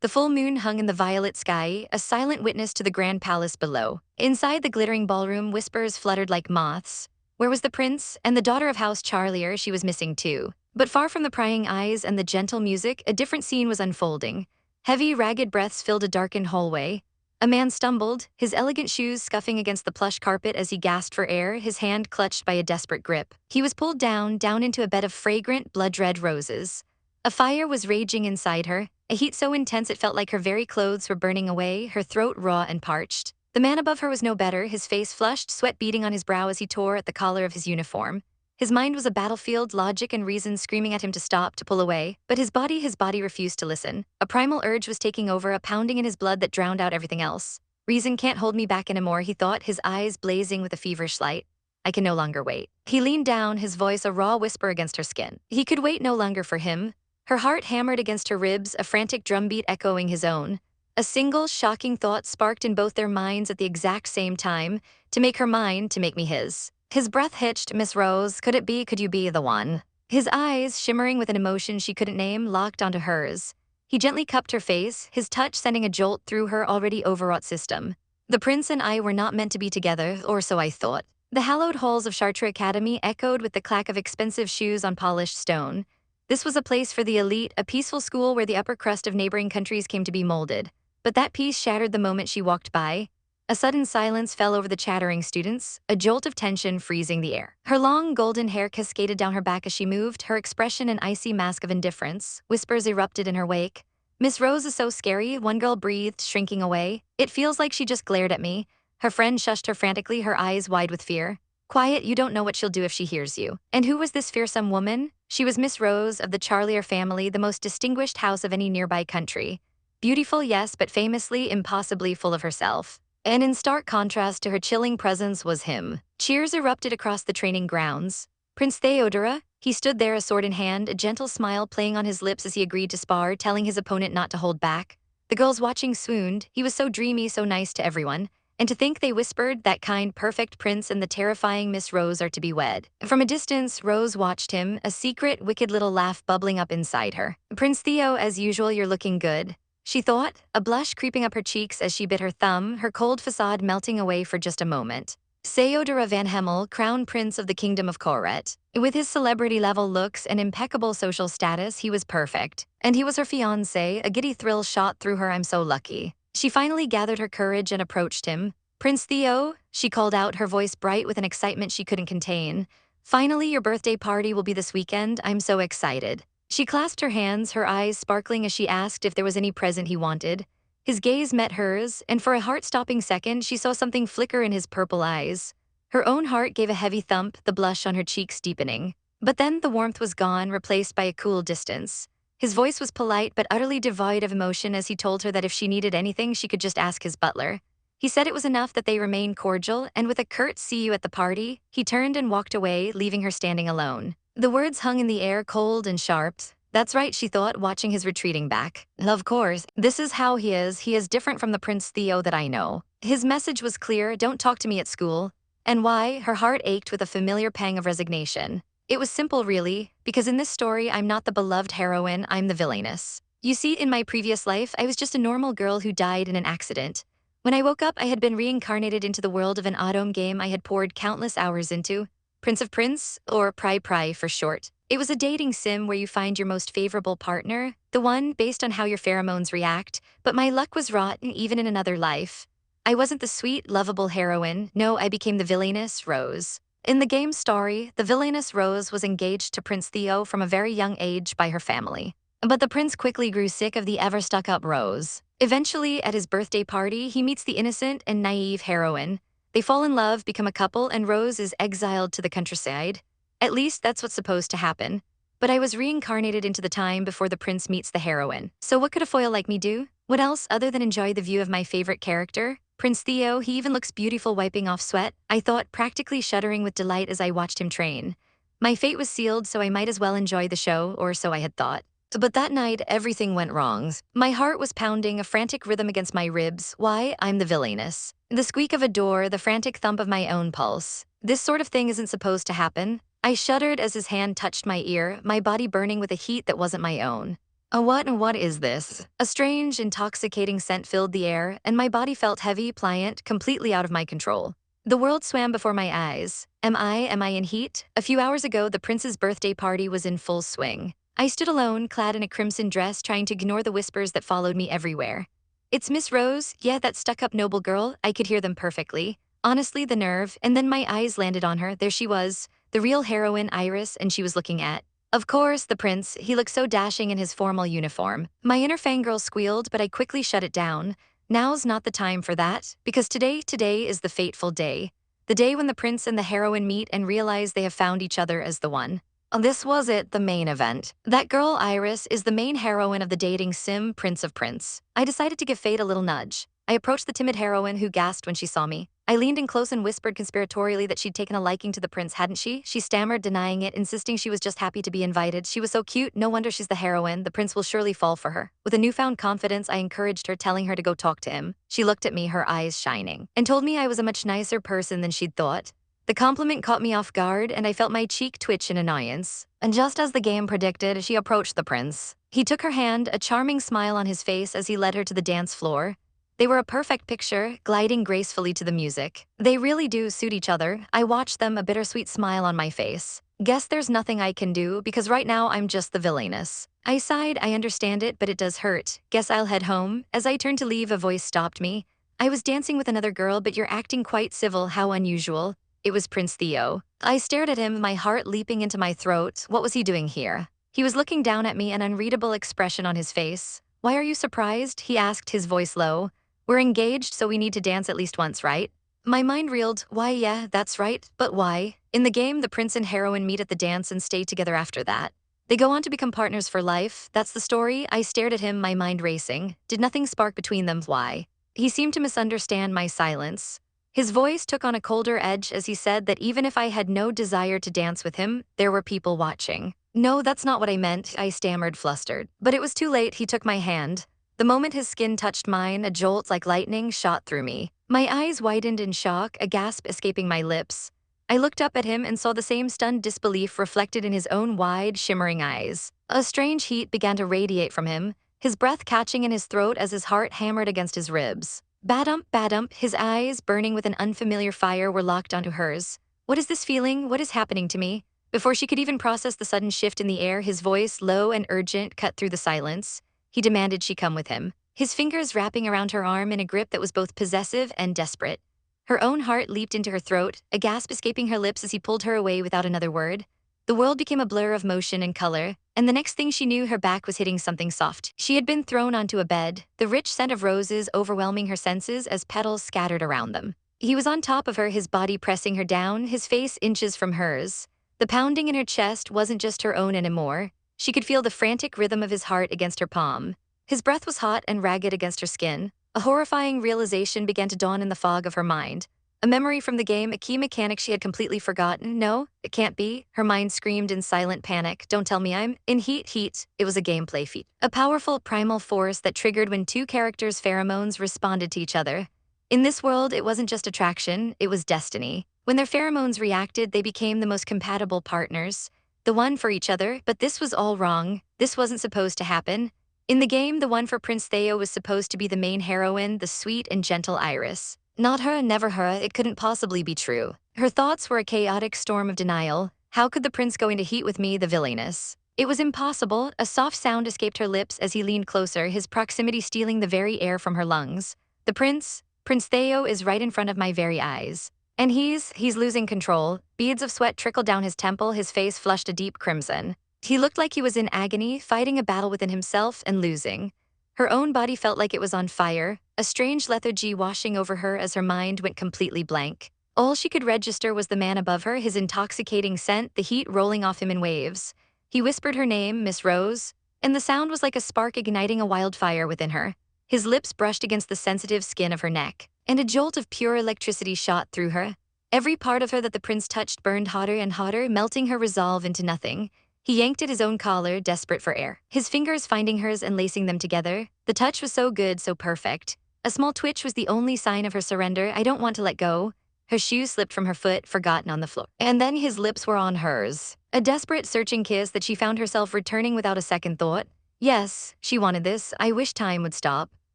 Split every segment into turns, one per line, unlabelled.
The full moon hung in the violet sky, a silent witness to the grand palace below. Inside the glittering ballroom, whispers fluttered like moths. Where was the prince? And the daughter of House Charlier, she was missing too. But far from the prying eyes and the gentle music, a different scene was unfolding. Heavy, ragged breaths filled a darkened hallway. A man stumbled, his elegant shoes scuffing against the plush carpet as he gasped for air, his hand clutched by a desperate grip. He was pulled down into a bed of fragrant, blood-red roses. A fire was raging inside her, a heat so intense it felt like her very clothes were burning away, her throat raw and parched. The man above her was no better, his face flushed, sweat beading on his brow as he tore at the collar of his uniform. His mind was a battlefield, logic and reason screaming at him to stop, to pull away, but his body refused to listen. A primal urge was taking over, a pounding in his blood that drowned out everything else. Reason can't hold me back anymore, he thought, his eyes blazing with a feverish light. I can no longer wait. He leaned down, his voice a raw whisper against her skin. He could wait no longer for him. Her heart hammered against her ribs, a frantic drumbeat echoing his own. A single, shocking thought sparked in both their minds at the exact same time, to make her mine, to make me his. His breath hitched. Miss Rose, could you be the one? His eyes, shimmering with an emotion she couldn't name, locked onto hers. He gently cupped her face, his touch sending a jolt through her already overwrought system. The prince and I were not meant to be together, or so I thought. The hallowed halls of Chartres Academy echoed with the clack of expensive shoes on polished stone. This was a place for the elite, a peaceful school where the upper crust of neighboring countries came to be molded. But that peace shattered the moment she walked by. A sudden silence fell over the chattering students, a jolt of tension freezing the air. Her long golden hair cascaded down her back as she moved, her expression an icy mask of indifference. Whispers erupted in her wake. Miss Rose is so scary, one girl breathed, shrinking away. It feels like she just glared at me. Her friend shushed her frantically, her eyes wide with fear. Quiet, you don't know what she'll do if she hears you. And who was this fearsome woman? She was Miss Rose of the Charlier family, the most distinguished house of any nearby country. Beautiful, yes, but famously, impossibly full of herself. And in stark contrast to her chilling presence was him. Cheers erupted across the training grounds. Prince Theodora, he stood there, a sword in hand, a gentle smile playing on his lips as he agreed to spar, telling his opponent not to hold back. The girls watching swooned. He was so dreamy, so nice to everyone. And to think, they whispered, that kind, perfect prince and the terrifying Miss Rose are to be wed. From a distance, Rose watched him, a secret, wicked little laugh bubbling up inside her. Prince Theo, as usual, you're looking good, she thought, a blush creeping up her cheeks as she bit her thumb, her cold facade melting away for just a moment. Theodora van Hemel, crown prince of the kingdom of Koret. With his celebrity-level looks and impeccable social status, he was perfect. And he was her fiancé, a giddy thrill shot through her. I'm so lucky. She finally gathered her courage and approached him. Prince Theo, she called out, her voice bright with an excitement she couldn't contain. Finally, your birthday party will be this weekend. I'm so excited. She clasped her hands, her eyes sparkling as she asked if there was any present he wanted. His gaze met hers, and for a heart-stopping second, she saw something flicker in his purple eyes. Her own heart gave a heavy thump, the blush on her cheeks deepening. But then the warmth was gone, replaced by a cool distance. His voice was polite but utterly devoid of emotion as he told her that if she needed anything, she could just ask his butler. He said it was enough that they remain cordial, and with a curt "see you at the party," he turned and walked away, leaving her standing alone. The words hung in the air, cold and sharp. That's right, she thought, watching his retreating back. Of course, this is how he is. He is different from the Prince Theo that I know. His message was clear, don't talk to me at school. And why? Her heart ached with a familiar pang of resignation. It was simple, really, because in this story, I'm not the beloved heroine, I'm the villainess. You see, in my previous life, I was just a normal girl who died in an accident. When I woke up, I had been reincarnated into the world of an automne game I had poured countless hours into. Prince of Prince, or Pry for short. It was a dating sim where you find your most favorable partner, the one based on how your pheromones react, but my luck was rotten even in another life. I wasn't the sweet, lovable heroine, no, I became the villainous Rose. In the game's story, the villainous Rose was engaged to Prince Theo from a very young age by her family. But the prince quickly grew sick of the ever-stuck-up Rose. Eventually, at his birthday party, he meets the innocent and naive heroine. They fall in love, become a couple, and Rose is exiled to the countryside. At least that's what's supposed to happen. But I was reincarnated into the time before the prince meets the heroine. So what could a foil like me do? What else other than enjoy the view of my favorite character? Prince Theo, he even looks beautiful wiping off sweat, I thought, practically shuddering with delight as I watched him train. My fate was sealed, so I might as well enjoy the show, or so I had thought. But that night, everything went wrong. My heart was pounding, a frantic rhythm against my ribs. Why? I'm the villainess. The squeak of a door, the frantic thump of my own pulse. This sort of thing isn't supposed to happen. I shuddered as his hand touched my ear, my body burning with a heat that wasn't my own. What is this? A strange, intoxicating scent filled the air, and my body felt heavy, pliant, completely out of my control. The world swam before my eyes. Am I in heat? A few hours ago, the prince's birthday party was in full swing. I stood alone, clad in a crimson dress, trying to ignore the whispers that followed me everywhere. It's Miss Rose, yeah, that stuck-up noble girl, I could hear them perfectly. Honestly, the nerve, and then my eyes landed on her, there she was, the real heroine, Iris, and she was looking at. Of course, the prince, he looked so dashing in his formal uniform. My inner fangirl squealed, but I quickly shut it down. Now's not the time for that, because today is the fateful day. The day when the prince and the heroine meet and realize they have found each other as the one. This was it, the main event. That girl, Iris, is the main heroine of the dating sim Prince of Prince. I decided to give fate a little nudge. I approached the timid heroine who gasped when she saw me. I leaned in close and whispered conspiratorially that she'd taken a liking to the prince, hadn't she? She stammered, denying it, insisting she was just happy to be invited. She was so cute, no wonder she's the heroine. The prince will surely fall for her. With a newfound confidence, I encouraged her, telling her to go talk to him. She looked at me, her eyes shining, and told me I was a much nicer person than she'd thought. The compliment caught me off guard, and I felt my cheek twitch in annoyance. And just as the game predicted, she approached the prince. He took her hand, a charming smile on his face as he led her to the dance floor. They were a perfect picture, gliding gracefully to the music. They really do suit each other. I watched them, a bittersweet smile on my face. Guess there's nothing I can do, because right now I'm just the villainess. I sighed, I understand it, but it does hurt. Guess I'll head home. As I turned to leave, a voice stopped me. I was dancing with another girl, but you're acting quite civil, how unusual. It was Prince Theo. I stared at him, my heart leaping into my throat. What was he doing here? He was looking down at me, an unreadable expression on his face. Why are you surprised? He asked, his voice low. We're engaged, so we need to dance at least once, right? My mind reeled. Why, yeah, that's right, but why? In the game, the prince and heroine meet at the dance and stay together after that. They go on to become partners for life. That's the story. I stared at him, my mind racing. Did nothing spark between them? Why? He seemed to misunderstand my silence. His voice took on a colder edge as he said that even if I had no desire to dance with him, there were people watching. No, that's not what I meant, I stammered, flustered. But it was too late. He took my hand. The moment his skin touched mine, a jolt like lightning shot through me. My eyes widened in shock, a gasp escaping my lips. I looked up at him and saw the same stunned disbelief reflected in his own wide, shimmering eyes. A strange heat began to radiate from him, his breath catching in his throat as his heart hammered against his ribs. Badump, his eyes, burning with an unfamiliar fire, were locked onto hers. What is this feeling? What is happening to me? Before she could even process the sudden shift in the air, his voice, low and urgent, cut through the silence. He demanded she come with him, his fingers wrapping around her arm in a grip that was both possessive and desperate. Her own heart leaped into her throat, a gasp escaping her lips as he pulled her away without another word. The world became a blur of motion and color, and the next thing she knew, her back was hitting something soft. She had been thrown onto a bed, the rich scent of roses overwhelming her senses as petals scattered around them. He was on top of her, his body pressing her down, his face inches from hers. The pounding in her chest wasn't just her own anymore. She could feel the frantic rhythm of his heart against her palm. His breath was hot and ragged against her skin. A horrifying realization began to dawn in the fog of her mind. A memory from the game, a key mechanic she had completely forgotten. No, it can't be. Her mind screamed in silent panic. Don't tell me I'm in heat. It was a gameplay feat. A powerful primal force that triggered when two characters' pheromones responded to each other. In this world, it wasn't just attraction, it was destiny. When their pheromones reacted, they became the most compatible partners. The one for each other, but this was all wrong. This wasn't supposed to happen. In the game, the one for Prince Theo was supposed to be the main heroine, the sweet and gentle Iris. Not her, never her, it couldn't possibly be true. Her thoughts were a chaotic storm of denial. How could the prince go into heat with me, the villainess? It was impossible. A soft sound escaped her lips as he leaned closer, his proximity stealing the very air from her lungs. The Prince Theo is right in front of my very eyes. And he's losing control. Beads of sweat trickled down his temple, his face flushed a deep crimson. He looked like he was in agony, fighting a battle within himself and losing. Her own body felt like it was on fire, a strange lethargy washing over her as her mind went completely blank. All she could register was the man above her, his intoxicating scent, the heat rolling off him in waves. He whispered her name, Miss Rose, and the sound was like a spark igniting a wildfire within her. His lips brushed against the sensitive skin of her neck, and a jolt of pure electricity shot through her. Every part of her that the prince touched burned hotter and hotter, melting her resolve into nothing. He yanked at his own collar, desperate for air, his fingers finding hers and lacing them together. The touch was so good, so perfect. A small twitch was the only sign of her surrender. I don't want to let go. Her shoe slipped from her foot, forgotten on the floor. And then his lips were on hers. A desperate, searching kiss that she found herself returning without a second thought. Yes, she wanted this. I wish time would stop.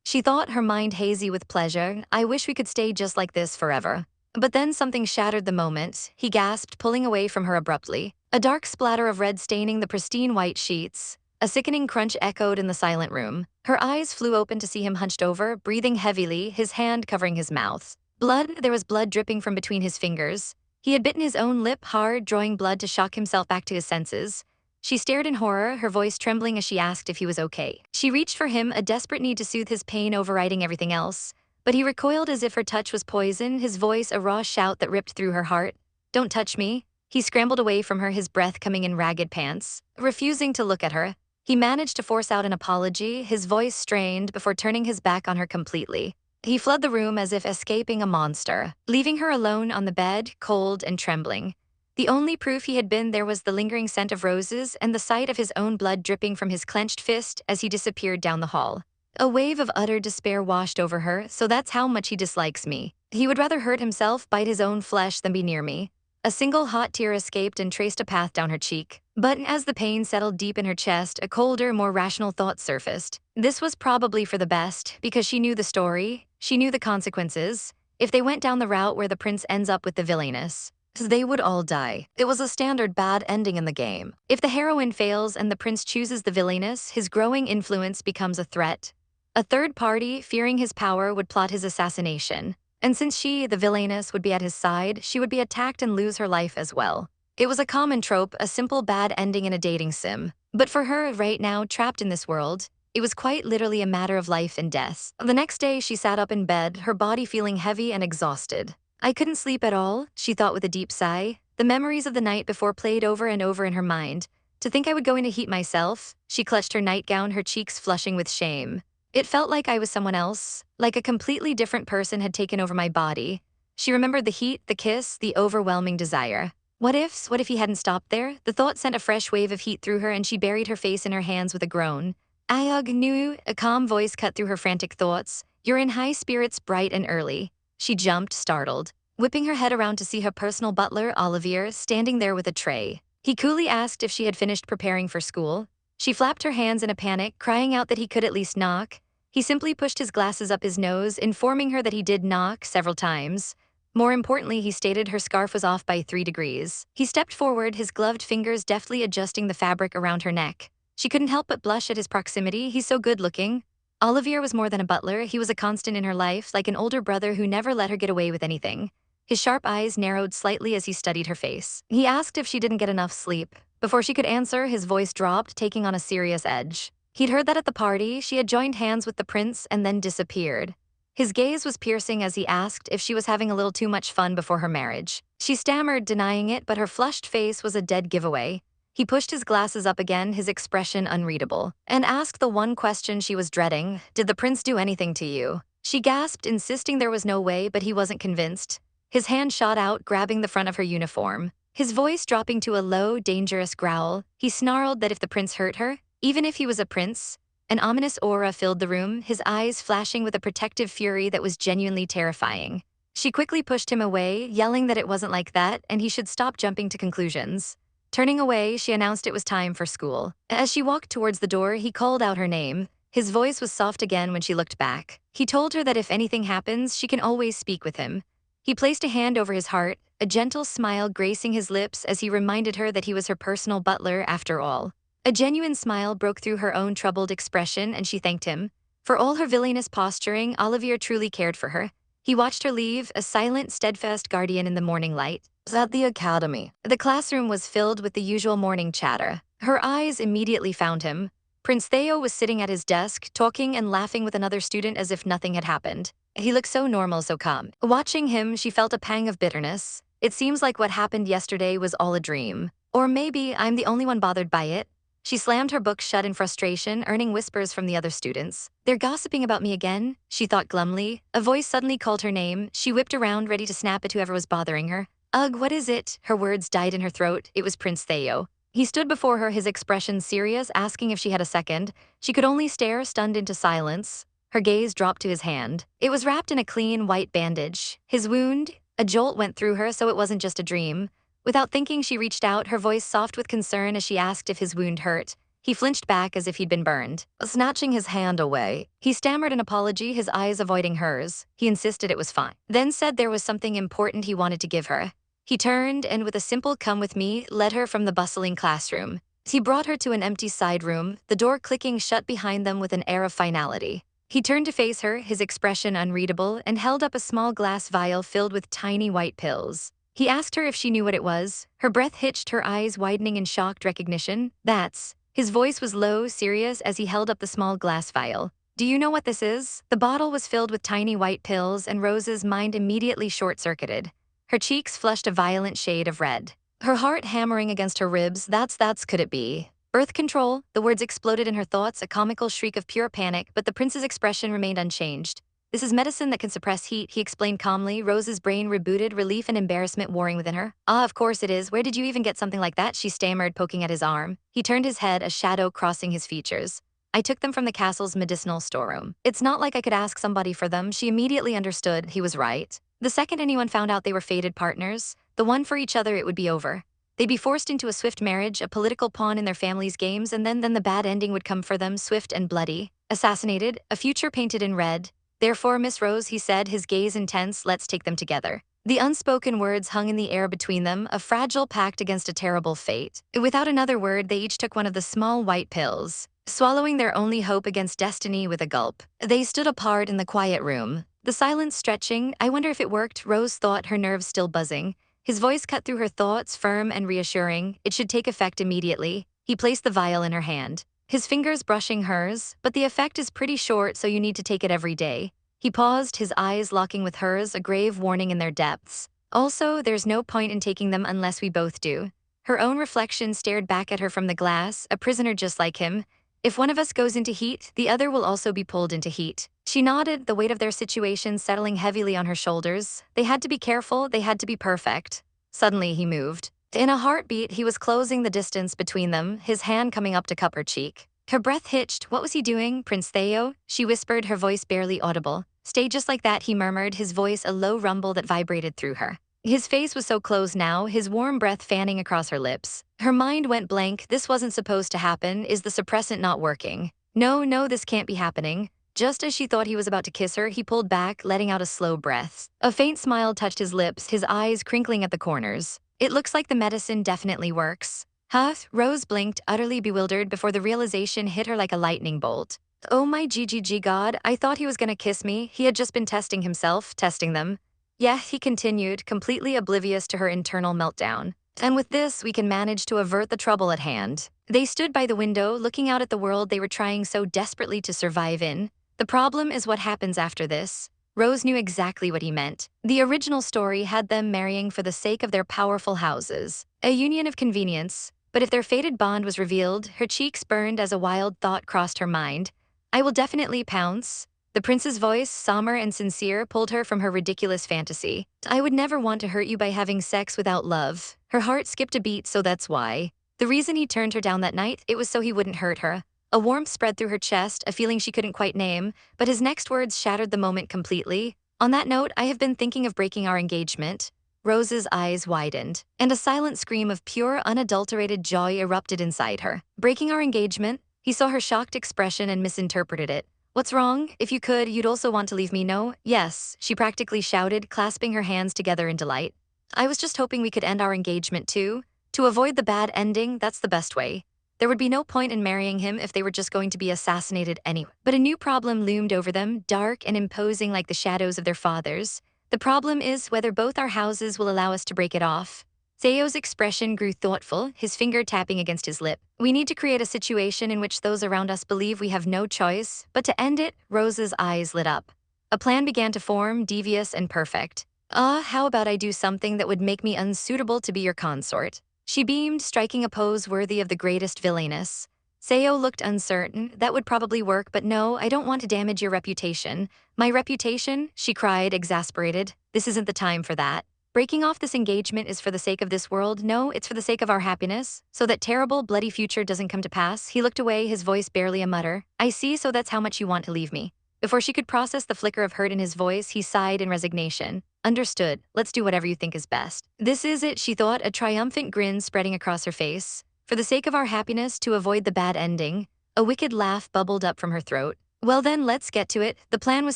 She thought, her mind hazy with pleasure. I wish we could stay just like this forever. But then something shattered the moment. He gasped, pulling away from her abruptly. A dark splatter of red staining the pristine white sheets. A sickening crunch echoed in the silent room. Her eyes flew open to see him hunched over, breathing heavily, his hand covering his mouth. There was blood dripping from between his fingers. He had bitten his own lip hard, drawing blood to shock himself back to his senses. She stared in horror, her voice trembling as she asked if he was okay. She reached for him, a desperate need to soothe his pain overriding everything else. But he recoiled as if her touch was poison, his voice a raw shout that ripped through her heart. Don't touch me. He scrambled away from her, his breath coming in ragged pants. Refusing to look at her, he managed to force out an apology, his voice strained before turning his back on her completely. He fled the room as if escaping a monster, leaving her alone on the bed, cold and trembling. The only proof he had been there was the lingering scent of roses and the sight of his own blood dripping from his clenched fist as he disappeared down the hall. A wave of utter despair washed over her. So that's how much he dislikes me. He would rather hurt himself, bite his own flesh, than be near me. A single hot tear escaped and traced a path down her cheek. But as the pain settled deep in her chest, a colder, more rational thought surfaced. This was probably for the best, because she knew the story, she knew the consequences. If they went down the route where the prince ends up with the villainess, they would all die. It was a standard bad ending in the game. If the heroine fails and the prince chooses the villainess, his growing influence becomes a threat. A third party, fearing his power, would plot his assassination. And since she, the villainess, would be at his side, she would be attacked and lose her life as well. It was a common trope, a simple bad ending in a dating sim. But for her, right now, trapped in this world, it was quite literally a matter of life and death. The next day, she sat up in bed, her body feeling heavy and exhausted. I couldn't sleep at all, she thought with a deep sigh. The memories of the night before played over and over in her mind. To think I would go into heat myself, she clutched her nightgown, her cheeks flushing with shame. It felt like I was someone else, like a completely different person had taken over my body. She remembered the heat, the kiss, the overwhelming desire. What if he hadn't stopped there? The thought sent a fresh wave of heat through her and she buried her face in her hands with a groan. Ayog knew, a calm voice cut through her frantic thoughts. You're in high spirits, bright and early. She jumped, startled, whipping her head around to see her personal butler, Olivier, standing there with a tray. He coolly asked if she had finished preparing for school. She flapped her hands in a panic, crying out that he could at least knock. He simply pushed his glasses up his nose, informing her that he did knock several times. More importantly, he stated her scarf was off by 3 degrees. He stepped forward, his gloved fingers deftly adjusting the fabric around her neck. She couldn't help but blush at his proximity. He's so good-looking. Olivier was more than a butler. He was a constant in her life, like an older brother who never let her get away with anything. His sharp eyes narrowed slightly as he studied her face. He asked if she didn't get enough sleep. Before she could answer, his voice dropped, taking on a serious edge. He'd heard that at the party, she had joined hands with the prince and then disappeared. His gaze was piercing as he asked if she was having a little too much fun before her marriage. She stammered, denying it, but her flushed face was a dead giveaway. He pushed his glasses up again, his expression unreadable, and asked the one question she was dreading. Did the prince do anything to you? She gasped, insisting there was no way, but he wasn't convinced. His hand shot out, grabbing the front of her uniform. His voice dropping to a low, dangerous growl, he snarled that if the prince hurt her, even if he was a prince, an ominous aura filled the room, his eyes flashing with a protective fury that was genuinely terrifying. She quickly pushed him away, yelling that it wasn't like that and he should stop jumping to conclusions. Turning away, she announced it was time for school. As she walked towards the door, he called out her name. His voice was soft again when she looked back. He told her that if anything happens, she can always speak with him. He placed a hand over his heart, a gentle smile gracing his lips as he reminded her that he was her personal butler after all. A genuine smile broke through her own troubled expression and she thanked him. For all her villainous posturing, Olivier truly cared for her. He watched her leave, a silent, steadfast guardian in the morning light. At the academy, the classroom was filled with the usual morning chatter. Her eyes immediately found him. Prince Theo was sitting at his desk, talking and laughing with another student as if nothing had happened. He looked so normal, so calm. Watching him, she felt a pang of bitterness. It seems like what happened yesterday was all a dream. Or maybe I'm the only one bothered by it. She slammed her book shut in frustration, earning whispers from the other students. They're gossiping about me again, she thought glumly. A voice suddenly called her name. She whipped around, ready to snap at whoever was bothering her. Ugh, what is it? Her words died in her throat. It was Prince Theo. He stood before her, his expression serious, asking if she had a second. She could only stare, stunned into silence. Her gaze dropped to his hand. It was wrapped in a clean, white bandage. His wound? A jolt went through her, so it wasn't just a dream. Without thinking, she reached out, her voice soft with concern as she asked if his wound hurt. He flinched back as if he'd been burned. Snatching his hand away, he stammered an apology, his eyes avoiding hers. He insisted it was fine, then said there was something important he wanted to give her. He turned and with a simple "come with me," led her from the bustling classroom. He brought her to an empty side room, the door clicking shut behind them with an air of finality. He turned to face her, his expression unreadable, and held up a small glass vial filled with tiny white pills. He asked her if she knew what it was. Her breath hitched, her eyes widening in shocked recognition. That's. His voice was low, serious, as he held up the small glass vial. Do you know what this is? The bottle was filled with tiny white pills, and Rose's mind immediately short-circuited. Her cheeks flushed a violent shade of red. Her heart hammering against her ribs. That's could it be? Birth control? The words exploded in her thoughts, a comical shriek of pure panic, but the prince's expression remained unchanged. This is medicine that can suppress heat, he explained calmly. Rose's brain rebooted, relief and embarrassment warring within her. Ah, of course it is. Where did you even get something like that? She stammered, poking at his arm. He turned his head, a shadow crossing his features. I took them from the castle's medicinal storeroom. It's not like I could ask somebody for them. She immediately understood he was right. The second anyone found out they were fated partners, the one for each other, it would be over. They'd be forced into a swift marriage, a political pawn in their family's games, and then the bad ending would come for them, swift and bloody. Assassinated, a future painted in red. Therefore, Miss Rose, he said, his gaze intense, let's take them together. The unspoken words hung in the air between them, a fragile pact against a terrible fate. Without another word, they each took one of the small white pills, swallowing their only hope against destiny with a gulp. They stood apart in the quiet room, the silence stretching. I wonder if it worked, Rose thought, her nerves still buzzing. His voice cut through her thoughts, firm and reassuring. It should take effect immediately. He placed the vial in her hand, his fingers brushing hers, but the effect is pretty short, so you need to take it every day. He paused, his eyes locking with hers, a grave warning in their depths. Also, there's no point in taking them unless we both do. Her own reflection stared back at her from the glass, a prisoner just like him. If one of us goes into heat, the other will also be pulled into heat. She nodded, the weight of their situation settling heavily on her shoulders. They had to be careful, they had to be perfect. Suddenly he moved. In a heartbeat, he was closing the distance between them, his hand coming up to cup her cheek. Her breath hitched. What was he doing, Prince Theo? She whispered, her voice barely audible. Stay just like that, he murmured, his voice a low rumble that vibrated through her. His face was so close now, his warm breath fanning across her lips. Her mind went blank. This wasn't supposed to happen. Is the suppressant not working? No, this can't be happening. Just as she thought he was about to kiss her, he pulled back, letting out a slow breath. A faint smile touched his lips, his eyes crinkling at the corners. It looks like the medicine definitely works. Huh? Rose blinked, utterly bewildered, before the realization hit her like a lightning bolt. Oh my GGG God, I thought he was gonna kiss me. He had just been testing himself, testing them. Yeah, he continued, completely oblivious to her internal meltdown. And with this, we can manage to avert the trouble at hand. They stood by the window, looking out at the world they were trying so desperately to survive in. The problem is what happens after this. Rose knew exactly what he meant. The original story had them marrying for the sake of their powerful houses, a union of convenience. But if their fated bond was revealed, her cheeks burned as a wild thought crossed her mind. I will definitely pounce. The prince's voice, somber and sincere, pulled her from her ridiculous fantasy. I would never want to hurt you by having sex without love. Her heart skipped a beat, so that's why. The reason he turned her down that night, it was so he wouldn't hurt her. A warmth spread through her chest, a feeling she couldn't quite name, but his next words shattered the moment completely. On that note, I have been thinking of breaking our engagement. Rose's eyes widened, and a silent scream of pure, unadulterated joy erupted inside her. Breaking our engagement? He saw her shocked expression and misinterpreted it. What's wrong? If you could, you'd also want to leave me, no? Yes, she practically shouted, clasping her hands together in delight. I was just hoping we could end our engagement too. To avoid the bad ending, that's the best way. There would be no point in marrying him if they were just going to be assassinated anyway. But a new problem loomed over them, dark and imposing like the shadows of their fathers. The problem is whether both our houses will allow us to break it off. Theo's expression grew thoughtful, his finger tapping against his lip. We need to create a situation in which those around us believe we have no choice, but to end it, Rose's eyes lit up. A plan began to form, devious and perfect. How about I do something that would make me unsuitable to be your consort? She beamed, striking a pose worthy of the greatest villainess. Theo looked uncertain. That would probably work, but no, I don't want to damage your reputation. My reputation? She cried, exasperated. This isn't the time for that. Breaking off this engagement is for the sake of this world. No, it's for the sake of our happiness. So that terrible, bloody future doesn't come to pass. He looked away, his voice barely a mutter. I see, so that's how much you want to leave me. Before she could process the flicker of hurt in his voice, he sighed in resignation. Understood. Let's do whatever you think is best. This is it, she thought, a triumphant grin spreading across her face. For the sake of our happiness, to avoid the bad ending. A wicked laugh bubbled up from her throat. Well then, let's get to it. The plan was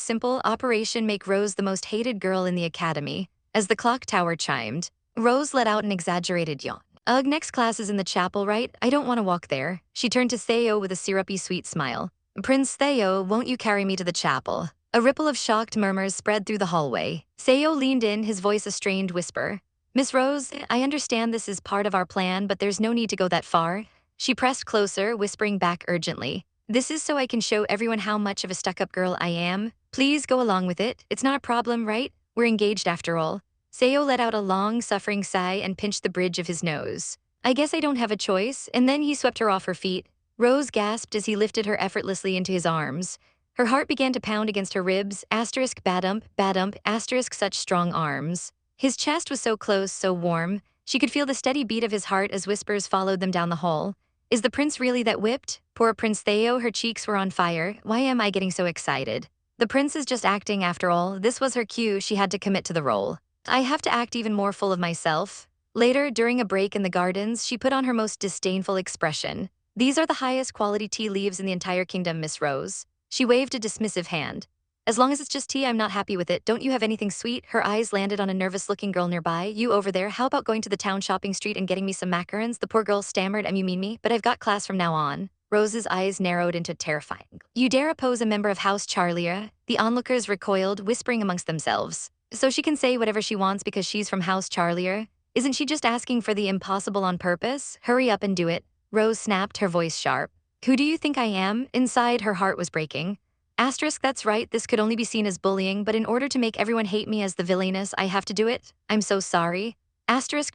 simple: Operation Make Rose the most hated girl in the academy. As the clock tower chimed, Rose let out an exaggerated yawn. Ugh, next class is in the chapel, right? I don't want to walk there. She turned to Theo with a syrupy sweet smile. Prince Theo, won't you carry me to the chapel? A ripple of shocked murmurs spread through the hallway. Theo leaned in, his voice a strained whisper. Miss Rose, I understand this is part of our plan, but there's no need to go that far. She pressed closer, whispering back urgently. This is so I can show everyone how much of a stuck-up girl I am. Please go along with it. It's not a problem, right? We're engaged after all. Theo let out a long, suffering sigh and pinched the bridge of his nose. I guess I don't have a choice, and then he swept her off her feet. Rose gasped as he lifted her effortlessly into his arms. Her heart began to pound against her ribs, badump, such strong arms. His chest was so close, so warm. She could feel the steady beat of his heart as whispers followed them down the hall. Is the prince really that whipped? Poor Prince Theo, her cheeks were on fire. Why am I getting so excited? The prince is just acting after all. This was her cue, she had to commit to the role. I have to act even more full of myself. Later, during a break in the gardens, she put on her most disdainful expression. These are the highest quality tea leaves in the entire kingdom, Miss Rose. She waved a dismissive hand. As long as it's just tea, I'm not happy with it. Don't you have anything sweet? Her eyes landed on a nervous-looking girl nearby. You over there, how about going to the town shopping street and getting me some macarons? The poor girl stammered. You mean me? But I've got class from now on. Rose's eyes narrowed into terrifying. You dare oppose a member of House Charlia? The onlookers recoiled, whispering amongst themselves. So she can say whatever she wants because she's from House Charlia? Isn't she just asking for the impossible on purpose? Hurry up and do it. Rose snapped, her voice sharp. Who do you think I am? Inside, her heart was breaking. That's right, this could only be seen as bullying, but in order to make everyone hate me as the villainess, I have to do it. I'm so sorry.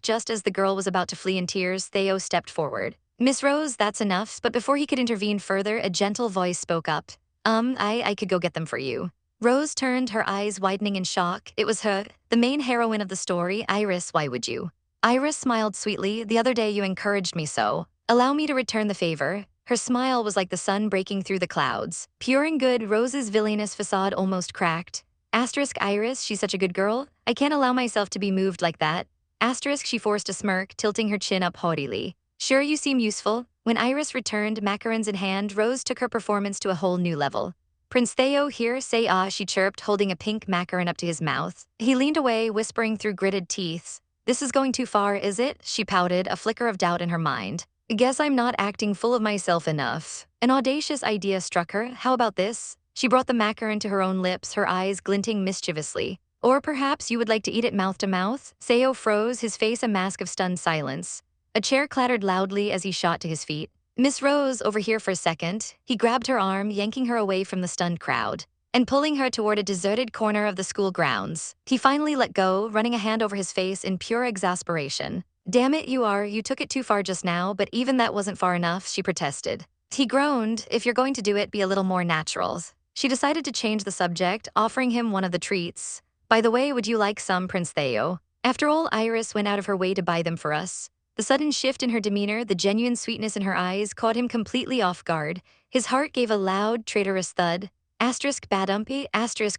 Just as the girl was about to flee in tears, Theo stepped forward. Miss Rose, that's enough, but before he could intervene further, a gentle voice spoke up. I could go get them for you. Rose turned, her eyes widening in shock. It was her, the main heroine of the story. Iris, why would you? Iris smiled sweetly. The other day you encouraged me so. Allow me to return the favor. Her smile was like the sun breaking through the clouds. Pure and good, Rose's villainous facade almost cracked. Iris, she's such a good girl. I can't allow myself to be moved like that. She forced a smirk, tilting her chin up haughtily. Sure, you seem useful. When Iris returned, macarons in hand, Rose took her performance to a whole new level. Prince Theo, here, say ah, she chirped, holding a pink macaron up to his mouth. He leaned away, whispering through gritted teeth. This is going too far, is it? She pouted, a flicker of doubt in her mind. Guess I'm not acting full of myself enough. An audacious idea struck her. How about this? She brought the macaron to her own lips, her eyes glinting mischievously. Or perhaps you would like to eat it mouth to mouth? Theo froze, his face a mask of stunned silence. A chair clattered loudly as he shot to his feet. Miss Rose, over here for a second. He grabbed her arm, yanking her away from the stunned crowd, and pulling her toward a deserted corner of the school grounds. He finally let go, running a hand over his face in pure exasperation. Damn it, you took it too far just now, but even that wasn't far enough, she protested. He groaned. If you're going to do it, be a little more natural. She decided to change the subject, offering him one of the treats. By the way, would you like some, Prince Theo? After all, Iris went out of her way to buy them for us. The sudden shift in her demeanor, the genuine sweetness in her eyes, caught him completely off guard. His heart gave a loud, traitorous thud. Badumpy,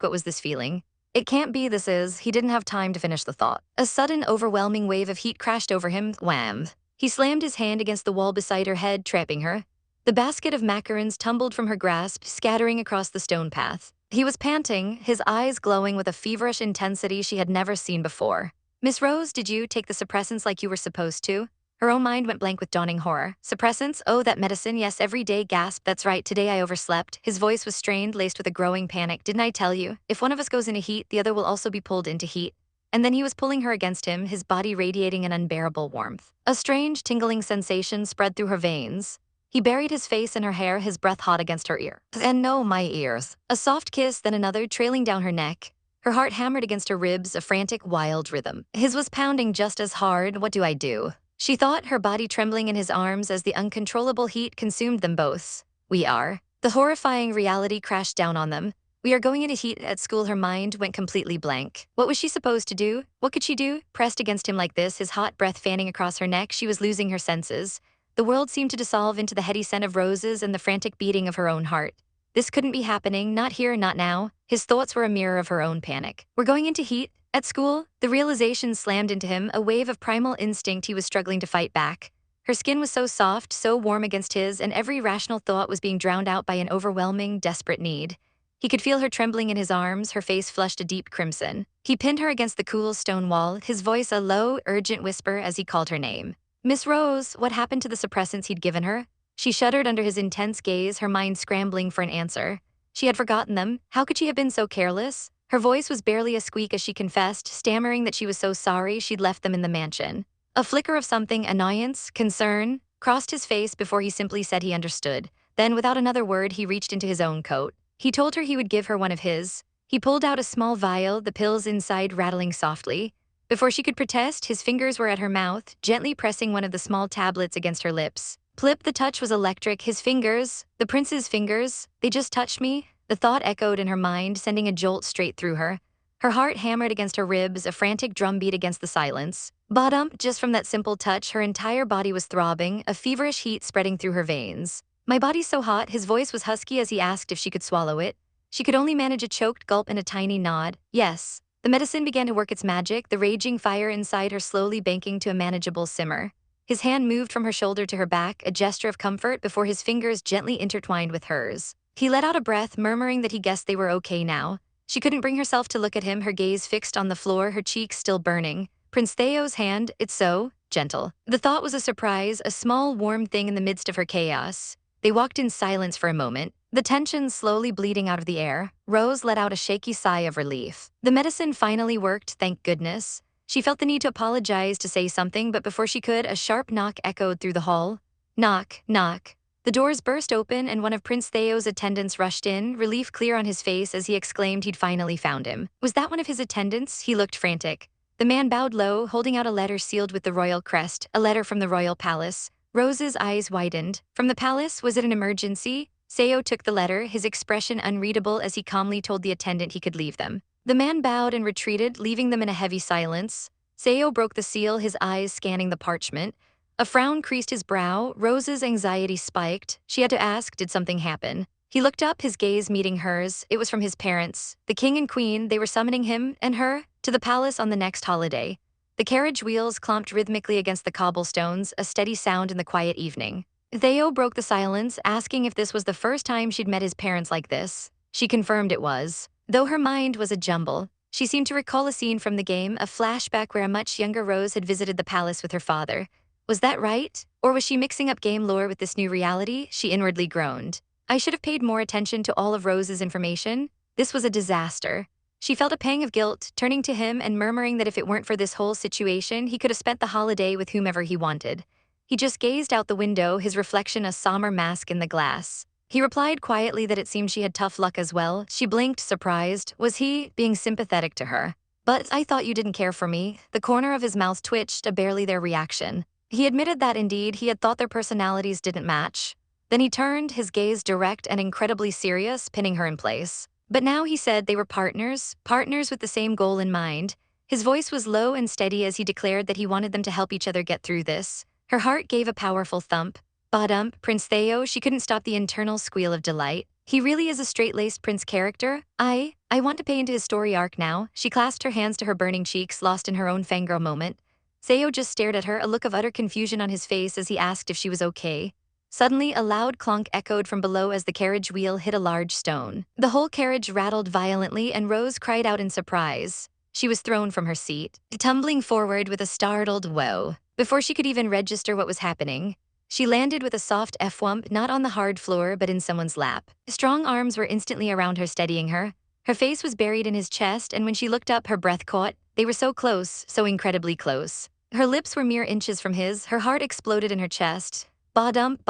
what was this feeling? It can't be this is. He didn't have time to finish the thought. A sudden, overwhelming wave of heat crashed over him. Wham! He slammed his hand against the wall beside her head, trapping her. The basket of macarons tumbled from her grasp, scattering across the stone path. He was panting, his eyes glowing with a feverish intensity she had never seen before. Miss Rose, did you take the suppressants like you were supposed to? Her own mind went blank with dawning horror. Suppressants? Oh, that medicine, yes, every day, gasp. That's right, today I overslept. His voice was strained, laced with a growing panic. Didn't I tell you? If one of us goes into heat, the other will also be pulled into heat. And then he was pulling her against him, his body radiating an unbearable warmth. A strange, tingling sensation spread through her veins. He buried his face in her hair, his breath hot against her ear. And no, my ears. A soft kiss, then another, trailing down her neck. Her heart hammered against her ribs, a frantic, wild rhythm. His was pounding just as hard. What do I do? She thought, her body trembling in his arms as the uncontrollable heat consumed them both. We are. The horrifying reality crashed down on them. We are going into heat at school. Her mind went completely blank. What was she supposed to do? What could she do? Pressed against him like this, his hot breath fanning across her neck, she was losing her senses. The world seemed to dissolve into the heady scent of roses and the frantic beating of her own heart. This couldn't be happening, not here, not now. His thoughts were a mirror of her own panic. We're going into heat? At school? The realization slammed into him, a wave of primal instinct he was struggling to fight back. Her skin was so soft, so warm against his, and every rational thought was being drowned out by an overwhelming, desperate need. He could feel her trembling in his arms, her face flushed a deep crimson. He pinned her against the cool stone wall, his voice a low, urgent whisper as he called her name. Miss Rose, what happened to the suppressants he'd given her? She shuddered under his intense gaze, her mind scrambling for an answer. She had forgotten them. How could she have been so careless? Her voice was barely a squeak as she confessed, stammering that she was so sorry she'd left them in the mansion. A flicker of something, annoyance, concern, crossed his face before he simply said he understood. Then, without another word, he reached into his own coat. He told her he would give her one of his. He pulled out a small vial, the pills inside rattling softly. Before she could protest, his fingers were at her mouth, gently pressing one of the small tablets against her lips. Plip, the touch was electric. His fingers, the prince's fingers, they just touched me. The thought echoed in her mind, sending a jolt straight through her. Her heart hammered against her ribs, a frantic drumbeat against the silence. Bottom, just from that simple touch, her entire body was throbbing, a feverish heat spreading through her veins. My body's so hot, his voice was husky as he asked if she could swallow it. She could only manage a choked gulp and a tiny nod. Yes. The medicine began to work its magic, the raging fire inside her slowly banking to a manageable simmer. His hand moved from her shoulder to her back, a gesture of comfort before his fingers gently intertwined with hers. He let out a breath, murmuring that he guessed they were okay now. She couldn't bring herself to look at him, her gaze fixed on the floor, her cheeks still burning. Prince Theo's hand, it's so gentle. The thought was a surprise, a small, warm thing in the midst of her chaos. They walked in silence for a moment, the tension slowly bleeding out of the air. Rose let out a shaky sigh of relief. The medicine finally worked, thank goodness. She felt the need to apologize, to say something, but before she could, a sharp knock echoed through the hall. Knock, knock. The doors burst open and one of Prince Theo's attendants rushed in, relief clear on his face as he exclaimed he'd finally found him. Was that one of his attendants? He looked frantic. The man bowed low, holding out a letter sealed with the royal crest, a letter from the royal palace. Rose's eyes widened. From the palace? Was it an emergency? Theo took the letter, his expression unreadable as he calmly told the attendant he could leave them. The man bowed and retreated, leaving them in a heavy silence. Theo broke the seal, his eyes scanning the parchment. A frown creased his brow. Rose's anxiety spiked. She had to ask, did something happen? He looked up, his gaze meeting hers. It was from his parents. The king and queen, they were summoning him and her to the palace on the next holiday. The carriage wheels clomped rhythmically against the cobblestones, a steady sound in the quiet evening. Theo broke the silence, asking if this was the first time she'd met his parents like this. She confirmed it was. Though her mind was a jumble, she seemed to recall a scene from the game, a flashback where a much younger Rose had visited the palace with her father. Was that right? Or was she mixing up game lore with this new reality? She inwardly groaned. I should have paid more attention to all of Rose's information. This was a disaster. She felt a pang of guilt, turning to him and murmuring that if it weren't for this whole situation, he could have spent the holiday with whomever he wanted. He just gazed out the window, his reflection a somber mask in the glass. He replied quietly that it seemed she had tough luck as well. She blinked, surprised. Was he being sympathetic to her? But I thought you didn't care for me. The corner of his mouth twitched, a barely there reaction. He admitted that indeed he had thought their personalities didn't match. Then he turned, his gaze direct and incredibly serious, pinning her in place. But now he said they were partners with the same goal in mind. His voice was low and steady as he declared that he wanted them to help each other get through this. Her heart gave a powerful thump. Bottom, Prince Theo, she couldn't stop the internal squeal of delight. He really is a straight-laced prince character. I want to pay into his story arc now. She clasped her hands to her burning cheeks, lost in her own fangirl moment. Theo just stared at her, a look of utter confusion on his face as he asked if she was okay. Suddenly, a loud clunk echoed from below as the carriage wheel hit a large stone. The whole carriage rattled violently and Rose cried out in surprise. She was thrown from her seat, tumbling forward with a startled whoa. Before she could even register what was happening, she landed with a soft F-wump, not on the hard floor but in someone's lap. Strong arms were instantly around her, steadying her. Her face was buried in his chest, and when she looked up, her breath caught. They were so close, so incredibly close. Her lips were mere inches from his, her heart exploded in her chest. Ba-dump,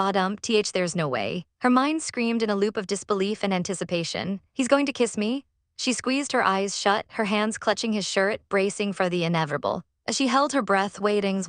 there's no way. Her mind screamed in a loop of disbelief and anticipation. He's going to kiss me? She squeezed her eyes shut, her hands clutching his shirt, bracing for the inevitable. As she held her breath, waiting,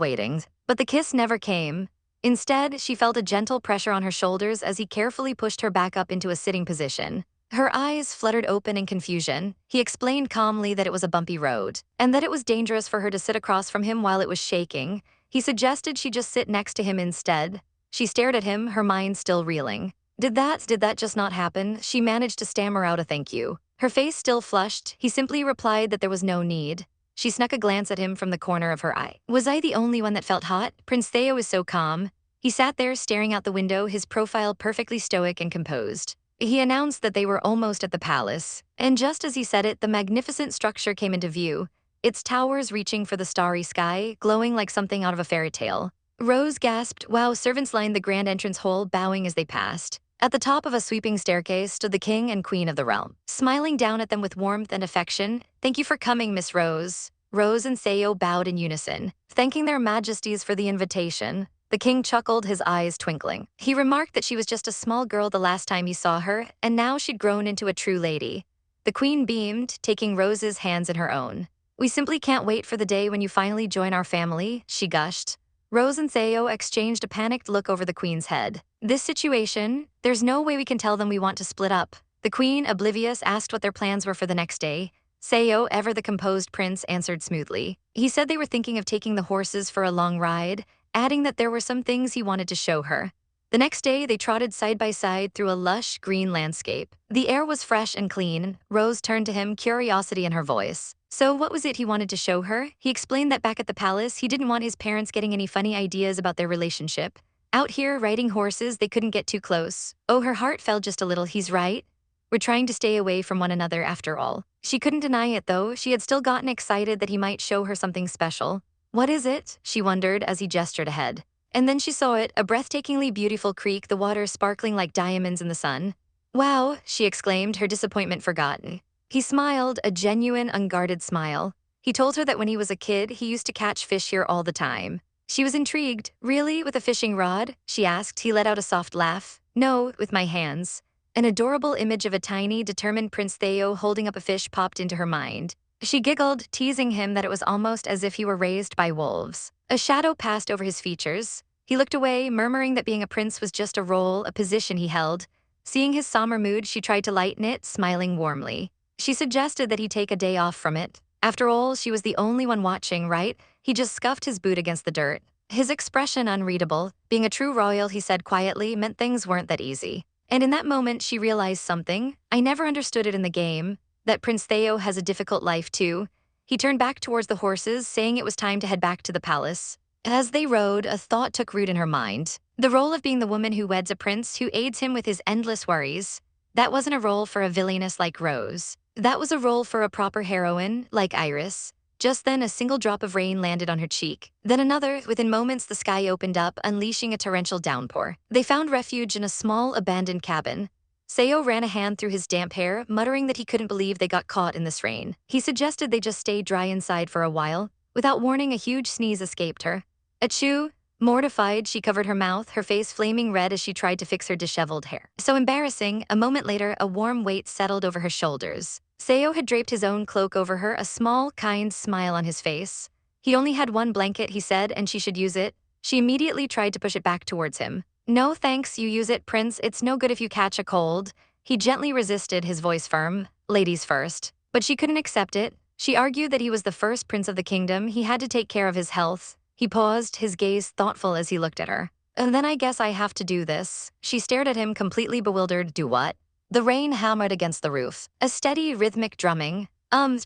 but the kiss never came. Instead, she felt a gentle pressure on her shoulders as he carefully pushed her back up into a sitting position. Her eyes fluttered open in confusion. He explained calmly that it was a bumpy road, and that it was dangerous for her to sit across from him while it was shaking. He suggested she just sit next to him instead. She stared at him, her mind still reeling. Did that just not happen? She managed to stammer out a thank you. Her face still flushed, he simply replied that there was no need. She snuck a glance at him from the corner of her eye. Was I the only one that felt hot? Prince Theo is so calm. He sat there staring out the window, his profile perfectly stoic and composed. He announced that they were almost at the palace, and just as he said it, the magnificent structure came into view, its towers reaching for the starry sky, glowing like something out of a fairy tale. Rose gasped, while servants lined the grand entrance hall, bowing as they passed. At the top of a sweeping staircase stood the king and queen of the realm, smiling down at them with warmth and affection. "Thank you for coming, Miss Rose." Rose and Seo bowed in unison, thanking their majesties for the invitation. The king chuckled, his eyes twinkling. He remarked that she was just a small girl the last time he saw her, and now she'd grown into a true lady. The queen beamed, taking Rose's hands in her own. "We simply can't wait for the day when you finally join our family," she gushed. Rose and Seo exchanged a panicked look over the queen's head. "This situation, there's no way we can tell them we want to split up." The queen, oblivious, asked what their plans were for the next day. Seo, ever the composed prince, answered smoothly. He said they were thinking of taking the horses for a long ride, adding that there were some things he wanted to show her. The next day, they trotted side by side through a lush, green landscape. The air was fresh and clean. Rose turned to him, curiosity in her voice. So what was it he wanted to show her? He explained that back at the palace, he didn't want his parents getting any funny ideas about their relationship. Out here, riding horses, they couldn't get too close. Oh, her heart fell just a little. He's right. We're trying to stay away from one another after all. She couldn't deny it, though. She had still gotten excited that he might show her something special. What is it? She wondered as he gestured ahead. And then she saw it, a breathtakingly beautiful creek, the water sparkling like diamonds in the sun. "Wow," she exclaimed, her disappointment forgotten. He smiled, a genuine, unguarded smile. He told her that when he was a kid, he used to catch fish here all the time. She was intrigued. "Really? With a fishing rod?" she asked. He let out a soft laugh. "No, with my hands." An adorable image of a tiny, determined Prince Theo holding up a fish popped into her mind. She giggled, teasing him that it was almost as if he were raised by wolves. A shadow passed over his features. He looked away, murmuring that being a prince was just a role, a position he held. Seeing his somber mood, she tried to lighten it, smiling warmly. She suggested that he take a day off from it. After all, she was the only one watching, right? He just scuffed his boot against the dirt. His expression unreadable. Being a true royal, he said quietly, meant things weren't that easy. And in that moment, she realized something. I never understood it in the game. That Prince Theo has a difficult life too. He turned back towards the horses, saying it was time to head back to the palace. As they rode, a thought took root in her mind. The role of being the woman who weds a prince who aids him with his endless worries. That wasn't a role for a villainess like Rose. That was a role for a proper heroine, like Iris. Just then, a single drop of rain landed on her cheek. Then another. Within moments, the sky opened up, unleashing a torrential downpour. They found refuge in a small, abandoned cabin. Seo ran a hand through his damp hair, muttering that he couldn't believe they got caught in this rain. He suggested they just stay dry inside for a while. Without warning, a huge sneeze escaped her. Achoo! Mortified, she covered her mouth, her face flaming red as she tried to fix her disheveled hair. So embarrassing. A moment later, a warm weight settled over her shoulders. Seo had draped his own cloak over her, a small, kind smile on his face. He only had one blanket, he said, and she should use it. She immediately tried to push it back towards him. "No thanks, you use it, Prince. It's no good if you catch a cold." He gently resisted, his voice firm. "Ladies first." But she couldn't accept it. She argued that he was the first prince of the kingdom. He had to take care of his health. He paused, his gaze thoughtful as he looked at her. "And then I guess I have to do this." She stared at him, completely bewildered. "Do what?" The rain hammered against the roof. A steady, rhythmic drumming.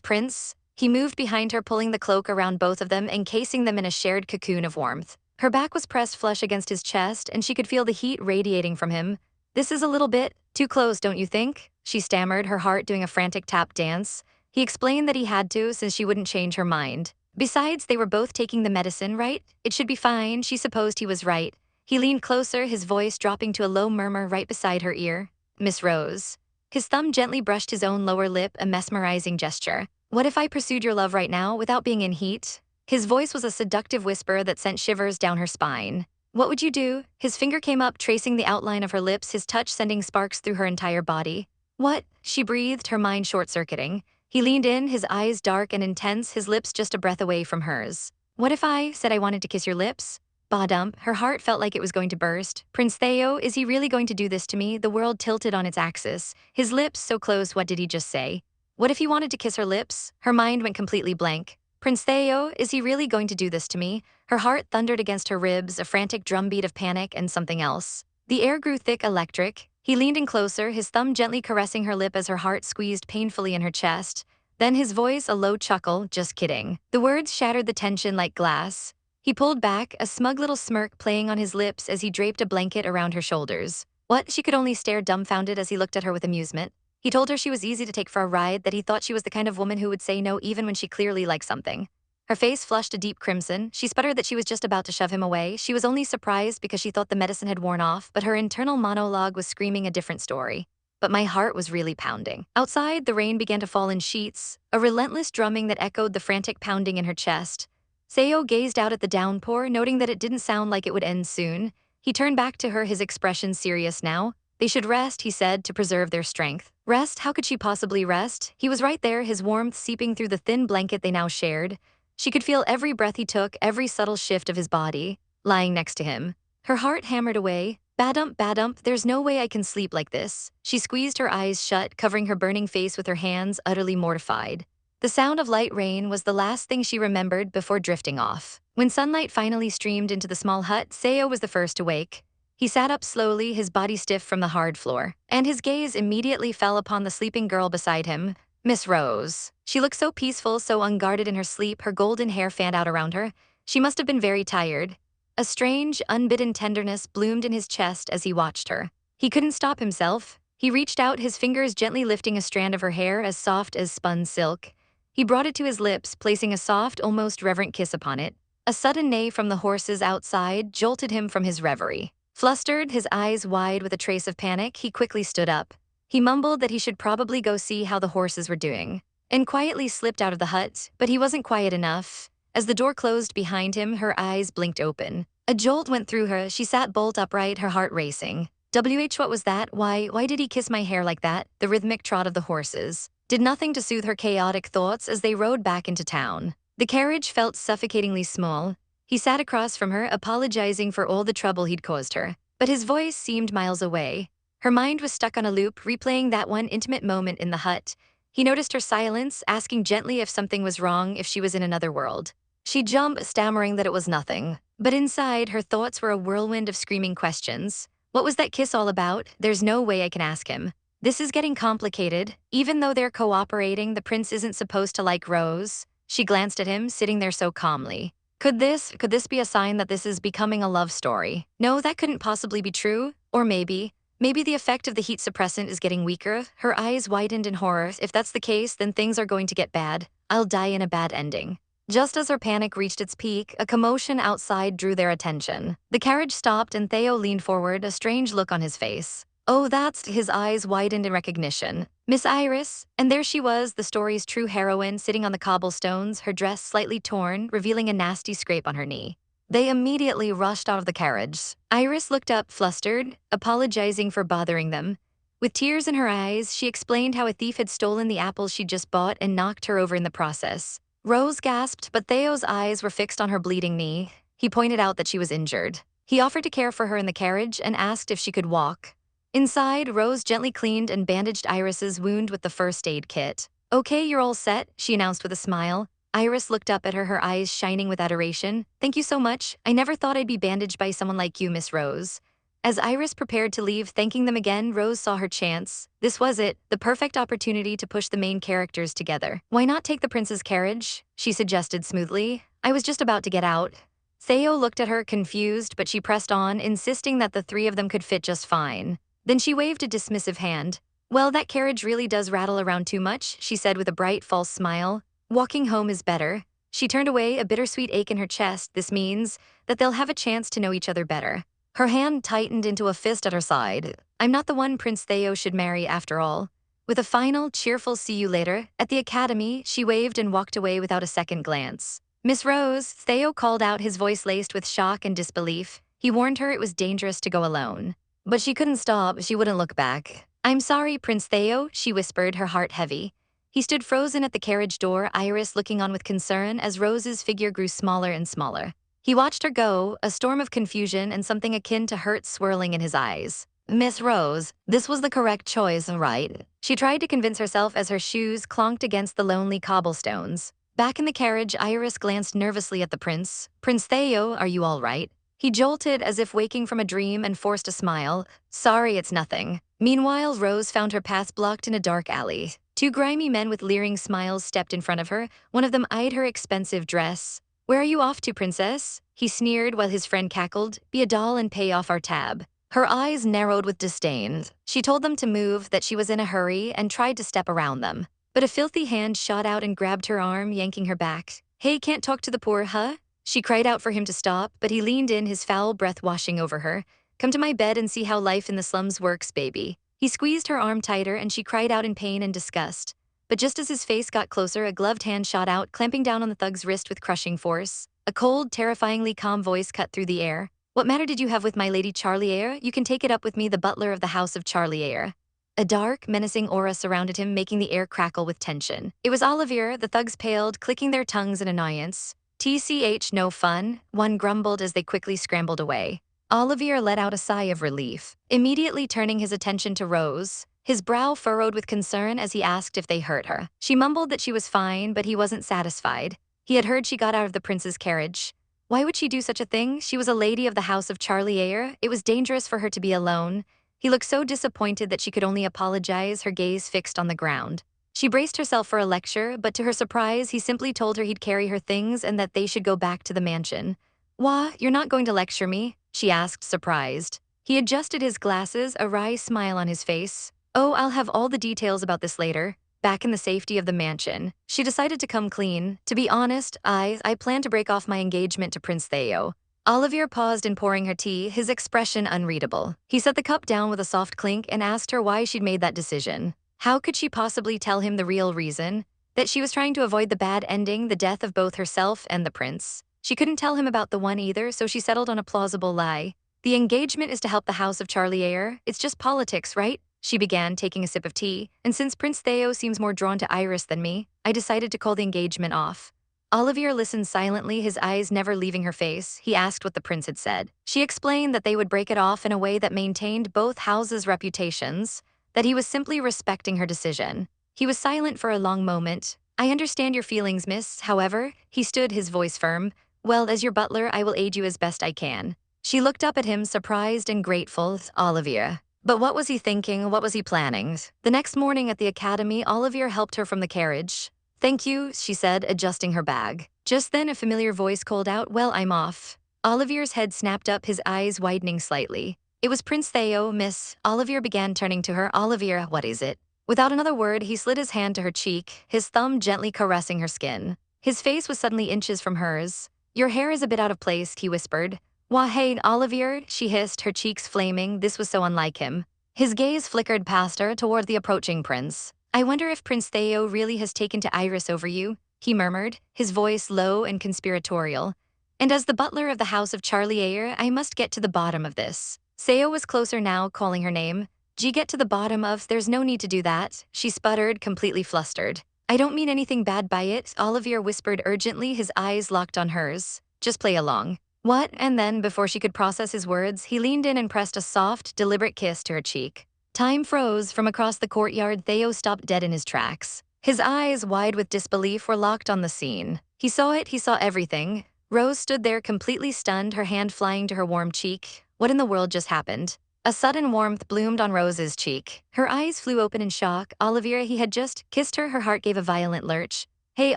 Prince." He moved behind her, pulling the cloak around both of them, encasing them in a shared cocoon of warmth. Her back was pressed flush against his chest, and she could feel the heat radiating from him. "This is a little bit too close, don't you think?" she stammered, her heart doing a frantic tap dance. He explained that he had to, since she wouldn't change her mind. Besides, they were both taking the medicine, right? It should be fine. She supposed he was right. He leaned closer, his voice dropping to a low murmur right beside her ear. "Miss Rose." His thumb gently brushed his own lower lip, a mesmerizing gesture. "What if I pursued your love right now, without being in heat?" His voice was a seductive whisper that sent shivers down her spine. "What would you do?" His finger came up, tracing the outline of her lips, his touch sending sparks through her entire body. "What?" she breathed, her mind short-circuiting. He leaned in, his eyes dark and intense, his lips just a breath away from hers. "What if I said I wanted to kiss your lips?" Badump, her heart felt like it was going to burst. "Prince Theo, is he really going to do this to me?" The world tilted on its axis. His lips so close, what did he just say? What if he wanted to kiss her lips? Her mind went completely blank. "Prince Theo, is he really going to do this to me?" Her heart thundered against her ribs, a frantic drumbeat of panic and something else. The air grew thick, electric. He leaned in closer, his thumb gently caressing her lip as her heart squeezed painfully in her chest. Then his voice, a low chuckle. "Just kidding." The words shattered the tension like glass. He pulled back, a smug little smirk playing on his lips as he draped a blanket around her shoulders. What? She could only stare dumbfounded as he looked at her with amusement. He told her she was easy to take for a ride, that he thought she was the kind of woman who would say no even when she clearly liked something. Her face flushed a deep crimson. She sputtered that she was just about to shove him away. She was only surprised because she thought the medicine had worn off, but her internal monologue was screaming a different story. But my heart was really pounding. Outside, the rain began to fall in sheets, a relentless drumming that echoed the frantic pounding in her chest. Theo gazed out at the downpour, noting that it didn't sound like it would end soon. He turned back to her, his expression serious now. They should rest, he said, to preserve their strength. Rest? How could she possibly rest? He was right there, his warmth seeping through the thin blanket they now shared. She could feel every breath he took, every subtle shift of his body, lying next to him. Her heart hammered away. Badump, there's no way I can sleep like this. She squeezed her eyes shut, covering her burning face with her hands, utterly mortified. The sound of light rain was the last thing she remembered before drifting off. When sunlight finally streamed into the small hut, Theo was the first to wake. He sat up slowly, his body stiff from the hard floor, and his gaze immediately fell upon the sleeping girl beside him, Miss Rose. She looked so peaceful, so unguarded in her sleep, her golden hair fanned out around her. She must have been very tired. A strange, unbidden tenderness bloomed in his chest as he watched her. He couldn't stop himself. He reached out, his fingers gently lifting a strand of her hair as soft as spun silk. He brought it to his lips, placing a soft, almost reverent kiss upon it. A sudden neigh from the horses outside jolted him from his reverie. Flustered, his eyes wide with a trace of panic, he quickly stood up. He mumbled that he should probably go see how the horses were doing, and quietly slipped out of the hut, but he wasn't quiet enough. As the door closed behind him, her eyes blinked open. A jolt went through her. She sat bolt upright, her heart racing. What was that? Why did he kiss my hair like that? The rhythmic trot of the horses did nothing to soothe her chaotic thoughts as they rode back into town. The carriage felt suffocatingly small. He sat across from her, apologizing for all the trouble he'd caused her, but his voice seemed miles away. Her mind was stuck on a loop, replaying that one intimate moment in the hut. He noticed her silence, asking gently if something was wrong, if she was in another world. She jumped, stammering that it was nothing. But inside, her thoughts were a whirlwind of screaming questions. What was that kiss all about? There's no way I can ask him. This is getting complicated. Even though they're cooperating, the prince isn't supposed to like Rose. She glanced at him, sitting there so calmly. Could this be a sign that this is becoming a love story? No, that couldn't possibly be true. Or maybe the effect of the heat suppressant is getting weaker. Her eyes widened in horror. If that's the case, then things are going to get bad. I'll die in a bad ending. Just as her panic reached its peak, a commotion outside drew their attention. The carriage stopped and Theo leaned forward, a strange look on his face. Oh, that's... His eyes widened in recognition. Miss Iris. And there she was, the story's true heroine, sitting on the cobblestones, her dress slightly torn, revealing a nasty scrape on her knee. They immediately rushed out of the carriage. Iris looked up, flustered, apologizing for bothering them. With tears in her eyes, she explained how a thief had stolen the apples she'd just bought and knocked her over in the process. Rose gasped, but Theo's eyes were fixed on her bleeding knee. He pointed out that she was injured. He offered to care for her in the carriage and asked if she could walk. Inside, Rose gently cleaned and bandaged Iris's wound with the first aid kit. Okay, you're all set, she announced with a smile. Iris looked up at her, her eyes shining with adoration. Thank you so much. I never thought I'd be bandaged by someone like you, Miss Rose. As Iris prepared to leave, thanking them again, Rose saw her chance. This was it, the perfect opportunity to push the main characters together. Why not take the prince's carriage? She suggested smoothly. I was just about to get out. Theo looked at her, confused, but she pressed on, insisting that the three of them could fit just fine. Then she waved a dismissive hand. Well, that carriage really does rattle around too much, she said with a bright, false smile. Walking home is better. She turned away, a bittersweet ache in her chest. This means that they'll have a chance to know each other better. Her hand tightened into a fist at her side. I'm not the one Prince Theo should marry after all. With a final, cheerful see you later, at the academy, she waved and walked away without a second glance. Miss Rose, Theo called out, his voice laced with shock and disbelief. He warned her it was dangerous to go alone. But she couldn't stop, she wouldn't look back. I'm sorry, Prince Theo, she whispered, her heart heavy. He stood frozen at the carriage door, Iris looking on with concern as Rose's figure grew smaller and smaller. He watched her go, a storm of confusion and something akin to hurt swirling in his eyes. Miss Rose, this was the correct choice, right? She tried to convince herself as her shoes clonked against the lonely cobblestones. Back in the carriage, Iris glanced nervously at the prince. Prince Theo, are you all right? He jolted as if waking from a dream and forced a smile. Sorry, it's nothing. Meanwhile, Rose found her path blocked in a dark alley. Two grimy men with leering smiles stepped in front of her. One of them eyed her expensive dress. Where are you off to, princess? He sneered while his friend cackled. Be a doll and pay off our tab. Her eyes narrowed with disdain. She told them to move, that she was in a hurry, and tried to step around them. But a filthy hand shot out and grabbed her arm, yanking her back. Hey, can't talk to the poor, huh? She cried out for him to stop, but he leaned in, his foul breath washing over her. Come to my bed and see how life in the slums works, baby. He squeezed her arm tighter and she cried out in pain and disgust. But just as his face got closer, a gloved hand shot out, clamping down on the thug's wrist with crushing force. A cold, terrifyingly calm voice cut through the air. What matter did you have with my Lady Charlia? You can take it up with me, the butler of the house of Charlia. A dark, menacing aura surrounded him, making the air crackle with tension. It was Olivier. The thugs paled, clicking their tongues in annoyance. TCH, no fun, one grumbled as they quickly scrambled away. Olivier let out a sigh of relief, immediately turning his attention to Rose. His brow furrowed with concern as he asked if they hurt her. She mumbled that she was fine, but he wasn't satisfied. He had heard she got out of the prince's carriage. Why would she do such a thing? She was a lady of the house of Charlia. It was dangerous for her to be alone. He looked so disappointed that she could only apologize, her gaze fixed on the ground. She braced herself for a lecture, but to her surprise, he simply told her he'd carry her things and that they should go back to the mansion. Wha, you're not going to lecture me? She asked, surprised. He adjusted his glasses, a wry smile on his face. Oh, I'll have all the details about this later. Back in the safety of the mansion, she decided to come clean. To be honest, I plan to break off my engagement to Prince Theo. Olivier paused in pouring her tea, his expression unreadable. He set the cup down with a soft clink and asked her why she'd made that decision. How could she possibly tell him the real reason? That she was trying to avoid the bad ending, the death of both herself and the prince. She couldn't tell him about the one either, so she settled on a plausible lie. The engagement is to help the house of Charlia. It's just politics, right? She began, taking a sip of tea, and since Prince Theo seems more drawn to Iris than me, I decided to call the engagement off. Olivier listened silently, his eyes never leaving her face. He asked what the prince had said. She explained that they would break it off in a way that maintained both houses' reputations, that he was simply respecting her decision. He was silent for a long moment. I understand your feelings, miss. However, he stood, his voice firm. Well, as your butler, I will aid you as best I can. She looked up at him, surprised and grateful. Olivier. But what was he thinking? What was he planning? The next morning at the academy, Olivier helped her from the carriage. Thank you, she said, adjusting her bag. Just then, a familiar voice called out, well, I'm off. Olivier's head snapped up, his eyes widening slightly. It was Prince Theo, miss. Olivier began, turning to her. Olivier, what is it? Without another word, he slid his hand to her cheek, his thumb gently caressing her skin. His face was suddenly inches from hers. Your hair is a bit out of place, he whispered. Why, hey, Olivier, she hissed, her cheeks flaming. This was so unlike him. His gaze flickered past her toward the approaching prince. I wonder if Prince Theo really has taken to Iris over you, he murmured, his voice low and conspiratorial. And as the butler of the house of Charlia, I must get to the bottom of this. Theo was closer now, calling her name. Get to the bottom of, there's no need to do that, she sputtered, completely flustered. I don't mean anything bad by it, Olivier whispered urgently, his eyes locked on hers. Just play along. What? And then, before she could process his words, he leaned in and pressed a soft, deliberate kiss to her cheek. Time froze. From across the courtyard, Theo stopped dead in his tracks. His eyes, wide with disbelief, were locked on the scene. He saw it, he saw everything. Rose stood there completely stunned, her hand flying to her warm cheek. What in the world just happened? A sudden warmth bloomed on Rose's cheek. Her eyes flew open in shock. Olivier, he had just kissed her. Her heart gave a violent lurch. Hey,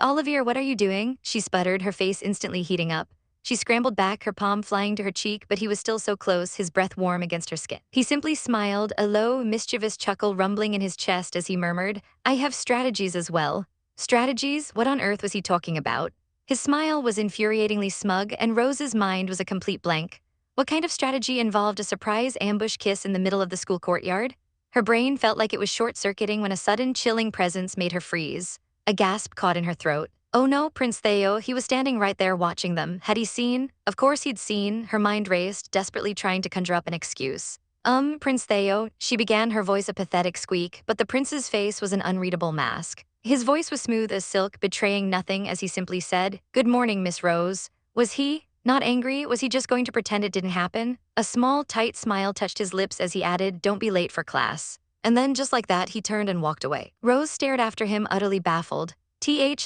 Olivier, what are you doing? She sputtered, her face instantly heating up. She scrambled back, her palm flying to her cheek, but he was still so close, his breath warm against her skin. He simply smiled, a low, mischievous chuckle rumbling in his chest as he murmured, I have strategies as well. Strategies? What on earth was he talking about? His smile was infuriatingly smug, and Rose's mind was a complete blank. What kind of strategy involved a surprise ambush kiss in the middle of the school courtyard? Her brain felt like it was short-circuiting when a sudden, chilling presence made her freeze. A gasp caught in her throat. Oh no, Prince Theo, he was standing right there watching them. Had he seen? Of course he'd seen. Her mind raced, desperately trying to conjure up an excuse. Prince Theo, she began, her voice a pathetic squeak, but the prince's face was an unreadable mask. His voice was smooth as silk, betraying nothing as he simply said, Good morning, Miss Rose. Was he not angry? Was he just going to pretend it didn't happen? A small, tight smile touched his lips as he added, Don't be late for class. And then, just like that, he turned and walked away. Rose stared after him, utterly baffled.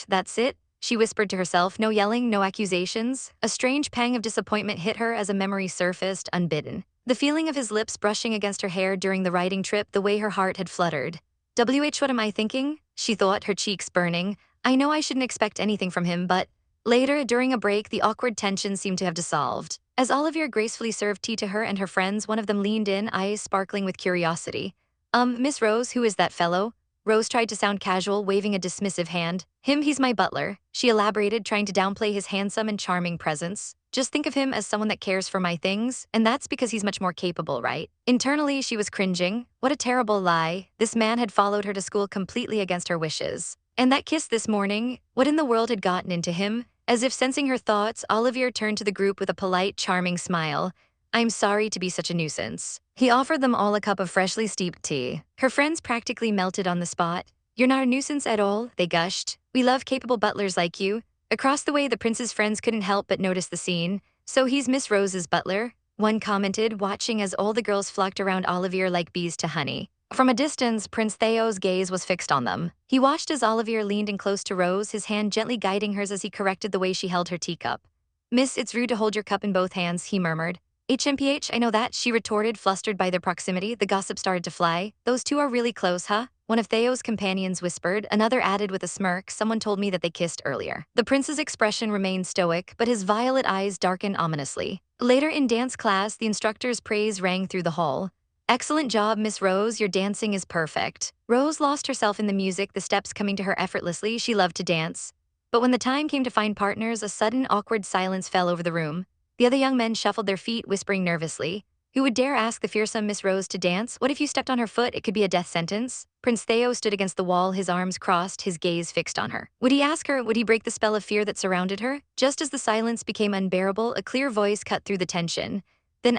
That's it? She whispered to herself, no yelling, no accusations. A strange pang of disappointment hit her as a memory surfaced, unbidden. The feeling of his lips brushing against her hair during the riding trip, the way her heart had fluttered. What am I thinking? She thought, her cheeks burning. I know I shouldn't expect anything from him, but Later, during a break, the awkward tension seemed to have dissolved. As Olivier gracefully served tea to her and her friends, one of them leaned in, eyes sparkling with curiosity. Miss Rose, who is that fellow? Rose tried to sound casual, waving a dismissive hand. He's my butler, she elaborated, trying to downplay his handsome and charming presence. Just think of him as someone that cares for my things, and that's because he's much more capable, right? Internally, she was cringing. What a terrible lie. This man had followed her to school completely against her wishes. And that kiss this morning, what in the world had gotten into him? As if sensing her thoughts, Olivier turned to the group with a polite, charming smile. I'm sorry to be such a nuisance. He offered them all a cup of freshly steeped tea. Her friends practically melted on the spot. You're not a nuisance at all, they gushed. We love capable butlers like you. Across the way, the prince's friends couldn't help but notice the scene. So he's Miss Rose's butler? One commented, watching as all the girls flocked around Olivier like bees to honey. From a distance, Prince Theo's gaze was fixed on them. He watched as Olivier leaned in close to Rose, his hand gently guiding hers as he corrected the way she held her teacup. Miss, it's rude to hold your cup in both hands, he murmured. HMPH, I know that, she retorted, flustered by their proximity. The gossip started to fly. Those two are really close, huh? One of Theo's companions whispered, another added with a smirk, someone told me that they kissed earlier. The prince's expression remained stoic, but his violet eyes darkened ominously. Later in dance class, the instructor's praise rang through the hall. Excellent job, Miss Rose, your dancing is perfect. Rose lost herself in the music, the steps coming to her effortlessly. She loved to dance. But when the time came to find partners, a sudden awkward silence fell over the room. The other young men shuffled their feet, whispering nervously. Who would dare ask the fearsome Miss Rose to dance? What if you stepped on her foot? It could be a death sentence. Prince Theo stood against the wall, his arms crossed, his gaze fixed on her. Would he ask her? Would he break the spell of fear that surrounded her? Just as the silence became unbearable, a clear voice cut through the tension. Then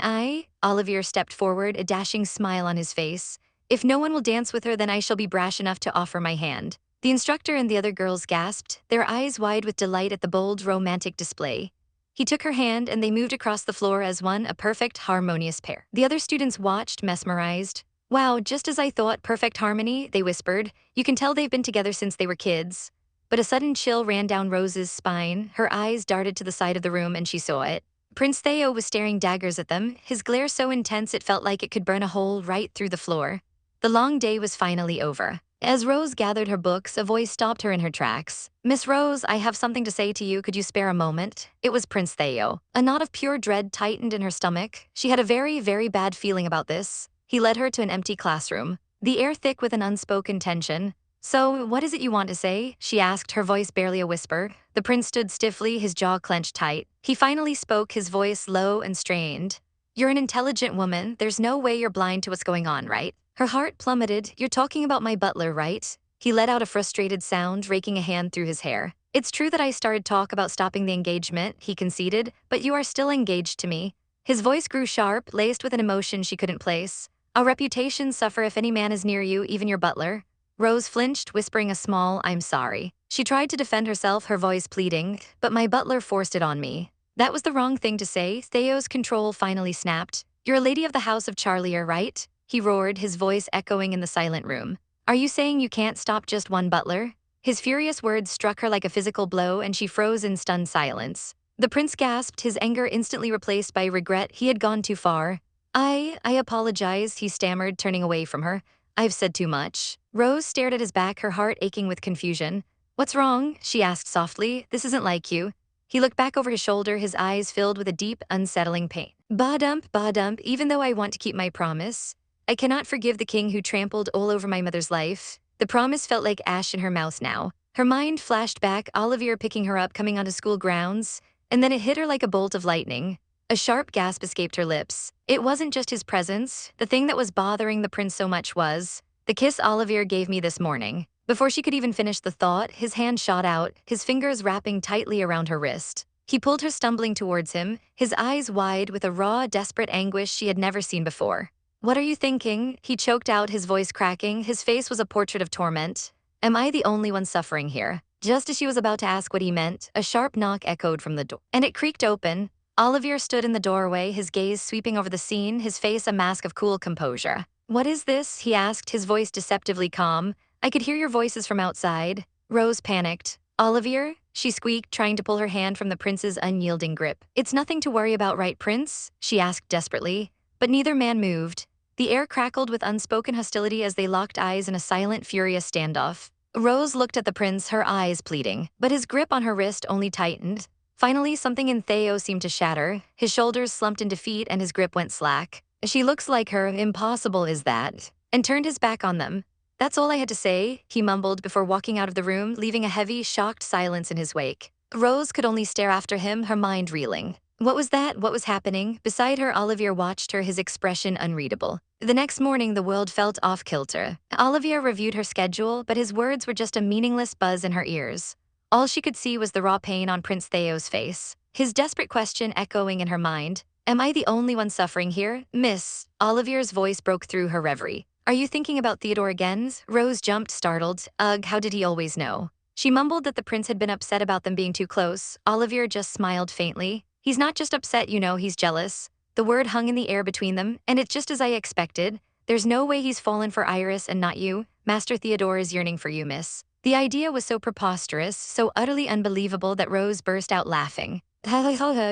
Olivier stepped forward, a dashing smile on his face. If no one will dance with her, then I shall be brash enough to offer my hand. The instructor and the other girls gasped, their eyes wide with delight at the bold, romantic display. He took her hand and they moved across the floor as one, a perfect, harmonious pair. The other students watched, mesmerized. Wow, just as I thought, perfect harmony, they whispered. You can tell they've been together since they were kids. But a sudden chill ran down Rose's spine. Her eyes darted to the side of the room and she saw it. Prince Theo was staring daggers at them, his glare so intense it felt like it could burn a hole right through the floor. The long day was finally over. As Rose gathered her books, a voice stopped her in her tracks. Miss Rose, I have something to say to you. Could you spare a moment? It was Prince Theo. A knot of pure dread tightened in her stomach. She had a very, very bad feeling about this. He led her to an empty classroom, the air thick with an unspoken tension. So, what is it you want to say? She asked, her voice barely a whisper. The prince stood stiffly, his jaw clenched tight. He finally spoke, his voice low and strained. You're an intelligent woman. There's no way you're blind to what's going on, right? Her heart plummeted. You're talking about my butler, right? He let out a frustrated sound, raking a hand through his hair. It's true that I started talk about stopping the engagement, he conceded, but you are still engaged to me. His voice grew sharp, laced with an emotion she couldn't place. Our reputations suffer if any man is near you, even your butler. Rose flinched, whispering a small, I'm sorry. She tried to defend herself, her voice pleading, but my butler forced it on me. That was the wrong thing to say. Theo's control finally snapped. You're a lady of the House of Charlia, right? He roared, his voice echoing in the silent room. Are you saying you can't stop just one butler? His furious words struck her like a physical blow and she froze in stunned silence. The prince gasped, his anger instantly replaced by regret. He had gone too far. I apologize, he stammered, turning away from her. I've said too much. Rose stared at his back, her heart aching with confusion. What's wrong? She asked softly. This isn't like you. He looked back over his shoulder, his eyes filled with a deep, unsettling pain. Ba-dump, even though I want to keep my promise. I cannot forgive the king who trampled all over my mother's life. The promise felt like ash in her mouth now. Her mind flashed back, Olivier picking her up, coming onto school grounds, and then it hit her like a bolt of lightning. A sharp gasp escaped her lips. It wasn't just his presence. The thing that was bothering the prince so much was the kiss Olivier gave me this morning. Before she could even finish the thought, his hand shot out, his fingers wrapping tightly around her wrist. He pulled her, stumbling towards him, his eyes wide with a raw, desperate anguish she had never seen before. What are you thinking? He choked out, his voice cracking. His face was a portrait of torment. Am I the only one suffering here? Just as she was about to ask what he meant, a sharp knock echoed from the door, and it creaked open. Olivier stood in the doorway, his gaze sweeping over the scene, his face a mask of cool composure. What is this? He asked, his voice deceptively calm. I could hear your voices from outside. Rose panicked. Olivier? She squeaked, trying to pull her hand from the prince's unyielding grip. It's nothing to worry about, right, Prince? She asked desperately. But neither man moved. The air crackled with unspoken hostility as they locked eyes in a silent, furious standoff. Rose looked at the prince, her eyes pleading, but his grip on her wrist only tightened. Finally, something in Theo seemed to shatter. His shoulders slumped in defeat and his grip went slack. She looks like her, impossible is that? And turned his back on them. That's all I had to say, he mumbled before walking out of the room, leaving a heavy, shocked silence in his wake. Rose could only stare after him, her mind reeling. What was that? What was happening? Beside her, Olivier watched her, his expression unreadable. The next morning, the world felt off-kilter. Olivier reviewed her schedule, but his words were just a meaningless buzz in her ears. All she could see was the raw pain on Prince Theo's face, his desperate question echoing in her mind. Am I the only one suffering here? Miss, Olivier's voice broke through her reverie. Are you thinking about Theodore again? Rose jumped, startled. Ugh, how did he always know? She mumbled that the prince had been upset about them being too close. Olivier just smiled faintly. He's not just upset, you know, he's jealous. The word hung in the air between them, and it's just as I expected. There's no way he's fallen for Iris and not you. Master Theodore is yearning for you, miss. The idea was so preposterous, so utterly unbelievable that Rose burst out laughing.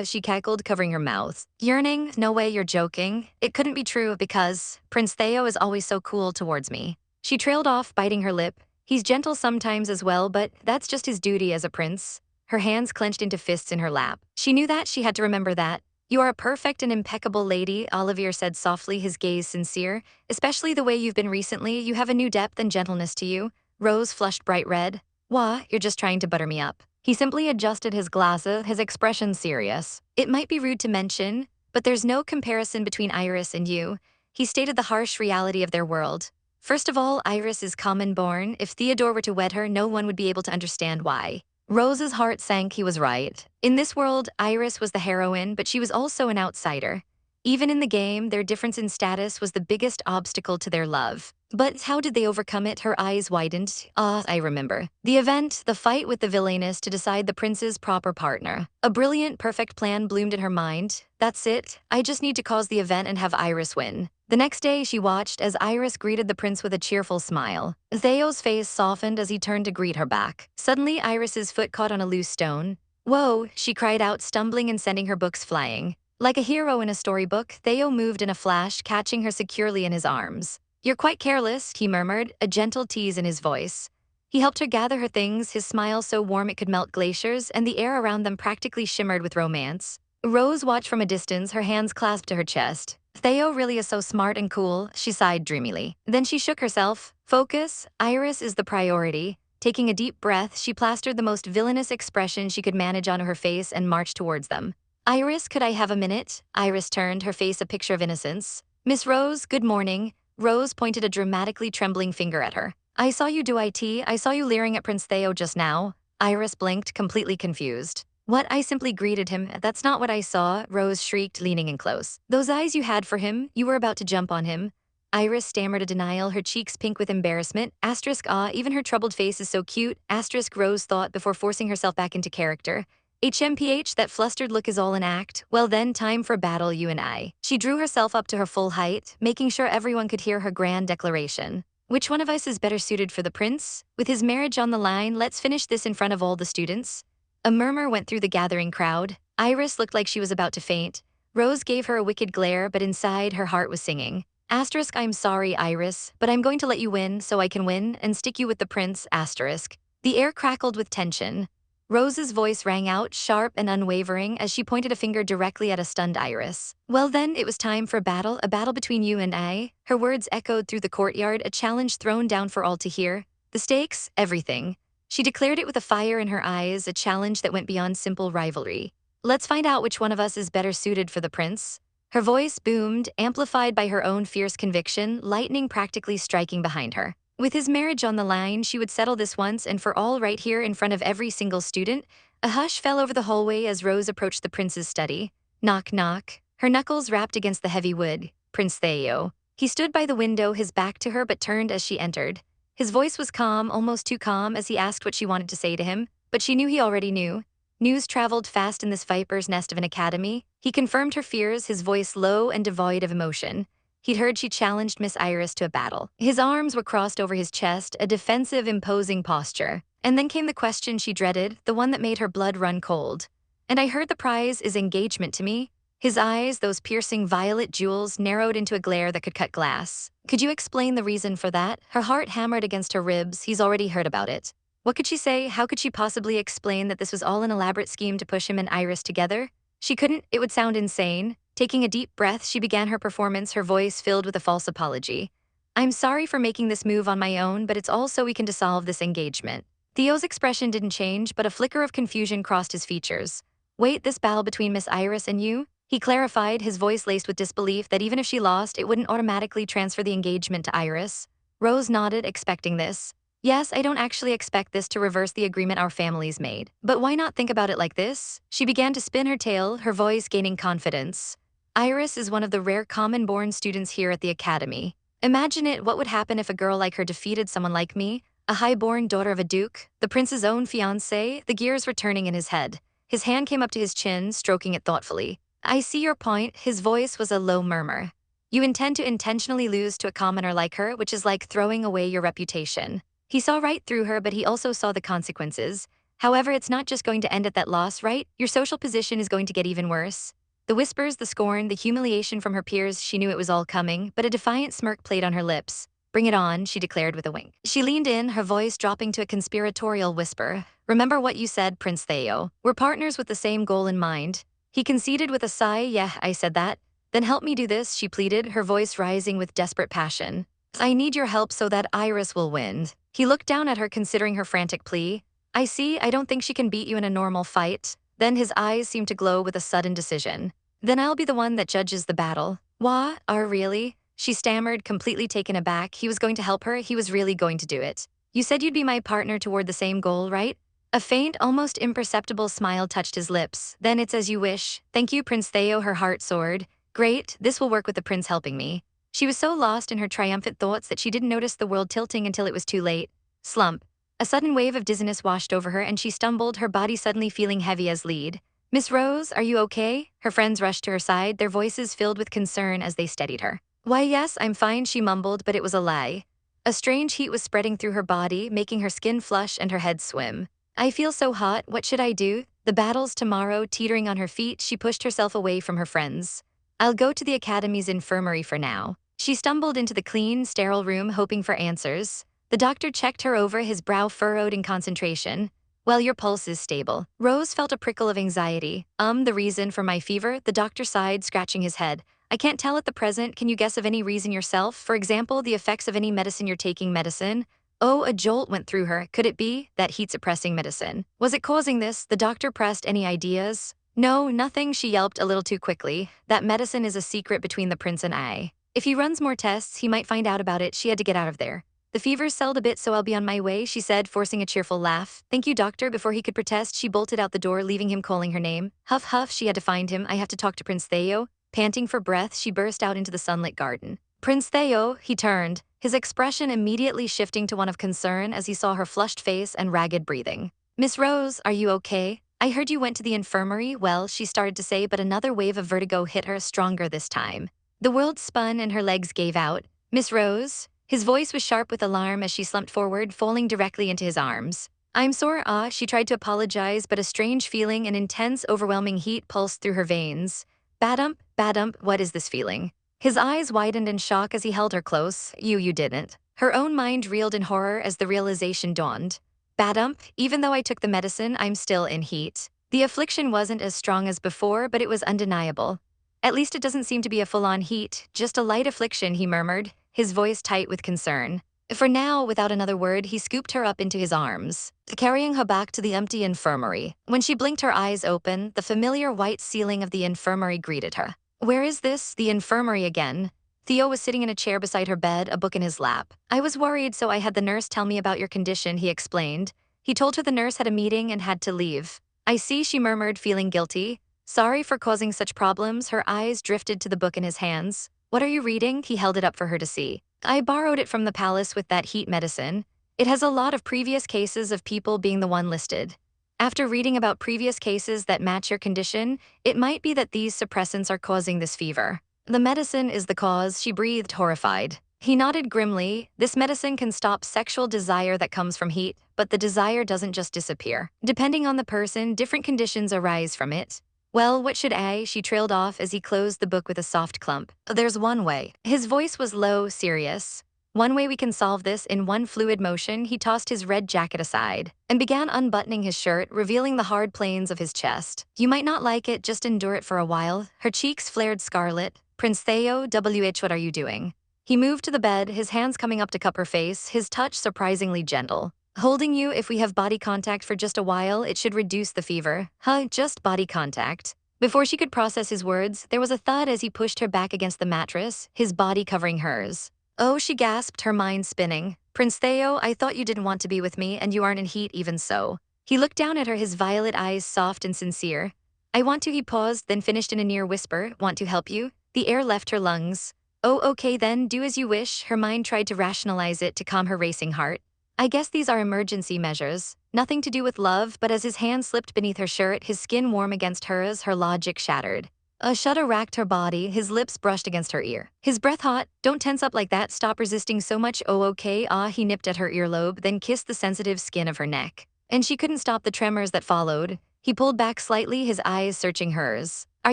She cackled, covering her mouth. Yearning? No way, you're joking. It couldn't be true because Prince Theo is always so cool towards me. She trailed off, biting her lip. He's gentle sometimes as well, but that's just his duty as a prince. Her hands clenched into fists in her lap. She knew that, she had to remember that. You are a perfect and impeccable lady, Olivier said softly, his gaze sincere. Especially the way you've been recently, you have a new depth and gentleness to you. Rose flushed bright red. Wah, you're just trying to butter me up. He simply adjusted his glasses, his expression serious. It might be rude to mention, but there's no comparison between Iris and you. He stated the harsh reality of their world. First of all, Iris is common-born. If Theodore were to wed her, no one would be able to understand why. Rose's heart sank, he was right. In this world, Iris was the heroine, but she was also an outsider. Even in the game, their difference in status was the biggest obstacle to their love. But how did they overcome it? Her eyes widened. Ah, I remember. The event, the fight with the villainess to decide the prince's proper partner. A brilliant, perfect plan bloomed in her mind. That's it. I just need to cause the event and have Iris win. The next day, she watched as Iris greeted the prince with a cheerful smile. Theo's face softened as he turned to greet her back. Suddenly, Iris's foot caught on a loose stone. Whoa, she cried out, stumbling and sending her books flying. Like a hero in a storybook, Theo moved in a flash, catching her securely in his arms. You're quite careless, he murmured, a gentle tease in his voice. He helped her gather her things, his smile so warm it could melt glaciers, and the air around them practically shimmered with romance. Rose watched from a distance, her hands clasped to her chest. Theo really is so smart and cool, she sighed dreamily. Then she shook herself. Focus, Iris is the priority. Taking a deep breath, she plastered the most villainous expression she could manage onto her face and marched towards them. Iris, could I have a minute? Iris turned, her face a picture of innocence. Miss Rose, good morning. Rose pointed a dramatically trembling finger at her. I saw you do IT. I saw you leering at Prince Theo just now. Iris blinked, completely confused. What? I simply greeted him. That's not what I saw, Rose shrieked, leaning in close. Those eyes you had for him, you were about to jump on him. Iris stammered a denial, her cheeks pink with embarrassment. Asterisk, even her troubled face is so cute. Asterisk, Rose thought before forcing herself back into character. HMPH, that flustered look is all an act. Well then, time for battle, you and I. She drew herself up to her full height, making sure everyone could hear her grand declaration. Which one of us is better suited for the prince? With his marriage on the line, let's finish this in front of all the students. A murmur went through the gathering crowd. Iris looked like she was about to faint. Rose gave her a wicked glare, but inside her heart was singing. Asterisk, I'm sorry, Iris, but I'm going to let you win so I can win and stick you with the prince, asterisk. The air crackled with tension. Rose's voice rang out, sharp and unwavering, as she pointed a finger directly at a stunned Iris. Well then, it was time for a battle between you and I. Her words echoed through the courtyard, a challenge thrown down for all to hear. The stakes, everything. She declared it with a fire in her eyes, a challenge that went beyond simple rivalry. Let's find out which one of us is better suited for the prince. Her voice boomed, amplified by her own fierce conviction, lightning practically striking behind her. With his marriage on the line, she would settle this once and for all right here in front of every single student. A hush fell over the hallway as Rose approached the prince's study. Knock, knock. Her knuckles rapped against the heavy wood. Prince Theo. He stood by the window, his back to her, but turned as she entered. His voice was calm, almost too calm, as he asked what she wanted to say to him, but she knew he already knew. News traveled fast in this viper's nest of an academy. He confirmed her fears, his voice low and devoid of emotion. He'd heard she challenged Miss Iris to a battle. His arms were crossed over his chest, a defensive, imposing posture. And then came the question she dreaded, the one that made her blood run cold. And I heard the prize is engagement to me? His eyes, those piercing violet jewels, narrowed into a glare that could cut glass. Could you explain the reason for that? Her heart hammered against her ribs. He's already heard about it. What could she say? How could she possibly explain that this was all an elaborate scheme to push him and Iris together? She couldn't. It would sound insane. Taking a deep breath, she began her performance, her voice filled with a false apology. I'm sorry for making this move on my own, but it's all so we can dissolve this engagement. Theo's expression didn't change, but a flicker of confusion crossed his features. Wait, this battle between Miss Iris and you? He clarified, his voice laced with disbelief that even if she lost, it wouldn't automatically transfer the engagement to Iris. Rose nodded, expecting this. Yes, I don't actually expect this to reverse the agreement our families made. But why not think about it like this? She began to spin her tale, her voice gaining confidence. Iris is one of the rare common-born students here at the academy. Imagine it, what would happen if a girl like her defeated someone like me? A high-born daughter of a duke, the prince's own fiancée, the gears were turning in his head. His hand came up to his chin, stroking it thoughtfully. I see your point, his voice was a low murmur. You intend to intentionally lose to a commoner like her, which is like throwing away your reputation. He saw right through her, but he also saw the consequences. However, it's not just going to end at that loss, right? Your social position is going to get even worse. The whispers, the scorn, the humiliation from her peers, she knew it was all coming, but a defiant smirk played on her lips. Bring it on, she declared with a wink. She leaned in, her voice dropping to a conspiratorial whisper. Remember what you said, Prince Theo. We're partners with the same goal in mind. He conceded with a sigh. Yeah, I said that. Then help me do this, she pleaded, her voice rising with desperate passion. I need your help so that Iris will win. He looked down at her, considering her frantic plea. I see, I don't think she can beat you in a normal fight. Then his eyes seemed to glow with a sudden decision. Then I'll be the one that judges the battle. What? Really? She stammered, completely taken aback. He was going to help her, he was really going to do it. You said you'd be my partner toward the same goal, right? A faint, almost imperceptible smile touched his lips. Then it's as you wish. Thank you, Prince Theo, her heart soared. Great, this will work with the prince helping me. She was so lost in her triumphant thoughts that she didn't notice the world tilting until it was too late. Slump. A sudden wave of dizziness washed over her and she stumbled, her body suddenly feeling heavy as lead. Miss Rose, are you okay? Her friends rushed to her side, their voices filled with concern as they steadied her. Why, yes, I'm fine, she mumbled, but it was a lie. A strange heat was spreading through her body, making her skin flush and her head swim. I feel so hot, what should I do? The battle's tomorrow, teetering on her feet, she pushed herself away from her friends. I'll go to the academy's infirmary for now. She stumbled into the clean, sterile room, hoping for answers. The doctor checked her over, his brow furrowed in concentration. Well, your pulse is stable. Rose felt a prickle of anxiety. The reason for my fever? The doctor sighed, scratching his head. I can't tell at the present. Can you guess of any reason yourself? For example, the effects of any medicine you're taking. Medicine? Oh, a jolt went through her. Could it be that heat-suppressing medicine? Was it causing this? The doctor pressed. Any ideas? No, nothing, she yelped a little too quickly. That medicine is a secret between the prince and I. If he runs more tests, he might find out about it. She had to get out of there. The fever's settled a bit, so I'll be on my way, she said, forcing a cheerful laugh. Thank you, doctor. Before he could protest, she bolted out the door, leaving him calling her name. Huff, huff, she had to find him. I have to talk to Prince Theo. Panting for breath, she burst out into the sunlit garden. Prince Theo, he turned, his expression immediately shifting to one of concern as he saw her flushed face and ragged breathing. Miss Rose, are you okay? I heard you went to the infirmary. Well, she started to say, but another wave of vertigo hit her, stronger this time. The world spun and her legs gave out. Miss Rose? His voice was sharp with alarm as she slumped forward, falling directly into his arms. I'm sore, she tried to apologize, but a strange feeling, an intense, overwhelming heat pulsed through her veins. Badump, what is this feeling? His eyes widened in shock as he held her close. You didn't. Her own mind reeled in horror as the realization dawned. Badump, even though I took the medicine, I'm still in heat. The affliction wasn't as strong as before, but it was undeniable. At least it doesn't seem to be a full-on heat, just a light affliction, he murmured, his voice tight with concern. For now, without another word, he scooped her up into his arms, carrying her back to the empty infirmary. When she blinked her eyes open, the familiar white ceiling of the infirmary greeted her. Where is this? The infirmary again. Theo was sitting in a chair beside her bed, a book in his lap. I was worried, so I had the nurse tell me about your condition, he explained. He told her the nurse had a meeting and had to leave. I see, she murmured, feeling guilty. Sorry for causing such problems. Her eyes drifted to the book in his hands. What are you reading? He held it up for her to see. I borrowed it from the palace with that heat medicine. It has a lot of previous cases of people being the one listed. After reading about previous cases that match your condition, it might be that these suppressants are causing this fever. The medicine is the cause, she breathed, horrified. He nodded grimly. This medicine can stop sexual desire that comes from heat, but the desire doesn't just disappear. Depending on the person, different conditions arise from it. Well, what should I? She trailed off as he closed the book with a soft clump. There's one way. His voice was low, serious. One way we can solve this. In one fluid motion, he tossed his red jacket aside and began unbuttoning his shirt, revealing the hard planes of his chest. You might not like it, just endure it for a while. Her cheeks flared scarlet. Prince Theo, what are you doing? He moved to the bed, his hands coming up to cup her face, his touch surprisingly gentle. Holding you, if we have body contact for just a while, it should reduce the fever. Huh, just body contact. Before she could process his words, there was a thud as he pushed her back against the mattress, his body covering hers. Oh, she gasped, her mind spinning. Prince Theo, I thought you didn't want to be with me, and you aren't in heat even so. He looked down at her, his violet eyes soft and sincere. I want to, he paused, then finished in a near whisper, want to help you? The air left her lungs. Oh, okay then, do as you wish. Her mind tried to rationalize it to calm her racing heart. I guess these are emergency measures. Nothing to do with love, but as his hand slipped beneath her shirt, his skin warm against hers, her logic shattered. A shudder racked her body, his lips brushed against her ear. His breath hot. Don't tense up like that, stop resisting so much. Oh, okay, he nipped at her earlobe, then kissed the sensitive skin of her neck. And she couldn't stop the tremors that followed. He pulled back slightly, his eyes searching hers. Are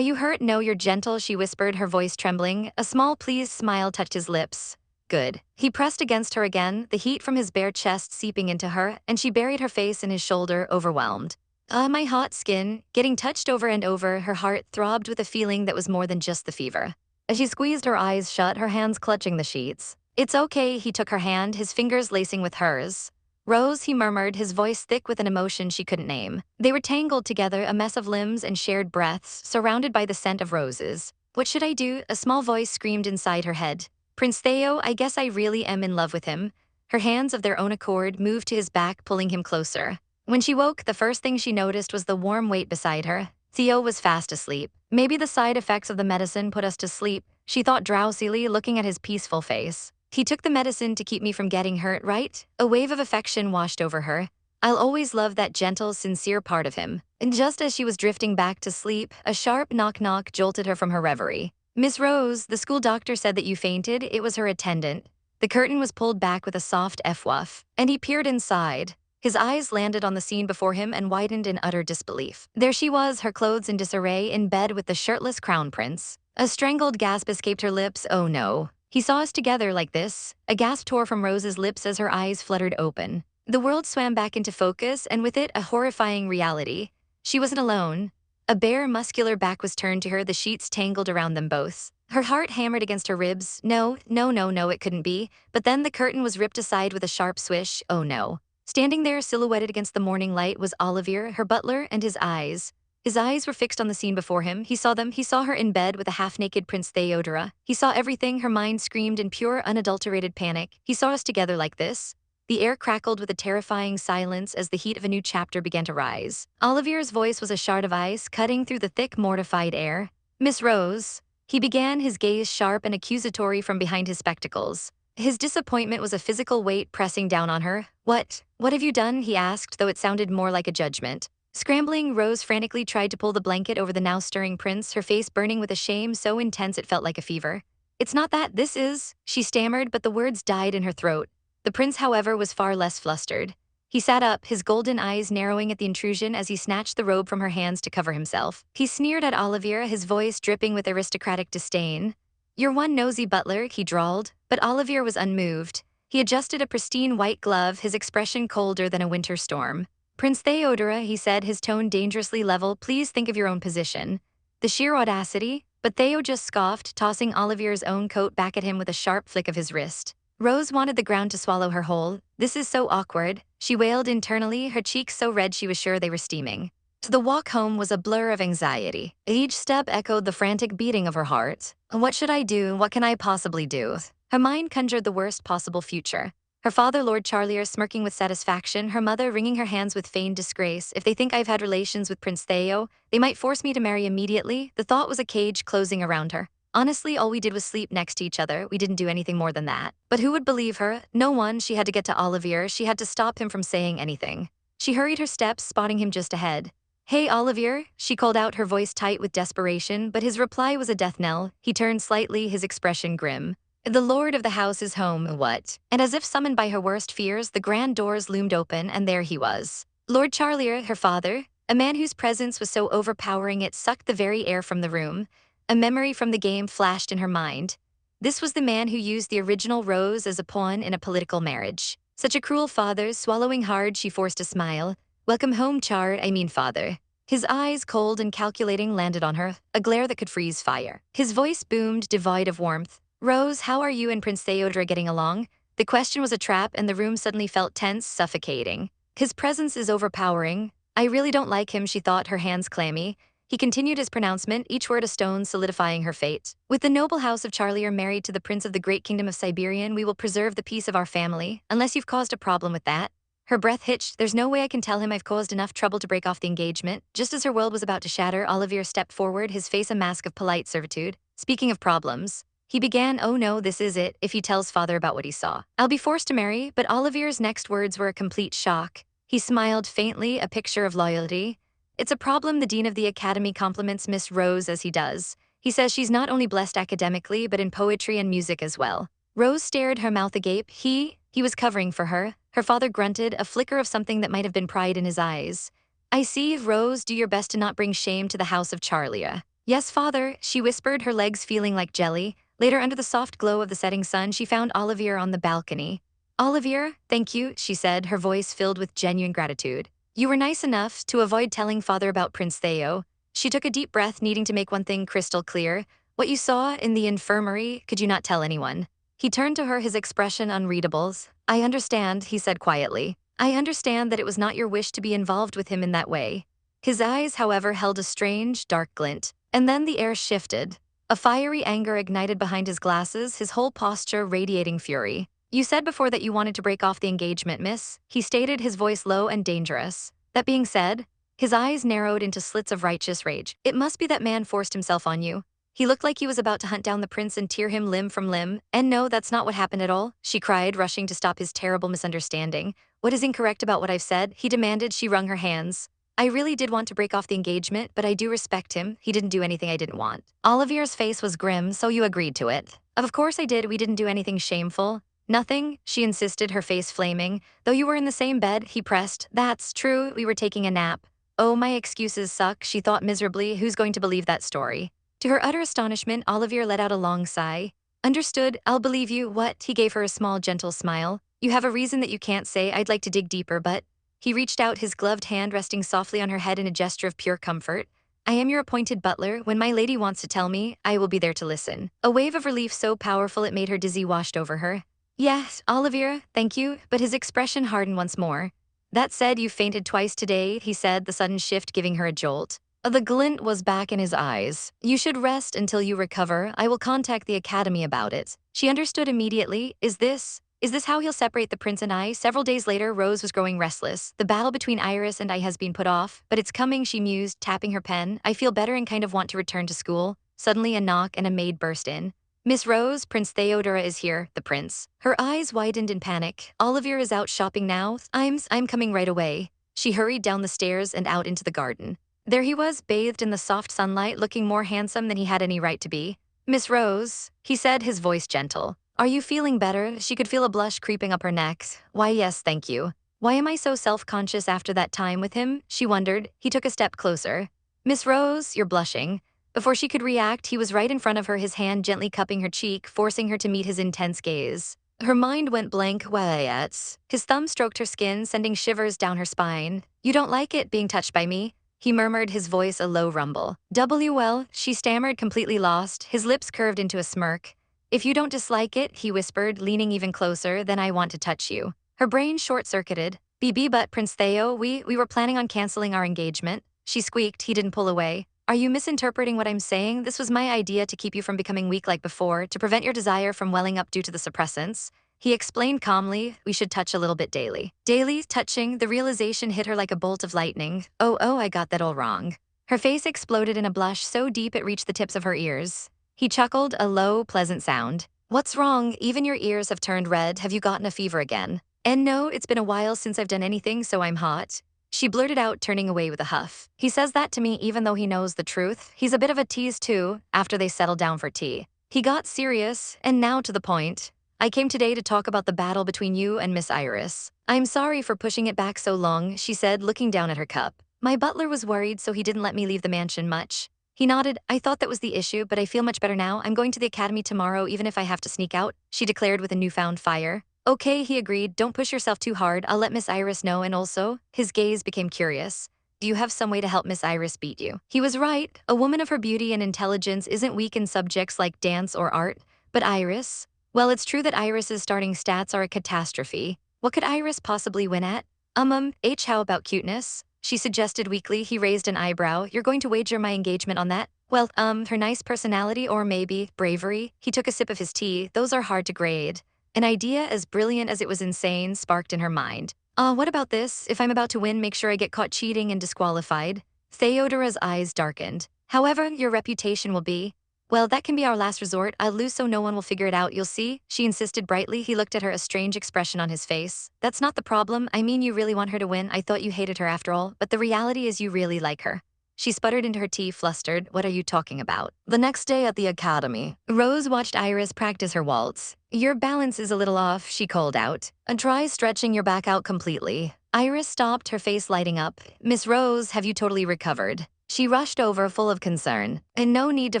you hurt? No, you're gentle, she whispered, her voice trembling. A small pleased smile touched his lips. Good. He pressed against her again, the heat from his bare chest seeping into her, and she buried her face in his shoulder, overwhelmed. My hot skin, getting touched over and over, her heart throbbed with a feeling that was more than just the fever. As she squeezed her eyes shut, her hands clutching the sheets. It's okay, he took her hand, his fingers lacing with hers. Rose, he murmured, his voice thick with an emotion she couldn't name. They were tangled together, a mess of limbs and shared breaths, surrounded by the scent of roses. What should I do? A small voice screamed inside her head. Prince Theo, I guess I really am in love with him. Her hands of their own accord moved to his back, pulling him closer. When she woke, the first thing she noticed was the warm weight beside her. Theo was fast asleep. Maybe the side effects of the medicine put us to sleep, she thought drowsily, looking at his peaceful face. He took the medicine to keep me from getting hurt, right? A wave of affection washed over her. I'll always love that gentle, sincere part of him. And just as she was drifting back to sleep, a sharp knock-knock jolted her from her reverie. Miss Rose, the school doctor said that you fainted. It was her attendant. The curtain was pulled back with a soft F-wuff, and he peered inside. His eyes landed on the scene before him and widened in utter disbelief. There she was, her clothes in disarray, in bed with the shirtless crown prince. A strangled gasp escaped her lips. Oh no. He saw us together like this. A gasp tore from Rose's lips as her eyes fluttered open. The world swam back into focus, and with it, a horrifying reality. She wasn't alone. A bare, muscular back was turned to her, the sheets tangled around them both. Her heart hammered against her ribs. No, it couldn't be. But then the curtain was ripped aside with a sharp swish. Oh no. Standing there, silhouetted against the morning light, was Olivier, her butler, and his eyes. His eyes were fixed on the scene before him. He saw them. He saw her in bed with a half-naked Prince Theodora. He saw everything. Her mind screamed in pure, unadulterated panic. He saw us together like this. The air crackled with a terrifying silence as the heat of a new chapter began to rise. Olivier's voice was a shard of ice, cutting through the thick, mortified air. Miss Rose. He began, his gaze sharp and accusatory from behind his spectacles. His disappointment was a physical weight pressing down on her. What have you done? He asked, though it sounded more like a judgment. Scrambling, Rose frantically tried to pull the blanket over the now stirring prince, her face burning with a shame so intense it felt like a fever. It's not that, this is, she stammered, but the words died in her throat. The prince, however, was far less flustered. He sat up, his golden eyes narrowing at the intrusion as he snatched the robe from her hands to cover himself. He sneered at Olivier, his voice dripping with aristocratic disdain. You're one nosy butler, he drawled, but Olivier was unmoved. He adjusted a pristine white glove, his expression colder than a winter storm. Prince Theodora, he said, his tone dangerously level, please think of your own position. The sheer audacity, but Theo just scoffed, tossing Olivier's own coat back at him with a sharp flick of his wrist. Rose wanted the ground to swallow her whole. This is so awkward, she wailed internally, her cheeks so red she was sure they were steaming. The walk home was a blur of anxiety. Each step echoed the frantic beating of her heart. What should I do? What can I possibly do? Her mind conjured the worst possible future. Her father, Lord Charlia, smirking with satisfaction, her mother wringing her hands with feigned disgrace. If they think I've had relations with Prince Theo, they might force me to marry immediately. The thought was a cage closing around her. Honestly, all we did was sleep next to each other. We didn't do anything more than that. But who would believe her? No one. She had to get to Olivier. She had to stop him from saying anything. She hurried her steps, spotting him just ahead. Hey, Olivier, she called out, her voice tight with desperation, but his reply was a death knell. He turned slightly, his expression grim. The lord of the house is home, what? And as if summoned by her worst fears, the grand doors loomed open, and there he was. Lord Charlia, her father, A man whose presence was so overpowering it sucked the very air from the room. A memory from the game flashed in her mind. This was the man who used the original Rose as a pawn in a political marriage. Such a cruel father, swallowing hard, she forced a smile. Welcome home, father. His eyes, cold and calculating, landed on her, a glare that could freeze fire. His voice boomed, devoid of warmth. Rose, how are you and Prince Theodore getting along? The question was a trap, and the room suddenly felt tense, suffocating. His presence is overpowering. I really don't like him, she thought, her hands clammy. He continued his pronouncement, each word a stone solidifying her fate. With the noble house of Charlia married to the prince of the great kingdom of Siberian, we will preserve the peace of our family, unless you've caused a problem with that. Her breath hitched. There's no way I can tell him I've caused enough trouble to break off the engagement. Just as her world was about to shatter, Olivier stepped forward, his face a mask of polite servitude. Speaking of problems, he began, oh no, this is it, if he tells father about what he saw. I'll be forced to marry, but Olivier's next words were a complete shock. He smiled faintly, a picture of loyalty. It's a problem the dean of the academy compliments Miss Rose as he does. He says she's not only blessed academically, but in poetry and music as well. Rose stared, her mouth agape. He was covering for her. Her father grunted, a flicker of something that might have been pride in his eyes. I see, Rose, do your best to not bring shame to the house of Charlia. Yes, father, she whispered, her legs feeling like jelly. Later, under the soft glow of the setting sun, she found Olivier on the balcony. Olivier, thank you, she said, her voice filled with genuine gratitude. You were nice enough to avoid telling father about Prince Theo. She took a deep breath, needing to make one thing crystal clear. What you saw in the infirmary, could you not tell anyone? He turned to her, his expression unreadable. I understand, he said quietly. I understand that it was not your wish to be involved with him in that way. His eyes, however, held a strange, dark glint. And then the air shifted. A fiery anger ignited behind his glasses, his whole posture radiating fury. You said before that you wanted to break off the engagement, miss, he stated, his voice low and dangerous. That being said, his eyes narrowed into slits of righteous rage. It must be that man forced himself on you. He looked like he was about to hunt down the prince and tear him limb from limb. And no, that's not what happened at all, she cried, rushing to stop his terrible misunderstanding. What is incorrect about what I've said? He demanded. She wrung her hands. I really did want to break off the engagement, but I do respect him. He didn't do anything I didn't want. Olivier's face was grim. So you agreed to it? Of course I did. We didn't do anything shameful. Nothing, she insisted, her face flaming. Though you were in the same bed, he pressed. That's true, we were taking a nap. Oh, my excuses suck, she thought miserably. Who's going to believe that story? To her utter astonishment, Olivier let out a long sigh. Understood, I'll believe you. What? He gave her a small, gentle smile. You have a reason that you can't say. I'd like to dig deeper, but... He reached out, his gloved hand resting softly on her head in a gesture of pure comfort. I am your appointed butler. When my lady wants to tell me, I will be there to listen. A wave of relief so powerful it made her dizzy washed over her. Yes, Olivier, thank you, but his expression hardened once more. That said, you fainted twice today, he said, the sudden shift giving her a jolt. The glint was back in his eyes. You should rest until you recover. I will contact the academy about it. She understood immediately. Is this how he'll separate the prince and I? Several days later, Rose was growing restless. The battle between Iris and I has been put off, but it's coming, she mused, tapping her pen. I feel better and kind of want to return to school. Suddenly a knock and a maid burst in. Miss Rose, Prince Theodore is here, the prince. Her eyes widened in panic. Olivier is out shopping now. I'm coming right away. She hurried down the stairs and out into the garden. There he was, bathed in the soft sunlight, looking more handsome than he had any right to be. Miss Rose, he said, his voice gentle. Are you feeling better? She could feel a blush creeping up her neck. Why, yes, thank you. Why am I so self-conscious after that time with him? She wondered. He took a step closer. Miss Rose, you're blushing. Before she could react, he was right in front of her, his hand gently cupping her cheek, forcing her to meet his intense gaze. Her mind went blank. What? His thumb stroked her skin, sending shivers down her spine. You don't like it being touched by me? He murmured, his voice a low rumble. Well, she stammered, completely lost. His lips curved into a smirk. If you don't dislike it, he whispered, leaning even closer, then I want to touch you. Her brain short-circuited. But Prince Theo, we were planning on canceling our engagement. She squeaked. He didn't pull away. Are you misinterpreting what I'm saying? This was my idea to keep you from becoming weak like before, to prevent your desire from welling up due to the suppressants. He explained calmly, we should touch a little bit daily. Daily, touching, the realization hit her like a bolt of lightning. Oh, I got that all wrong. Her face exploded in a blush so deep it reached the tips of her ears. He chuckled, a low, pleasant sound. What's wrong? Even your ears have turned red. Have you gotten a fever again? And no, it's been a while since I've done anything, so I'm hot. She blurted out, turning away with a huff. He says that to me even though he knows the truth. He's a bit of a tease too, after they settled down for tea. He got serious, and now to the point. I came today to talk about the battle between you and Miss Iris. I'm sorry for pushing it back so long, she said, looking down at her cup. My butler was worried, so he didn't let me leave the mansion much. He nodded. I thought that was the issue, but I feel much better now. I'm going to the academy tomorrow, even if I have to sneak out, she declared with a newfound fire. Okay, he agreed. Don't push yourself too hard. I'll let Miss Iris know, and also, his gaze became curious. Do you have some way to help Miss Iris beat you? He was right. A woman of her beauty and intelligence isn't weak in subjects like dance or art. But Iris? Well, it's true that Iris's starting stats are a catastrophe. What could Iris possibly win at? How about cuteness? She suggested weakly. He raised an eyebrow. You're going to wager my engagement on that? Well, her nice personality or maybe bravery? He took a sip of his tea. Those are hard to grade. An idea as brilliant as it was insane sparked in her mind. What about this? If I'm about to win, make sure I get caught cheating and disqualified. Theodora's eyes darkened. However, your reputation will be. Well, that can be our last resort. I'll lose so no one will figure it out, you'll see, she insisted brightly. He looked at her, a strange expression on his face. That's not the problem. I mean, you really want her to win. I thought you hated her after all, but the reality is you really like her. She sputtered into her tea, flustered. What are you talking about? The next day at the academy, Rose watched Iris practice her waltz. Your balance is a little off, she called out. Try stretching your back out completely. Iris stopped, her face lighting up. Miss Rose, have you totally recovered? She rushed over, full of concern. And no need to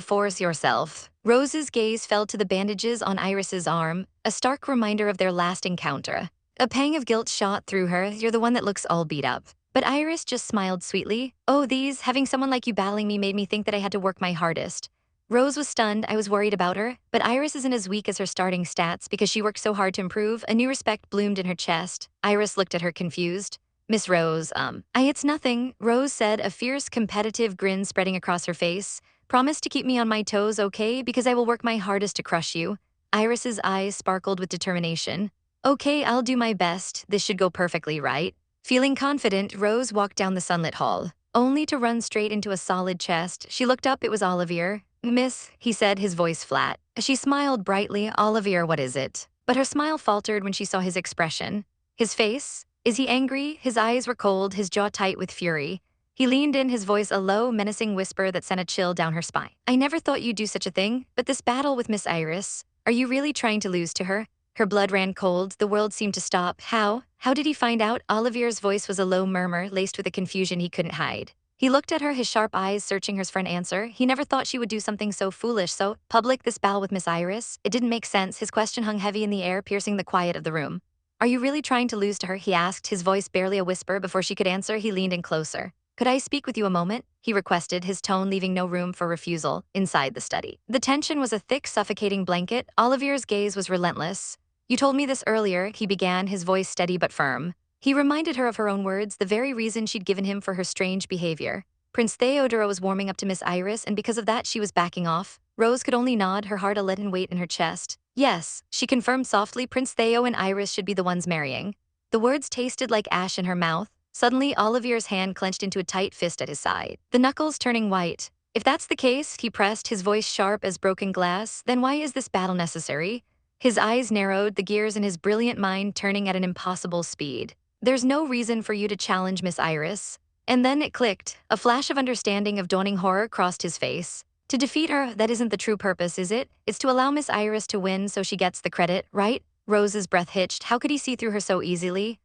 force yourself. Rose's gaze fell to the bandages on Iris's arm, a stark reminder of their last encounter. A pang of guilt shot through her. You're the one that looks all beat up. But Iris just smiled sweetly. Oh, having someone like you battling me made me think that I had to work my hardest. Rose was stunned. I was worried about her. But Iris isn't as weak as her starting stats because she worked so hard to improve. A new respect bloomed in her chest. Iris looked at her confused. Miss Rose, it's nothing, Rose said, a fierce competitive grin spreading across her face. Promise to keep me on my toes, okay? Because I will work my hardest to crush you. Iris's eyes sparkled with determination. Okay, I'll do my best. This should go perfectly, right? Feeling confident, Rose walked down the sunlit hall, only to run straight into a solid chest. She looked up, it was Olivier. Miss, he said, his voice flat. She smiled brightly. Olivier, what is it? But her smile faltered when she saw his expression. His face? Is he angry? His eyes were cold, his jaw tight with fury. He leaned in, his voice a low, menacing whisper that sent a chill down her spine. I never thought you'd do such a thing, but this battle with Miss Iris, are you really trying to lose to her? Her blood ran cold, the world seemed to stop. How? How did he find out? Olivier's voice was a low murmur, laced with a confusion he couldn't hide. He looked at her, his sharp eyes searching hers for an answer. He never thought she would do something so foolish, so public, this battle with Miss Iris. It didn't make sense. His question hung heavy in the air, piercing the quiet of the room. Are you really trying to lose to her? He asked, his voice barely a whisper. Before she could answer, he leaned in closer. Could I speak with you a moment? He requested, his tone leaving no room for refusal, inside the study. The tension was a thick, suffocating blanket. Olivier's gaze was relentless. You told me this earlier, he began, his voice steady but firm. He reminded her of her own words, the very reason she'd given him for her strange behavior. Prince Theodora was warming up to Miss Iris, and because of that she was backing off. Rose could only nod, her heart a leaden weight in her chest. Yes, she confirmed softly, Prince Theo and Iris should be the ones marrying. The words tasted like ash in her mouth. Suddenly, Olivier's hand clenched into a tight fist at his side, the knuckles turning white. If that's the case, he pressed, his voice sharp as broken glass, then why is this battle necessary? His eyes narrowed, the gears in his brilliant mind turning at an impossible speed. There's no reason for you to challenge Miss Iris. And then it clicked. A flash of understanding of dawning horror crossed his face. To defeat her, that isn't the true purpose, is it? It's to allow Miss Iris to win so she gets the credit, right? Rose's breath hitched. How could he see through her so easily?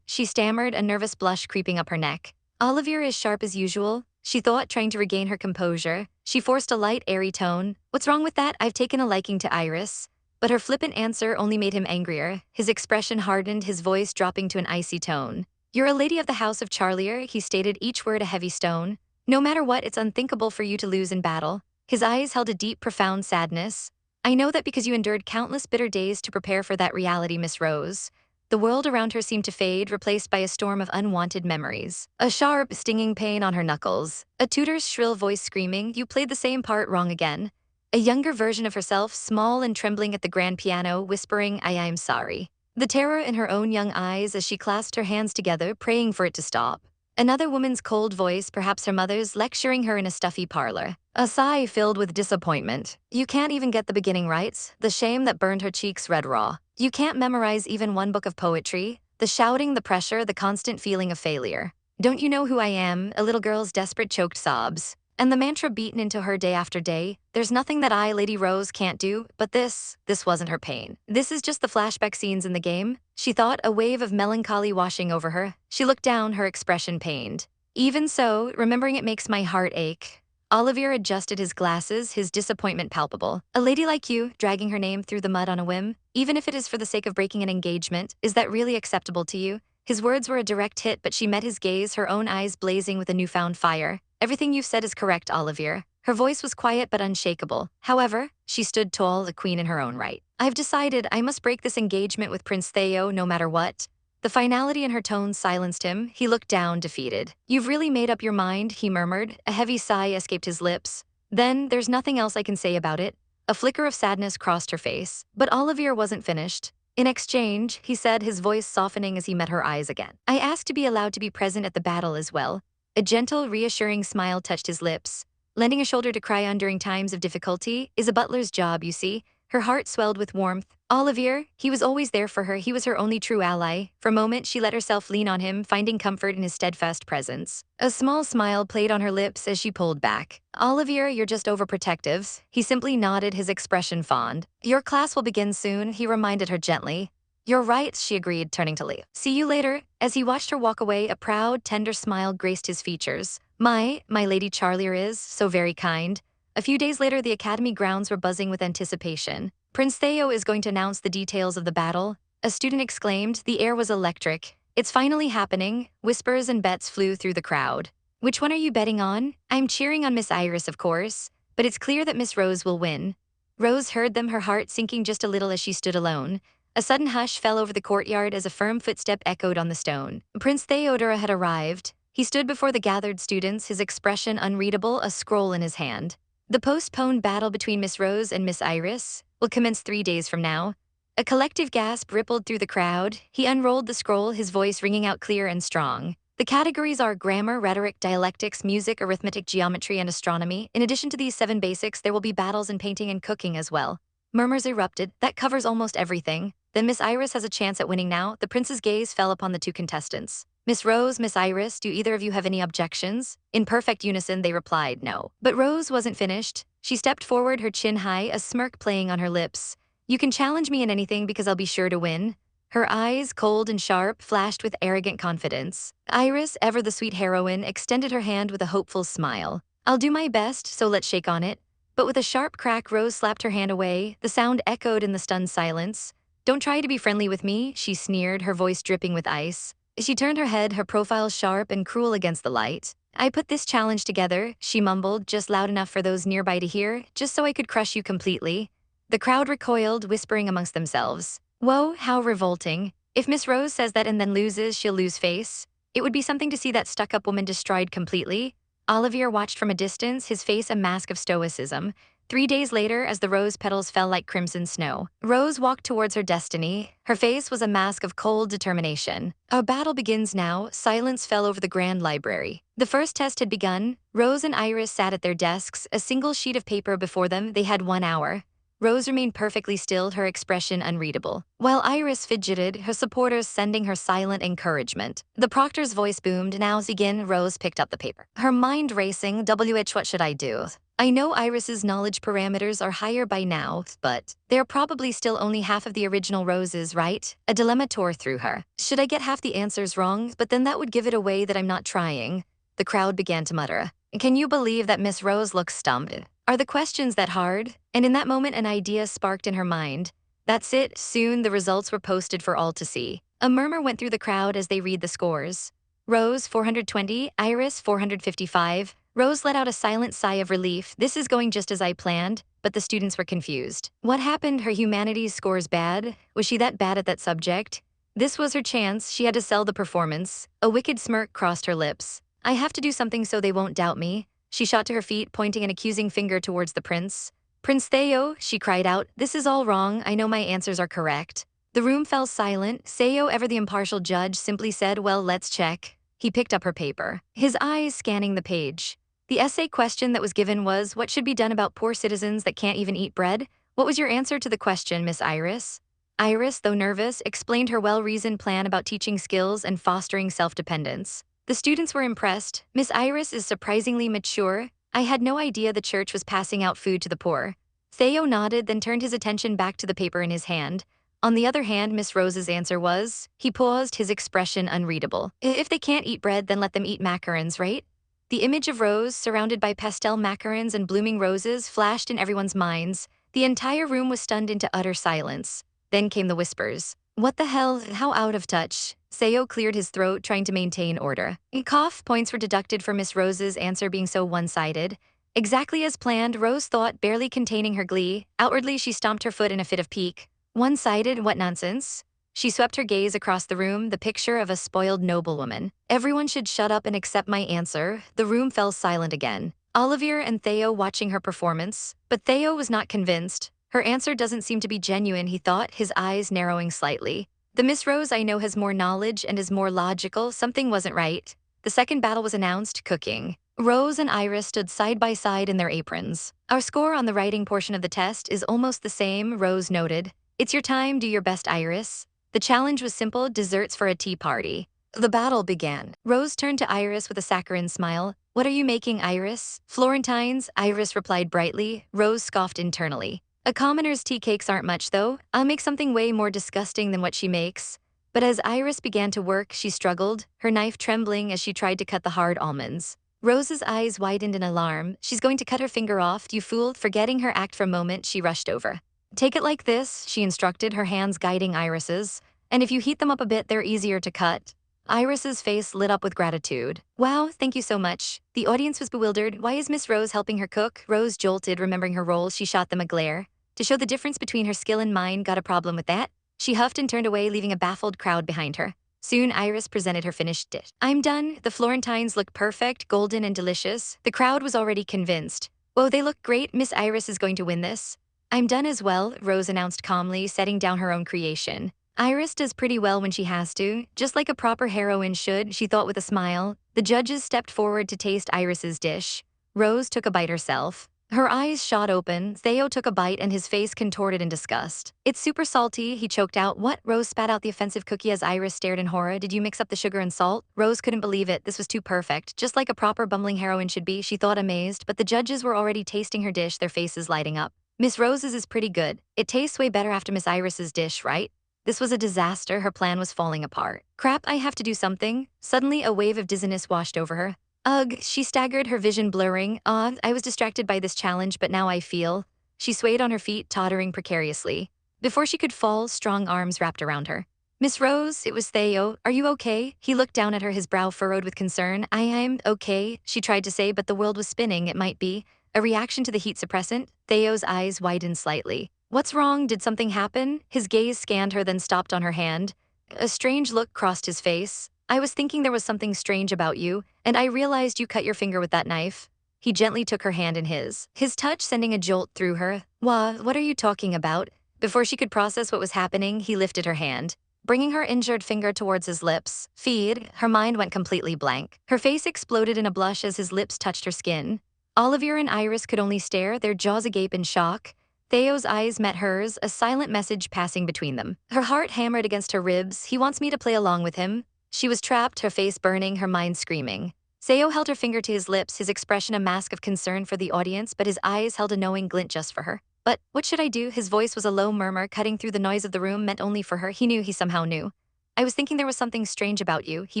She stammered, a nervous blush creeping up her neck. Olivier is sharp as usual, she thought, trying to regain her composure. She forced a light, airy tone. What's wrong with that? I've taken a liking to Iris. But her flippant answer only made him angrier. His expression hardened, his voice dropping to an icy tone. You're a lady of the House of Charlia, he stated, each word a heavy stone. No matter what, it's unthinkable for you to lose in battle. His eyes held a deep, profound sadness. I know that because you endured countless bitter days to prepare for that reality, Miss Rose. The world around her seemed to fade, replaced by a storm of unwanted memories. A sharp, stinging pain on her knuckles. A tutor's shrill voice screaming, you played the same part wrong again. A younger version of herself, small and trembling at the grand piano, whispering, I'm sorry. The terror in her own young eyes as she clasped her hands together, praying for it to stop. Another woman's cold voice, perhaps her mother's, lecturing her in a stuffy parlor. A sigh filled with disappointment. You can't even get the beginning right. The shame that burned her cheeks red raw. You can't memorize even one book of poetry. The shouting, the pressure, the constant feeling of failure. Don't you know who I am? A little girl's desperate choked sobs. And the mantra beaten into her day after day. There's nothing that I, Lady Rose, can't do, but this wasn't her pain. This is just the flashback scenes in the game, she thought, a wave of melancholy washing over her. She looked down, her expression pained. Even so, remembering it makes my heart ache. Olivier adjusted his glasses, his disappointment palpable. A lady like you, dragging her name through the mud on a whim, even if it is for the sake of breaking an engagement, is that really acceptable to you? His words were a direct hit, but she met his gaze, her own eyes blazing with a newfound fire. Everything you've said is correct, Olivier. Her voice was quiet but unshakable. However, she stood tall, a queen in her own right. I've decided I must break this engagement with Prince Theo no matter what. The finality in her tone silenced him. He looked down, defeated. You've really made up your mind, he murmured. A heavy sigh escaped his lips. Then, there's nothing else I can say about it. A flicker of sadness crossed her face. But Olivier wasn't finished. In exchange, he said, his voice softening as he met her eyes again, I asked to be allowed to be present at the battle as well. A gentle, reassuring smile touched his lips. Lending a shoulder to cry on during times of difficulty is a butler's job, you see. Her heart swelled with warmth. Olivier, he was always there for her. He was her only true ally. For a moment, she let herself lean on him, finding comfort in his steadfast presence. A small smile played on her lips as she pulled back. Olivier, you're just overprotective. He simply nodded, his expression fond. Your class will begin soon, he reminded her gently. You're right, she agreed, turning to leave. See you later. As he watched her walk away, a proud, tender smile graced his features. My Lady Charlia is so very kind. A few days later, the academy grounds were buzzing with anticipation. Prince Theo is going to announce the details of the battle. A student exclaimed. The air was electric. It's finally happening. Whispers and bets flew through the crowd. Which one are you betting on? I'm cheering on Miss Iris, of course. But it's clear that Miss Rose will win. Rose heard them, her heart sinking just a little as she stood alone. A sudden hush fell over the courtyard as a firm footstep echoed on the stone. Prince Theodora had arrived. He stood before the gathered students, his expression unreadable, a scroll in his hand. The postponed battle between Miss Rose and Miss Iris will commence 3 days from now. A collective gasp rippled through the crowd. He unrolled the scroll, his voice ringing out clear and strong. The categories are grammar, rhetoric, dialectics, music, arithmetic, geometry, and astronomy. In addition to these 7 basics, there will be battles in painting and cooking as well. Murmurs erupted. That covers almost everything. Then Miss Iris has a chance at winning now. The prince's gaze fell upon the 2 contestants. Miss Rose, Miss Iris, do either of you have any objections? In perfect unison, they replied no. But Rose wasn't finished. She stepped forward, her chin high, a smirk playing on her lips. You can challenge me in anything because I'll be sure to win. Her eyes, cold and sharp, flashed with arrogant confidence. Iris, ever the sweet heroine, extended her hand with a hopeful smile. I'll do my best, so let's shake on it. But with a sharp crack, Rose slapped her hand away. The sound echoed in the stunned silence. Don't try to be friendly with me, she sneered, her voice dripping with ice. She turned her head, her profile sharp and cruel against the light. I put this challenge together, she mumbled, just loud enough for those nearby to hear, just so I could crush you completely. The crowd recoiled, whispering amongst themselves. Whoa, how revolting. If Miss Rose says that and then loses, she'll lose face. It would be something to see that stuck-up woman destroyed completely. Olivier watched from a distance, his face a mask of stoicism. 3 days later, as the rose petals fell like crimson snow, Rose walked towards her destiny. Her face was a mask of cold determination. Our battle begins now. Silence fell over the grand library. The first test had begun. Rose and Iris sat at their desks, a single sheet of paper before them. They had 1 hour. Rose remained perfectly still, her expression unreadable, while Iris fidgeted, her supporters sending her silent encouragement. The proctor's voice boomed. Now begin. Rose picked up the paper, her mind racing. What should I do? I know Iris's knowledge parameters are higher by now, but they're probably still only half of the original Rose's, right? A dilemma tore through her. Should I get half the answers wrong? But then that would give it away that I'm not trying. The crowd began to mutter. Can you believe that Miss Rose looks stumped? Are the questions that hard? And in that moment, an idea sparked in her mind. That's it. Soon, the results were posted for all to see. A murmur went through the crowd as they read the scores. Rose, 420, Iris, 455. Rose let out a silent sigh of relief. This is going just as I planned, but the students were confused. What happened? Her humanities scores bad? Was she that bad at that subject? This was her chance. She had to sell the performance. A wicked smirk crossed her lips. I have to do something so they won't doubt me. She shot to her feet, pointing an accusing finger towards the prince. Prince Theo, she cried out, this is all wrong. I know my answers are correct. The room fell silent. Theo, ever the impartial judge, simply said, well, let's check. He picked up her paper, his eyes scanning the page. The essay question that was given was, what should be done about poor citizens that can't even eat bread? What was your answer to the question, Miss Iris? Iris, though nervous, explained her well-reasoned plan about teaching skills and fostering self-dependence. The students were impressed. Miss Iris is surprisingly mature. I had no idea the church was passing out food to the poor. Theo nodded, then turned his attention back to the paper in his hand. On the other hand, Miss Rose's answer was, he paused, his expression unreadable. If they can't eat bread, then let them eat macarons, right? The image of Rose, surrounded by pastel macarons and blooming roses, flashed in everyone's minds. The entire room was stunned into utter silence. Then came the whispers. What the hell? How out of touch? Seo cleared his throat, trying to maintain order. Cough points were deducted for Miss Rose's answer being so one-sided. Exactly as planned, Rose thought, barely containing her glee. Outwardly, she stomped her foot in a fit of pique. One-sided? What nonsense? She swept her gaze across the room, the picture of a spoiled noblewoman. Everyone should shut up and accept my answer. The room fell silent again. Olivier and Theo watching her performance. But Theo was not convinced. Her answer doesn't seem to be genuine, he thought, his eyes narrowing slightly. The Miss Rose I know has more knowledge and is more logical. Something wasn't right. The second battle was announced, cooking. Rose and Iris stood side by side in their aprons. Our score on the writing portion of the test is almost the same, Rose noted. It's your time, do your best, Iris. The challenge was simple, desserts for a tea party. The battle began. Rose turned to Iris with a saccharine smile. What are you making, Iris? Florentines, Iris replied brightly. Rose scoffed internally. A commoner's tea cakes aren't much, though. I'll make something way more disgusting than what she makes. But as Iris began to work, she struggled, her knife trembling as she tried to cut the hard almonds. Rose's eyes widened in alarm. She's going to cut her finger off, you fool. Forgetting her act for a moment, she rushed over. Take it like this, she instructed, her hands guiding Iris's. And if you heat them up a bit, they're easier to cut. Iris's face lit up with gratitude. Wow, thank you so much. The audience was bewildered. Why is Miss Rose helping her cook? Rose jolted, remembering her role. She shot them a glare. To show the difference between her skill and mine, got a problem with that? She huffed and turned away, leaving a baffled crowd behind her. Soon, Iris presented her finished dish. I'm done. The Florentines look perfect, golden and delicious. The crowd was already convinced. Whoa, they look great. Miss Iris is going to win this. I'm done as well, Rose announced calmly, setting down her own creation. Iris does pretty well when she has to, just like a proper heroine should, she thought with a smile. The judges stepped forward to taste Iris's dish. Rose took a bite herself. Her eyes shot open. Theo took a bite and his face contorted in disgust. It's super salty, he choked out. What? Rose spat out the offensive cookie as Iris stared in horror. Did you mix up the sugar and salt? Rose couldn't believe it. This was too perfect. Just like a proper bumbling heroine should be, she thought, amazed. But the judges were already tasting her dish, their faces lighting up. Miss Rose's is pretty good. It tastes way better after Miss Iris's dish, right? This was a disaster. Her plan was falling apart. Crap, I have to do something. Suddenly, a wave of dizziness washed over her. Ugh, she staggered, her vision blurring. I was distracted by this challenge, but now I feel. She swayed on her feet, tottering precariously. Before she could fall, strong arms wrapped around her. Miss Rose, it was Theo. Are you okay? He looked down at her, his brow furrowed with concern. I'm okay, she tried to say, but the world was spinning. It might be a reaction to the heat suppressant. Theo's eyes widened slightly. What's wrong? Did something happen? His gaze scanned her, then stopped on her hand. A strange look crossed his face. I was thinking there was something strange about you, and I realized you cut your finger with that knife. He gently took her hand in his touch sending a jolt through her. What are you talking about? Before she could process what was happening, he lifted her hand, bringing her injured finger towards his lips. Feed. Her mind went completely blank. Her face exploded in a blush as his lips touched her skin. Olivier and Iris could only stare, their jaws agape in shock. Theo's eyes met hers, a silent message passing between them. Her heart hammered against her ribs. He wants me to play along with him. She was trapped, her face burning, her mind screaming. Theo held her finger to his lips, his expression a mask of concern for the audience, but his eyes held a knowing glint just for her. But what should I do? His voice was a low murmur, cutting through the noise of the room, meant only for her. He knew he somehow knew. I was thinking there was something strange about you, he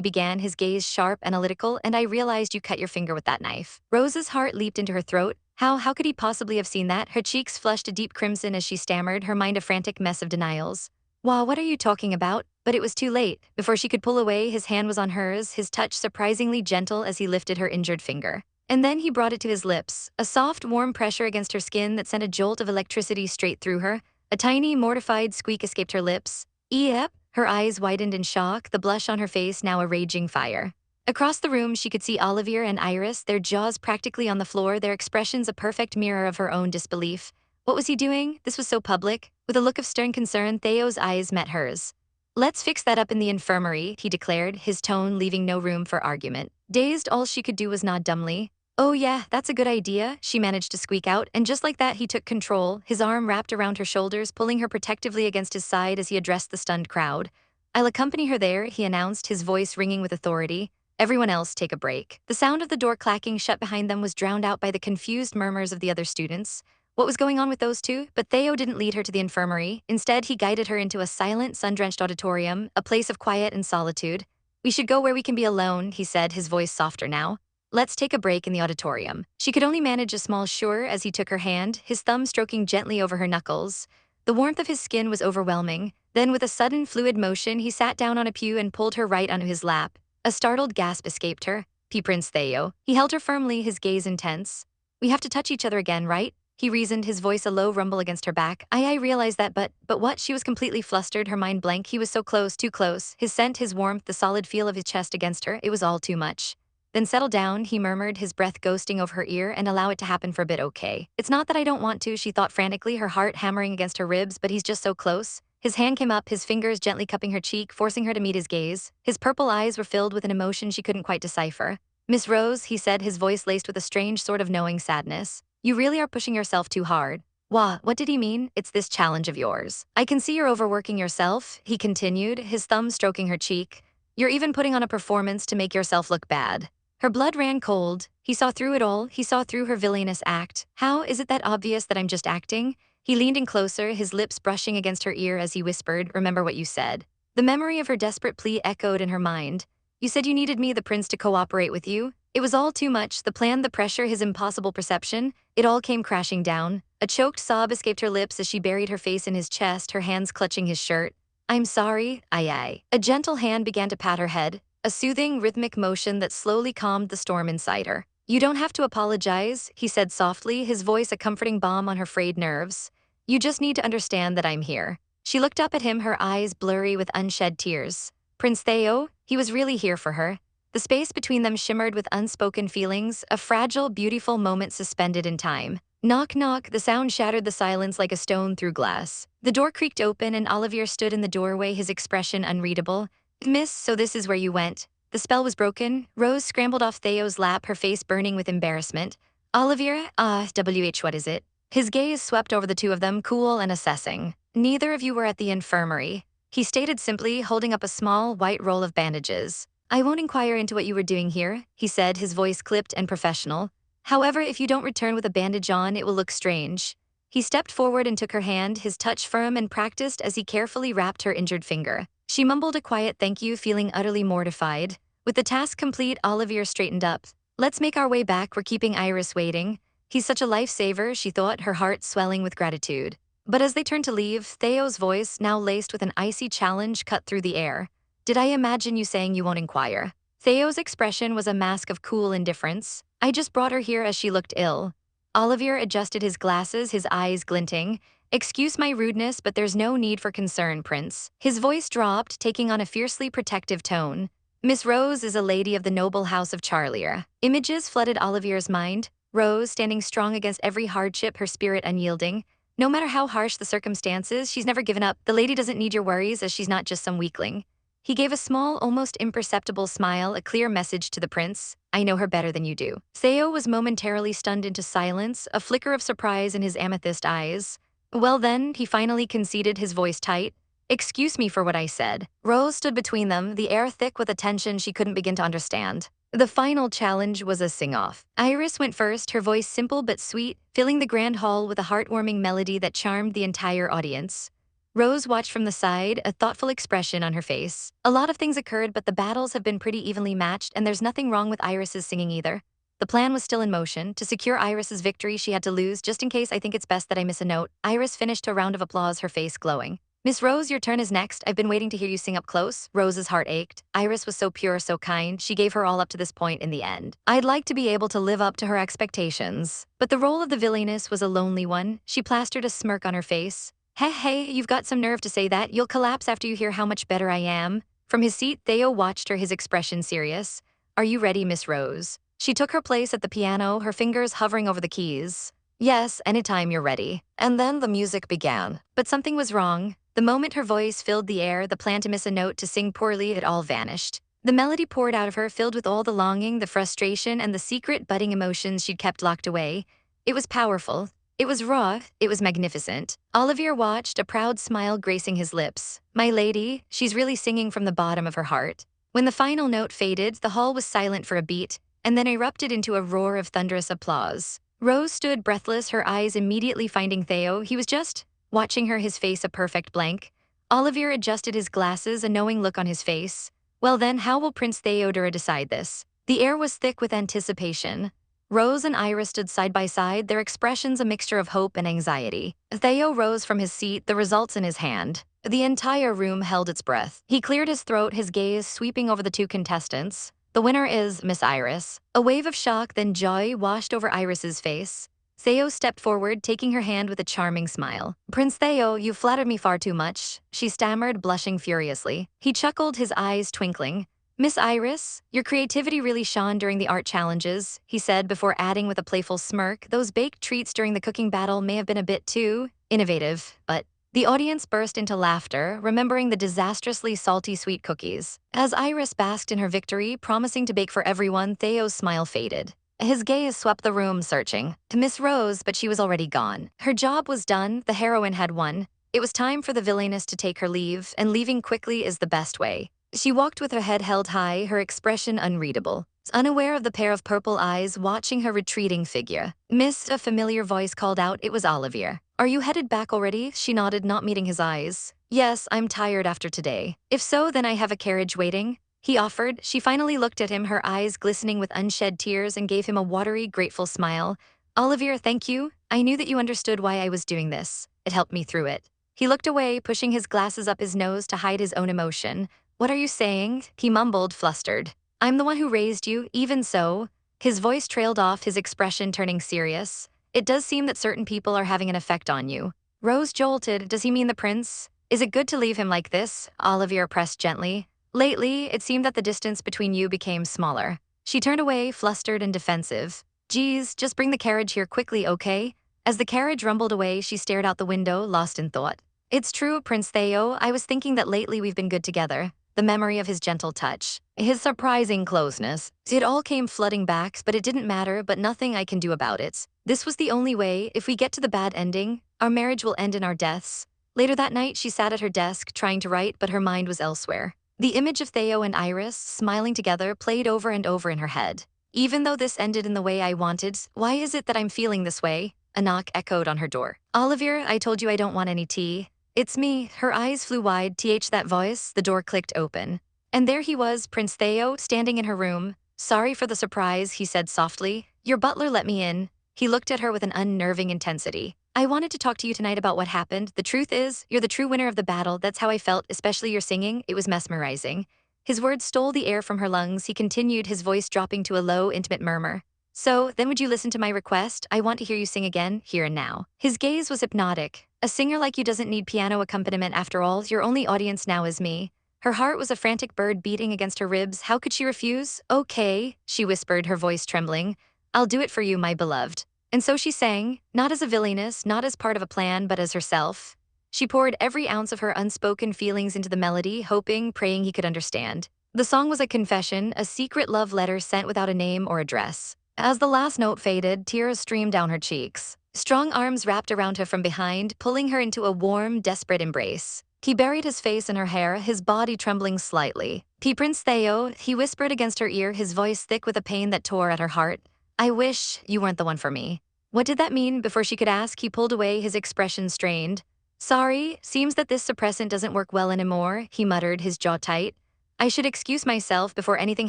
began, his gaze sharp, analytical, and I realized you cut your finger with that knife. Rose's heart leaped into her throat. How could he possibly have seen that? Her cheeks flushed a deep crimson as she stammered, her mind a frantic mess of denials. Wow, what are you talking about? But it was too late. Before she could pull away, his hand was on hers, his touch surprisingly gentle as he lifted her injured finger. And then he brought it to his lips, a soft, warm pressure against her skin that sent a jolt of electricity straight through her. A tiny, mortified squeak escaped her lips. Yep. Her eyes widened in shock, the blush on her face now a raging fire. Across the room, she could see Olivier and Iris, their jaws practically on the floor, their expressions a perfect mirror of her own disbelief. What was he doing? This was so public. With a look of stern concern, Theo's eyes met hers. Let's fix that up in the infirmary, he declared, his tone leaving no room for argument. Dazed, all she could do was nod dumbly. Oh yeah, that's a good idea, she managed to squeak out, and just like that he took control, his arm wrapped around her shoulders, pulling her protectively against his side as he addressed the stunned crowd. I'll accompany her there, he announced, his voice ringing with authority. Everyone else take a break. The sound of the door clacking shut behind them was drowned out by the confused murmurs of the other students. What was going on with those two? But Theo didn't lead her to the infirmary. Instead, he guided her into a silent, sun-drenched auditorium, a place of quiet and solitude. We should go where we can be alone, he said, his voice softer now. Let's take a break in the auditorium. She could only manage a small sure as he took her hand, his thumb stroking gently over her knuckles. The warmth of his skin was overwhelming. Then, with a sudden, fluid motion, he sat down on a pew and pulled her right onto his lap. A startled gasp escaped her. Prince Theo. He held her firmly, his gaze intense. We have to touch each other again, right? He reasoned, his voice a low rumble against her back. I realized that, but what? She was completely flustered, her mind blank. He was so close, too close. His scent, his warmth, the solid feel of his chest against her. It was all too much. Then settle down, he murmured, his breath ghosting over her ear, and allow it to happen for a bit, okay? It's not that I don't want to, she thought frantically, her heart hammering against her ribs, but he's just so close. His hand came up, his fingers gently cupping her cheek, forcing her to meet his gaze. His purple eyes were filled with an emotion she couldn't quite decipher. Miss Rose, he said, his voice laced with a strange sort of knowing sadness. You really are pushing yourself too hard. What did he mean? It's this challenge of yours. I can see you're overworking yourself, he continued, his thumb stroking her cheek. You're even putting on a performance to make yourself look bad. Her blood ran cold. He saw through it all. He saw through her villainous act. How is it that obvious that I'm just acting? He leaned in closer, his lips brushing against her ear as he whispered, remember what you said. The memory of her desperate plea echoed in her mind. You said you needed me, the prince, to cooperate with you. It was all too much, the plan, the pressure, his impossible perception. It all came crashing down. A choked sob escaped her lips as she buried her face in his chest, her hands clutching his shirt. I'm sorry, I. A gentle hand began to pat her head, a soothing, rhythmic motion that slowly calmed the storm inside her. You don't have to apologize, he said softly, his voice a comforting balm on her frayed nerves. You just need to understand that I'm here. She looked up at him, her eyes blurry with unshed tears. Prince Theo, he was really here for her. The space between them shimmered with unspoken feelings, a fragile, beautiful moment suspended in time. Knock, knock, the sound shattered the silence like a stone through glass. The door creaked open and Olivier stood in the doorway, his expression unreadable. Miss, so this is where you went. The spell was broken. Rose scrambled off Theo's lap, her face burning with embarrassment. Olivier, what is it? His gaze swept over the two of them, cool and assessing. Neither of you were at the infirmary. He stated simply, holding up a small, white roll of bandages. I won't inquire into what you were doing here, he said, his voice clipped and professional. However, if you don't return with a bandage on, it will look strange. He stepped forward and took her hand, his touch firm and practiced as he carefully wrapped her injured finger. She mumbled a quiet thank you, feeling utterly mortified. With the task complete, Olivier straightened up. Let's make our way back, we're keeping Iris waiting. He's such a lifesaver, she thought, her heart swelling with gratitude. But as they turned to leave, Theo's voice, now laced with an icy challenge, cut through the air. Did I imagine you saying you won't inquire? Theo's expression was a mask of cool indifference. I just brought her here as she looked ill. Olivier adjusted his glasses, his eyes glinting. Excuse my rudeness, but there's no need for concern, Prince. His voice dropped, taking on a fiercely protective tone. Miss Rose is a lady of the noble house of Charlia. Images flooded Olivier's mind. Rose, standing strong against every hardship, her spirit unyielding. No matter how harsh the circumstances, she's never given up. The lady doesn't need your worries, as she's not just some weakling. He gave a small, almost imperceptible smile, a clear message to the prince. I know her better than you do. Theo was momentarily stunned into silence, a flicker of surprise in his amethyst eyes. Well then, he finally conceded, his voice tight. Excuse me for what I said. Rose stood between them, the air thick with a tension she couldn't begin to understand. The final challenge was a sing-off. Iris went first, her voice simple but sweet, filling the grand hall with a heartwarming melody that charmed the entire audience. Rose watched from the side, a thoughtful expression on her face. A lot of things occurred, but the battles have been pretty evenly matched, and there's nothing wrong with Iris's singing either. The plan was still in motion. To secure Iris's victory, she had to lose. Just in case, I think it's best that I miss a note. Iris finished to a round of applause, her face glowing. Miss Rose, your turn is next. I've been waiting to hear you sing up close. Rose's heart ached. Iris was so pure, so kind. She gave her all up to this point in the end. I'd like to be able to live up to her expectations. But the role of the villainess was a lonely one. She plastered a smirk on her face. Hey, you've got some nerve to say that. You'll collapse after you hear how much better I am. From his seat, Theo watched her, his expression serious. Are you ready, Miss Rose? She took her place at the piano, her fingers hovering over the keys. Yes, anytime you're ready. And then the music began. But something was wrong. The moment her voice filled the air, the plan to miss a note, to sing poorly, it all vanished. The melody poured out of her, filled with all the longing, the frustration, and the secret budding emotions she'd kept locked away. It was powerful. It was raw, it was magnificent. Olivier watched, a proud smile gracing his lips. My lady, she's really singing from the bottom of her heart. When the final note faded, the hall was silent for a beat, and then erupted into a roar of thunderous applause. Rose stood breathless, her eyes immediately finding Theo. He was just watching her, his face a perfect blank. Olivier adjusted his glasses, a knowing look on his face. Well then, how will Prince Theodora decide this? The air was thick with anticipation. Rose and Iris stood side by side, their expressions a mixture of hope and anxiety. Theo rose from his seat, the results in his hand. The entire room held its breath. He cleared his throat, his gaze sweeping over the two contestants. The winner is Miss Iris. A wave of shock, then joy washed over Iris's face. Theo stepped forward, taking her hand with a charming smile. Prince Theo, you flattered me far too much, she stammered, blushing furiously. He chuckled, his eyes twinkling. Miss Iris, your creativity really shone during the art challenges, he said before adding with a playful smirk, those baked treats during the cooking battle may have been a bit too innovative, but the audience burst into laughter, remembering the disastrously salty sweet cookies. As Iris basked in her victory, promising to bake for everyone, Theo's smile faded. His gaze swept the room, searching to Miss Rose, but she was already gone. Her job was done, the heroine had won. It was time for the villainess to take her leave, and leaving quickly is the best way. She walked with her head held high, her expression unreadable, unaware of the pair of purple eyes watching her retreating figure. Miss, a familiar voice called out. It was Olivier. Are you headed back already? She nodded, not meeting his eyes. Yes, I'm tired after today. If so, then I have a carriage waiting, he offered. She finally looked at him, her eyes glistening with unshed tears, and gave him a watery, grateful smile. Olivier, thank you. I knew that you understood why I was doing this. It helped me through it. He looked away, pushing his glasses up his nose to hide his own emotion. What are you saying? He mumbled, flustered. I'm the one who raised you, even so. His voice trailed off, his expression turning serious. It does seem that certain people are having an effect on you. Rose jolted. Does he mean the prince? Is it good to leave him like this? Olivier pressed gently. Lately, it seemed that the distance between you became smaller. She turned away, flustered and defensive. Geez, just bring the carriage here quickly, okay? As the carriage rumbled away, she stared out the window, lost in thought. It's true, Prince Theo, I was thinking that lately we've been good together. The memory of his gentle touch, his surprising closeness. It all came flooding back, but it didn't matter, but nothing I can do about it. This was the only way. If we get to the bad ending, our marriage will end in our deaths. Later that night, she sat at her desk, trying to write, but her mind was elsewhere. The image of Theo and Iris, smiling together, played over and over in her head. Even though this ended in the way I wanted, why is it that I'm feeling this way? A knock echoed on her door. Olivier, I told you I don't want any tea. It's me. Her eyes flew wide. That voice. The door clicked open. And there he was, Prince Theo, standing in her room. Sorry for the surprise, he said softly. Your butler let me in. He looked at her with an unnerving intensity. I wanted to talk to you tonight about what happened. The truth is, you're the true winner of the battle. That's how I felt, especially your singing. It was mesmerizing. His words stole the air from her lungs. He continued, his voice dropping to a low, intimate murmur. So, then would you listen to my request? I want to hear you sing again, here and now. His gaze was hypnotic. A singer like you doesn't need piano accompaniment after all. Your only audience now is me. Her heart was a frantic bird beating against her ribs. How could she refuse? Okay, she whispered, her voice trembling. I'll do it for you, my beloved. And so she sang, not as a villainess, not as part of a plan, but as herself. She poured every ounce of her unspoken feelings into the melody, hoping, praying he could understand. The song was a confession, a secret love letter sent without a name or address. As the last note faded, tears streamed down her cheeks. Strong arms wrapped around her from behind, pulling her into a warm, desperate embrace. He buried his face in her hair, his body trembling slightly. Prince Theo, he whispered against her ear, his voice thick with a pain that tore at her heart. I wish you weren't the one for me. What did that mean? Before she could ask, he pulled away, his expression strained. Sorry, seems that this suppressant doesn't work well anymore, he muttered, his jaw tight. I should excuse myself before anything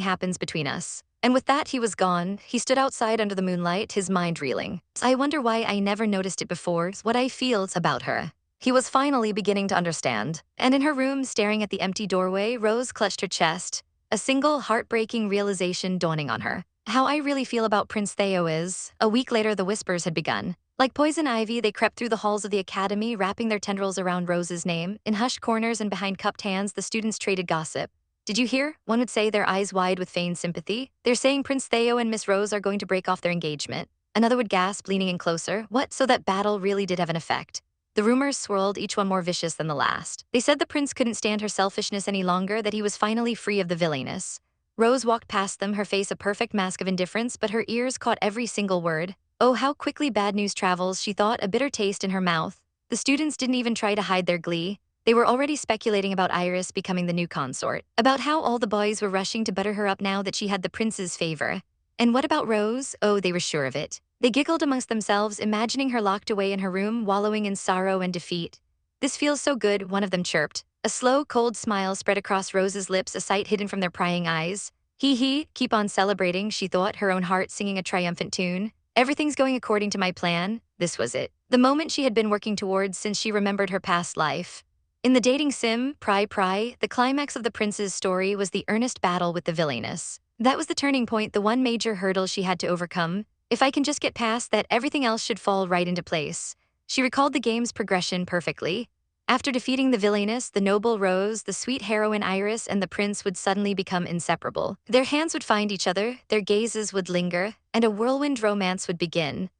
happens between us. And with that, he was gone. He stood outside under the moonlight, his mind reeling. I wonder why I never noticed it before, what I feel about her. He was finally beginning to understand. And in her room, staring at the empty doorway, Rose clutched her chest, a single heartbreaking realization dawning on her. How I really feel about Prince Theo is, a week later the whispers had begun. Like poison ivy, they crept through the halls of the academy, wrapping their tendrils around Rose's name. In hushed corners and behind cupped hands, the students traded gossip. Did you hear? One would say, their eyes wide with feigned sympathy. They're saying Prince Theo and Miss Rose are going to break off their engagement. Another would gasp, leaning in closer. What? So that battle really did have an effect. The rumors swirled, each one more vicious than the last. They said the prince couldn't stand her selfishness any longer, that he was finally free of the villainess. Rose walked past them, her face a perfect mask of indifference, but her ears caught every single word. Oh, how quickly bad news travels, she thought, a bitter taste in her mouth. The students didn't even try to hide their glee. They were already speculating about Iris becoming the new consort, about how all the boys were rushing to butter her up now that she had the prince's favor. And what about Rose? Oh, they were sure of it. They giggled amongst themselves, imagining her locked away in her room, wallowing in sorrow and defeat. This feels so good, one of them chirped. A slow, cold smile spread across Rose's lips, a sight hidden from their prying eyes. Hee, keep on celebrating, she thought, her own heart singing a triumphant tune. Everything's going according to my plan. This was it. The moment she had been working towards since she remembered her past life. In the dating sim, Pry, the climax of the prince's story was the earnest battle with the villainess. That was the turning point, the one major hurdle she had to overcome. If I can just get past that, everything else should fall right into place. She recalled the game's progression perfectly. After defeating the villainess, the noble Rose, the sweet heroine Iris, and the prince would suddenly become inseparable. Their hands would find each other, their gazes would linger, and a whirlwind romance would begin.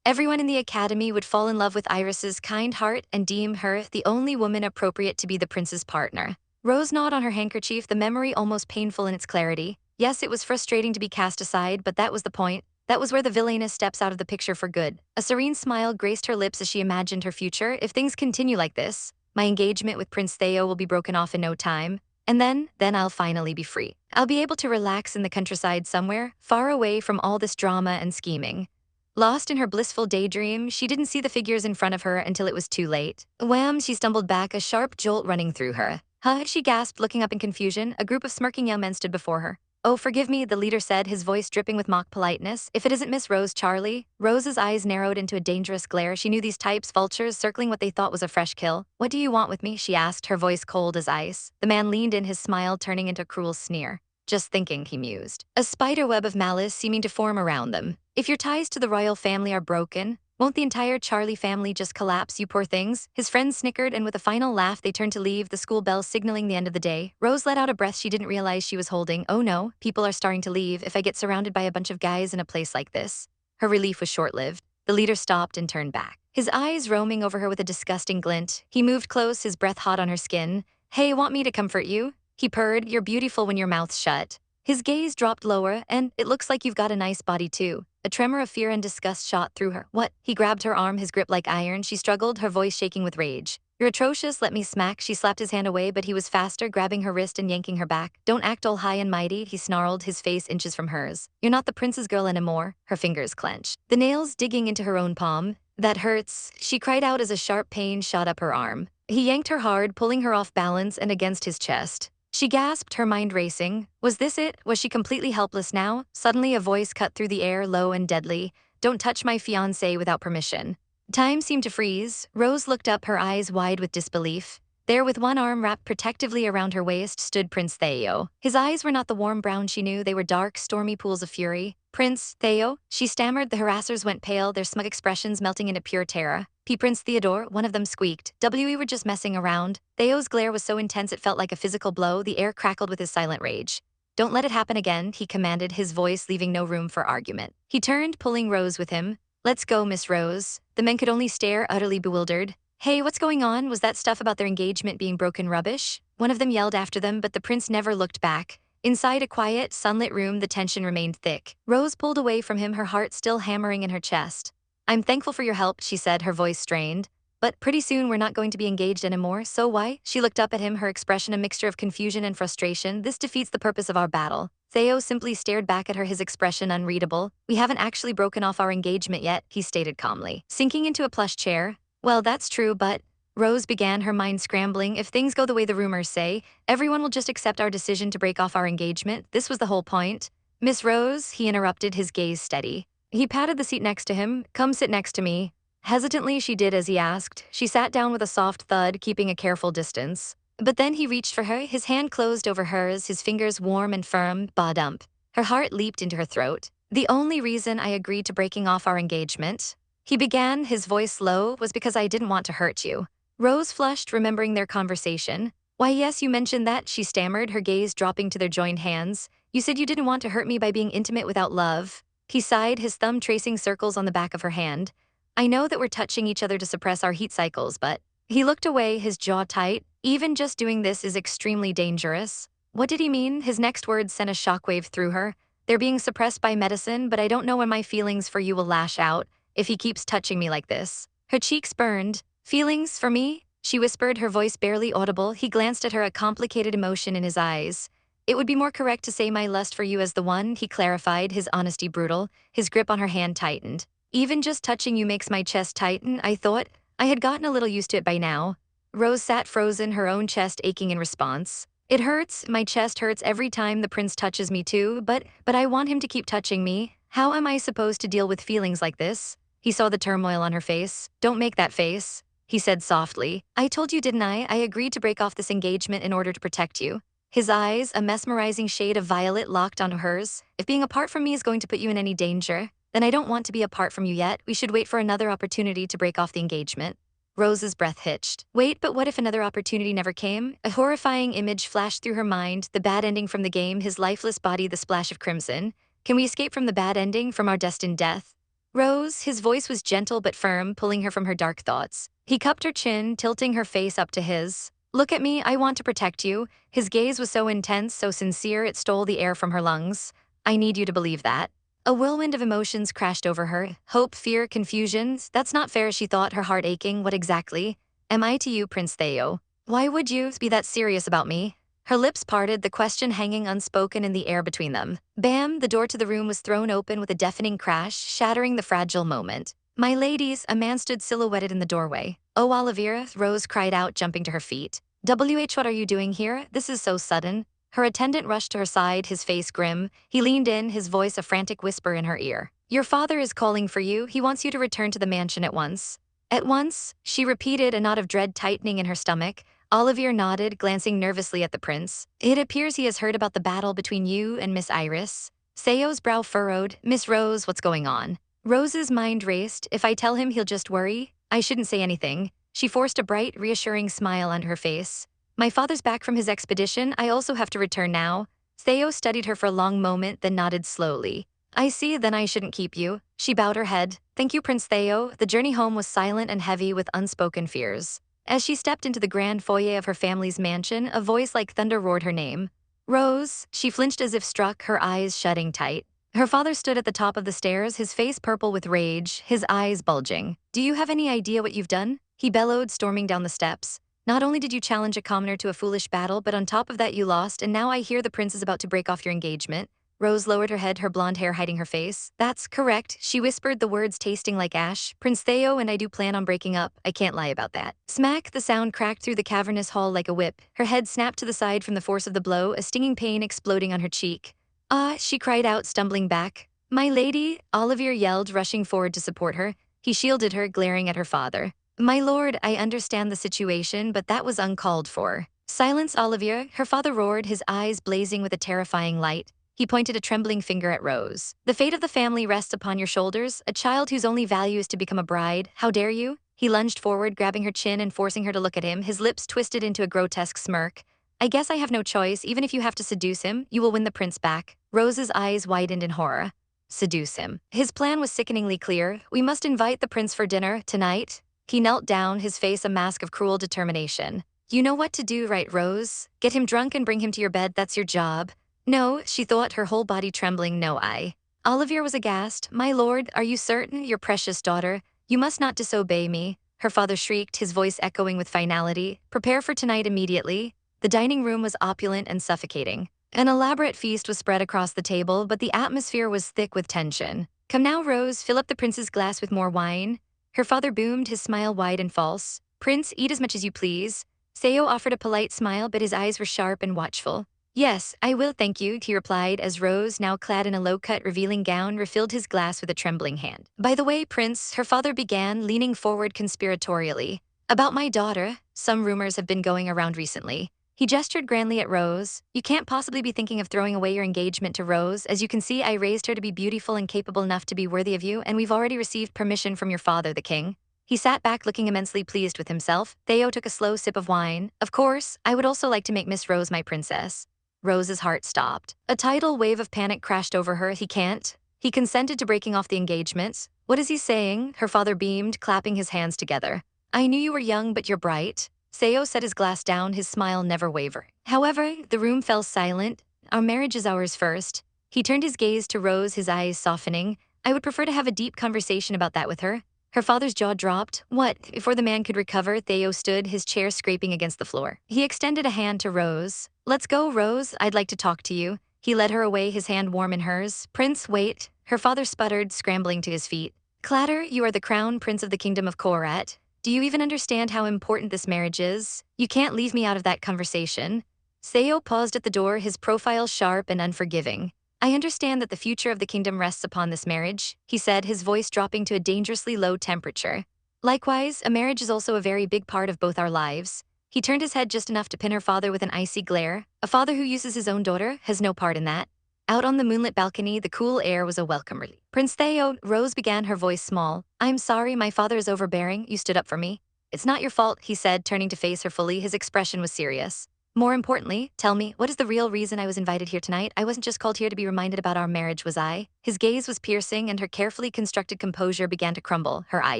Everyone in the academy would fall in love with Iris's kind heart and deem her the only woman appropriate to be the prince's partner. Rose gnawed on her handkerchief, the memory almost painful in its clarity. Yes, it was frustrating to be cast aside, but that was the point. That was where the villainess steps out of the picture for good. A serene smile graced her lips as she imagined her future. If things continue like this, my engagement with Prince Theo will be broken off in no time. And then I'll finally be free. I'll be able to relax in the countryside somewhere, far away from all this drama and scheming. Lost in her blissful daydream, she didn't see the figures in front of her until it was too late. Wham! She stumbled back, a sharp jolt running through her. Huh? She gasped, looking up in confusion. A group of smirking young men stood before her. Oh, forgive me, the leader said, his voice dripping with mock politeness. If it isn't Miss Rose Charlie. Rose's eyes narrowed into a dangerous glare. She knew these types, vultures, circling what they thought was a fresh kill. What do you want with me? She asked, her voice cold as ice. The man leaned in, his smile turning into a cruel sneer. Just thinking, he mused, a spiderweb of malice seeming to form around them. If your ties to the royal family are broken, won't the entire Charlie family just collapse, you poor things? His friends snickered, and with a final laugh they turned to leave, the school bell signaling the end of the day. Rose let out a breath she didn't realize she was holding. Oh no, people are starting to leave. If I get surrounded by a bunch of guys in a place like this. Her relief was short-lived. The leader stopped and turned back, his eyes roaming over her with a disgusting glint. He moved close, his breath hot on her skin. Hey, want me to comfort you? He purred. You're beautiful when your mouth's shut. His gaze dropped lower, and it looks like you've got a nice body too. A tremor of fear and disgust shot through her. What? He grabbed her arm, his grip like iron. She struggled, her voice shaking with rage. You're atrocious, let me smack. She slapped his hand away, but he was faster, grabbing her wrist and yanking her back. Don't act all high and mighty, he snarled, his face inches from hers. You're not the prince's girl anymore. Her fingers clenched, the nails digging into her own palm. That hurts, she cried out as a sharp pain shot up her arm. He yanked her hard, pulling her off balance and against his chest. She gasped, her mind racing. Was this it? Was she completely helpless now? Suddenly a voice cut through the air, low and deadly. Don't touch my fiancé without permission. Time seemed to freeze. Rose looked up, her eyes wide with disbelief. There, with one arm wrapped protectively around her waist, stood Prince Theo. His eyes were not the warm brown she knew, they were dark, stormy pools of fury. Prince Theo? She stammered, the harassers went pale, their smug expressions melting into pure terror. Prince Theodore, one of them squeaked. We were just messing around. Theo's glare was so intense it felt like a physical blow, the air crackled with his silent rage. Don't let it happen again, he commanded, his voice leaving no room for argument. He turned, pulling Rose with him. Let's go, Miss Rose. The men could only stare, utterly bewildered. Hey, what's going on? Was that stuff about their engagement being broken rubbish? One of them yelled after them, but the prince never looked back. Inside a quiet, sunlit room, the tension remained thick. Rose pulled away from him, her heart still hammering in her chest. I'm thankful for your help, she said, her voice strained. But pretty soon we're not going to be engaged anymore, so why? She looked up at him, her expression a mixture of confusion and frustration. This defeats the purpose of our battle. Theo simply stared back at her, his expression unreadable. We haven't actually broken off our engagement yet, he stated calmly, sinking into a plush chair. Well, that's true, but… Rose began, her mind scrambling. If things go the way the rumors say, everyone will just accept our decision to break off our engagement. This was the whole point. Miss Rose, he interrupted, his gaze steady. He patted the seat next to him. Come sit next to me. Hesitantly, she did as he asked. She sat down with a soft thud, keeping a careful distance. But then he reached for her, his hand closed over hers, his fingers warm and firm. Ba-dump. Her heart leaped into her throat. The only reason I agreed to breaking off our engagement, he began, his voice low, was because I didn't want to hurt you. Rose flushed, remembering their conversation. Why, yes, you mentioned that, she stammered, her gaze dropping to their joined hands. You said you didn't want to hurt me by being intimate without love. He sighed, his thumb tracing circles on the back of her hand. I know that we're touching each other to suppress our heat cycles, but… He looked away, his jaw tight. Even just doing this is extremely dangerous. What did he mean? His next words sent a shockwave through her. They're being suppressed by medicine, but I don't know when my feelings for you will lash out if he keeps touching me like this. Her cheeks burned. Feelings for me? She whispered, her voice barely audible. He glanced at her, a complicated emotion in his eyes. It would be more correct to say my lust for you as the one, he clarified, his honesty brutal. His grip on her hand tightened. Even just touching you makes my chest tighten. I thought I had gotten a little used to it by now. Rose sat frozen, her own chest aching in response. It hurts, my chest hurts every time the prince touches me too, but I want him to keep touching me. How am I supposed to deal with feelings like this? He saw the turmoil on her face. Don't make that face, he said softly. I told you, didn't I? I agreed to break off this engagement in order to protect you. His eyes, a mesmerizing shade of violet, locked onto hers. If being apart from me is going to put you in any danger, then I don't want to be apart from you yet. We should wait for another opportunity to break off the engagement. Rose's breath hitched. Wait, but what if another opportunity never came? A horrifying image flashed through her mind, the bad ending from the game, his lifeless body, the splash of crimson. Can we escape from the bad ending, from our destined death? Rose, his voice was gentle but firm, pulling her from her dark thoughts. He cupped her chin, tilting her face up to his. Look at me, I want to protect you. His gaze was so intense, so sincere, it stole the air from her lungs. I need you to believe that. A whirlwind of emotions crashed over her. Hope, fear, confusion. That's not fair, she thought, her heart aching. What exactly am I to you, Prince Theo? Why would you be that serious about me? Her lips parted, the question hanging unspoken in the air between them. Bam! The door to the room was thrown open with a deafening crash, shattering the fragile moment. My ladies, a man stood silhouetted in the doorway. Oh, Olivier, Rose cried out, jumping to her feet. What are you doing here? This is so sudden. Her attendant rushed to her side, his face grim. He leaned in, his voice a frantic whisper in her ear. Your father is calling for you. He wants you to return to the mansion at once. At once? She repeated, a knot of dread tightening in her stomach. Olivier nodded, glancing nervously at the prince. It appears he has heard about the battle between you and Miss Iris. Seo's brow furrowed. Miss Rose, what's going on? Rose's mind raced. If I tell him, he'll just worry. I shouldn't say anything. She forced a bright, reassuring smile on her face. My father's back from his expedition. I also have to return now. Theo studied her for a long moment, then nodded slowly. I see, then I shouldn't keep you. She bowed her head. Thank you, Prince Theo. The journey home was silent and heavy with unspoken fears. As she stepped into the grand foyer of her family's mansion, a voice like thunder roared her name. Rose. She flinched as if struck, her eyes shutting tight. Her father stood at the top of the stairs, his face purple with rage, his eyes bulging. Do you have any idea what you've done? He bellowed, storming down the steps. Not only did you challenge a commoner to a foolish battle, but on top of that you lost, and now I hear the prince is about to break off your engagement. Rose lowered her head, her blonde hair hiding her face. That's correct, she whispered, the words tasting like ash. Prince Theo and I do plan on breaking up. I can't lie about that. Smack! The sound cracked through the cavernous hall like a whip. Her head snapped to the side from the force of the blow, a stinging pain exploding on her cheek. Ah, she cried out, stumbling back. My lady, Olivier yelled, rushing forward to support her. He shielded her, glaring at her father. My lord, I understand the situation, but that was uncalled for. Silence, Olivier, her father roared, his eyes blazing with a terrifying light. He pointed a trembling finger at Rose. The fate of the family rests upon your shoulders, a child whose only value is to become a bride. How dare you? He lunged forward, grabbing her chin and forcing her to look at him, his lips twisted into a grotesque smirk. I guess I have no choice. Even if you have to seduce him, you will win the prince back. Rose's eyes widened in horror. Seduce him. His plan was sickeningly clear. We must invite the prince for dinner, tonight. He knelt down, his face a mask of cruel determination. You know what to do, right, Rose? Get him drunk and bring him to your bed, that's your job. No, she thought, her whole body trembling, no, I. Olivier was aghast. My lord, are you certain, your precious daughter? You must not disobey me. Her father shrieked, his voice echoing with finality. Prepare for tonight immediately. The dining room was opulent and suffocating. An elaborate feast was spread across the table, but the atmosphere was thick with tension. Come now, Rose, fill up the prince's glass with more wine. Her father boomed, his smile wide and false. Prince, eat as much as you please. Theo offered a polite smile, but his eyes were sharp and watchful. Yes, I will, thank you, he replied as Rose, now clad in a low-cut, revealing gown, refilled his glass with a trembling hand. By the way, Prince, her father began, leaning forward conspiratorially. About my daughter, some rumors have been going around recently. He gestured grandly at Rose. You can't possibly be thinking of throwing away your engagement to Rose. As you can see, I raised her to be beautiful and capable enough to be worthy of you, and we've already received permission from your father, the king. He sat back looking immensely pleased with himself. Theo took a slow sip of wine. Of course, I would also like to make Miss Rose my princess. Rose's heart stopped. A tidal wave of panic crashed over her. He can't. He consented to breaking off the engagements. What is he saying? Her father beamed, clapping his hands together. I knew you were young, but you're bright. Theo set his glass down, his smile never wavered. However, the room fell silent. Our marriage is ours first. He turned his gaze to Rose, his eyes softening. I would prefer to have a deep conversation about that with her. Her father's jaw dropped. What? Before the man could recover, Theo stood, his chair scraping against the floor. He extended a hand to Rose. Let's go, Rose. I'd like to talk to you. He led her away, his hand warm in hers. Prince, wait. Her father sputtered, scrambling to his feet. Clatter, you are the crown prince of the kingdom of Korat. Do you even understand how important this marriage is? You can't leave me out of that conversation. Theo paused at the door, his profile sharp and unforgiving. I understand that the future of the kingdom rests upon this marriage, he said, his voice dropping to a dangerously low temperature. Likewise, a marriage is also a very big part of both our lives. He turned his head just enough to pin her father with an icy glare. A father who uses his own daughter has no part in that. Out on the moonlit balcony, the cool air was a welcome relief. Prince Theo, Rose began, her voice small. I'm sorry, my father is overbearing. You stood up for me. It's not your fault, he said, turning to face her fully. His expression was serious. More importantly, tell me, what is the real reason I was invited here tonight? I wasn't just called here to be reminded about our marriage, was I? His gaze was piercing, and her carefully constructed composure began to crumble. Her eye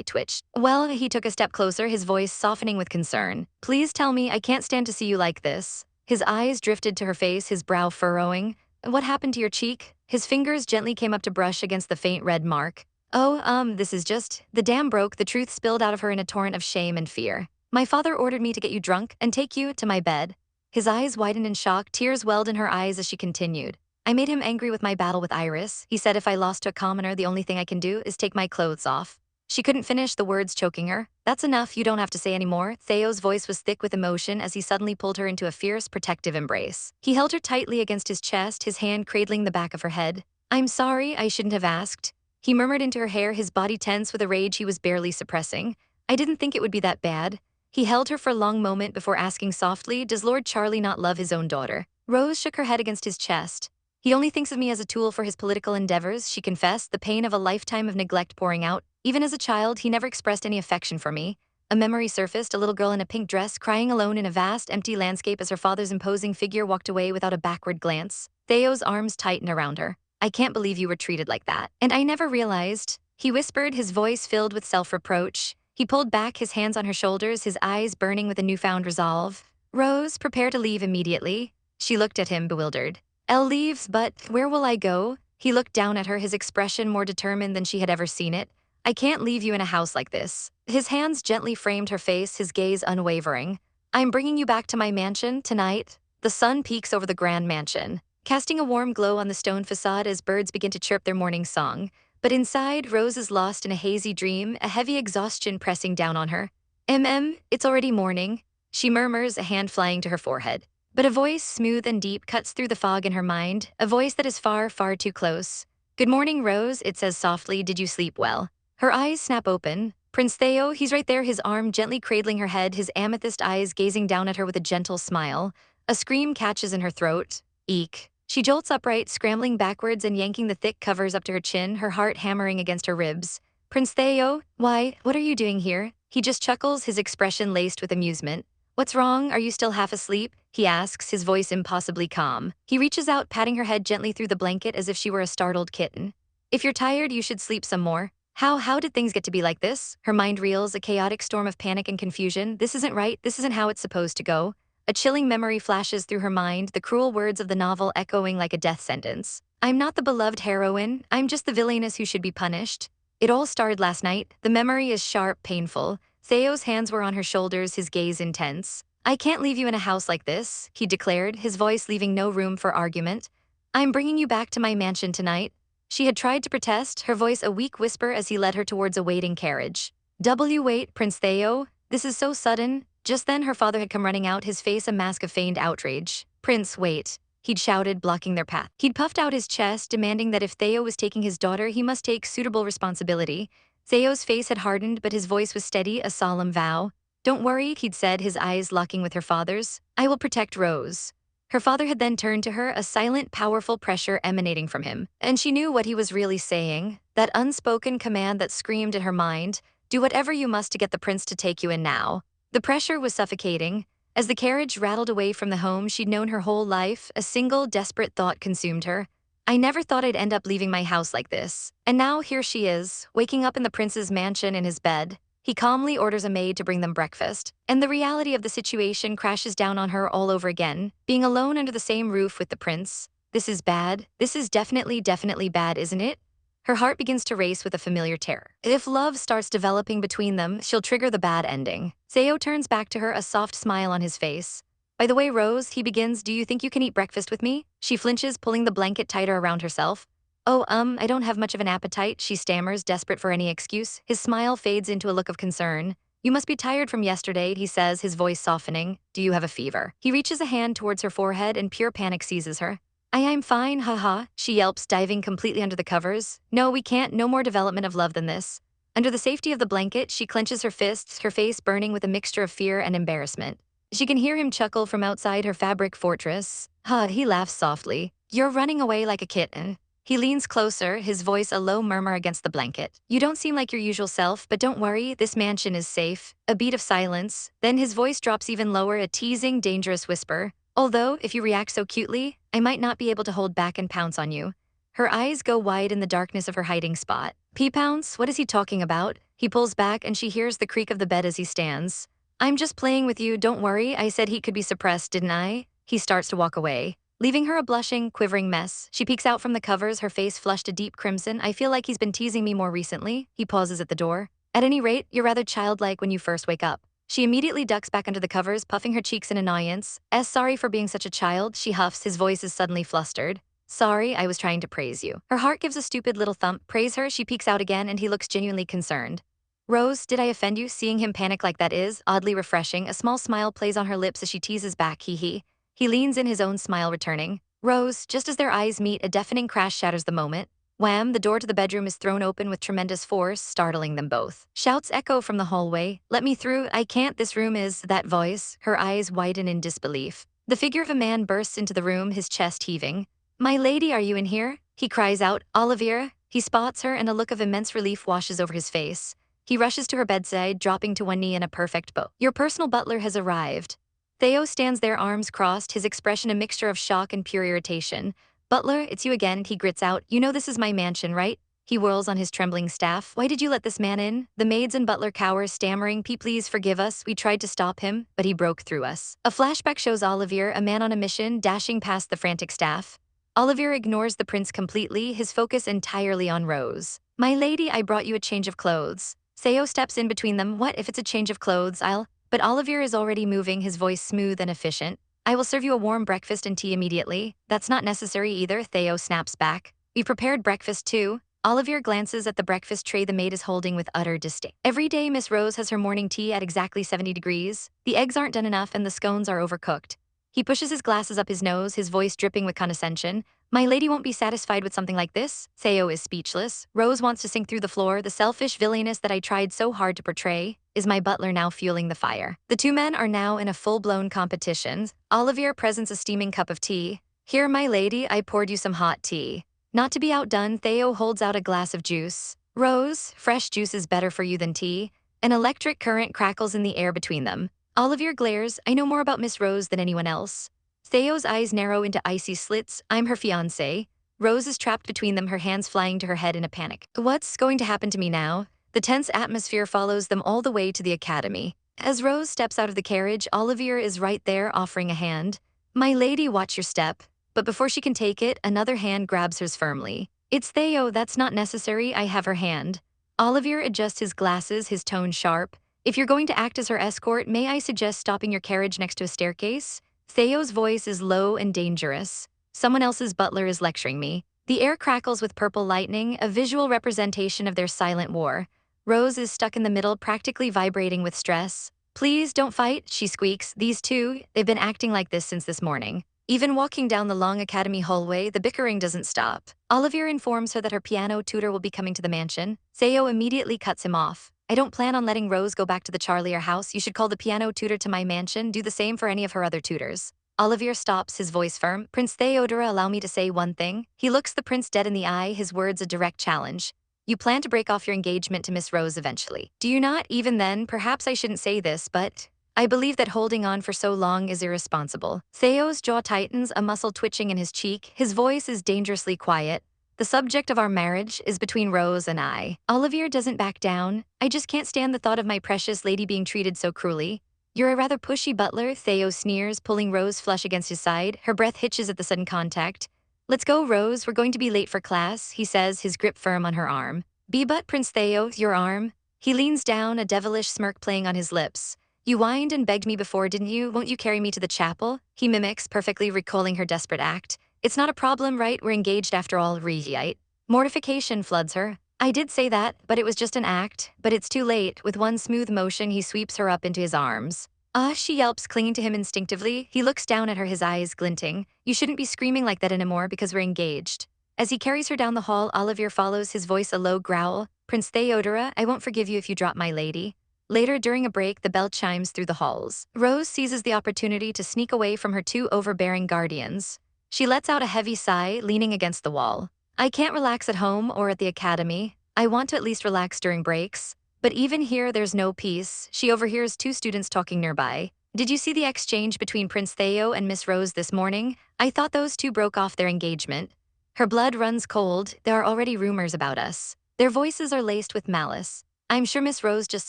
twitched. Well, he took a step closer, his voice softening with concern. Please tell me, I can't stand to see you like this. His eyes drifted to her face, his brow furrowing. What happened to your cheek? His fingers gently came up to brush against the faint red mark. Oh, this is just… The dam broke, the truth spilled out of her in a torrent of shame and fear. My father ordered me to get you drunk and take you to my bed. His eyes widened in shock, tears welled in her eyes as she continued. I made him angry with my battle with Iris. He said if I lost to a commoner, the only thing I can do is take my clothes off. She couldn't finish, the words choking her. That's enough, you don't have to say any more. Theo's voice was thick with emotion as he suddenly pulled her into a fierce, protective embrace. He held her tightly against his chest, his hand cradling the back of her head. I'm sorry, I shouldn't have asked. He murmured into her hair, his body tense with a rage he was barely suppressing. I didn't think it would be that bad. He held her for a long moment before asking softly, does Lord Charlie not love his own daughter? Rose shook her head against his chest. He only thinks of me as a tool for his political endeavors, she confessed, the pain of a lifetime of neglect pouring out. Even as a child, he never expressed any affection for me. A memory surfaced, a little girl in a pink dress crying alone in a vast, empty landscape as her father's imposing figure walked away without a backward glance. Theo's arms tightened around her. I can't believe you were treated like that. And I never realized, he whispered, his voice filled with self-reproach. He pulled back, his hands on her shoulders, his eyes burning with a newfound resolve. Rose, prepare to leave immediately. She looked at him, bewildered. Elle leaves, but where will I go? He looked down at her, his expression more determined than she had ever seen it. I can't leave you in a house like this. His hands gently framed her face, his gaze unwavering. I'm bringing you back to my mansion tonight. The sun peeks over the grand mansion, casting a warm glow on the stone facade as birds begin to chirp their morning song. But inside, Rose is lost in a hazy dream, a heavy exhaustion pressing down on her. It's already morning, she murmurs, a hand flying to her forehead. But a voice, smooth and deep, cuts through the fog in her mind, a voice that is far, far too close. Good morning, Rose, it says softly, did you sleep well? Her eyes snap open. Prince Theo, he's right there, his arm gently cradling her head, his amethyst eyes gazing down at her with a gentle smile. A scream catches in her throat. Eek. She jolts upright, scrambling backwards and yanking the thick covers up to her chin, her heart hammering against her ribs. Prince Theo, why, what are you doing here? He just chuckles, his expression laced with amusement. What's wrong? Are you still half asleep? He asks, his voice impossibly calm. He reaches out, patting her head gently through the blanket as if she were a startled kitten. If you're tired, you should sleep some more. How did things get to be like this? Her mind reels, a chaotic storm of panic and confusion. This isn't right, this isn't how it's supposed to go. A chilling memory flashes through her mind, the cruel words of the novel echoing like a death sentence. I'm not the beloved heroine, I'm just the villainess who should be punished. It all started last night. The memory is sharp, painful. Theo's hands were on her shoulders, his gaze intense. I can't leave you in a house like this, he declared, his voice leaving no room for argument. I'm bringing you back to my mansion tonight. She had tried to protest, her voice a weak whisper as he led her towards a waiting carriage. Wait, Prince Theo, this is so sudden. Just then her father had come running out, his face a mask of feigned outrage. Prince, wait, he'd shouted, blocking their path. He'd puffed out his chest, demanding that if Theo was taking his daughter, he must take suitable responsibility. Theo's face had hardened, but his voice was steady, a solemn vow. Don't worry, he'd said, his eyes locking with her father's. I will protect Rose. Her father had then turned to her, a silent, powerful pressure emanating from him. And she knew what he was really saying, that unspoken command that screamed in her mind, do whatever you must to get the prince to take you in now. The pressure was suffocating. As the carriage rattled away from the home she'd known her whole life, a single, desperate thought consumed her. I never thought I'd end up leaving my house like this. And now here she is, waking up in the prince's mansion in his bed. He calmly orders a maid to bring them breakfast, and the reality of the situation crashes down on her all over again, being alone under the same roof with the prince. This is bad. This is definitely bad, isn't it? Her heart begins to race with a familiar terror. If love starts developing between them, she'll trigger the bad ending. Theo turns back to her, a soft smile on his face. By the way, Rose, he begins, do you think you can eat breakfast with me? She flinches, pulling the blanket tighter around herself. Oh, I don't have much of an appetite, she stammers, desperate for any excuse. His smile fades into a look of concern. You must be tired from yesterday, he says, his voice softening. Do you have a fever? He reaches a hand towards her forehead and pure panic seizes her. I'm fine, haha, she yelps, diving completely under the covers. No, we can't, no more development of love than this. Under the safety of the blanket, she clenches her fists, her face burning with a mixture of fear and embarrassment. She can hear him chuckle from outside her fabric fortress. He laughs softly. You're running away like a kitten. He leans closer, his voice a low murmur against the blanket. You don't seem like your usual self, but don't worry, this mansion is safe. A beat of silence, then his voice drops even lower, a teasing, dangerous whisper. Although, if you react so cutely, I might not be able to hold back and pounce on you. Her eyes go wide in the darkness of her hiding spot. Pounce? What is he talking about? He pulls back and she hears the creak of the bed as he stands. I'm just playing with you, don't worry, I said he could be suppressed, didn't I? He starts to walk away. Leaving her a blushing, quivering mess, she peeks out from the covers, her face flushed a deep crimson. I feel like he's been teasing me more recently. He pauses at the door. At any rate, you're rather childlike when you first wake up. She immediately ducks back under the covers, puffing her cheeks in annoyance. Sorry for being such a child, she huffs, his voice is suddenly flustered. Sorry, I was trying to praise you. Her heart gives a stupid little thump. Praise her, she peeks out again and he looks genuinely concerned. Rose, did I offend you? Seeing him panic like that is oddly refreshing. A small smile plays on her lips as she teases back, hee. He leans in, his own smile returning. Rose, just as their eyes meet, a deafening crash shatters the moment. Wham, the door to the bedroom is thrown open with tremendous force, startling them both. Shouts echo from the hallway. Let me through, I can't, this room is, that voice. Her eyes widen in disbelief. The figure of a man bursts into the room, his chest heaving. My lady, are you in here? He cries out, Olivier. He spots her and a look of immense relief washes over his face. He rushes to her bedside, dropping to one knee in a perfect bow. Your personal butler has arrived. Theo stands there, arms crossed, his expression a mixture of shock and pure irritation. Butler, it's you again, he grits out. You know this is my mansion, right? He whirls on his trembling staff. Why did you let this man in? The maids and butler cower, stammering, please forgive us. We tried to stop him, but he broke through us. A flashback shows Olivier, a man on a mission, dashing past the frantic staff. Olivier ignores the prince completely, his focus entirely on Rose. My lady, I brought you a change of clothes. Theo steps in between them. What if it's a change of clothes? But Olivier is already moving, his voice smooth and efficient. I will serve you a warm breakfast and tea immediately. That's not necessary either, Theo snaps back. We've prepared breakfast too. Olivier glances at the breakfast tray the maid is holding with utter disdain. Every day Miss Rose has her morning tea at exactly 70 degrees. The eggs aren't done enough and the scones are overcooked. He pushes his glasses up his nose, his voice dripping with condescension. My lady won't be satisfied with something like this. Theo is speechless. Rose wants to sink through the floor. The selfish villainess that I tried so hard to portray. Is my butler now fueling the fire? The two men are now in a full-blown competition. Olivier presents a steaming cup of tea. Here, my lady, I poured you some hot tea. Not to be outdone, Theo holds out a glass of juice. Rose, fresh juice is better for you than tea. An electric current crackles in the air between them. Olivier glares. I know more about Miss Rose than anyone else. Theo's eyes narrow into icy slits. I'm her fiancé. Rose is trapped between them, her hands flying to her head in a panic. What's going to happen to me now? The tense atmosphere follows them all the way to the academy. As Rose steps out of the carriage, Olivier is right there, offering a hand. My lady, watch your step. But before she can take it, another hand grabs hers firmly. It's Theo, that's not necessary, I have her hand. Olivier adjusts his glasses, his tone sharp. If you're going to act as her escort, may I suggest stopping your carriage next to a staircase? Theo's voice is low and dangerous. Someone else's butler is lecturing me. The air crackles with purple lightning, a visual representation of their silent war. Rose is stuck in the middle, practically vibrating with stress. Please don't fight, she squeaks. These two, they've been acting like this since this morning. Even walking down the long academy hallway, the bickering doesn't stop. Olivier informs her that her piano tutor will be coming to the mansion. Theo immediately cuts him off. I don't plan on letting Rose go back to the Charlia house. You should call the piano tutor to my mansion. Do the same for any of her other tutors. Olivier stops, his voice firm. Prince Theodore, allow me to say one thing. He looks the prince dead in the eye, his words a direct challenge. You plan to break off your engagement to Miss Rose eventually. Do you not? Even then, perhaps I shouldn't say this, but I believe that holding on for so long is irresponsible. Theo's jaw tightens, a muscle twitching in his cheek. His voice is dangerously quiet. The subject of our marriage is between Rose and I. Olivier doesn't back down. I just can't stand the thought of my precious lady being treated so cruelly. You're a rather pushy butler, Theo sneers, pulling Rose flush against his side. Her breath hitches at the sudden contact. Let's go, Rose, we're going to be late for class, he says, his grip firm on her arm. But Prince Theo, your arm. He leans down, a devilish smirk playing on his lips. You whined and begged me before, didn't you? Won't you carry me to the chapel? He mimics, perfectly recalling her desperate act. It's not a problem, right? We're engaged after all, right? Mortification floods her. I did say that, but it was just an act, but it's too late. With one smooth motion, he sweeps her up into his arms. Ah, she yelps, clinging to him instinctively. He looks down at her, his eyes glinting. You shouldn't be screaming like that anymore because we're engaged. As he carries her down the hall, Olivier follows, his voice a low growl. Prince Theodora, I won't forgive you if you drop my lady. Later, during a break, the bell chimes through the halls. Rose seizes the opportunity to sneak away from her two overbearing guardians. She lets out a heavy sigh, leaning against the wall. I can't relax at home or at the academy. I want to at least relax during breaks. But even here, there's no peace. She overhears two students talking nearby. Did you see the exchange between Prince Theo and Miss Rose this morning? I thought those two broke off their engagement. Her blood runs cold. There are already rumors about us. Their voices are laced with malice. I'm sure Miss Rose just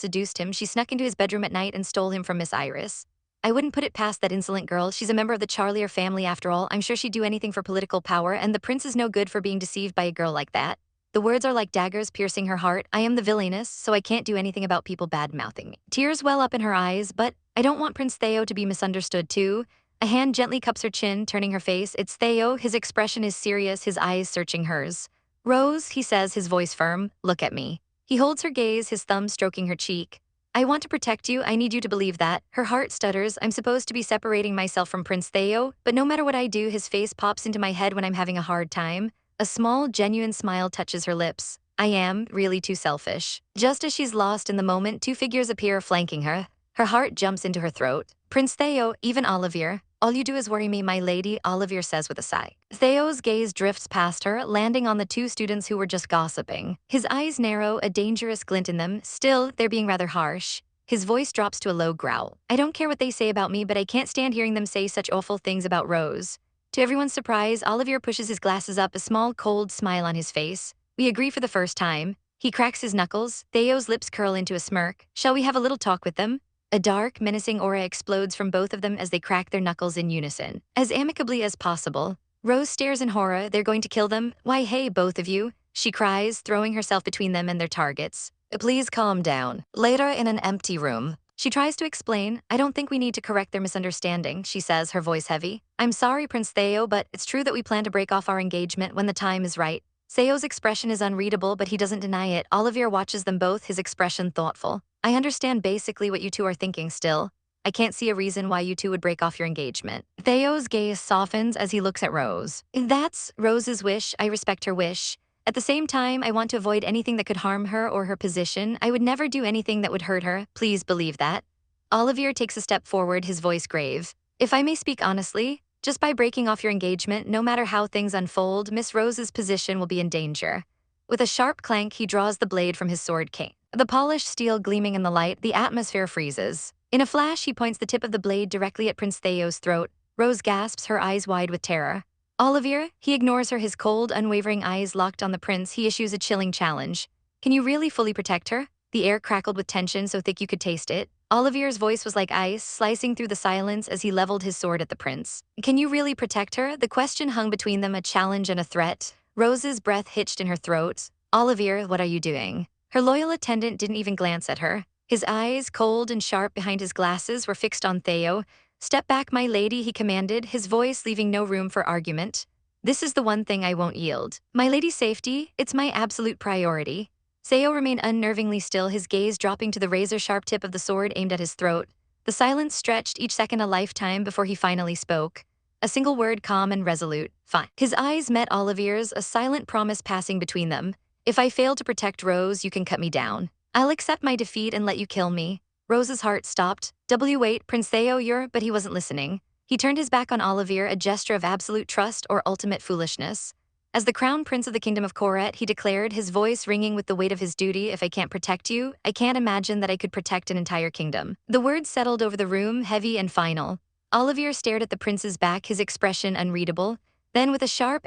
seduced him. She snuck into his bedroom at night and stole him from Miss Iris. I wouldn't put it past that insolent girl. She's a member of the Charlia family after all. I'm sure she'd do anything for political power, and the prince is no good for being deceived by a girl like that. The words are like daggers piercing her heart. I am the villainess, so I can't do anything about people bad-mouthing me. Tears well up in her eyes, but I don't want Prince Theo to be misunderstood too. A hand gently cups her chin, turning her face. It's Theo. His expression is serious, his eyes searching hers. Rose, he says, his voice firm, look at me. He holds her gaze, his thumb stroking her cheek. I want to protect you. I need you to believe that. Her heart stutters. I'm supposed to be separating myself from Prince Theo, but no matter what I do, his face pops into my head when I'm having a hard time. A small, genuine smile touches her lips. I am really too selfish. Just as she's lost in the moment, two figures appear flanking her. Her heart jumps into her throat. Prince Theo, even Olivier. All you do is worry me, my lady, Olivier says with a sigh. Theo's gaze drifts past her, landing on the two students who were just gossiping. His eyes narrow, a dangerous glint in them. Still, they're being rather harsh. His voice drops to a low growl. I don't care what they say about me, but I can't stand hearing them say such awful things about Rose. To everyone's surprise, Olivier pushes his glasses up, a small, cold smile on his face. We agree for the first time. He cracks his knuckles. Theo's lips curl into a smirk. Shall we have a little talk with them? A dark, menacing aura explodes from both of them as they crack their knuckles in unison. As amicably as possible. Rose stares in horror. They're going to kill them? Why, hey, both of you, she cries, throwing herself between them and their targets. Please calm down. Later, in an empty room, she tries to explain. I don't think we need to correct their misunderstanding, she says, her voice heavy. I'm sorry, Prince Theo, but it's true that we plan to break off our engagement when the time is right. Theo's expression is unreadable, but he doesn't deny it. Olivier watches them both, his expression thoughtful. I understand basically what you two are thinking still. I can't see a reason why you two would break off your engagement. Theo's gaze softens as he looks at Rose. That's Rose's wish. I respect her wish. At the same time, I want to avoid anything that could harm her or her position. I would never do anything that would hurt her. Please believe that. Olivier takes a step forward, his voice grave. If I may speak honestly, just by breaking off your engagement, no matter how things unfold, Miss Rose's position will be in danger. With a sharp clank, he draws the blade from his sword cane. The polished steel gleaming in the light, the atmosphere freezes. In a flash, he points the tip of the blade directly at Prince Theo's throat. Rose gasps, her eyes wide with terror. Olivier, he ignores her, his cold, unwavering eyes locked on the prince. He issues a chilling challenge. Can you really fully protect her? The air crackled with tension so thick you could taste it. Olivier's voice was like ice, slicing through the silence as he leveled his sword at the prince. Can you really protect her? The question hung between them, a challenge and a threat. Rose's breath hitched in her throat. Olivier, what are you doing? Her loyal attendant didn't even glance at her. His eyes, cold and sharp behind his glasses, were fixed on Theo. Step back, my lady, he commanded, his voice leaving no room for argument. This is the one thing I won't yield. My lady's safety, it's my absolute priority. Theo remained unnervingly still, his gaze dropping to the razor-sharp tip of the sword aimed at his throat. The silence stretched, each second a lifetime, before he finally spoke. A single word, calm and resolute. Fine. His eyes met Olivier's, a silent promise passing between them. If I fail to protect Rose, you can cut me down. I'll accept my defeat and let you kill me. Rose's heart stopped. Wait, Prince Theo, but he wasn't listening. He turned his back on Olivier, a gesture of absolute trust or ultimate foolishness. As the crown prince of the kingdom of Koret, he declared, his voice ringing with the weight of his duty, if I can't protect you, I can't imagine that I could protect an entire kingdom. The words settled over the room, heavy and final. Olivier stared at the prince's back, his expression unreadable. Then with a sharp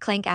clank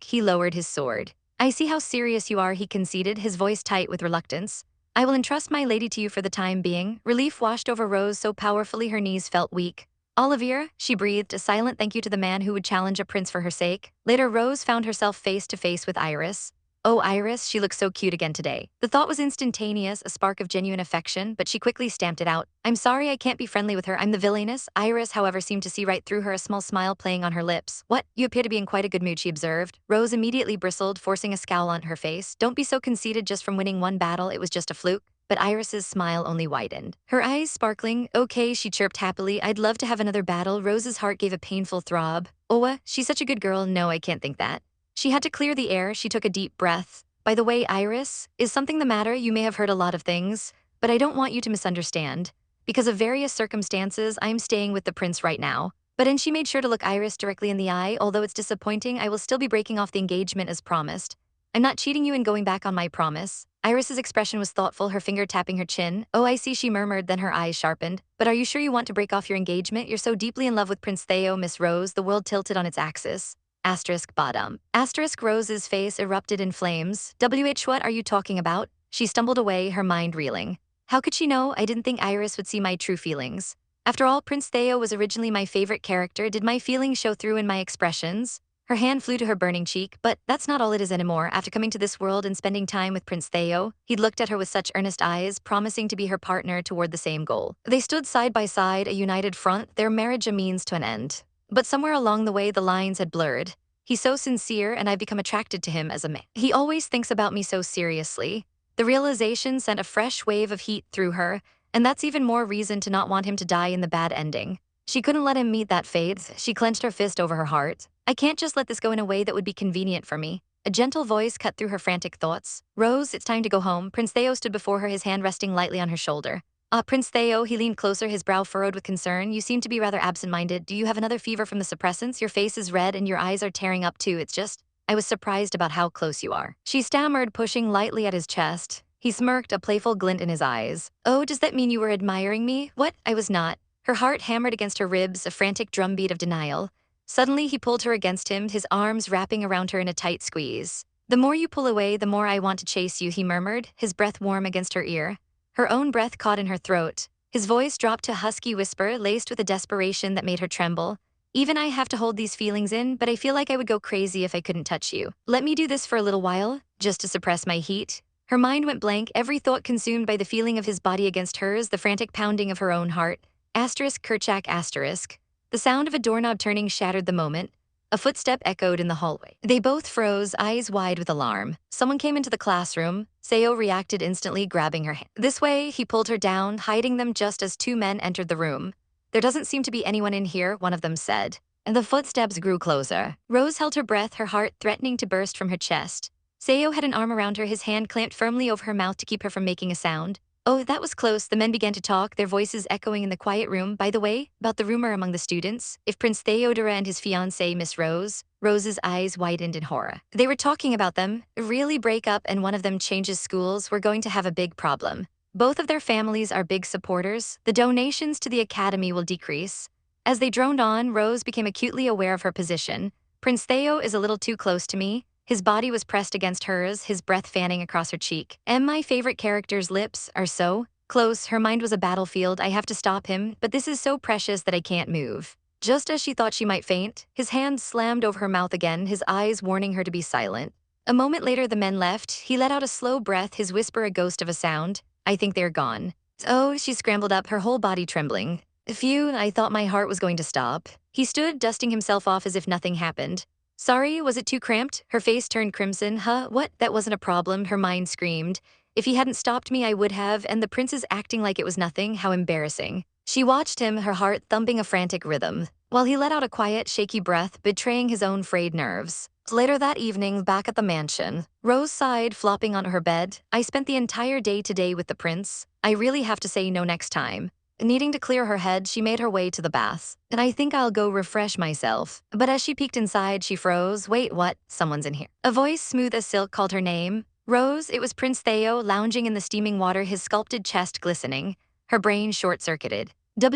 he lowered his sword. I see how serious you are, he conceded, his voice tight with reluctance. I will entrust my lady to you for the time being. Relief washed over Rose so powerfully her knees felt weak. Olivier, she breathed, a silent thank you to the man who would challenge a prince for her sake. Later, Rose found herself face to face with Iris. Oh, Iris, she looks so cute again today. The thought was instantaneous, a spark of genuine affection, but she quickly stamped it out. I'm sorry I can't be friendly with her, I'm the villainess. Iris, however, seemed to see right through her, a small smile playing on her lips. What? You appear to be in quite a good mood, she observed. Rose immediately bristled, forcing a scowl on her face. Don't be so conceited just from winning one battle, it was just a fluke. But Iris's smile only widened. Her eyes sparkling. Okay, she chirped happily. I'd love to have another battle. Rose's heart gave a painful throb. Owa, she's such a good girl. No, I can't think that. She had to clear the air. She took a deep breath. By the way, Iris, is something the matter? You may have heard a lot of things, but I don't want you to misunderstand. Because of various circumstances, I'm staying with the prince right now. And she made sure to look Iris directly in the eye. Although it's disappointing, I will still be breaking off the engagement as promised. I'm not cheating you and going back on my promise. Iris's expression was thoughtful, her finger tapping her chin. Oh, I see, she murmured, then her eyes sharpened. But are you sure you want to break off your engagement? You're so deeply in love with Prince Theo, Miss Rose. The world tilted on its axis. Asterisk bottom. Asterisk Rose's face erupted in flames. What are you talking about? She stumbled away, her mind reeling. How could she know? I didn't think Iris would see my true feelings. After all, Prince Theo was originally my favorite character. Did my feelings show through in my expressions? Her hand flew to her burning cheek, but that's not all it is anymore. After coming to this world and spending time with Prince Theo, he'd looked at her with such earnest eyes, promising to be her partner toward the same goal. They stood side by side, a united front, their marriage a means to an end. But somewhere along the way, the lines had blurred. He's so sincere, and I've become attracted to him as a man. He always thinks about me so seriously. The realization sent a fresh wave of heat through her, and that's even more reason to not want him to die in the bad ending. She couldn't let him meet that fate. She clenched her fist over her heart. I can't just let this go in a way that would be convenient for me. A gentle voice cut through her frantic thoughts. Rose, it's time to go home. Prince Theo stood before her, his hand resting lightly on her shoulder. Prince Theo, he leaned closer, his brow furrowed with concern. You seem to be rather absent-minded. Do you have another fever from the suppressants? Your face is red and your eyes are tearing up too. It's just, I was surprised about how close you are. She stammered, pushing lightly at his chest. He smirked, a playful glint in his eyes. Oh, does that mean you were admiring me? What? I was not. Her heart hammered against her ribs, a frantic drumbeat of denial. Suddenly, he pulled her against him, his arms wrapping around her in a tight squeeze. The more you pull away, the more I want to chase you, he murmured, his breath warm against her ear. Her own breath caught in her throat. His voice dropped to a husky whisper, laced with a desperation that made her tremble. Even I have to hold these feelings in, but I feel like I would go crazy if I couldn't touch you. Let me do this for a little while, just to suppress my heat. Her mind went blank, every thought consumed by the feeling of his body against hers, the frantic pounding of her own heart. Asterisk Kerchak asterisk. The sound of a doorknob turning shattered the moment. A footstep echoed in the hallway. They both froze, eyes wide with alarm. Someone came into the classroom. Seo reacted instantly, grabbing her hand. This way, he pulled her down, hiding them just as two men entered the room. There doesn't seem to be anyone in here, one of them said. And the footsteps grew closer. Rose held her breath, her heart threatening to burst from her chest. Seo had an arm around her, his hand clamped firmly over her mouth to keep her from making a sound. Oh, that was close. The men began to talk, their voices echoing in the quiet room. By the way, about the rumor among the students, if Prince Theodora and his fiancée, Miss Rose. Rose's eyes widened in horror. They were talking about them. Really break up and one of them changes schools, we're going to have a big problem. Both of their families are big supporters. The donations to the academy will decrease. As they droned on, Rose became acutely aware of her position. Prince Theo is a little too close to me. His body was pressed against hers, his breath fanning across her cheek. And my favorite character's lips are so close. Her mind was a battlefield. I have to stop him, but this is so precious that I can't move. Just as she thought she might faint, his hand slammed over her mouth again, his eyes warning her to be silent. A moment later, the men left. He let out a slow breath, his whisper a ghost of a sound. I think they're gone. Oh, she scrambled up, her whole body trembling. Phew, I thought my heart was going to stop. He stood, dusting himself off as if nothing happened. Sorry, was it too cramped? Her face turned crimson. Huh, what? That wasn't a problem, her mind screamed. If he hadn't stopped me, I would have, and the prince is acting like it was nothing, how embarrassing. She watched him, her heart thumping a frantic rhythm, while he let out a quiet, shaky breath, betraying his own frayed nerves. Later that evening, back at the mansion, Rose sighed, flopping on her bed. I spent the entire day today with the prince. I really have to say no next time. Needing to clear her head, she made her way to the bath. And I think I'll go refresh myself. But as she peeked inside, she froze. Wait, what? Someone's in here. A voice smooth as silk called her name. Rose, it was Prince Theo, lounging in the steaming water, his sculpted chest glistening. Her brain short-circuited. Why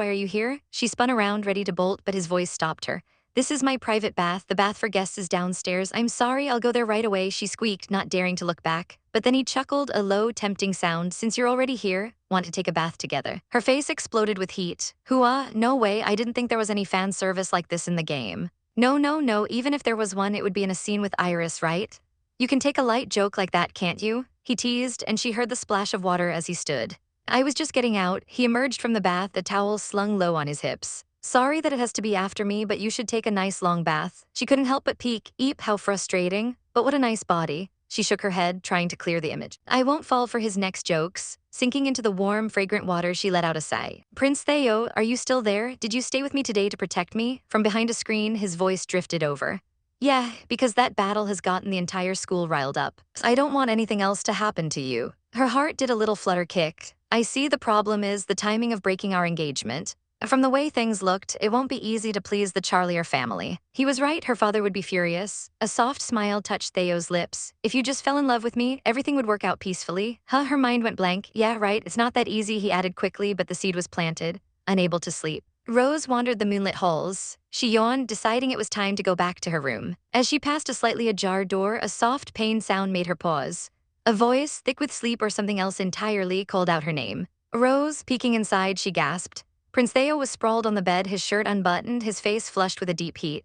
are you here? She spun around, ready to bolt, but his voice stopped her. This is my private bath. The bath for guests is downstairs. I'm sorry, I'll go there right away, she squeaked, not daring to look back. But then he chuckled, a low, tempting sound. Since you're already here, want to take a bath together? Her face exploded with heat. Hooah, no way, I didn't think there was any fan service like this in the game. No, even if there was one, it would be in a scene with Iris, right? You can take a light joke like that, can't you? He teased, and she heard the splash of water as he stood. I was just getting out. He emerged from the bath, a towel slung low on his hips. Sorry that it has to be after me, but you should take a nice long bath. She couldn't help but peek. Eep, how frustrating. But what a nice body. She shook her head, trying to clear the image. I won't fall for his next jokes. Sinking into the warm, fragrant water, she let out a sigh. Prince Theo, are you still there? Did you stay with me today to protect me? From behind a screen, his voice drifted over. Yeah, because that battle has gotten the entire school riled up. I don't want anything else to happen to you. Her heart did a little flutter kick. I see the problem is the timing of breaking our engagement. From the way things looked, it won't be easy to please the Charlier family. He was right, her father would be furious. A soft smile touched Theo's lips. If you just fell in love with me, everything would work out peacefully. Huh, her mind went blank. Yeah, right, it's not that easy, he added quickly, but the seed was planted. Unable to sleep, Rose wandered the moonlit halls. She yawned, deciding it was time to go back to her room. As she passed a slightly ajar door, a soft pain sound made her pause. A voice, thick with sleep or something else entirely, called out her name. Rose, peeking inside, she gasped. Prince Theo was sprawled on the bed, his shirt unbuttoned, his face flushed with a deep heat.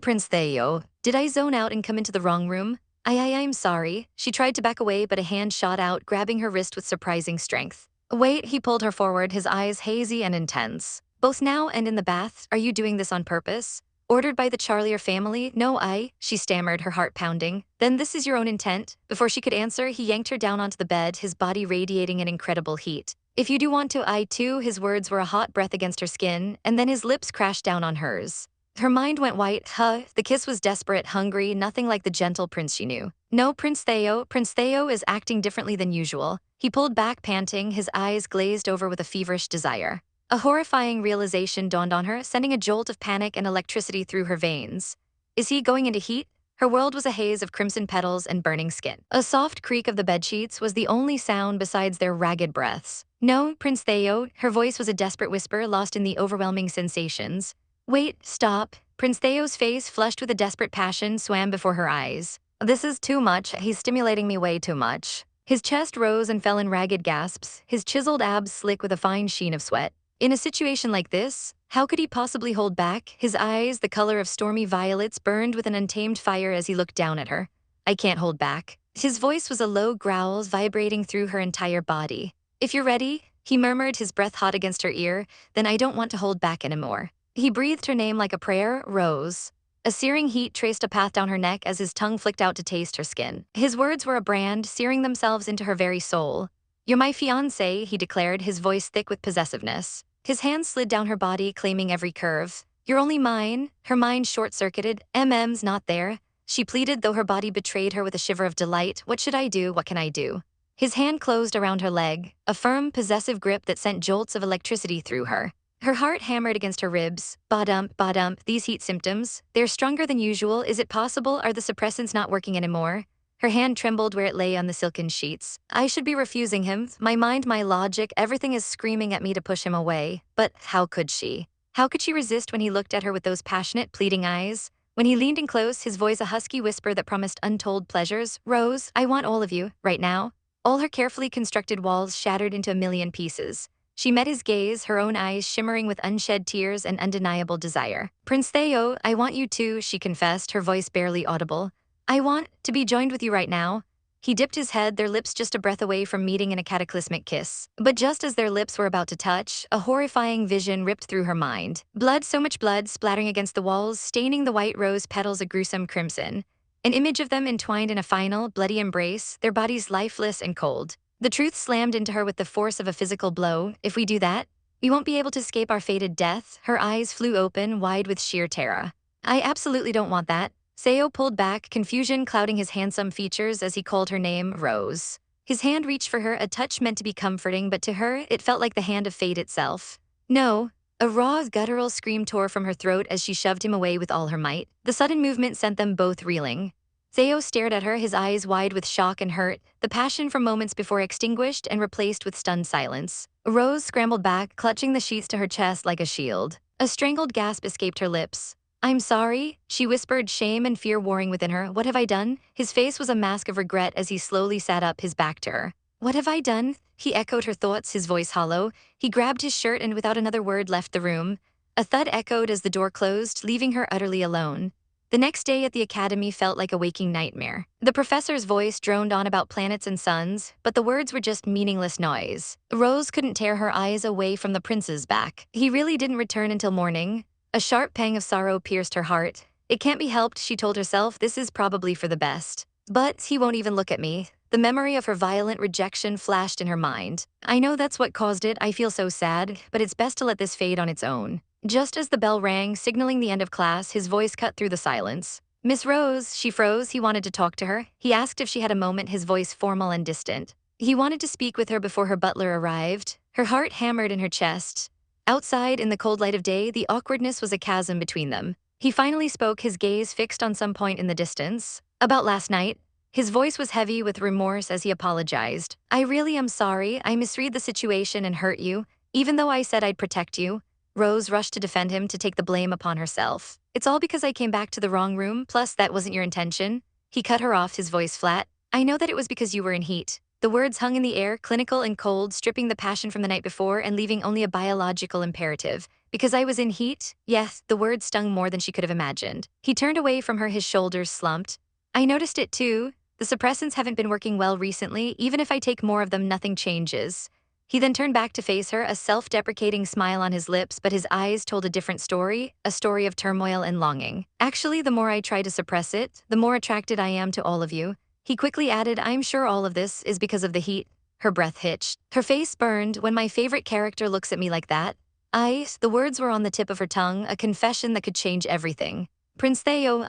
Prince Theo. Did I zone out and come into the wrong room? I'm sorry. She tried to back away, but a hand shot out, grabbing her wrist with surprising strength. Wait, he pulled her forward, his eyes hazy and intense. Both now and in the bath, are you doing this on purpose? Ordered by the Charlier family? No, she stammered, her heart pounding. Then this is your own intent? Before she could answer, he yanked her down onto the bed, his body radiating an incredible heat. If you do want to, I too, his words were a hot breath against her skin, and then his lips crashed down on hers. Her mind went white. The kiss was desperate, hungry, nothing like the gentle prince she knew. No, Prince Theo is acting differently than usual. He pulled back, panting, his eyes glazed over with a feverish desire. A horrifying realization dawned on her, sending a jolt of panic and electricity through her veins. Is he going into heat? Her world was a haze of crimson petals and burning skin. A soft creak of the bedsheets was the only sound besides their ragged breaths. No, Prince Theo, her voice was a desperate whisper lost in the overwhelming sensations. Wait, stop. Prince Theo's face, flushed with a desperate passion, swam before her eyes. This is too much, he's stimulating me way too much. His chest rose and fell in ragged gasps, his chiseled abs slick with a fine sheen of sweat. In a situation like this, how could he possibly hold back? His eyes, the color of stormy violets, burned with an untamed fire as he looked down at her. I can't hold back. His voice was a low growl vibrating through her entire body. If you're ready, he murmured, his breath hot against her ear, then I don't want to hold back anymore. He breathed her name like a prayer, Rose. A searing heat traced a path down her neck as his tongue flicked out to taste her skin. His words were a brand, searing themselves into her very soul. You're my fiancé, he declared, his voice thick with possessiveness. His hands slid down her body, claiming every curve. You're only mine. Her mind short-circuited. MM's not there. She pleaded, though her body betrayed her with a shiver of delight. What should I do? What can I do? His hand closed around her leg, a firm, possessive grip that sent jolts of electricity through her. Her heart hammered against her ribs. Ba-dump, these heat symptoms. They're stronger than usual. Is it possible? Are the suppressants not working anymore? Her hand trembled where it lay on the silken sheets. I should be refusing him. My mind, my logic, everything is screaming at me to push him away. But how could she? How could she resist when he looked at her with those passionate, pleading eyes? When he leaned in close, his voice a husky whisper that promised untold pleasures. Rose, I want all of you, right now. All her carefully constructed walls shattered into a million pieces. She met his gaze, her own eyes shimmering with unshed tears and undeniable desire. Prince Theo, I want you too, she confessed, her voice barely audible. I want to be joined with you right now. He dipped his head, their lips just a breath away from meeting in a cataclysmic kiss. But just as their lips were about to touch, a horrifying vision ripped through her mind. Blood, so much blood, splattering against the walls, staining the white rose petals a gruesome crimson. An image of them entwined in a final, bloody embrace, their bodies lifeless and cold. The truth slammed into her with the force of a physical blow. If we do that, we won't be able to escape our fated death. Her eyes flew open, wide with sheer terror. I absolutely don't want that. Theo pulled back, confusion clouding his handsome features as he called her name, Rose. His hand reached for her, a touch meant to be comforting, but to her, it felt like the hand of fate itself. No. A raw, guttural scream tore from her throat as she shoved him away with all her might. The sudden movement sent them both reeling. Theo stared at her, his eyes wide with shock and hurt, the passion from moments before extinguished and replaced with stunned silence. Rose scrambled back, clutching the sheets to her chest like a shield. A strangled gasp escaped her lips. I'm sorry, she whispered, shame and fear warring within her. What have I done? His face was a mask of regret as he slowly sat up, his back to her. What have I done? He echoed her thoughts, his voice hollow. He grabbed his shirt and without another word left the room. A thud echoed as the door closed, leaving her utterly alone. The next day at the academy felt like a waking nightmare. The professor's voice droned on about planets and suns, but the words were just meaningless noise. Rose couldn't tear her eyes away from the prince's back. He really didn't return until morning. A sharp pang of sorrow pierced her heart. It can't be helped, she told herself, this is probably for the best. But he won't even look at me. The memory of her violent rejection flashed in her mind. I know that's what caused it, I feel so sad, but it's best to let this fade on its own. Just as the bell rang, signaling the end of class, his voice cut through the silence. Miss Rose, she froze. He wanted to talk to her. He asked if she had a moment, his voice formal and distant. He wanted to speak with her before her butler arrived. Her heart hammered in her chest. Outside, in the cold light of day, the awkwardness was a chasm between them. He finally spoke, his gaze fixed on some point in the distance. About last night. His voice was heavy with remorse as he apologized. I really am sorry. I misread the situation and hurt you, even though I said I'd protect you. Rose rushed to defend him, to take the blame upon herself. It's all because I came back to the wrong room, plus that wasn't your intention. He cut her off, his voice flat. I know that it was because you were in heat. The words hung in the air, clinical and cold, stripping the passion from the night before and leaving only a biological imperative. Because I was in heat? Yes, the words stung more than she could have imagined. He turned away from her, his shoulders slumped. I noticed it too. The suppressants haven't been working well recently. Even if I take more of them, nothing changes. He then turned back to face her, a self-deprecating smile on his lips, but his eyes told a different story, a story of turmoil and longing. Actually, the more I try to suppress it, the more attracted I am to all of you. He quickly added, I'm sure all of this is because of the heat. Her breath hitched. Her face burned. When my favorite character looks at me like that. The words were on the tip of her tongue, a confession that could change everything. Prince Theo,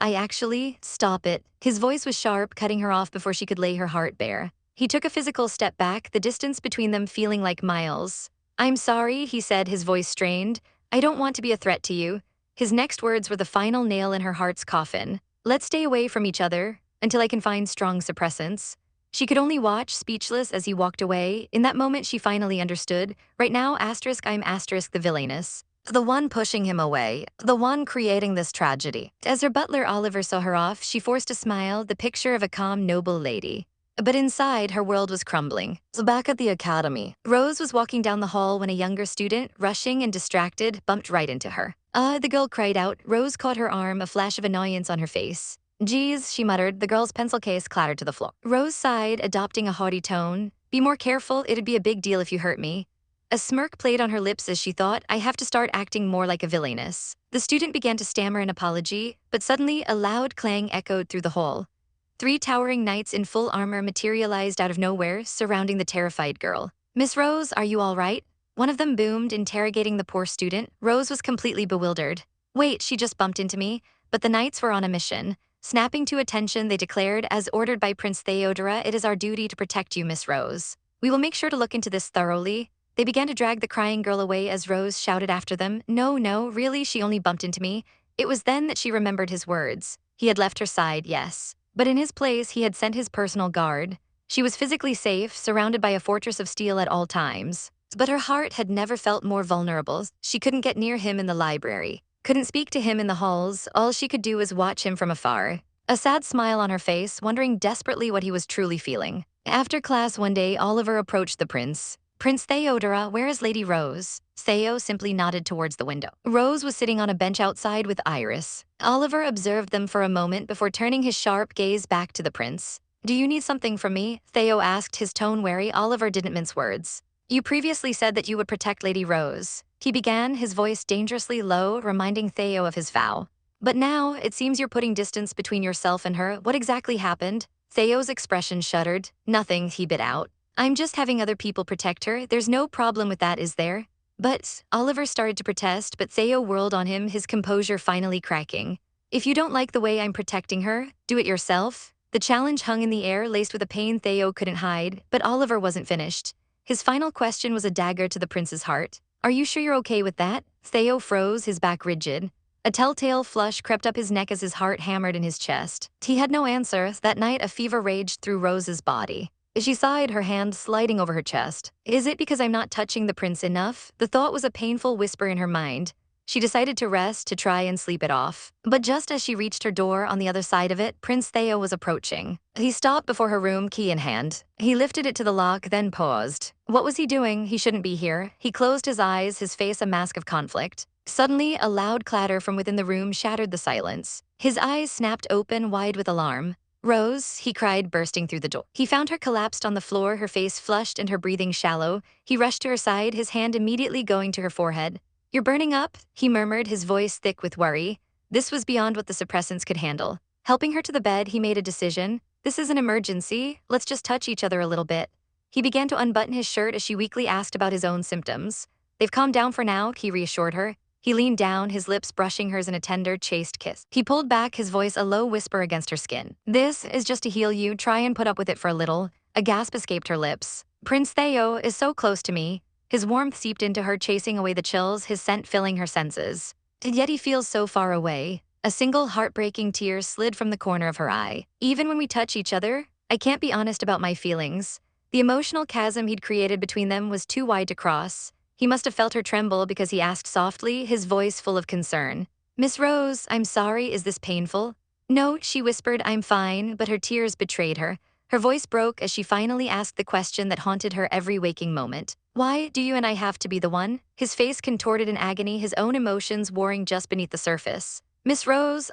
stop it. His voice was sharp, cutting her off before she could lay her heart bare. He took a physical step back, the distance between them feeling like miles. I'm sorry, he said, his voice strained. I don't want to be a threat to you. His next words were the final nail in her heart's coffin. Let's stay away from each other, until I can find strong suppressants. She could only watch, speechless, as he walked away. In that moment, she finally understood. Right now, I'm the villainess. The one pushing him away, the one creating this tragedy. As her butler Olivier saw her off, she forced a smile, the picture of a calm, noble lady. But inside, her world was crumbling. So back at the academy, Rose was walking down the hall when a younger student, rushing and distracted, bumped right into her. The girl cried out. Rose caught her arm, a flash of annoyance on her face. Geez, she muttered. The girl's pencil case clattered to the floor. Rose sighed, adopting a haughty tone. Be more careful, it'd be a big deal if you hurt me. A smirk played on her lips as she thought, I have to start acting more like a villainess. The student began to stammer an apology, but suddenly a loud clang echoed through the hall. 3 towering knights in full armor materialized out of nowhere, surrounding the terrified girl. Miss Rose, are you all right? One of them boomed, interrogating the poor student. Rose was completely bewildered. Wait, she just bumped into me. But the knights were on a mission. Snapping to attention, they declared, as ordered by Prince Theodora, it is our duty to protect you, Miss Rose. We will make sure to look into this thoroughly. They began to drag the crying girl away as Rose shouted after them, No, really, she only bumped into me. It was then that she remembered his words. He had left her side, yes. But in his place, he had sent his personal guard. She was physically safe, surrounded by a fortress of steel at all times. But her heart had never felt more vulnerable. She couldn't get near him in the library, couldn't speak to him in the halls. All she could do was watch him from afar. A sad smile on her face, wondering desperately what he was truly feeling. After class one day, Olivier approached the prince. Prince Theodora, where is Lady Rose? Theo simply nodded towards the window. Rose was sitting on a bench outside with Iris. Olivier observed them for a moment before turning his sharp gaze back to the prince. Do you need something from me? Theo asked, his tone wary. Olivier didn't mince words. You previously said that you would protect Lady Rose. He began, his voice dangerously low, reminding Theo of his vow. But now, it seems you're putting distance between yourself and her. What exactly happened? Theo's expression shuddered. Nothing, he bit out. I'm just having other people protect her. There's no problem with that, is there? But Olivier started to protest, but Theo whirled on him, his composure finally cracking. If you don't like the way I'm protecting her, do it yourself. The challenge hung in the air, laced with a pain Theo couldn't hide, but Olivier wasn't finished. His final question was a dagger to the prince's heart. Are you sure you're okay with that? Theo froze, his back rigid. A telltale flush crept up his neck as his heart hammered in his chest. He had no answer. That night, a fever raged through Rose's body. She sighed, her hand sliding over her chest. Is it because I'm not touching the prince enough? The thought was a painful whisper in her mind. She decided to rest, to try and sleep it off. But just as she reached her door on the other side of it, Prince Theo was approaching. He stopped before her room, key in hand. He lifted it to the lock, then paused. What was he doing? He shouldn't be here. He closed his eyes, his face a mask of conflict. Suddenly, a loud clatter from within the room shattered the silence. His eyes snapped open wide with alarm. Rose, he cried, bursting through the door. He found her collapsed on the floor, her face flushed and her breathing shallow. He rushed to her side, his hand immediately going to her forehead. "You're burning up," he murmured, his voice thick with worry. This was beyond what the suppressants could handle. Helping her to the bed, he made a decision. "This is an emergency. Let's just touch each other a little bit." He began to unbutton his shirt as she weakly asked about his own symptoms. "They've calmed down for now," he reassured her. He leaned down, his lips brushing hers in a tender, chaste kiss. He pulled back, his voice a low whisper against her skin. "This is just to heal you. Try and put up with it for a little." A gasp escaped her lips. "Prince Theo is so close to me." His warmth seeped into her, chasing away the chills, his scent filling her senses. And yet he feels so far away. A single heartbreaking tear slid from the corner of her eye. "Even when we touch each other, I can't be honest about my feelings." The emotional chasm he'd created between them was too wide to cross. He must have felt her tremble because he asked softly, his voice full of concern. "Miss Rose, I'm sorry, is this painful?" "No," she whispered, "I'm fine," but her tears betrayed her. Her voice broke as she finally asked the question that haunted her every waking moment. "Why do you and I have to be the one?" His face contorted in agony, his own emotions warring just beneath the surface. "Miss Rose,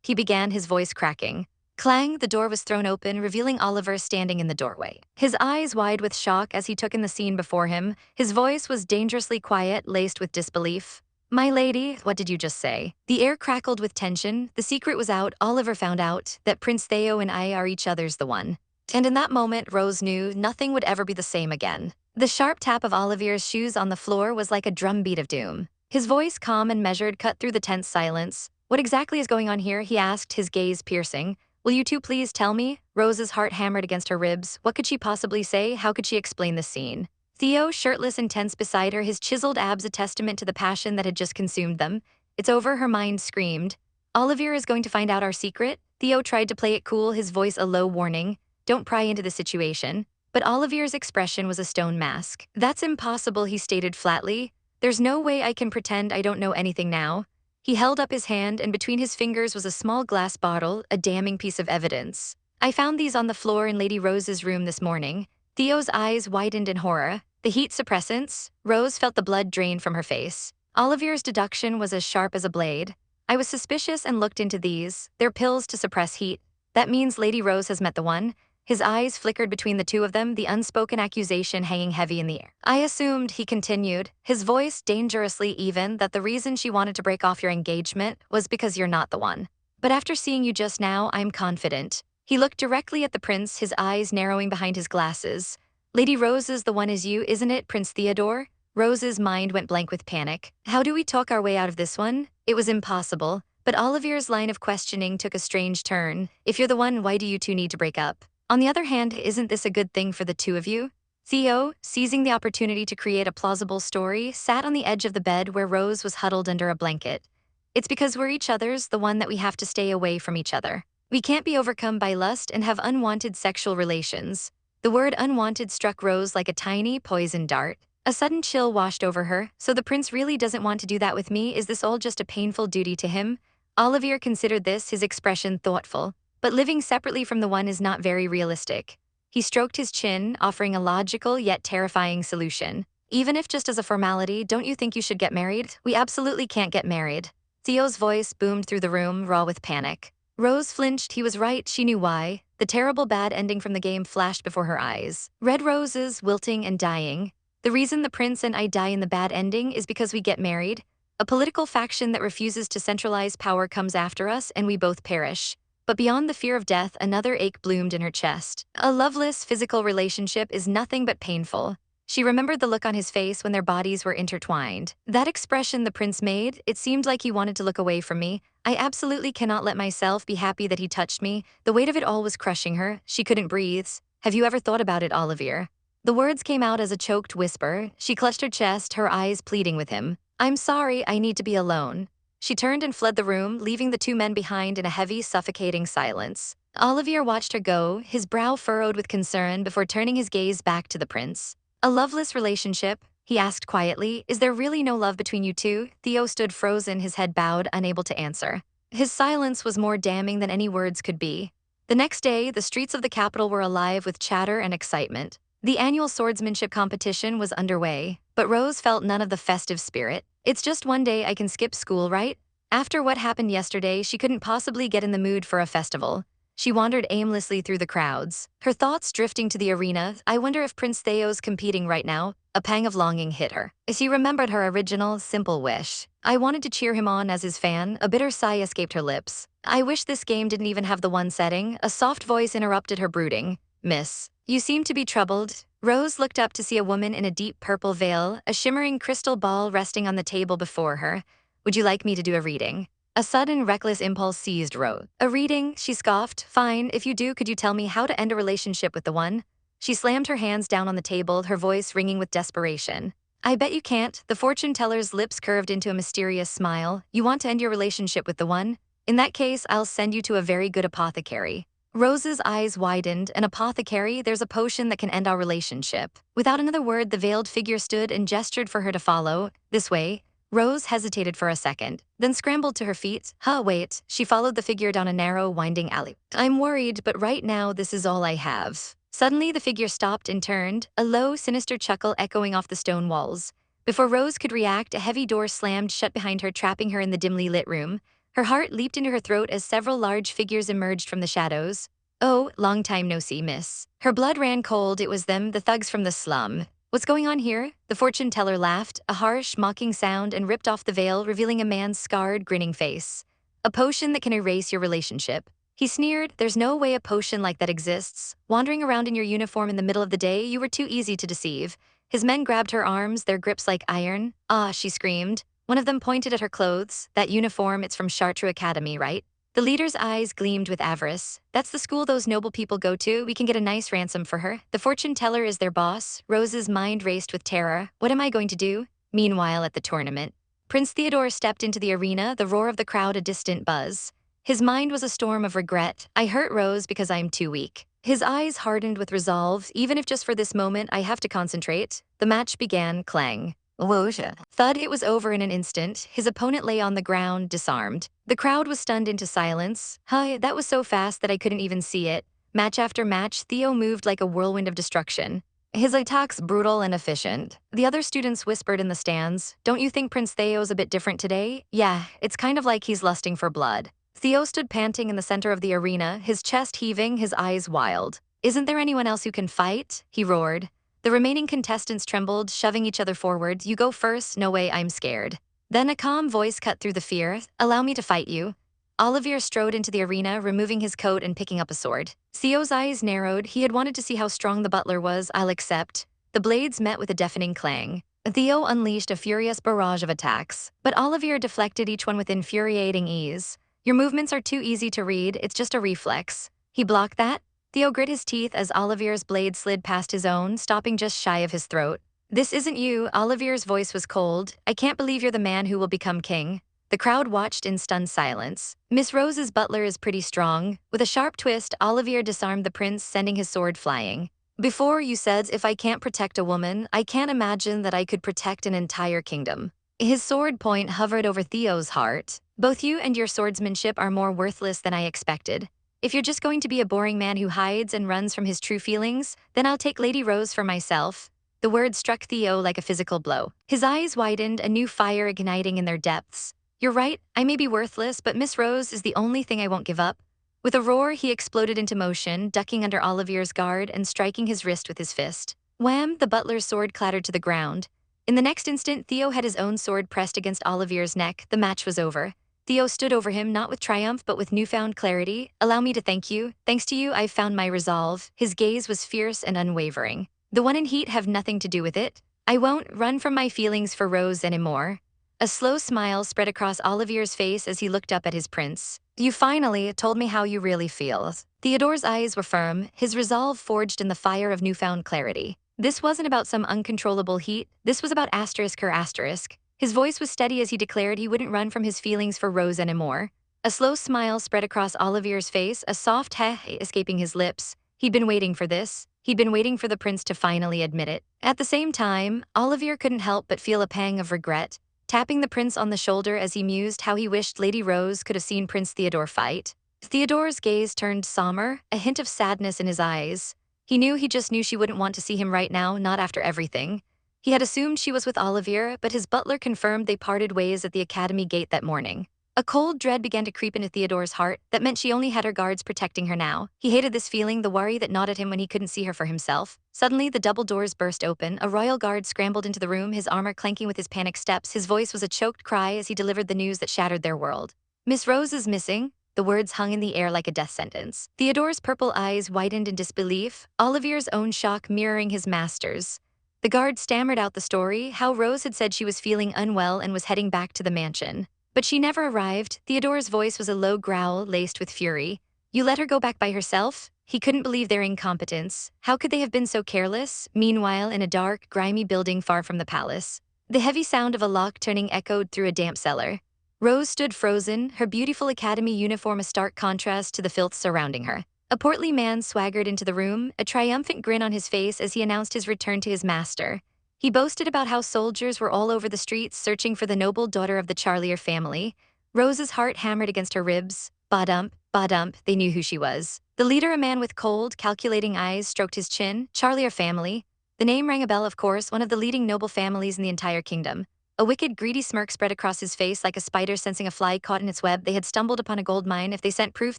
he began, his voice cracking. Clang, the door was thrown open, revealing Oliver standing in the doorway. His eyes wide with shock as he took in the scene before him. His voice was dangerously quiet, laced with disbelief. "My lady, what did you just say?" The air crackled with tension. The secret was out. Oliver found out that Prince Theo and I are each other's the one. And in that moment, Rose knew nothing would ever be the same again. The sharp tap of Olivier's shoes on the floor was like a drumbeat of doom. His voice, calm and measured, cut through the tense silence. "What exactly is going on here?" he asked, his gaze piercing. "Will you two please tell me?" Rose's heart hammered against her ribs. What could she possibly say? How could she explain this scene? Theo, shirtless and tense beside her, his chiseled abs a testament to the passion that had just consumed them. "It's over," her mind screamed. "Olivier is going to find out our secret?" Theo tried to play it cool, his voice a low warning. "Don't pry into the situation." But Olivier's expression was a stone mask. "That's impossible," he stated flatly. "There's no way I can pretend I don't know anything now." He held up his hand, and between his fingers was a small glass bottle, a damning piece of evidence. "I found these on the floor in Lady Rose's room this morning." Theo's eyes widened in horror. "The heat suppressants?" Rose felt the blood drain from her face. Olivier's deduction was as sharp as a blade. "I was suspicious and looked into these. They're pills to suppress heat. That means Lady Rose has met the one." His eyes flickered between the two of them, the unspoken accusation hanging heavy in the air. "I assumed," he continued, his voice dangerously even, "that the reason she wanted to break off your engagement was because you're not the one. But after seeing you just now, I'm confident." He looked directly at the prince, his eyes narrowing behind his glasses. "Lady Rose is the one, is you, isn't it, Prince Theodore?" Rose's mind went blank with panic. "How do we talk our way out of this one?" It was impossible. But Olivier's line of questioning took a strange turn. "If you're the one, why do you two need to break up? On the other hand, isn't this a good thing for the two of you?" Theo, seizing the opportunity to create a plausible story, sat on the edge of the bed where Rose was huddled under a blanket. "It's because we're each other's, the one, that we have to stay away from each other. We can't be overcome by lust and have unwanted sexual relations." The word unwanted struck Rose like a tiny, poison dart. A sudden chill washed over her. "So the prince really doesn't want to do that with me? Is this all just a painful duty to him?" Olivier considered this, his expression thoughtful. "But living separately from the one is not very realistic." He stroked his chin, offering a logical yet terrifying solution. "Even if just as a formality, don't you think you should get married?" "We absolutely can't get married." Theo's voice boomed through the room, raw with panic. Rose flinched. He was right, she knew why. The terrible bad ending from the game flashed before her eyes. Red roses, wilting and dying. "The reason the prince and I die in the bad ending is because we get married. A political faction that refuses to centralize power comes after us, and we both perish." But beyond the fear of death, another ache bloomed in her chest. A loveless, physical relationship is nothing but painful. She remembered the look on his face when their bodies were intertwined. That expression the prince made, it seemed like he wanted to look away from me. "I absolutely cannot let myself be happy that he touched me." The weight of it all was crushing her. She couldn't breathe. "Have you ever thought about it, Olivier?" The words came out as a choked whisper. She clutched her chest, her eyes pleading with him. "I'm sorry, I need to be alone." She turned and fled the room, leaving the two men behind in a heavy, suffocating silence. Olivier watched her go, his brow furrowed with concern before turning his gaze back to the prince. "A loveless relationship?" he asked quietly. "Is there really no love between you two?" Theo stood frozen, his head bowed, unable to answer. His silence was more damning than any words could be. The next day, the streets of the capital were alive with chatter and excitement. The annual swordsmanship competition was underway, but Rose felt none of the festive spirit. "It's just one day, I can skip school, right?" After what happened yesterday, she couldn't possibly get in the mood for a festival. She wandered aimlessly through the crowds, her thoughts drifting to the arena. I wonder if Prince Theo's competing right now. A pang of longing hit her, as he remembered her original, simple wish. I wanted to cheer him on as his fan. A bitter sigh escaped her lips. I wish this game didn't even have the one setting. A soft voice interrupted her brooding. Miss, you seem to be troubled. Rose looked up to see a woman in a deep purple veil, a shimmering crystal ball resting on the table before her. Would you like me to do a reading? A sudden, reckless impulse seized Rose. A reading, she scoffed. Fine, if you do, could you tell me how to end a relationship with the one? She slammed her hands down on the table, her voice ringing with desperation. I bet you can't. The fortune teller's lips curved into a mysterious smile. You want to end your relationship with the one? In that case, I'll send you to a very good apothecary. Rose's eyes widened. An apothecary? There's a potion that can end our relationship. Without another word, the veiled figure stood and gestured for her to follow. This way. Rose hesitated for a second, then scrambled to her feet. Wait. She followed the figure down a narrow, winding alley. I'm worried, but right now this is all I have. Suddenly, the figure stopped and turned, a low, sinister chuckle echoing off the stone walls. Before Rose could react, a heavy door slammed shut behind her, trapping her in the dimly lit room. Her heart leaped into her throat as several large figures emerged from the shadows. Oh, long time no see, miss. Her blood ran cold. It was them, the thugs from the slum. What's going on here? The fortune teller laughed, a harsh, mocking sound, and ripped off the veil, revealing a man's scarred, grinning face. A potion that can erase your relationship. He sneered. There's no way a potion like that exists. Wandering around in your uniform in the middle of the day, you were too easy to deceive. His men grabbed her arms, their grips like iron. Ah, she screamed. One of them pointed at her clothes. That uniform, it's from Chartres Academy, right? The leader's eyes gleamed with avarice. That's the school those noble people go to. We can get a nice ransom for her. The fortune teller is their boss. Rose's mind raced with terror. What am I going to do? Meanwhile, at the tournament, Prince Theodore stepped into the arena, the roar of the crowd a distant buzz. His mind was a storm of regret. I hurt Rose because I'm too weak. His eyes hardened with resolve. Even if just for this moment I have to concentrate. The match began. Clang. Whoosh. Thud. It was over in an instant. His opponent lay on the ground, disarmed. The crowd was stunned into silence. That was so fast that I couldn't even see it. Match after match, Theo moved like a whirlwind of destruction. His attacks brutal and efficient. The other students whispered in the stands, don't you think Prince Theo's a bit different today? Yeah, it's kind of like he's lusting for blood. Theo stood panting in the center of the arena, his chest heaving, his eyes wild. Isn't there anyone else who can fight? He roared. The remaining contestants trembled, shoving each other forward. You go first. No way, I'm scared. Then a calm voice cut through the fear. Allow me to fight you. Olivier strode into the arena, removing his coat and picking up a sword. Theo's eyes narrowed. He had wanted to see how strong the butler was. I'll accept. The blades met with a deafening clang. Theo unleashed a furious barrage of attacks, but Olivier deflected each one with infuriating ease. Your movements are too easy to read. It's just a reflex. He blocked that. Theo grit his teeth as Olivier's blade slid past his own, stopping just shy of his throat. This isn't you. Olivier's voice was cold. I can't believe you're the man who will become king. The crowd watched in stunned silence. Miss Rose's butler is pretty strong. With a sharp twist, Olivier disarmed the prince, sending his sword flying. Before, you said, if I can't protect a woman, I can't imagine that I could protect an entire kingdom. His sword point hovered over Theo's heart. Both you and your swordsmanship are more worthless than I expected. If you're just going to be a boring man who hides and runs from his true feelings, then I'll take Lady Rose for myself. The word struck Theo like a physical blow. His eyes widened, a new fire igniting in their depths. You're right, I may be worthless, but Miss Rose is the only thing I won't give up. With a roar, he exploded into motion, ducking under Olivier's guard and striking his wrist with his fist. Wham! The butler's sword clattered to the ground. In the next instant, Theo had his own sword pressed against Olivier's neck. The match was over. Theo stood over him, not with triumph, but with newfound clarity. Allow me to thank you. Thanks to you, I've found my resolve. His gaze was fierce and unwavering. The one in heat have nothing to do with it. I won't run from my feelings for Rose anymore. A slow smile spread across Olivier's face as he looked up at his prince. You finally told me how you really feel. Theodore's eyes were firm, his resolve forged in the fire of newfound clarity. This wasn't about some uncontrollable heat. This was about her asterisk. His voice was steady as he declared he wouldn't run from his feelings for Rose anymore. A slow smile spread across Olivier's face, a soft heh escaping his lips. He'd been waiting for this. He'd been waiting for the prince to finally admit it. At the same time, Olivier couldn't help but feel a pang of regret, tapping the prince on the shoulder as he mused how he wished Lady Rose could have seen Prince Theodore fight. Theodore's gaze turned somber, a hint of sadness in his eyes. He just knew she wouldn't want to see him right now, not after everything. He had assumed she was with Olivier, but his butler confirmed they parted ways at the academy gate that morning. A cold dread began to creep into Theodore's heart. That meant she only had her guards protecting her now. He hated this feeling, the worry that gnawed at him when he couldn't see her for himself. Suddenly, the double doors burst open. A royal guard scrambled into the room, his armor clanking with his panicked steps. His voice was a choked cry as he delivered the news that shattered their world. "Miss Rose is missing." The words hung in the air like a death sentence. Theodore's purple eyes widened in disbelief, Olivier's own shock mirroring his master's. The guard stammered out the story, how Rose had said she was feeling unwell and was heading back to the mansion. But she never arrived. Theodore's voice was a low growl laced with fury. "You let her go back by herself?" He couldn't believe their incompetence. How could they have been so careless? Meanwhile, in a dark, grimy building far from the palace, the heavy sound of a lock turning echoed through a damp cellar. Rose stood frozen, her beautiful academy uniform a stark contrast to the filth surrounding her. A portly man swaggered into the room, a triumphant grin on his face as he announced his return to his master. He boasted about how soldiers were all over the streets searching for the noble daughter of the Charlier family. Rose's heart hammered against her ribs. Badump, badump, they knew who she was. The leader, a man with cold, calculating eyes, stroked his chin. Charlier family. The name rang a bell, of course, one of the leading noble families in the entire kingdom. A wicked, greedy smirk spread across his face like a spider sensing a fly caught in its web. They had stumbled upon a gold mine. If they sent proof,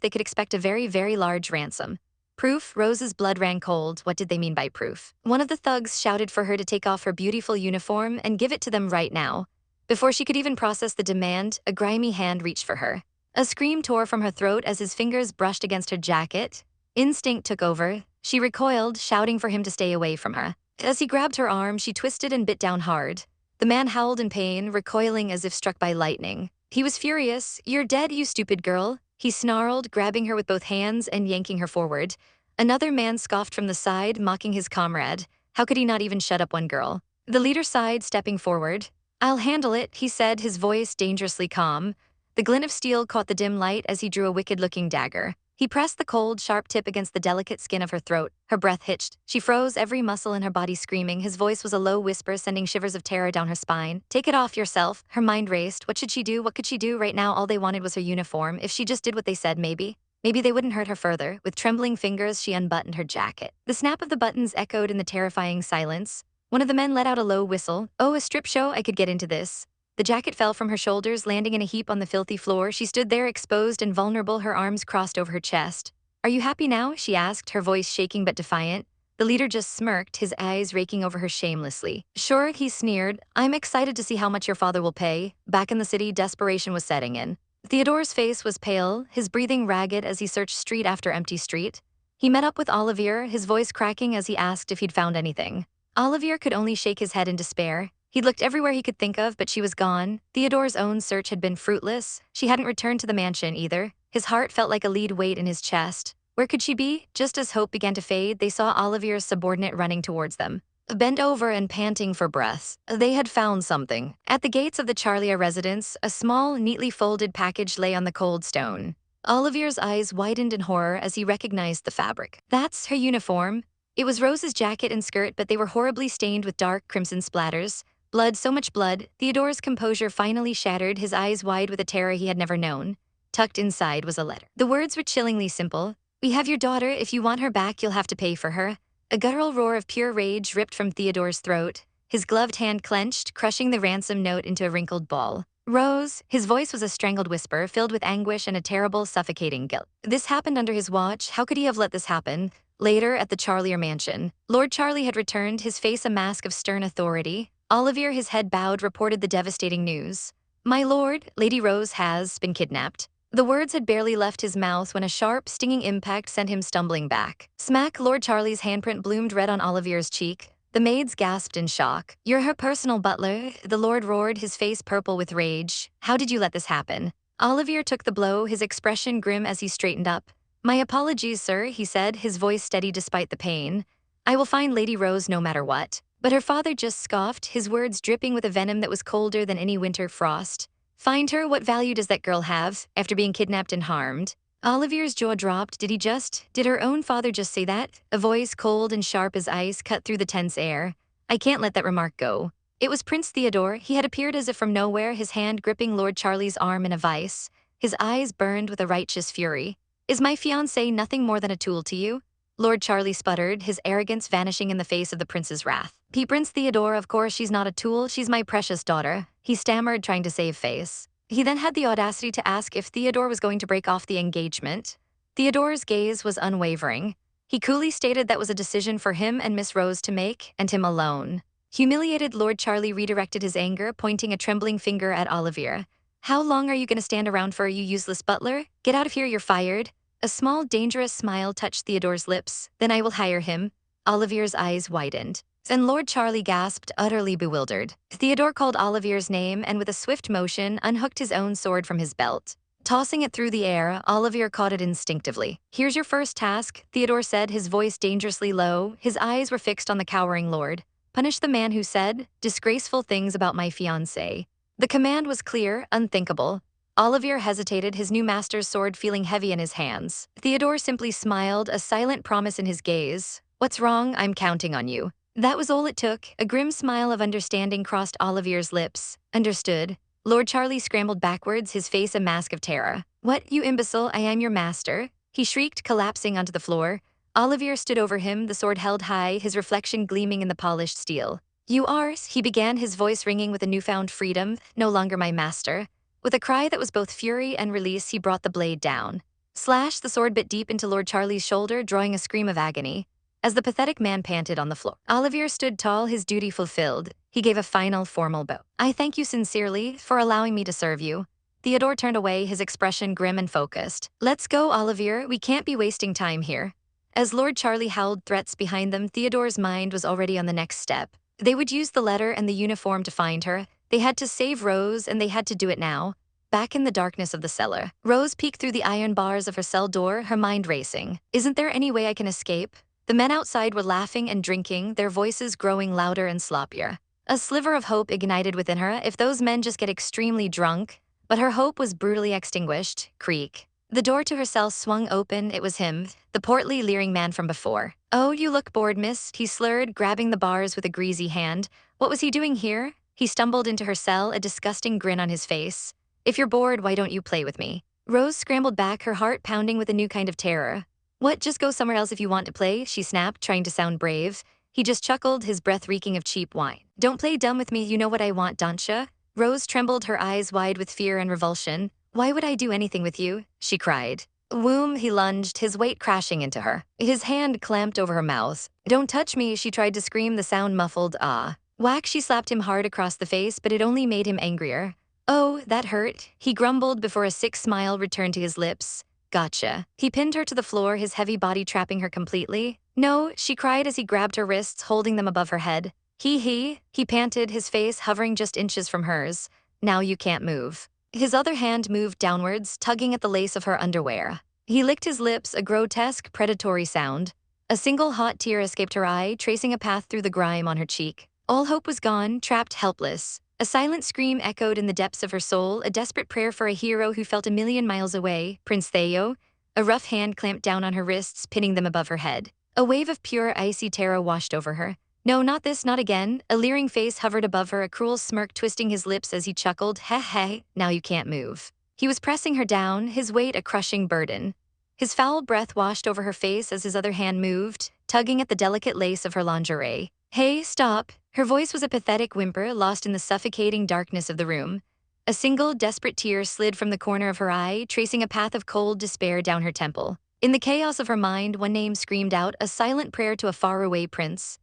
they could expect a very, very large ransom. Proof? Rose's blood ran cold. What did they mean by proof? One of the thugs shouted for her to take off her beautiful uniform and give it to them right now. Before she could even process the demand, a grimy hand reached for her. A scream tore from her throat as his fingers brushed against her jacket. Instinct took over. She recoiled, shouting for him to stay away from her. As he grabbed her arm, she twisted and bit down hard. The man howled in pain, recoiling as if struck by lightning. He was furious. "You're dead, you stupid girl," he snarled, grabbing her with both hands and yanking her forward. Another man scoffed from the side, mocking his comrade. How could he not even shut up one girl? The leader sighed, stepping forward. "I'll handle it," he said, his voice dangerously calm. The glint of steel caught the dim light as he drew a wicked-looking dagger. He pressed the cold, sharp tip against the delicate skin of her throat. Her breath hitched. She froze, every muscle in her body screaming. His voice was a low whisper, sending shivers of terror down her spine. "Take it off yourself." Her mind raced. What should she do? What could she do? Right now, all they wanted was her uniform. If she just did what they said, maybe they wouldn't hurt her further. With trembling fingers, she unbuttoned her jacket. The snap of the buttons echoed in the terrifying silence. One of the men let out a low whistle. "Oh, a strip show? I could get into this." The jacket fell from her shoulders, landing in a heap on the filthy floor. She stood there, exposed and vulnerable, her arms crossed over her chest. "Are you happy now?" she asked, her voice shaking but defiant. The leader just smirked, his eyes raking over her shamelessly. "Sure," he sneered. "I'm excited to see how much your father will pay." Back in the city, desperation was setting in. Theodore's face was pale, his breathing ragged as he searched street after empty street. He met up with Olivier, his voice cracking as he asked if he'd found anything. Olivier could only shake his head in despair. He'd looked everywhere he could think of, but she was gone. Theodore's own search had been fruitless. She hadn't returned to the mansion either. His heart felt like a lead weight in his chest. Where could she be? Just as hope began to fade, they saw Olivier's subordinate running towards them. Bent over and panting for breath, they had found something. At the gates of the Charlia residence, a small, neatly folded package lay on the cold stone. Olivier's eyes widened in horror as he recognized the fabric. That's her uniform. It was Rose's jacket and skirt, but they were horribly stained with dark crimson splatters. Blood, so much blood. Theodore's composure finally shattered, his eyes wide with a terror he had never known. Tucked inside was a letter. The words were chillingly simple. "We have your daughter. If you want her back, you'll have to pay for her." A guttural roar of pure rage ripped from Theodore's throat. His gloved hand clenched, crushing the ransom note into a wrinkled ball. "Rose," his voice was a strangled whisper, filled with anguish and a terrible, suffocating guilt. This happened under his watch. How could he have let this happen? Later, at the Charlier mansion, Lord Charlie had returned, his face a mask of stern authority. Olivier, his head bowed, reported the devastating news. "My lord, Lady Rose has been kidnapped." The words had barely left his mouth when a sharp, stinging impact sent him stumbling back. Smack! Lord Charlie's handprint bloomed red on Olivier's cheek. The maids gasped in shock. "You're her personal butler," the lord roared, his face purple with rage. "How did you let this happen?" Olivier took the blow, his expression grim as he straightened up. "My apologies, sir," he said, his voice steady despite the pain. "I will find Lady Rose no matter what." But her father just scoffed, his words dripping with a venom that was colder than any winter frost. "Find her? What value does that girl have, after being kidnapped and harmed?" Olivier's jaw dropped. Did her own father just say that? A voice cold and sharp as ice cut through the tense air. "I can't let that remark go." It was Prince Theodore. He had appeared as if from nowhere, his hand gripping Lord Charlie's arm in a vice. His eyes burned with a righteous fury. "Is my fiancée nothing more than a tool to you?" Lord Charlie sputtered, his arrogance vanishing in the face of the prince's wrath. "Prince Theodore, of course she's not a tool, she's my precious daughter," he stammered, trying to save face. He then had the audacity to ask if Theodore was going to break off the engagement. Theodore's gaze was unwavering. He coolly stated that was a decision for him and Miss Rose to make, and him alone. Humiliated, Lord Charlie redirected his anger, pointing a trembling finger at Olivier. How long are you going to stand around for, you useless butler? Get out of here, you're fired. A small, dangerous smile touched Theodore's lips. Then I will hire him. Olivier's eyes widened. Then Lord Charlie gasped, utterly bewildered. Theodore called Olivier's name and with a swift motion unhooked his own sword from his belt. Tossing it through the air, Olivier caught it instinctively. Here's your first task, Theodore said, his voice dangerously low. His eyes were fixed on the cowering lord. Punish the man who said disgraceful things about my fiancée. The command was clear, unthinkable. Olivier hesitated, his new master's sword feeling heavy in his hands. Theodore simply smiled, a silent promise in his gaze. What's wrong? I'm counting on you. That was all it took. A grim smile of understanding crossed Olivier's lips. Understood. Lord Charlie scrambled backwards, his face a mask of terror. What, you imbecile, I am your master? He shrieked, collapsing onto the floor. Olivier stood over him, the sword held high, his reflection gleaming in the polished steel. You are, he began, his voice ringing with a newfound freedom, no longer my master. With a cry that was both fury and release, he brought the blade down. Slash, the sword bit deep into Lord Charlie's shoulder, drawing a scream of agony. As the pathetic man panted on the floor, Olivier stood tall, his duty fulfilled. He gave a final, formal bow. I thank you sincerely for allowing me to serve you. Theodore turned away, his expression grim and focused. Let's go, Olivier, we can't be wasting time here. As Lord Charlie howled threats behind them, Theodore's mind was already on the next step. They would use the letter and the uniform to find her. They had to save Rose, and they had to do it now. Back in the darkness of the cellar, Rose peeked through the iron bars of her cell door, her mind racing. Isn't there any way I can escape? The men outside were laughing and drinking, their voices growing louder and sloppier. A sliver of hope ignited within her, if those men just get extremely drunk. But her hope was brutally extinguished. Creak. The door to her cell swung open. It was him, the portly, leering man from before. Oh, you look bored, miss, he slurred, grabbing the bars with a greasy hand. What was he doing here? He stumbled into her cell, a disgusting grin on his face. If you're bored, why don't you play with me? Rose scrambled back, her heart pounding with a new kind of terror. What, just go somewhere else if you want to play, she snapped, trying to sound brave. He just chuckled, his breath reeking of cheap wine. Don't play dumb with me, you know what I want, don't ya? Rose trembled, her eyes wide with fear and revulsion. Why would I do anything with you? She cried. Womb, he lunged, his weight crashing into her. His hand clamped over her mouth. Don't touch me, she tried to scream, the sound muffled, ah. Whack, she slapped him hard across the face, but it only made him angrier. Oh, that hurt, he grumbled before a sick smile returned to his lips. Gotcha. He pinned her to the floor, his heavy body trapping her completely. No, she cried as he grabbed her wrists, holding them above her head. He panted, his face hovering just inches from hers. Now you can't move. His other hand moved downwards, tugging at the lace of her underwear. He licked his lips, a grotesque, predatory sound. A single hot tear escaped her eye, tracing a path through the grime on her cheek. All hope was gone, trapped helpless. A silent scream echoed in the depths of her soul, a desperate prayer for a hero who felt a million miles away, Prince Theo. A rough hand clamped down on her wrists, pinning them above her head. A wave of pure, icy terror washed over her. No, not this, not again. A leering face hovered above her, a cruel smirk twisting his lips as he chuckled. Heh, now you can't move. He was pressing her down, his weight a crushing burden. His foul breath washed over her face as his other hand moved, tugging at the delicate lace of her lingerie. Hey, stop. Her voice was a pathetic whimper, lost in the suffocating darkness of the room. A single, desperate tear slid from the corner of her eye, tracing a path of cold despair down her temple. In the chaos of her mind, one name screamed out, a silent prayer to a faraway prince.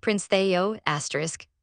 Prince Theo,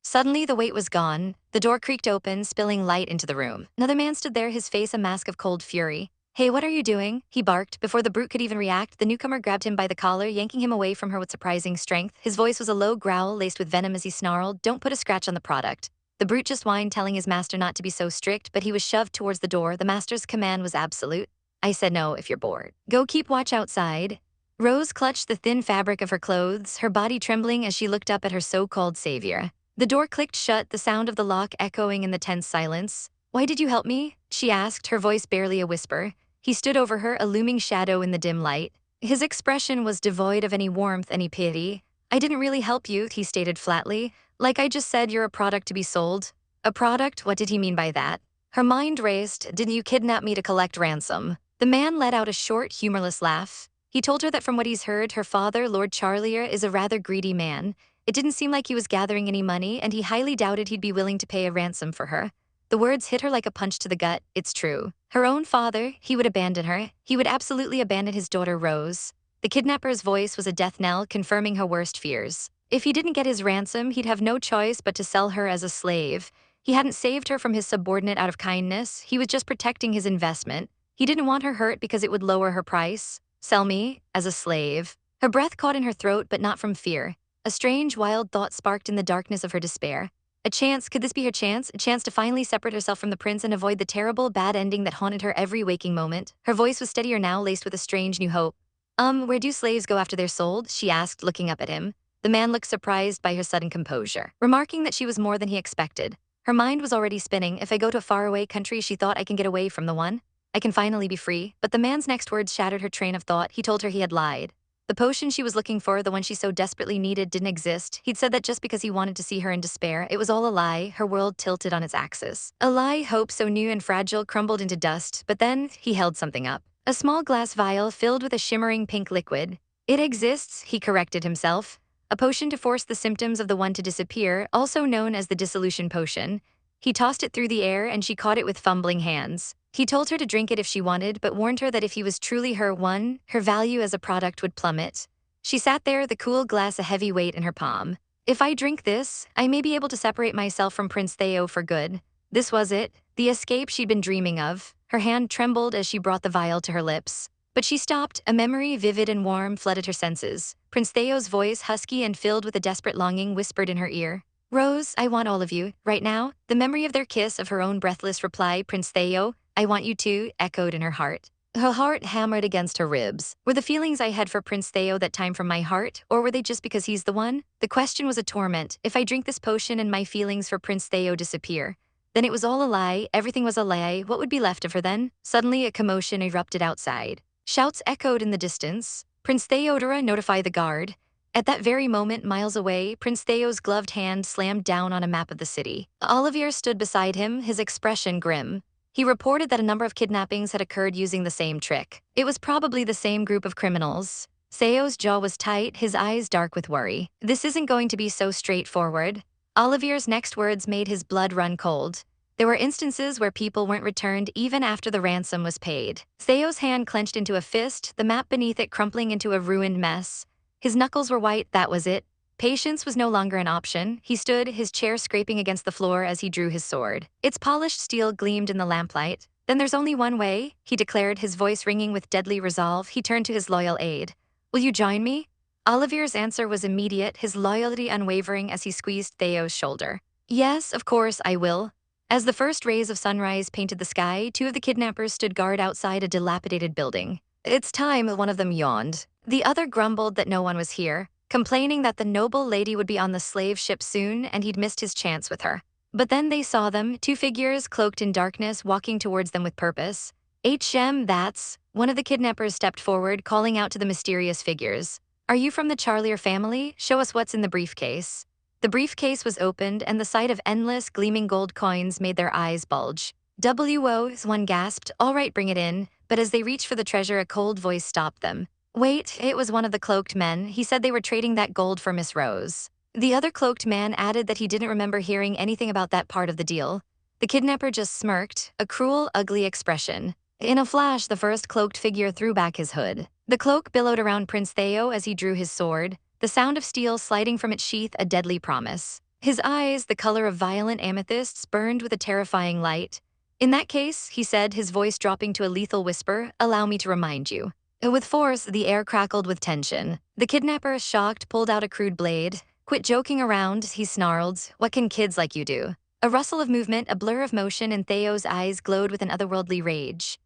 Suddenly, the weight was gone. The door creaked open, spilling light into the room. Another man stood there, his face a mask of cold fury. Hey, what are you doing? He barked. Before the brute could even react, the newcomer grabbed him by the collar, yanking him away from her with surprising strength. His voice was a low growl laced with venom as he snarled, don't put a scratch on the product. The brute just whined, telling his master not to be so strict, but he was shoved towards the door. The master's command was absolute. I said no if you're bored. Go keep watch outside. Rose clutched the thin fabric of her clothes, her body trembling as she looked up at her so-called savior. The door clicked shut, the sound of the lock echoing in the tense silence. Why did you help me? She asked, her voice barely a whisper. He stood over her, a looming shadow in the dim light. His expression was devoid of any warmth, any pity. I didn't really help you, he stated flatly. Like I just said, you're a product to be sold. A product? What did he mean by that? Her mind raced. Didn't you kidnap me to collect ransom? The man let out a short, humorless laugh. He told her that from what he's heard, her father, Lord Charlia, is a rather greedy man. It didn't seem like he was gathering any money, and he highly doubted he'd be willing to pay a ransom for her. The words hit her like a punch to the gut. It's true. Her own father, he would abandon her. He would absolutely abandon his daughter Rose. The kidnapper's voice was a death knell, confirming her worst fears. If he didn't get his ransom, he'd have no choice but to sell her as a slave. He hadn't saved her from his subordinate out of kindness. He was just protecting his investment. He didn't want her hurt because it would lower her price. Sell me as a slave. Her breath caught in her throat, but not from fear. A strange, wild thought sparked in the darkness of her despair. A chance, could this be her chance? A chance to finally separate herself from the prince and avoid the terrible, bad ending that haunted her every waking moment. Her voice was steadier now, laced with a strange new hope. Where do slaves go after they're sold? She asked, looking up at him. The man looked surprised by her sudden composure, remarking that she was more than he expected. Her mind was already spinning. If I go to a faraway country, she thought, I can get away from the one. I can finally be free. But the man's next words shattered her train of thought. He told her he had lied. The potion she was looking for, the one she so desperately needed, didn't exist. He'd said that just because he wanted to see her in despair. It was all a lie. Her world tilted on its axis. A lie, hope so new and fragile, crumbled into dust. But then, he held something up. A small glass vial filled with a shimmering pink liquid. It exists, he corrected himself. A potion to force the symptoms of the one to disappear, also known as the dissolution potion. He tossed it through the air and she caught it with fumbling hands. He told her to drink it if she wanted, but warned her that if he was truly her one, her value as a product would plummet. She sat there, the cool glass a heavy weight in her palm. If I drink this, I may be able to separate myself from Prince Theo for good. This was it, the escape she'd been dreaming of. Her hand trembled as she brought the vial to her lips. But she stopped, a memory vivid and warm flooded her senses. Prince Theo's voice, husky and filled with a desperate longing, whispered in her ear. Rose, I want all of you, right now. The memory of their kiss, of her own breathless reply, Prince Theo, I want you too, echoed in her heart. Her heart hammered against her ribs. Were the feelings I had for Prince Theo that time from my heart, or were they just because he's the one? The question was a torment. If I drink this potion and my feelings for Prince Theo disappear, then it was all a lie, everything was a lie, what would be left of her then? Suddenly a commotion erupted outside. Shouts echoed in the distance. Prince Theodora, notify the guard. At that very moment, miles away, Prince Theo's gloved hand slammed down on a map of the city. Olivier stood beside him, his expression grim. He reported that a number of kidnappings had occurred using the same trick. It was probably the same group of criminals. Theo's jaw was tight, his eyes dark with worry. This isn't going to be so straightforward. Olivier's next words made his blood run cold. There were instances where people weren't returned even after the ransom was paid. Theo's hand clenched into a fist, the map beneath it crumpling into a ruined mess. His knuckles were white, that was it. Patience was no longer an option. He stood, his chair scraping against the floor as he drew his sword. Its polished steel gleamed in the lamplight. Then there's only one way, he declared, his voice ringing with deadly resolve. He turned to his loyal aide. Will you join me? Olivier's answer was immediate, his loyalty unwavering as he squeezed Theo's shoulder. Yes, of course, I will. As the first rays of sunrise painted the sky, two of the kidnappers stood guard outside a dilapidated building. It's time, one of them yawned. The other grumbled that no one was here, complaining that the noble lady would be on the slave ship soon and he'd missed his chance with her. But then they saw them, two figures cloaked in darkness walking towards them with purpose. That's... One of the kidnappers stepped forward, calling out to the mysterious figures. Are you from the Charlia family? Show us what's in the briefcase. The briefcase was opened and the sight of endless gleaming gold coins made their eyes bulge. One gasped, all right, bring it in. But as they reached for the treasure, a cold voice stopped them. Wait, it was one of the cloaked men. He said they were trading that gold for Miss Rose. The other cloaked man added that he didn't remember hearing anything about that part of the deal. The kidnapper just smirked, a cruel, ugly expression. In a flash, the first cloaked figure threw back his hood. The cloak billowed around Prince Theo as he drew his sword, the sound of steel sliding from its sheath a deadly promise. His eyes, the color of violent amethysts, burned with a terrifying light. In that case, he said, his voice dropping to a lethal whisper, allow me to remind you. With force, the air crackled with tension. The kidnapper, shocked, pulled out a crude blade. Quit joking around, he snarled. What can kids like you do? A rustle of movement, a blur of motion, and Theo's eyes glowed with an otherworldly rage.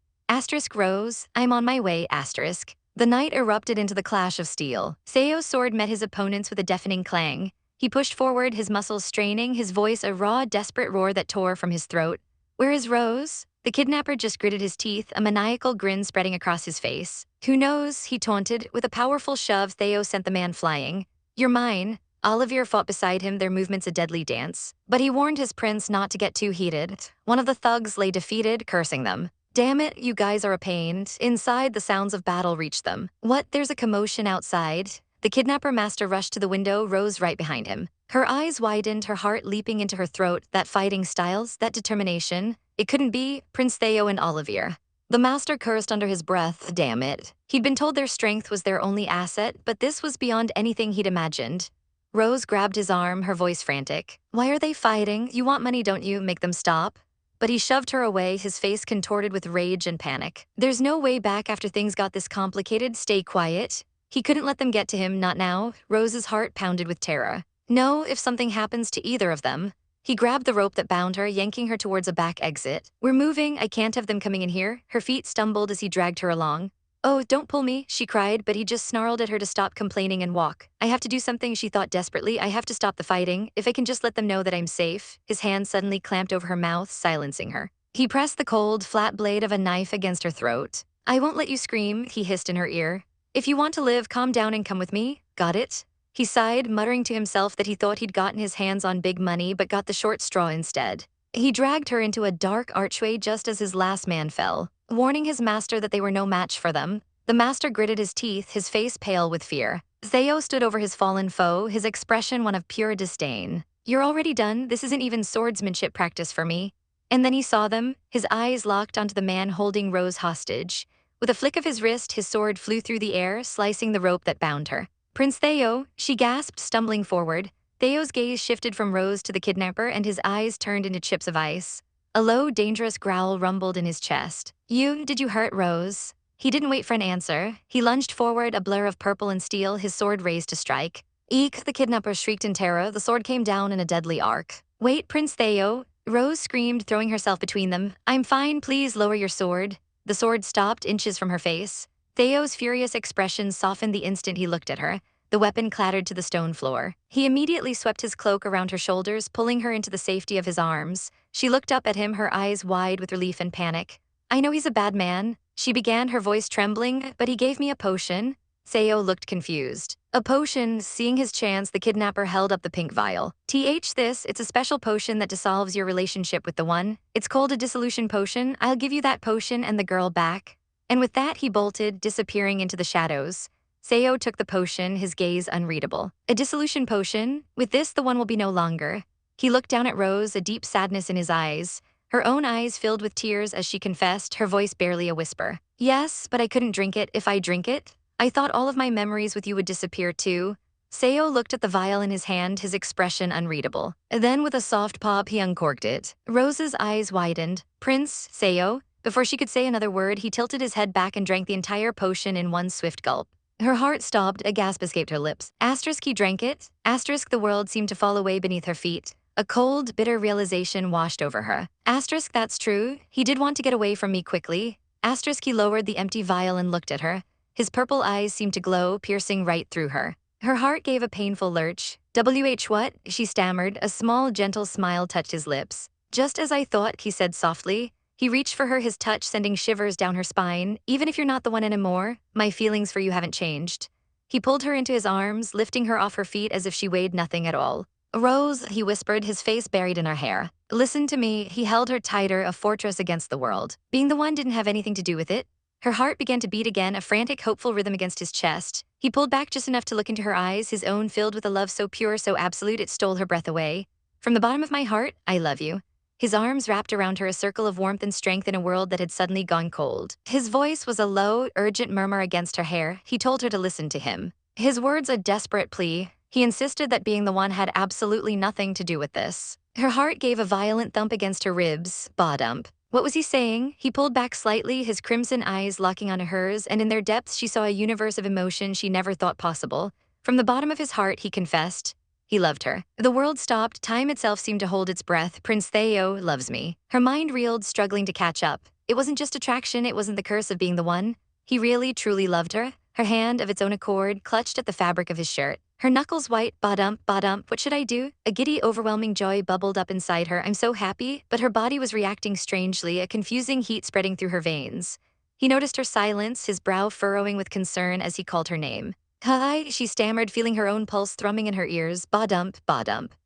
Rose, I'm on my way, The night erupted into the clash of steel. Theo's sword met his opponent's with a deafening clang. He pushed forward, his muscles straining, his voice a raw, desperate roar that tore from his throat. Where is Rose? The kidnapper just gritted his teeth, a maniacal grin spreading across his face. Who knows, he taunted. With a powerful shove, Theo sent the man flying. You're mine. Olivier fought beside him, their movements a deadly dance. But he warned his prince not to get too heated. One of the thugs lay defeated, cursing them. Damn it, you guys are a pain. Inside, the sounds of battle reached them. What, there's a commotion outside? The kidnapper master rushed to the window, Rose right behind him. Her eyes widened, her heart leaping into her throat. That fighting styles, that determination. It couldn't be Prince Theo and Olivier. The master cursed under his breath. Damn it. He'd been told their strength was their only asset, but this was beyond anything he'd imagined. Rose grabbed his arm, her voice frantic. Why are they fighting? You want money, don't you? Make them stop. But he shoved her away, his face contorted with rage and panic. There's no way back after things got this complicated. Stay quiet. He couldn't let them get to him, not now. Rose's heart pounded with terror. No, if something happens to either of them. He grabbed the rope that bound her, yanking her towards a back exit. We're moving, I can't have them coming in here. Her feet stumbled as he dragged her along. Oh, don't pull me, she cried, but he just snarled at her to stop complaining and walk. I have to do something, she thought desperately. I have to stop the fighting. If I can just let them know that I'm safe. His hand suddenly clamped over her mouth, silencing her. He pressed the cold, flat blade of a knife against her throat. I won't let you scream, he hissed in her ear. If you want to live, calm down and come with me. Got it? He sighed, muttering to himself that he thought he'd gotten his hands on big money but got the short straw instead. He dragged her into a dark archway just as his last man fell, warning his master that they were no match for them. The master gritted his teeth, his face pale with fear. Theo stood over his fallen foe, his expression one of pure disdain. You're already done, this isn't even swordsmanship practice for me. And then he saw them, his eyes locked onto the man holding Rose hostage. With a flick of his wrist, his sword flew through the air, slicing the rope that bound her. Prince Theo, she gasped, stumbling forward. Theo's gaze shifted from Rose to the kidnapper and his eyes turned into chips of ice. A low, dangerous growl rumbled in his chest. Did you hurt Rose? He didn't wait for an answer. He lunged forward, a blur of purple and steel, his sword raised to strike. Eek, the kidnapper shrieked in terror, the sword came down in a deadly arc. Wait, Prince Theo, Rose screamed, throwing herself between them. I'm fine, please lower your sword. The sword stopped inches from her face. Theo's furious expression softened the instant he looked at her. The weapon clattered to the stone floor. He immediately swept his cloak around her shoulders, pulling her into the safety of his arms. She looked up at him, her eyes wide with relief and panic. I know he's a bad man, she began, her voice trembling, but he gave me a potion. Theo looked confused. A potion, seeing his chance, the kidnapper held up the pink vial. It's a special potion that dissolves your relationship with the one. It's called a dissolution potion. I'll give you that potion and the girl back. And with that, he bolted, disappearing into the shadows. Theo took the potion, his gaze unreadable. A dissolution potion? With this, the one will be no longer. He looked down at Rose, a deep sadness in his eyes. Her own eyes filled with tears as she confessed, her voice barely a whisper. Yes, but I couldn't drink it. If I drink it, I thought all of my memories with you would disappear too. Theo looked at the vial in his hand, his expression unreadable. Then with a soft pop, he uncorked it. Rose's eyes widened. Prince, Theo. Before she could say another word, he tilted his head back and drank the entire potion in one swift gulp. Her heart stopped, a gasp escaped her lips. Asterisk, he drank it. Asterisk, the world seemed to fall away beneath her feet. A cold, bitter realization washed over her. Asterisk, that's true. He did want to get away from me quickly. Asterisk, he lowered the empty vial and looked at her. His purple eyes seemed to glow, piercing right through her. Her heart gave a painful lurch. What? She stammered. A small, gentle smile touched his lips. Just as I thought, he said softly. He reached for her, his touch sending shivers down her spine. Even if you're not the one anymore, my feelings for you haven't changed. He pulled her into his arms, lifting her off her feet as if she weighed nothing at all. Rose, he whispered, his face buried in her hair. Listen to me. He held her tighter, a fortress against the world. Being the one didn't have anything to do with it. Her heart began to beat again, a frantic, hopeful rhythm against his chest. He pulled back just enough to look into her eyes, his own filled with a love so pure, so absolute, it stole her breath away. From the bottom of my heart, I love you. His arms wrapped around her, a circle of warmth and strength in a world that had suddenly gone cold. His voice was a low, urgent murmur against her hair. He told her to listen to him. His words a desperate plea. He insisted that being the one had absolutely nothing to do with this. Her heart gave a violent thump against her ribs. Ba-dump. What was he saying? He pulled back slightly, his crimson eyes locking onto hers, and in their depths she saw a universe of emotion she never thought possible. From the bottom of his heart, he confessed. He loved her. The world stopped, time itself seemed to hold its breath. Prince Theo loves me. Her mind reeled, struggling to catch up. It wasn't just attraction, it wasn't the curse of being the one. He really, truly loved her. Her hand, of its own accord, clutched at the fabric of his shirt. Her knuckles white, ba-dump, what should I do? A giddy, overwhelming joy bubbled up inside her. I'm so happy, but her body was reacting strangely, a confusing heat spreading through her veins. He noticed her silence, his brow furrowing with concern as he called her name. Hi, she stammered, feeling her own pulse thrumming in her ears. Ba-dump.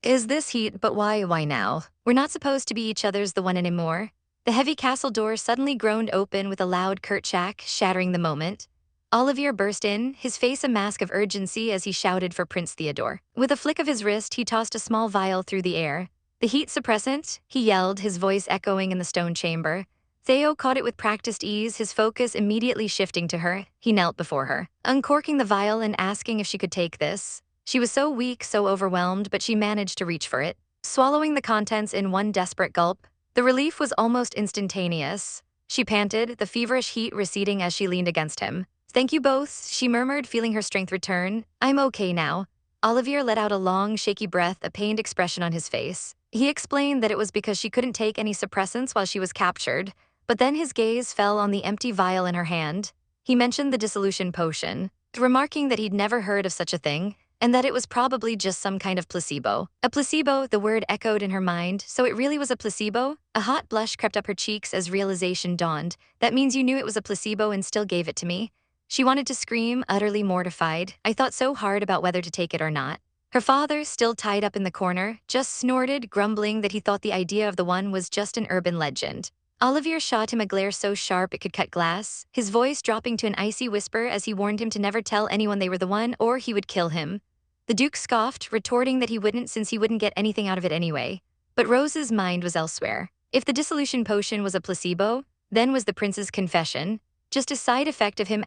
Is this heat, but why now? We're not supposed to be each other's the one anymore. The heavy castle door suddenly groaned open with a loud kerchak, shattering the moment. Olivier burst in, his face a mask of urgency as he shouted for Prince Theodore. With a flick of his wrist, he tossed a small vial through the air. The heat suppressant, he yelled, his voice echoing in the stone chamber. Theo caught it with practiced ease, his focus immediately shifting to her. He knelt before her, uncorking the vial and asking if she could take this. She was so weak, so overwhelmed, but she managed to reach for it. Swallowing the contents in one desperate gulp, the relief was almost instantaneous. She panted, the feverish heat receding as she leaned against him. "Thank you both," she murmured, feeling her strength return. "I'm okay now." Olivier let out a long, shaky breath, a pained expression on his face. He explained that it was because she couldn't take any suppressants while she was captured, but then his gaze fell on the empty vial in her hand. He mentioned the dissolution potion, remarking that he'd never heard of such a thing, and that it was probably just some kind of placebo. A placebo, the word echoed in her mind, so it really was a placebo? A hot blush crept up her cheeks as realization dawned. "That means you knew it was a placebo and still gave it to me?" She wanted to scream, utterly mortified. "I thought so hard about whether to take it or not." Her father, still tied up in the corner, just snorted, grumbling that he thought the idea of the one was just an urban legend. Olivier shot him a glare so sharp it could cut glass, his voice dropping to an icy whisper as he warned him to never tell anyone they were the one or he would kill him. The Duke scoffed, retorting that he wouldn't since he wouldn't get anything out of it anyway. But Rose's mind was elsewhere. If the dissolution potion was a placebo, then was the prince's confession just a side effect of him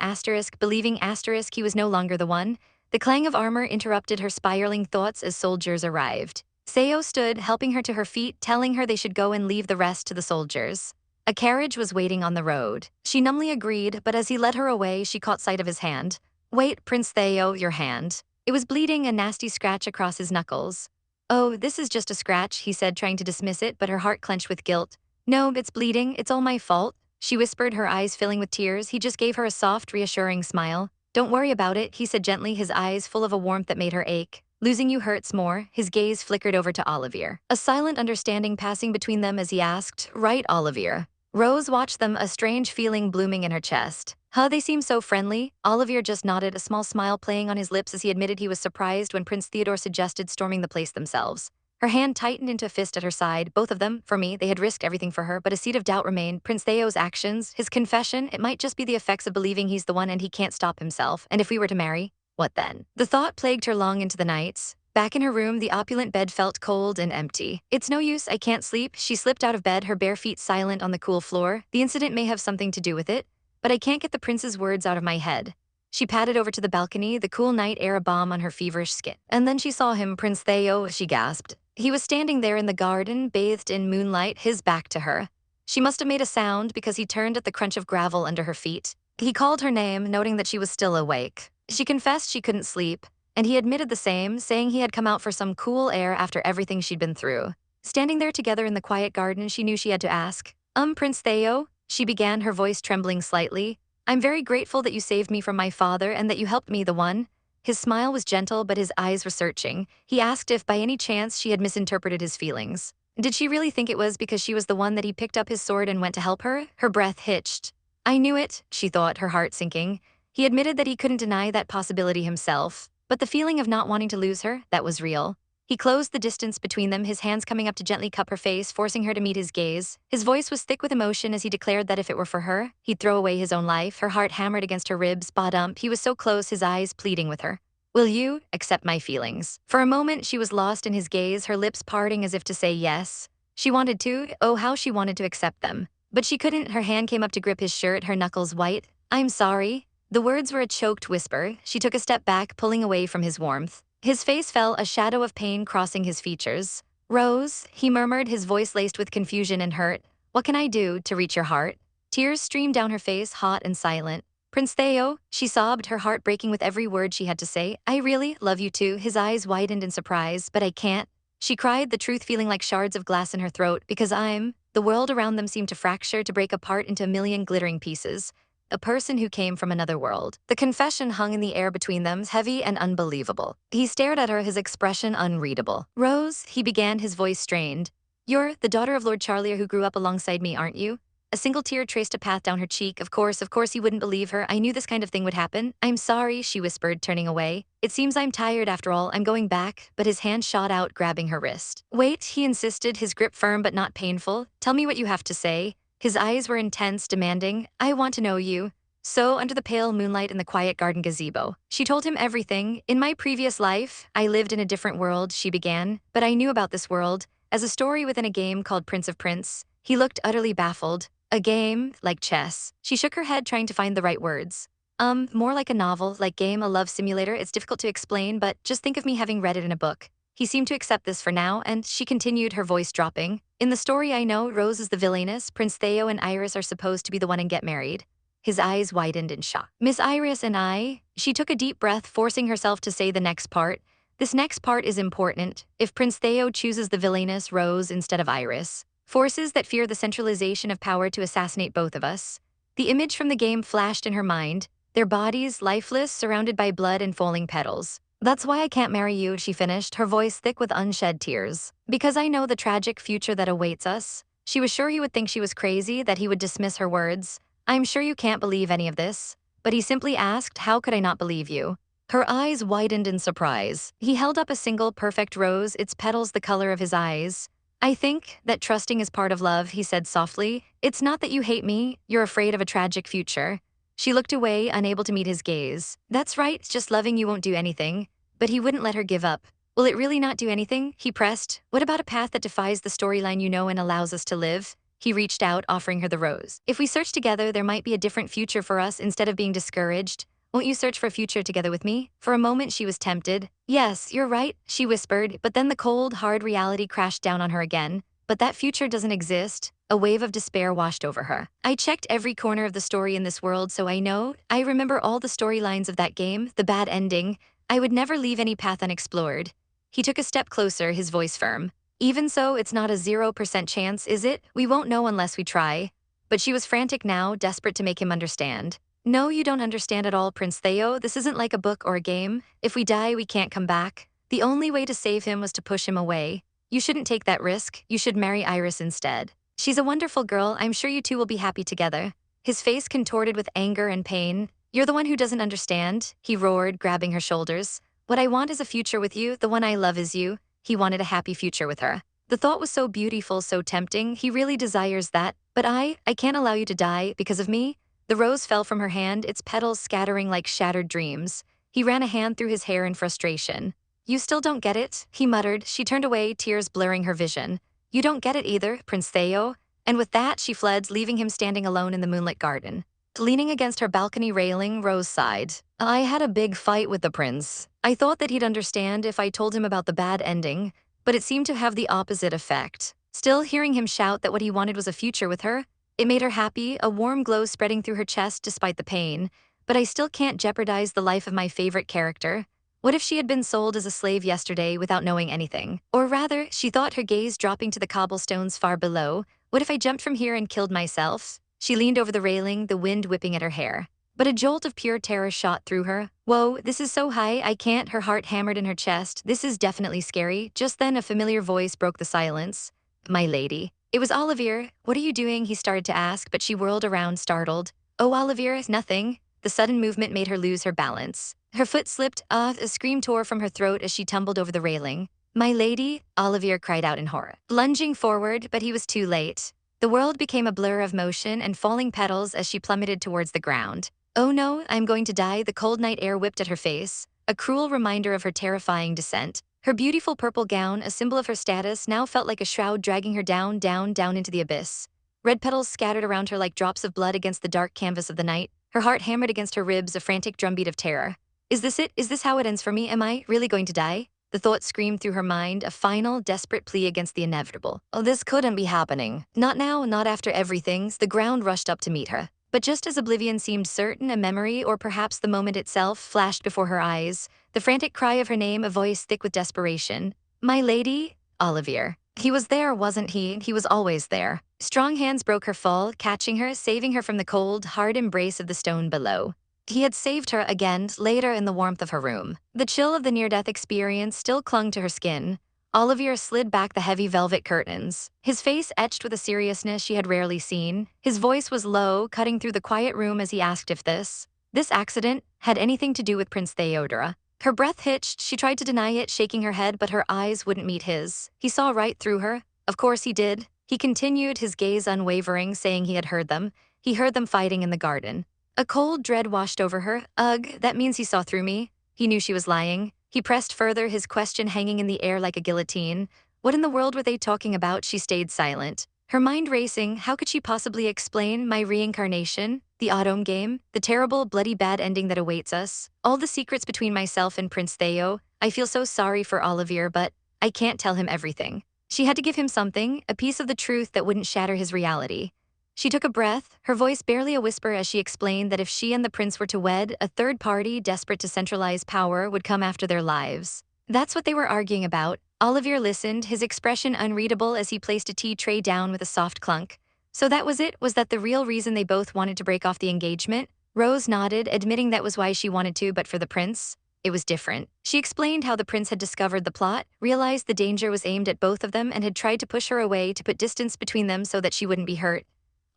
believing he was no longer the one? The clang of armor interrupted her spiraling thoughts as soldiers arrived. Theo stood, helping her to her feet, telling her they should go and leave the rest to the soldiers. A carriage was waiting on the road. She numbly agreed, but as he led her away, she caught sight of his hand. "Wait, Prince Theo, your hand." It was bleeding, a nasty scratch across his knuckles. "Oh, this is just a scratch," he said, trying to dismiss it, but her heart clenched with guilt. "No, it's bleeding, it's all my fault," she whispered, her eyes filling with tears. He just gave her a soft, reassuring smile. "Don't worry about it," he said gently, his eyes full of a warmth that made her ache. "Losing you hurts more." His gaze flickered over to Olivier, a silent understanding passing between them as he asked, "Right, Olivier?" Rose watched them, a strange feeling blooming in her chest. "Huh, they seem so friendly." Olivier just nodded, a small smile playing on his lips as he admitted he was surprised when Prince Theodore suggested storming the place themselves. Her hand tightened into a fist at her side. Both of them, for me, they had risked everything for her, but a seed of doubt remained. Prince Theo's actions, his confession, it might just be the effects of believing he's the one and he can't stop himself. And if we were to marry, what then? The thought plagued her long into the nights. Back in her room, the opulent bed felt cold and empty. "It's no use, I can't sleep." She slipped out of bed, her bare feet silent on the cool floor. The incident may have something to do with it, but I can't get the prince's words out of my head. She padded over to the balcony, the cool night air a balm on her feverish skin. And then she saw him, Prince Theo, she gasped. He was standing there in the garden, bathed in moonlight, his back to her. She must have made a sound because he turned at the crunch of gravel under her feet. He called her name, noting that she was still awake. She confessed she couldn't sleep, and he admitted the same, saying he had come out for some cool air after everything she'd been through. Standing there together in the quiet garden, she knew she had to ask. Prince Theo?" She began, her voice trembling slightly. "I'm very grateful that you saved me from my father and that you helped me, the one." His smile was gentle, but his eyes were searching. He asked if by any chance she had misinterpreted his feelings. Did she really think it was because she was the one that he picked up his sword and went to help her? Her breath hitched. "I knew it," she thought, her heart sinking. He admitted that he couldn't deny that possibility himself, but the feeling of not wanting to lose her, that was real. He closed the distance between them, his hands coming up to gently cup her face, forcing her to meet his gaze. His voice was thick with emotion as he declared that if it were for her, he'd throw away his own life. Her heart hammered against her ribs, bottom. He was so close, his eyes pleading with her. "Will you accept my feelings?" For a moment, she was lost in his gaze, her lips parting as if to say yes. She wanted to, oh, how she wanted to accept them. But she couldn't. Her hand came up to grip his shirt, her knuckles white. "I'm sorry." The words were a choked whisper. She took a step back, pulling away from his warmth. His face fell, a shadow of pain crossing his features. "Rose," he murmured, his voice laced with confusion and hurt. "What can I do to reach your heart?" Tears streamed down her face, hot and silent. "Prince Theo," she sobbed, her heart breaking with every word she had to say. "I really love you too." His eyes widened in surprise. "But I can't." She cried, the truth feeling like shards of glass in her throat. "Because I'm..." The world around them seemed to fracture, to break apart into a million glittering pieces. A person who came from another world. The confession hung in the air between them, heavy and unbelievable. He stared at her, his expression unreadable. "Rose," he began, his voice strained. "You're the daughter of Lord Charlia who grew up alongside me, aren't you?" A single tear traced a path down her cheek. Of course he wouldn't believe her. "I knew this kind of thing would happen." "I'm sorry," she whispered, turning away. "It seems I'm tired after all. I'm going back." But his hand shot out, grabbing her wrist. "Wait," he insisted, his grip firm but not painful. "Tell me what you have to say." His eyes were intense, demanding. "I want to know you." So, under the pale moonlight in the quiet garden gazebo, she told him everything. In my previous life, I lived in a different world, she began, but I knew about this world as a story within a game called Prince of Prince. He looked utterly baffled. A game, like chess. She shook her head trying to find the right words. More like a novel, like game, a love simulator. It's difficult to explain, but just think of me having read it in a book. He seemed to accept this for now, and she continued, her voice dropping. In the story I know, Rose is the villainess. Prince Theo and Iris are supposed to be the one and get married. His eyes widened in shock. Miss Iris and I, she took a deep breath, forcing herself to say the next part. This next part is important. If Prince Theo chooses the villainess Rose instead of Iris, forces that fear the centralization of power to assassinate both of us. The image from the game flashed in her mind, their bodies lifeless, surrounded by blood and falling petals. That's why I can't marry you, she finished, her voice thick with unshed tears. Because I know the tragic future that awaits us. She was sure he would think she was crazy, that he would dismiss her words. I'm sure you can't believe any of this. But he simply asked, how could I not believe you? Her eyes widened in surprise. He held up a single perfect rose, its petals the color of his eyes. I think that trusting is part of love, he said softly. It's not that you hate me, you're afraid of a tragic future. She looked away, unable to meet his gaze. That's right, just loving you won't do anything. But he wouldn't let her give up. Will it really not do anything? He pressed. What about a path that defies the storyline you know and allows us to live? He reached out, offering her the rose. If we search together, there might be a different future for us instead of being discouraged. Won't you search for a future together with me? For a moment, she was tempted. Yes, you're right, she whispered, but then the cold, hard reality crashed down on her again. But that future doesn't exist. A wave of despair washed over her. I checked every corner of the story in this world, so I know. I remember all the storylines of that game, the bad ending. I would never leave any path unexplored. He took a step closer, his voice firm. Even so, it's not a 0% chance, is it? We won't know unless we try. But she was frantic now, desperate to make him understand. No, you don't understand at all, Prince Theo. This isn't like a book or a game. If we die, we can't come back. The only way to save him was to push him away. You shouldn't take that risk. You should marry Iris instead. She's a wonderful girl. I'm sure you two will be happy together. His face contorted with anger and pain. You're the one who doesn't understand, he roared, grabbing her shoulders. What I want is a future with you. The one I love is you. He wanted a happy future with her. The thought was so beautiful, so tempting. He really desires that. But I can't allow you to die because of me. The rose fell from her hand, its petals scattering like shattered dreams. He ran a hand through his hair in frustration. You still don't get it, he muttered. She turned away, tears blurring her vision. You don't get it either, Prince Theo. And with that, she fled, leaving him standing alone in the moonlit garden. Leaning against her balcony railing, Rose sighed. I had a big fight with the prince. I thought that he'd understand if I told him about the bad ending, but it seemed to have the opposite effect. Still, hearing him shout that what he wanted was a future with her, it made her happy, a warm glow spreading through her chest despite the pain. But I still can't jeopardize the life of my favorite character. What if she had been sold as a slave yesterday without knowing anything? Or rather, she thought, her gaze dropping to the cobblestones far below, what if I jumped from here and killed myself? She leaned over the railing, the wind whipping at her hair. But a jolt of pure terror shot through her. Whoa, this is so high, I can't, her heart hammered in her chest. This is definitely scary. Just then a familiar voice broke the silence. My lady. It was Olivier. What are you doing? He started to ask, but she whirled around, startled. Oh, Olivier, nothing. The sudden movement made her lose her balance. Her foot slipped, a scream tore from her throat as she tumbled over the railing. My lady, Olivier cried out in horror. Lunging forward, but he was too late. The world became a blur of motion and falling petals as she plummeted towards the ground. Oh no, I'm going to die, the cold night air whipped at her face, a cruel reminder of her terrifying descent. Her beautiful purple gown, a symbol of her status, now felt like a shroud dragging her down, down, down into the abyss. Red petals scattered around her like drops of blood against the dark canvas of the night, her heart hammered against her ribs, a frantic drumbeat of terror. Is this it? Is this how it ends for me? Am I really going to die? The thought screamed through her mind, a final, desperate plea against the inevitable. Oh, this couldn't be happening. Not now, not after everything. The ground rushed up to meet her. But just as oblivion seemed certain, a memory, or perhaps the moment itself, flashed before her eyes. The frantic cry of her name, a voice thick with desperation. My lady? Olivier. He was there, wasn't he? He was always there. Strong hands broke her fall, catching her, saving her from the cold, hard embrace of the stone below. He had saved her again, later in the warmth of her room. The chill of the near-death experience still clung to her skin. Olivier slid back the heavy velvet curtains, his face etched with a seriousness she had rarely seen. His voice was low, cutting through the quiet room as he asked if this accident had anything to do with Prince Theodora. Her breath hitched, she tried to deny it, shaking her head, but her eyes wouldn't meet his. He saw right through her. Of course he did. He continued, his gaze unwavering, saying he had heard them. He heard them fighting in the garden. A cold dread washed over her. Ugh, that means he saw through me. He knew she was lying. He pressed further, his question hanging in the air like a guillotine. What in the world were they talking about? She stayed silent. Her mind racing, how could she possibly explain my reincarnation, the autumn game, the terrible, bloody bad ending that awaits us, all the secrets between myself and Prince Theo? I feel so sorry for Olivier, but I can't tell him everything. She had to give him something, a piece of the truth that wouldn't shatter his reality. She took a breath, her voice barely a whisper as she explained that if she and the prince were to wed, a third party desperate to centralize power would come after their lives. That's what they were arguing about. Olivier listened, his expression unreadable as he placed a tea tray down with a soft clunk. So that was it? Was that the real reason they both wanted to break off the engagement? Rose nodded, admitting that was why she wanted to, but for the prince, it was different. She explained how the prince had discovered the plot, realized the danger was aimed at both of them, and had tried to push her away to put distance between them so that she wouldn't be hurt.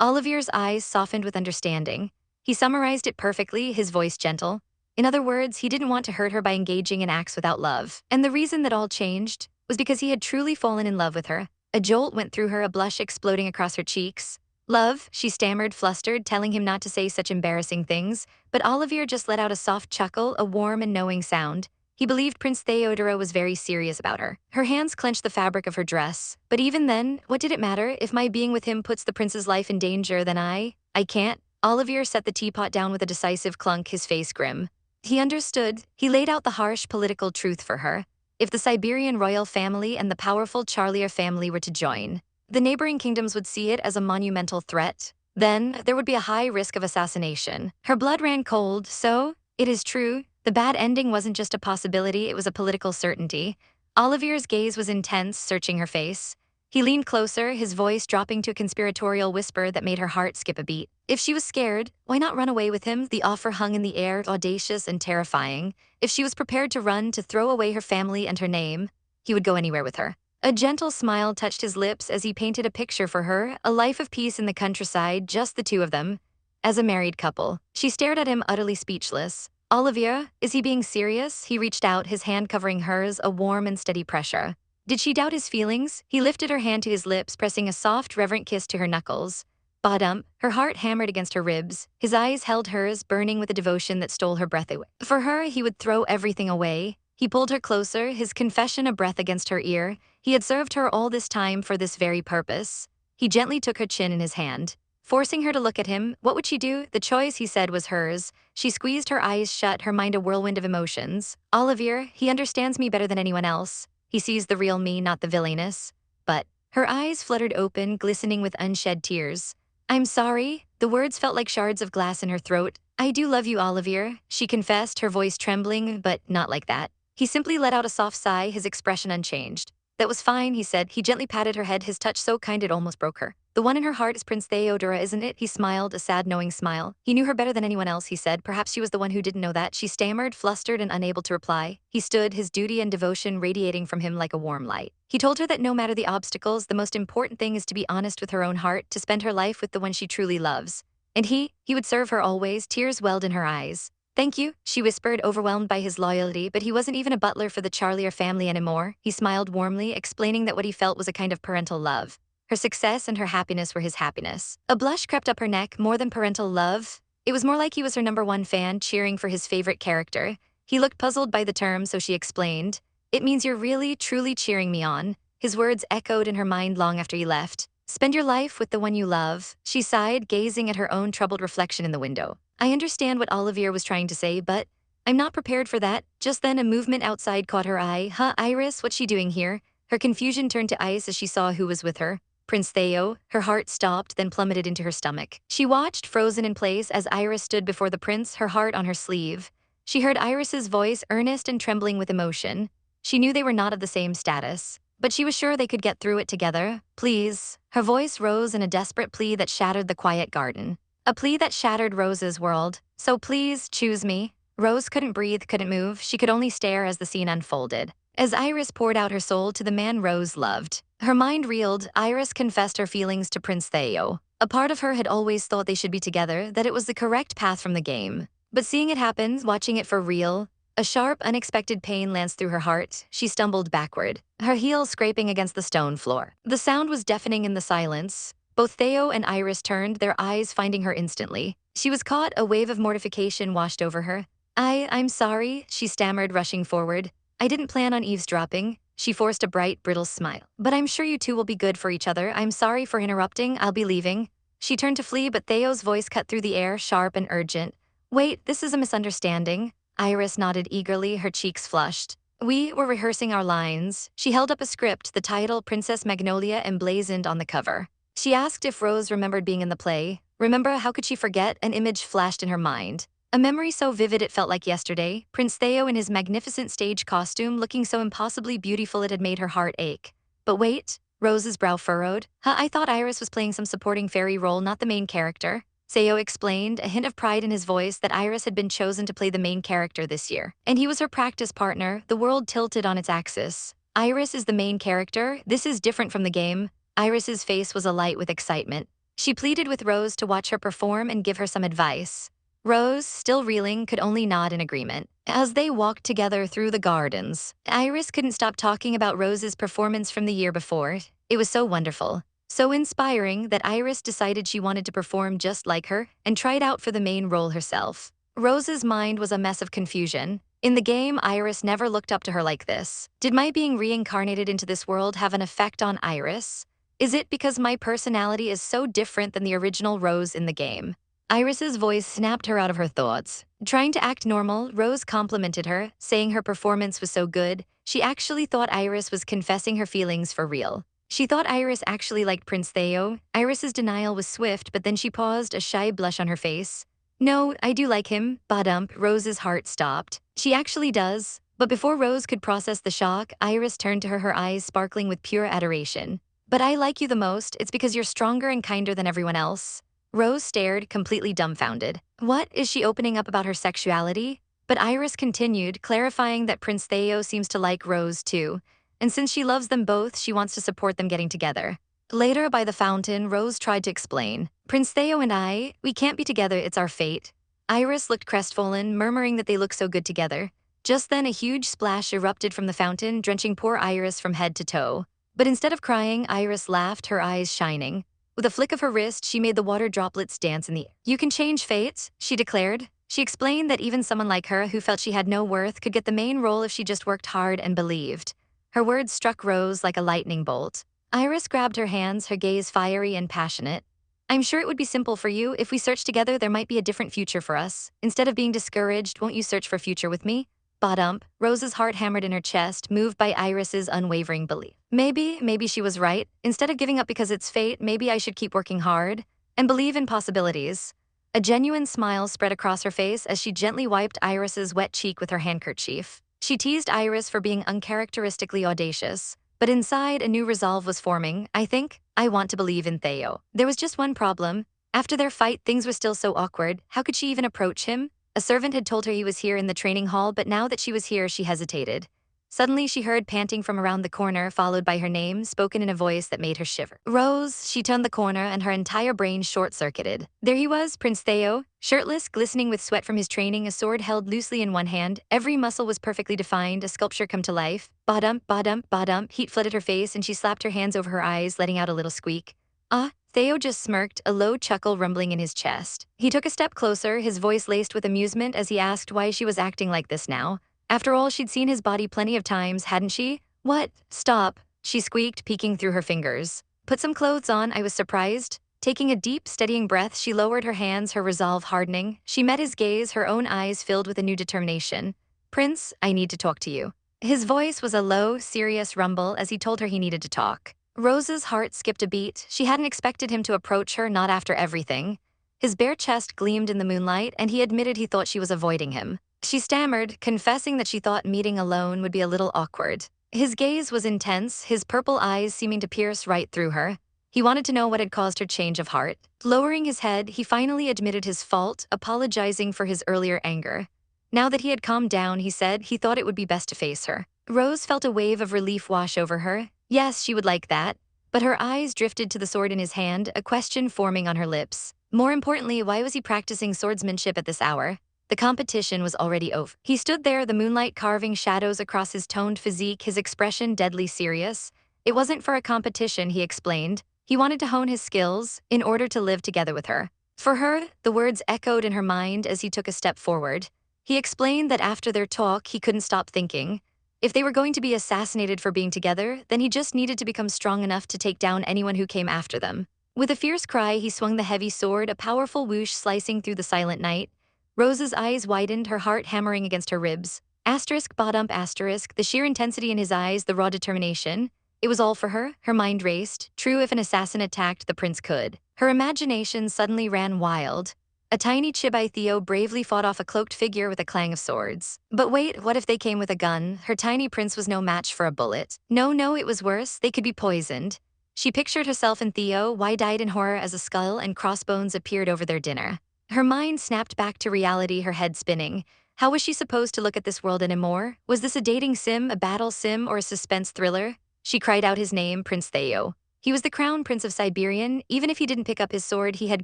Olivier's eyes softened with understanding. He summarized it perfectly, his voice gentle. In other words, he didn't want to hurt her by engaging in acts without love. And the reason that all changed was because he had truly fallen in love with her. A jolt went through her, a blush exploding across her cheeks. Love, she stammered, flustered, telling him not to say such embarrassing things, but Olivier just let out a soft chuckle, a warm and knowing sound. He believed Prince Theodora was very serious about her. Her hands clenched the fabric of her dress. But even then, what did it matter? If my being with him puts the prince's life in danger, then I can't. Olivier set the teapot down with a decisive clunk, his face grim. He understood. He laid out the harsh political truth for her. If the Siberian royal family and the powerful Charlia family were to join, the neighboring kingdoms would see it as a monumental threat. Then, there would be a high risk of assassination. Her blood ran cold, so, it is true, the bad ending wasn't just a possibility, it was a political certainty. Olivier's gaze was intense, searching her face. He leaned closer, his voice dropping to a conspiratorial whisper that made her heart skip a beat. If she was scared, why not run away with him? The offer hung in the air, audacious and terrifying. If she was prepared to run, to throw away her family and her name, he would go anywhere with her. A gentle smile touched his lips as he painted a picture for her, a life of peace in the countryside, just the two of them. As a married couple, she stared at him, utterly speechless. Olivier, is he being serious? He reached out, his hand covering hers, a warm and steady pressure. Did she doubt his feelings? He lifted her hand to his lips, pressing a soft, reverent kiss to her knuckles. Bottom, her heart hammered against her ribs. His eyes held hers, burning with a devotion that stole her breath away. For her, he would throw everything away. He pulled her closer, his confession a breath against her ear. He had served her all this time for this very purpose. He gently took her chin in his hand, forcing her to look at him. What would she do? The choice, he said, was hers. She squeezed her eyes shut, her mind a whirlwind of emotions. Olivier, he understands me better than anyone else. He sees the real me, not the villainess. But her eyes fluttered open, glistening with unshed tears. I'm sorry. The words felt like shards of glass in her throat. I do love you, Olivier, she confessed, her voice trembling, but not like that. He simply let out a soft sigh, his expression unchanged. That was fine, he said. He gently patted her head, his touch so kind it almost broke her. The one in her heart is Prince Theodora, isn't it? He smiled, a sad, knowing smile. He knew her better than anyone else, he said. Perhaps she was the one who didn't know that. She stammered, flustered and unable to reply. He stood, his duty and devotion radiating from him like a warm light. He told her that no matter the obstacles, the most important thing is to be honest with her own heart, to spend her life with the one she truly loves. And he would serve her always. Tears welled in her eyes. Thank you, she whispered, overwhelmed by his loyalty, but he wasn't even a butler for the Charlier family anymore. He smiled warmly, explaining that what he felt was a kind of parental love. Her success and her happiness were his happiness. A blush crept up her neck. More than parental love, it was more like he was her #1 fan, cheering for his favorite character. He looked puzzled by the term, so she explained. It means you're really, truly cheering me on. His words echoed in her mind long after he left. Spend your life with the one you love, she sighed, gazing at her own troubled reflection in the window. I understand what Olivier was trying to say, but I'm not prepared for that. Just then, a movement outside caught her eye. Huh, Iris, what's she doing here? Her confusion turned to ice as she saw who was with her. Prince Theo. Her heart stopped, then plummeted into her stomach. She watched, frozen in place, as Iris stood before the prince, her heart on her sleeve. She heard Iris's voice, earnest and trembling with emotion. She knew they were not of the same status, but she was sure they could get through it together. Please. Her voice rose in a desperate plea that shattered the quiet garden. A plea that shattered Rose's world. So please, choose me. Rose couldn't breathe, couldn't move. She could only stare as the scene unfolded. As Iris poured out her soul to the man Rose loved, her mind reeled. Iris confessed her feelings to Prince Theo. A part of her had always thought they should be together, that it was the correct path from the game. But seeing it happen, watching it for real, a sharp, unexpected pain lanced through her heart. She stumbled backward, her heel scraping against the stone floor. The sound was deafening in the silence. Both Theo and Iris turned, their eyes finding her instantly. She was caught, a wave of mortification washed over her. I'm sorry, she stammered, rushing forward. I didn't plan on eavesdropping. She forced a bright, brittle smile. But I'm sure you two will be good for each other. I'm sorry for interrupting. I'll be leaving. She turned to flee, but Theo's voice cut through the air, sharp and urgent. Wait, this is a misunderstanding. Iris nodded eagerly, her cheeks flushed. We were rehearsing our lines. She held up a script, the title Princess Magnolia emblazoned on the cover. She asked if Rose remembered being in the play. Remember, how could she forget? An image flashed in her mind. A memory so vivid it felt like yesterday, Prince Theo in his magnificent stage costume looking so impossibly beautiful it had made her heart ache. But wait, Rose's brow furrowed. I thought Iris was playing some supporting fairy role, not the main character. Theo explained, a hint of pride in his voice, that Iris had been chosen to play the main character this year. And he was her practice partner, the world tilted on its axis. Iris is the main character. This is different from the game. Iris's face was alight with excitement. She pleaded with Rose to watch her perform and give her some advice. Rose, still reeling, could only nod in agreement. As they walked together through the gardens, Iris couldn't stop talking about Rose's performance from the year before. It was so wonderful, so inspiring that Iris decided she wanted to perform just like her and tried out for the main role herself. Rose's mind was a mess of confusion. In the game, Iris never looked up to her like this. Did my being reincarnated into this world have an effect on Iris? Is it because my personality is so different than the original Rose in the game? Iris's voice snapped her out of her thoughts. Trying to act normal, Rose complimented her, saying her performance was so good, she actually thought Iris was confessing her feelings for real. She thought Iris actually liked Prince Theo. Iris's denial was swift, but then she paused, a shy blush on her face. No, I do like him, badump. Rose's heart stopped. She actually does. But before Rose could process the shock, Iris turned to her, her eyes sparkling with pure adoration. But I like you the most. It's because you're stronger and kinder than everyone else. Rose stared, completely dumbfounded. What, is she opening up about her sexuality? But Iris continued, clarifying that Prince Theo seems to like Rose too, and since she loves them both, she wants to support them getting together. Later, by the fountain, Rose tried to explain. Prince Theo and I, we can't be together, it's our fate. Iris looked crestfallen, murmuring that they look so good together. Just then, a huge splash erupted from the fountain, drenching poor Iris from head to toe. But instead of crying, Iris laughed, her eyes shining. With a flick of her wrist, she made the water droplets dance in the air. You can change fates, she declared. She explained that even someone like her, who felt she had no worth, could get the main role if she just worked hard and believed. Her words struck Rose like a lightning bolt. Iris grabbed her hands, her gaze fiery and passionate. I'm sure it would be simple for you. If we search together, there might be a different future for us. Instead of being discouraged, won't you search for a future with me? Badump. Rose's heart hammered in her chest, moved by Iris's unwavering belief. Maybe she was right. Instead of giving up because it's fate, maybe I should keep working hard and believe in possibilities. A genuine smile spread across her face as she gently wiped Iris's wet cheek with her handkerchief. She teased Iris for being uncharacteristically audacious, but inside a new resolve was forming. I want to believe in Theo. There was just one problem. After their fight, things were still so awkward. How could she even approach him? A servant had told her he was here in the training hall, but now that she was here, she hesitated. Suddenly, she heard panting from around the corner, followed by her name, spoken in a voice that made her shiver. Rose. She turned the corner, and her entire brain short-circuited. There he was, Prince Theo, shirtless, glistening with sweat from his training, a sword held loosely in one hand. Every muscle was perfectly defined, a sculpture come to life. Badump, badump, badump. Heat flooded her face, and she slapped her hands over her eyes, letting out a little squeak. Ah. Theo just smirked, a low chuckle rumbling in his chest. He took a step closer, his voice laced with amusement as he asked why she was acting like this now. After all, she'd seen his body plenty of times, hadn't she? What? Stop, she squeaked, peeking through her fingers. Put some clothes on, I was surprised. Taking a deep, steadying breath, she lowered her hands, her resolve hardening. She met his gaze, her own eyes filled with a new determination. Prince, I need to talk to you. His voice was a low, serious rumble as he told her he needed to talk. Rose's heart skipped a beat. She hadn't expected him to approach her, not after everything. His bare chest gleamed in the moonlight, and he admitted he thought she was avoiding him. She stammered, confessing that she thought meeting alone would be a little awkward. His gaze was intense, his purple eyes seeming to pierce right through her. He wanted to know what had caused her change of heart. Lowering his head, he finally admitted his fault, apologizing for his earlier anger. Now that he had calmed down, he said he thought it would be best to face her. Rose felt a wave of relief wash over her. Yes, she would like that. But her eyes drifted to the sword in his hand, a question forming on her lips. More importantly, why was he practicing swordsmanship at this hour? The competition was already over. He stood there, the moonlight carving shadows across his toned physique, his expression deadly serious. It wasn't for a competition, he explained. He wanted to hone his skills in order to live together with her. For her, the words echoed in her mind as he took a step forward. He explained that after their talk, he couldn't stop thinking. If they were going to be assassinated for being together, then he just needed to become strong enough to take down anyone who came after them. With a fierce cry, he swung the heavy sword, a powerful whoosh slicing through the silent night. Rose's eyes widened, her heart hammering against her ribs. Asterisk bottom asterisk, the sheer intensity in his eyes, the raw determination. It was all for her. Her mind raced. True, if an assassin attacked, the prince could. Her imagination suddenly ran wild. A tiny chibai Theo bravely fought off a cloaked figure with a clang of swords. But wait, what if they came with a gun? Her tiny prince was no match for a bullet. No, it was worse. They could be poisoned. She pictured herself and Theo, wide-eyed in horror as a skull and crossbones appeared over their dinner. Her mind snapped back to reality, her head spinning. How was she supposed to look at this world anymore? Was this a dating sim, a battle sim, or a suspense thriller? She cried out his name, Prince Theo. He was the crown prince of Siberian. Even if he didn't pick up his sword, he had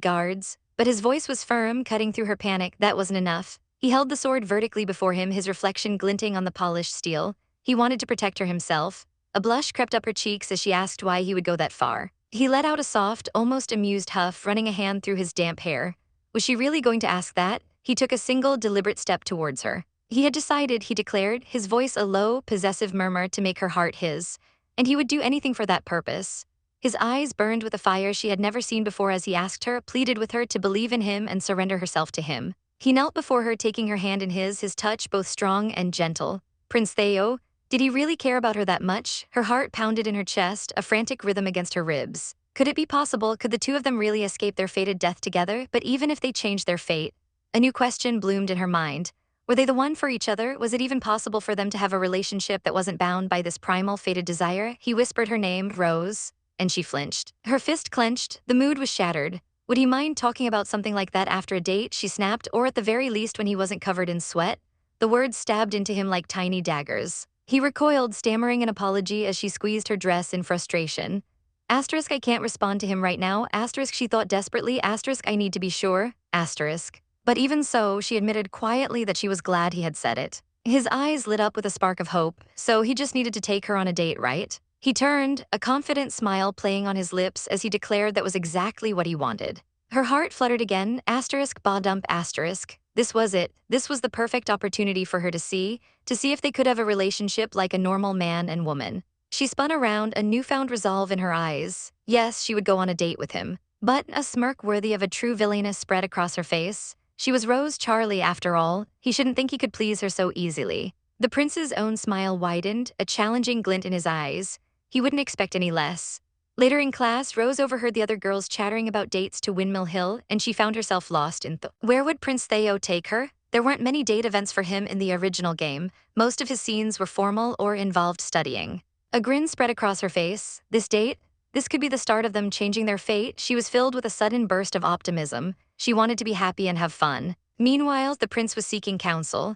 guards. But his voice was firm, cutting through her panic. That wasn't enough. He held the sword vertically before him, his reflection glinting on the polished steel. He wanted to protect her himself. A blush crept up her cheeks as she asked why he would go that far. He let out a soft, almost amused huff, running a hand through his damp hair. Was she really going to ask that? He took a single, deliberate step towards her. He had decided, he declared, his voice a low, possessive murmur to make her heart his. And he would do anything for that purpose. His eyes burned with a fire she had never seen before as he asked her, pleaded with her to believe in him and surrender herself to him. He knelt before her, taking her hand in his touch both strong and gentle. Prince Theo, did he really care about her that much? Her heart pounded in her chest, a frantic rhythm against her ribs. Could it be possible? Could the two of them really escape their fated death together? But even if they changed their fate, a new question bloomed in her mind. Were they the one for each other? Was it even possible for them to have a relationship that wasn't bound by this primal, fated desire? He whispered her name, Rose. And she flinched. Her fist clenched. The mood was shattered. Would he mind talking about something like that after a date? She snapped, or at the very least when he wasn't covered in sweat. The words stabbed into him like tiny daggers. He recoiled, stammering an apology as she squeezed her dress in frustration. Asterisk, I can't respond to him right now. Asterisk, she thought desperately. Asterisk, I need to be sure. Asterisk. But even so, she admitted quietly that she was glad he had said it. His eyes lit up with a spark of hope. So he just needed to take her on a date, right? He turned, a confident smile playing on his lips as he declared that was exactly what he wanted. Her heart fluttered again, asterisk, ba-dump, asterisk. This was it. This was the perfect opportunity for her to see if they could have a relationship like a normal man and woman. She spun around, a newfound resolve in her eyes. Yes, she would go on a date with him. But a smirk worthy of a true villainess spread across her face. She was Rose Charlia after all. He shouldn't think he could please her so easily. The prince's own smile widened, a challenging glint in his eyes. He wouldn't expect any less. Later in class, Rose overheard the other girls chattering about dates to Windmill Hill, and she found herself lost in thought. Where would Prince Theo take her? There weren't many date events for him in the original game. Most of his scenes were formal or involved studying. A grin spread across her face. This date? This could be the start of them changing their fate. She was filled with a sudden burst of optimism. She wanted to be happy and have fun. Meanwhile, the prince was seeking counsel.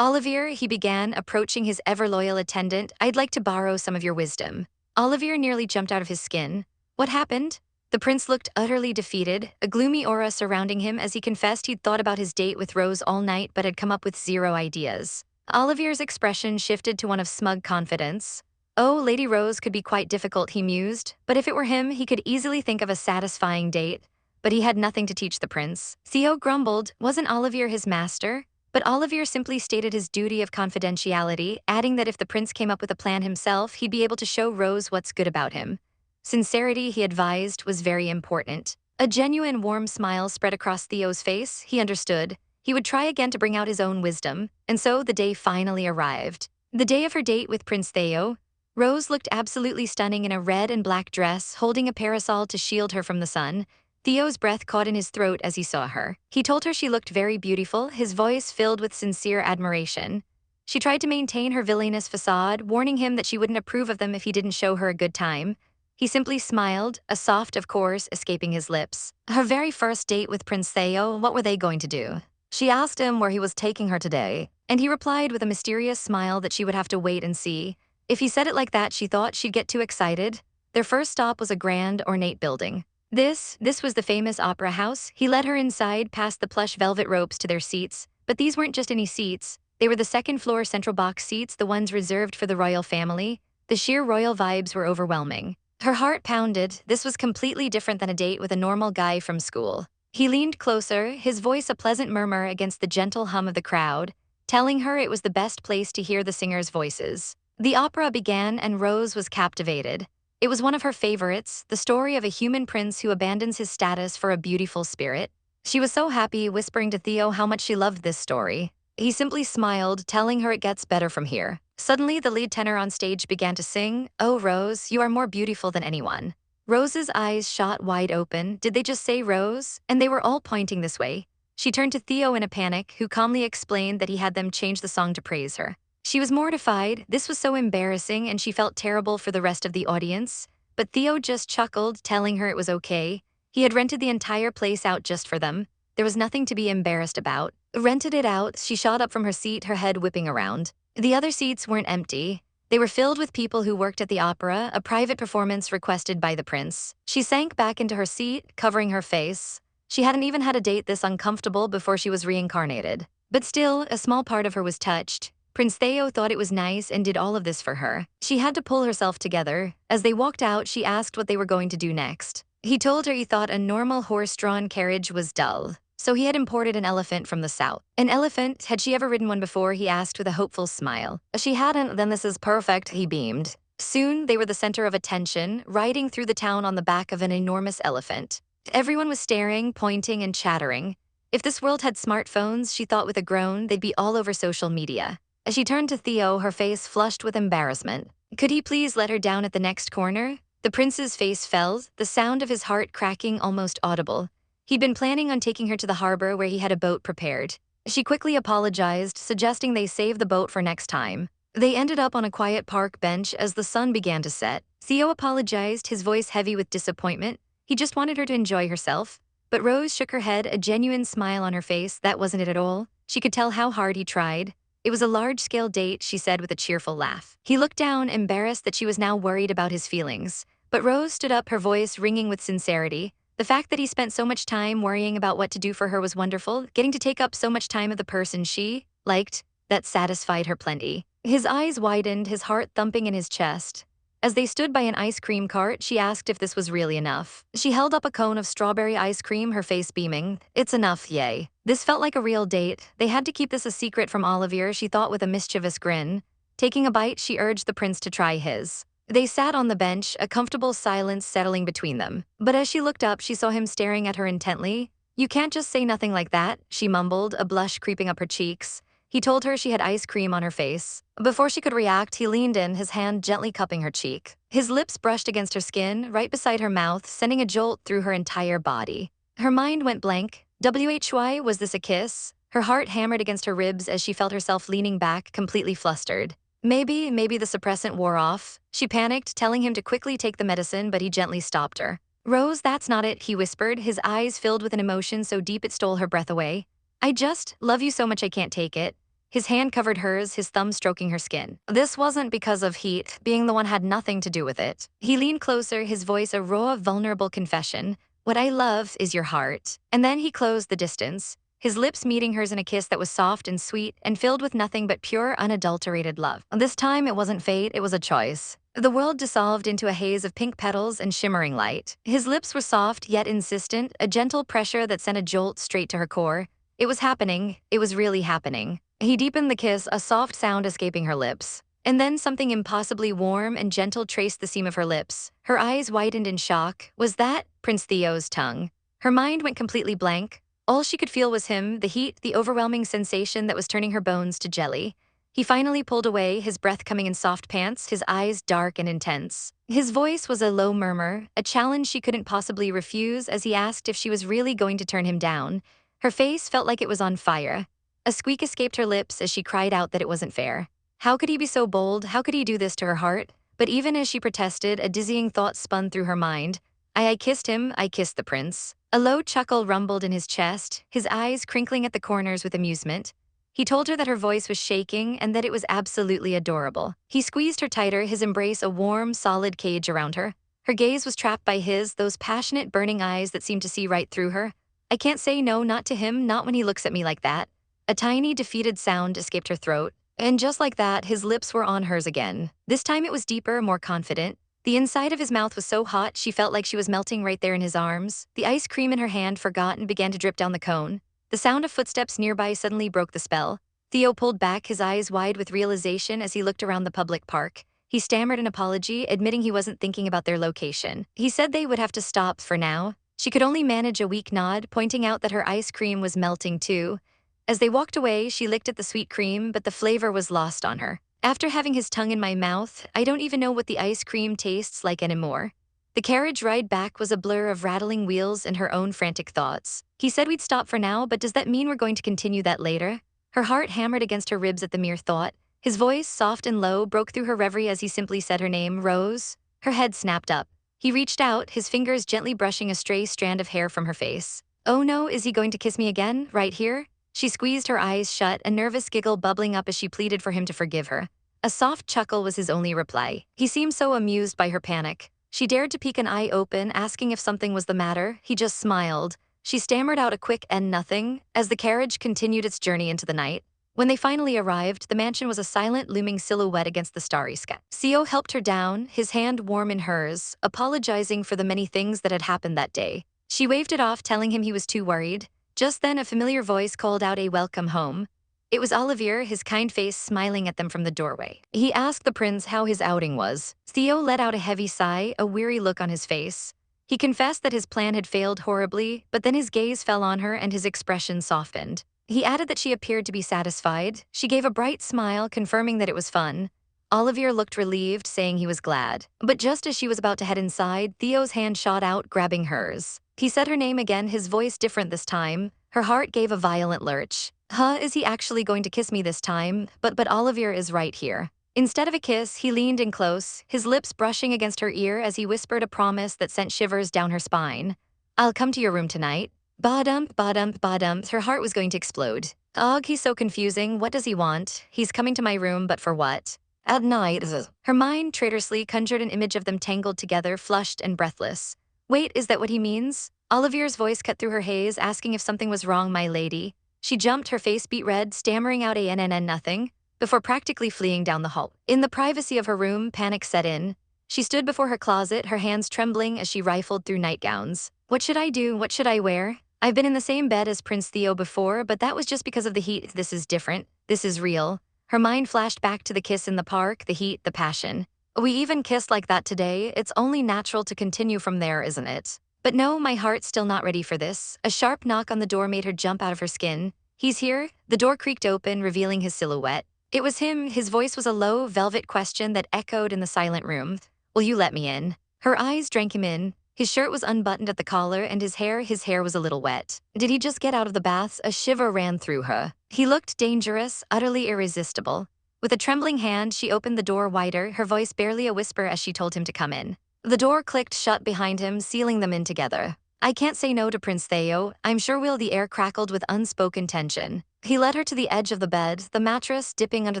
Olivier, he began, approaching his ever-loyal attendant, I'd like to borrow some of your wisdom. Olivier nearly jumped out of his skin. What happened? The prince looked utterly defeated, a gloomy aura surrounding him as he confessed he'd thought about his date with Rose all night but had come up with zero ideas. Olivier's expression shifted to one of smug confidence. Oh, Lady Rose could be quite difficult, he mused, but if it were him, he could easily think of a satisfying date. But he had nothing to teach the prince. Theo grumbled, wasn't Olivier his master? But Olivier simply stated his duty of confidentiality, adding that if the prince came up with a plan himself, he'd be able to show Rose what's good about him. Sincerity, he advised, was very important. A genuine warm smile spread across Theo's face. He understood. He would try again to bring out his own wisdom. And so the day finally arrived. The day of her date with Prince Theo. Rose looked absolutely stunning in a red and black dress, holding a parasol to shield her from the sun. Theo's breath caught in his throat as he saw her. He told her she looked very beautiful, his voice filled with sincere admiration. She tried to maintain her villainous facade, warning him that she wouldn't approve of them if he didn't show her a good time. He simply smiled, a soft, of course, escaping his lips. Her very first date with Prince Theo, what were they going to do? She asked him where he was taking her today, and he replied with a mysterious smile that she would have to wait and see. If he said it like that, she thought she'd get too excited. Their first stop was a grand, ornate building. This was the famous opera house. He led her inside, past the plush velvet ropes to their seats. But these weren't just any seats. They were the second-floor central box seats, the ones reserved for the royal family. The sheer royal vibes were overwhelming. Her heart pounded. This was completely different than a date with a normal guy from school. He leaned closer, his voice a pleasant murmur against the gentle hum of the crowd, telling her it was the best place to hear the singers' voices. The opera began and Rose was captivated. It was one of her favorites, the story of a human prince who abandons his status for a beautiful spirit. She was so happy, whispering to Theo how much she loved this story. He simply smiled, telling her it gets better from here. Suddenly, the lead tenor on stage began to sing, "Oh, Rose, you are more beautiful than anyone." Rose's eyes shot wide open. Did they just say Rose? And they were all pointing this way. She turned to Theo in a panic, who calmly explained that he had them change the song to praise her. She was mortified. This was so embarrassing, and she felt terrible for the rest of the audience. But Theo just chuckled, telling her it was okay. He had rented the entire place out just for them. There was nothing to be embarrassed about. Rented it out, she shot up from her seat, her head whipping around. The other seats weren't empty. They were filled with people who worked at the opera, a private performance requested by the prince. She sank back into her seat, covering her face. She hadn't even had a date this uncomfortable before she was reincarnated. But still, a small part of her was touched. Prince Theo thought it was nice and did all of this for her. She had to pull herself together. As they walked out, she asked what they were going to do next. He told her he thought a normal horse-drawn carriage was dull. So he had imported an elephant from the south. An elephant? Had she ever ridden one before? He asked with a hopeful smile. She hadn't. Then this is perfect, he beamed. Soon, they were the center of attention, riding through the town on the back of an enormous elephant. Everyone was staring, pointing, and chattering. If this world had smartphones, she thought with a groan, they'd be all over social media. As she turned to Theo, her face flushed with embarrassment. Could he please let her down at the next corner? The prince's face fell, the sound of his heart cracking almost audible. He'd been planning on taking her to the harbor where he had a boat prepared. She quickly apologized, suggesting they save the boat for next time. They ended up on a quiet park bench as the sun began to set. Theo apologized, his voice heavy with disappointment. He just wanted her to enjoy herself. But Rose shook her head, a genuine smile on her face. That wasn't it at all. She could tell how hard he tried. It was a large-scale date, she said with a cheerful laugh. He looked down, embarrassed that she was now worried about his feelings. But Rose stood up, her voice ringing with sincerity. The fact that he spent so much time worrying about what to do for her was wonderful. Getting to take up so much time of the person she liked, that satisfied her plenty. His eyes widened, his heart thumping in his chest. As they stood by an ice cream cart, she asked if this was really enough. She held up a cone of strawberry ice cream, her face beaming. It's enough, yay. This felt like a real date. They had to keep this a secret from Olivier, she thought with a mischievous grin. Taking a bite, she urged the prince to try his. They sat on the bench, a comfortable silence settling between them. But as she looked up, she saw him staring at her intently. You can't just say nothing like that, she mumbled, a blush creeping up her cheeks. He told her she had ice cream on her face. Before she could react, he leaned in, his hand gently cupping her cheek. His lips brushed against her skin, right beside her mouth, sending a jolt through her entire body. Her mind went blank. Why was this a kiss? Her heart hammered against her ribs as she felt herself leaning back, completely flustered. Maybe the suppressant wore off. She panicked, telling him to quickly take the medicine, but he gently stopped her. Rose, that's not it, he whispered, his eyes filled with an emotion so deep it stole her breath away. I just love you so much I can't take it. His hand covered hers, his thumb stroking her skin. This wasn't because of heat, being the one had nothing to do with it. He leaned closer, his voice a raw, vulnerable confession. What I love is your heart. And then he closed the distance, his lips meeting hers in a kiss that was soft and sweet and filled with nothing but pure, unadulterated love. This time it wasn't fate, it was a choice. The world dissolved into a haze of pink petals and shimmering light. His lips were soft yet insistent, a gentle pressure that sent a jolt straight to her core. It was happening. It was really happening. He deepened the kiss, a soft sound escaping her lips. And then something impossibly warm and gentle traced the seam of her lips. Her eyes widened in shock. Was that Prince Theo's tongue? Her mind went completely blank. All she could feel was him, the heat, the overwhelming sensation that was turning her bones to jelly. He finally pulled away, his breath coming in soft pants, his eyes dark and intense. His voice was a low murmur, a challenge she couldn't possibly refuse as he asked if she was really going to turn him down. Her face felt like it was on fire. A squeak escaped her lips as she cried out that it wasn't fair. How could he be so bold? How could he do this to her heart? But even as she protested, a dizzying thought spun through her mind. I kissed him, I kissed the prince. A low chuckle rumbled in his chest, his eyes crinkling at the corners with amusement. He told her that her voice was shaking and that it was absolutely adorable. He squeezed her tighter, his embrace a warm, solid cage around her. Her gaze was trapped by his, those passionate, burning eyes that seemed to see right through her. I can't say no, not to him, not when he looks at me like that. A tiny, defeated sound escaped her throat. And just like that, his lips were on hers again. This time it was deeper, more confident. The inside of his mouth was so hot she felt like she was melting right there in his arms. The ice cream in her hand forgot and began to drip down the cone. The sound of footsteps nearby suddenly broke the spell. Theo pulled back, his eyes wide with realization as he looked around the public park. He stammered an apology, admitting he wasn't thinking about their location. He said they would have to stop for now. She could only manage a weak nod, pointing out that her ice cream was melting too. As they walked away, she licked at the sweet cream, but the flavor was lost on her. After having his tongue in my mouth, I don't even know what the ice cream tastes like anymore. The carriage ride back was a blur of rattling wheels and her own frantic thoughts. He said we'd stop for now, but does that mean we're going to continue that later? Her heart hammered against her ribs at the mere thought. His voice, soft and low, broke through her reverie as he simply said her name, Rose. Her head snapped up. He reached out, his fingers gently brushing a stray strand of hair from her face. Oh no, is he going to kiss me again, right here? She squeezed her eyes shut, a nervous giggle bubbling up as she pleaded for him to forgive her. A soft chuckle was his only reply. He seemed so amused by her panic. She dared to peek an eye open, asking if something was the matter. He just smiled. She stammered out a quick and nothing as the carriage continued its journey into the night. When they finally arrived, the mansion was a silent, looming silhouette against the starry sky. Theo helped her down, his hand warm in hers, apologizing for the many things that had happened that day. She waved it off, telling him he was too worried. Just then, a familiar voice called out a welcome home. It was Olivier, his kind face smiling at them from the doorway. He asked the prince how his outing was. Theo let out a heavy sigh, a weary look on his face. He confessed that his plan had failed horribly, but then his gaze fell on her and his expression softened. He added that she appeared to be satisfied. She gave a bright smile, confirming that it was fun. Olivier looked relieved, saying he was glad. But just as she was about to head inside, Theo's hand shot out, grabbing hers. He said her name again, his voice different this time. Her heart gave a violent lurch. Is he actually going to kiss me this time? But Olivier is right here. Instead of a kiss, he leaned in close, his lips brushing against her ear as he whispered a promise that sent shivers down her spine. I'll come to your room tonight. Ba-dump, ba-dump, ba-dump. Her heart was going to explode. Ugh, he's so confusing. What does he want? He's coming to my room, but for what? At night. Her mind traitorously conjured an image of them tangled together, flushed and breathless. Wait, is that what he means? Olivier's voice cut through her haze, asking if something was wrong, my lady. She jumped, her face beat red, stammering out a nothing, before practically fleeing down the hall. In the privacy of her room, panic set in. She stood before her closet, her hands trembling as she rifled through nightgowns. What should I do? What should I wear? I've been in the same bed as Prince Theo before, but that was just because of the heat. This is different. This is real. Her mind flashed back to the kiss in the park, the heat, the passion. We even kissed like that today. It's only natural to continue from there, isn't it? But no, my heart's still not ready for this. A sharp knock on the door made her jump out of her skin. He's here. The door creaked open, revealing his silhouette. It was him. His voice was a low, velvet question that echoed in the silent room. Will you let me in? Her eyes drank him in. His shirt was unbuttoned at the collar, and his hair was a little wet. Did he just get out of the bath? A shiver ran through her. He looked dangerous, utterly irresistible. With a trembling hand, she opened the door wider, her voice barely a whisper as she told him to come in. The door clicked shut behind him, sealing them in together. I can't say no to Prince Theo. I'm sure will. The air crackled with unspoken tension. He led her to the edge of the bed, the mattress dipping under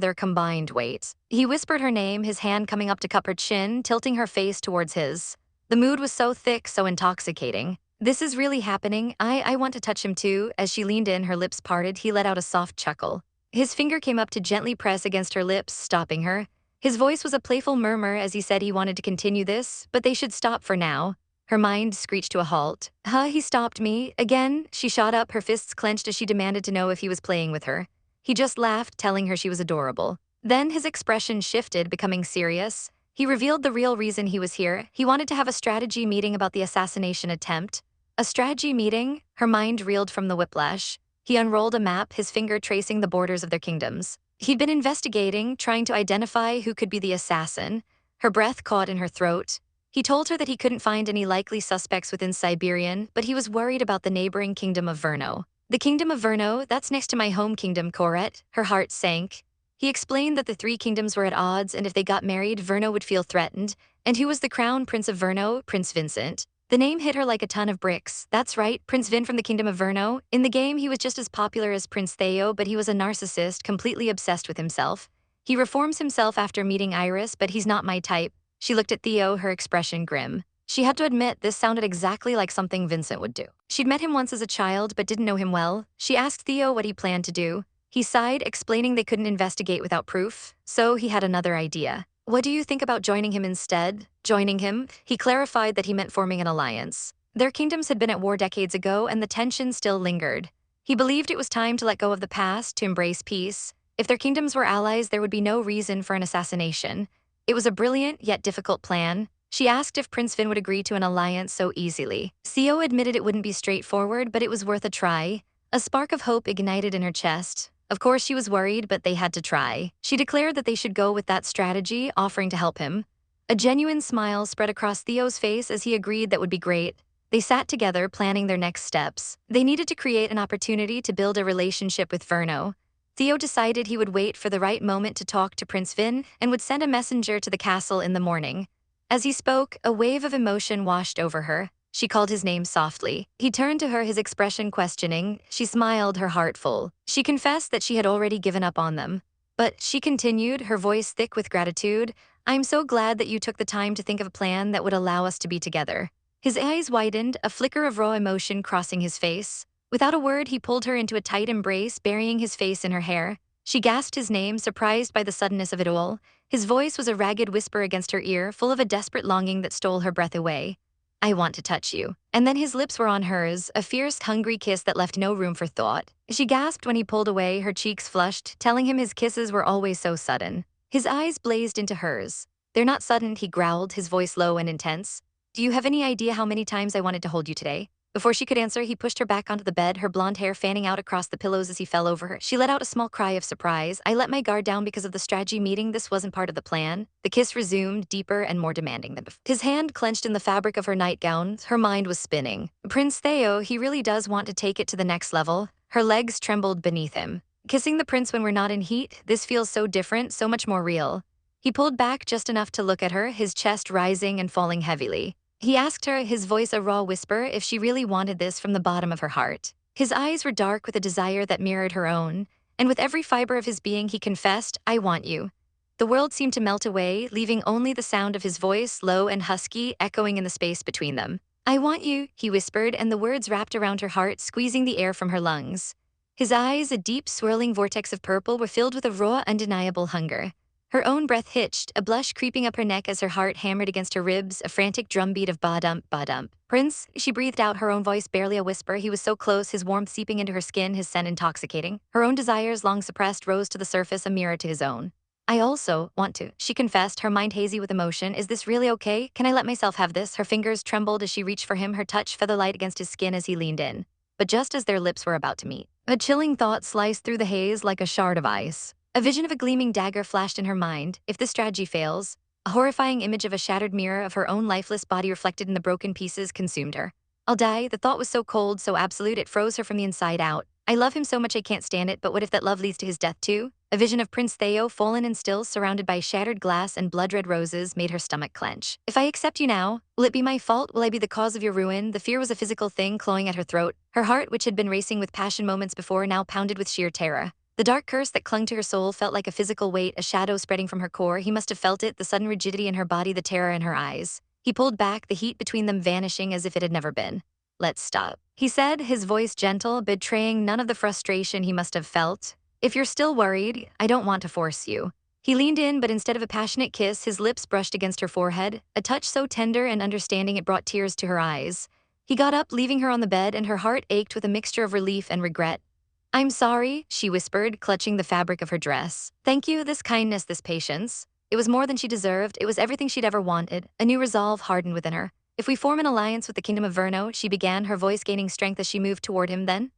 their combined weight. He whispered her name, his hand coming up to cup her chin, tilting her face towards his. The mood was so thick, so intoxicating. This is really happening. I want to touch him too. As she leaned in, her lips parted, he let out a soft chuckle. His finger came up to gently press against her lips, stopping her. His voice was a playful murmur as he said he wanted to continue this, but they should stop for now. Her mind screeched to a halt. He stopped me. Again? She shot up, her fists clenched as she demanded to know if he was playing with her. He just laughed, telling her she was adorable. Then his expression shifted, becoming serious. He revealed the real reason he was here. He wanted to have a strategy meeting about the assassination attempt. A strategy meeting? Her mind reeled from the whiplash. He unrolled a map, his finger tracing the borders of their kingdoms. He'd been investigating, trying to identify who could be the assassin. Her breath caught in her throat. He told her that he couldn't find any likely suspects within Siberian, but he was worried about the neighboring kingdom of Verno. The kingdom of Verno, that's next to my home kingdom, Corette. Her heart sank. He explained that the three kingdoms were at odds, and if they got married, Verno would feel threatened. And who was the crown prince of Verno? Prince Vincent. The name hit her like a ton of bricks. That's right, Prince Vin from the kingdom of Verno. In the game, he was just as popular as Prince Theo, but he was a narcissist, completely obsessed with himself. He reforms himself after meeting Iris, but he's not my type. She looked at Theo, her expression grim. She had to admit this sounded exactly like something Vincent would do. She'd met him once as a child, but didn't know him well. She asked Theo what he planned to do. He sighed, explaining they couldn't investigate without proof, so he had another idea. What do you think about joining him instead? Joining him? He clarified that he meant forming an alliance. Their kingdoms had been at war decades ago, and the tension still lingered. He believed it was time to let go of the past, to embrace peace. If their kingdoms were allies, there would be no reason for an assassination. It was a brilliant yet difficult plan. She asked if Prince Vin would agree to an alliance so easily. Theo admitted it wouldn't be straightforward, but it was worth a try. A spark of hope ignited in her chest. Of course, she was worried, but they had to try. She declared that they should go with that strategy, offering to help him. A genuine smile spread across Theo's face as he agreed that would be great. They sat together, planning their next steps. They needed to create an opportunity to build a relationship with Verno. Theo decided he would wait for the right moment to talk to Prince Vin and would send a messenger to the castle in the morning. As he spoke, a wave of emotion washed over her. She called his name softly. He turned to her, his expression questioning. She smiled, her heart full. She confessed that she had already given up on them. But she continued, her voice thick with gratitude. "I'm so glad that you took the time to think of a plan that would allow us to be together." His eyes widened, a flicker of raw emotion crossing his face. Without a word, he pulled her into a tight embrace, burying his face in her hair. She gasped his name, surprised by the suddenness of it all. His voice was a ragged whisper against her ear, full of a desperate longing that stole her breath away. "I want to touch you." And then his lips were on hers, a fierce, hungry kiss that left no room for thought. She gasped when he pulled away, her cheeks flushed, telling him his kisses were always so sudden. His eyes blazed into hers. "They're not sudden," he growled, his voice low and intense. "Do you have any idea how many times I wanted to hold you today?" Before she could answer, he pushed her back onto the bed, her blonde hair fanning out across the pillows as he fell over her. She let out a small cry of surprise. "I let my guard down because of the strategy meeting. This wasn't part of the plan." The kiss resumed, deeper and more demanding than before. His hand clenched in the fabric of her nightgown. Her mind was spinning. "Prince Theo, he really does want to take it to the next level." Her legs trembled beneath him. "Kissing the prince when we're not in heat? This feels so different, so much more real." He pulled back just enough to look at her, his chest rising and falling heavily. He asked her, his voice a raw whisper, if she really wanted this from the bottom of her heart. His eyes were dark with a desire that mirrored her own, and with every fiber of his being he confessed, "I want you." The world seemed to melt away, leaving only the sound of his voice, low and husky, echoing in the space between them. "I want you," he whispered, and the words wrapped around her heart, squeezing the air from her lungs. His eyes, a deep, swirling vortex of purple, were filled with a raw, undeniable hunger. Her own breath hitched, a blush creeping up her neck as her heart hammered against her ribs, a frantic drumbeat of ba-dump, ba-dump. "Prince," she breathed out, her own voice barely a whisper. He was so close, his warmth seeping into her skin, his scent intoxicating. Her own desires, long suppressed, rose to the surface, a mirror to his own. "I also want to," she confessed, her mind hazy with emotion. "Is this really okay? Can I let myself have this?" Her fingers trembled as she reached for him, her touch featherlight against his skin as he leaned in. But just as their lips were about to meet, a chilling thought sliced through the haze like a shard of ice. A vision of a gleaming dagger flashed in her mind. If this strategy fails, a horrifying image of a shattered mirror of her own lifeless body reflected in the broken pieces consumed her. "I'll die." The thought was so cold, so absolute, it froze her from the inside out. "I love him so much I can't stand it, but what if that love leads to his death too?" A vision of Prince Theo, fallen and still, surrounded by shattered glass and blood-red roses, made her stomach clench. "If I accept you now, will it be my fault? Will I be the cause of your ruin?" The fear was a physical thing clawing at her throat. Her heart, which had been racing with passion moments before, now pounded with sheer terror. The dark curse that clung to her soul felt like a physical weight, a shadow spreading from her core. He must have felt it, the sudden rigidity in her body, the terror in her eyes. He pulled back, the heat between them vanishing as if it had never been. "Let's stop," he said, his voice gentle, betraying none of the frustration he must have felt. "If you're still worried, I don't want to force you." He leaned in, but instead of a passionate kiss, his lips brushed against her forehead, a touch so tender and understanding it brought tears to her eyes. He got up, leaving her on the bed, and her heart ached with a mixture of relief and regret. "I'm sorry," she whispered, clutching the fabric of her dress. "Thank you, this kindness, this patience." It was more than she deserved, it was everything she'd ever wanted. A new resolve hardened within her. "If we form an alliance with the Kingdom of Verno," she began, her voice gaining strength as she moved toward him, "then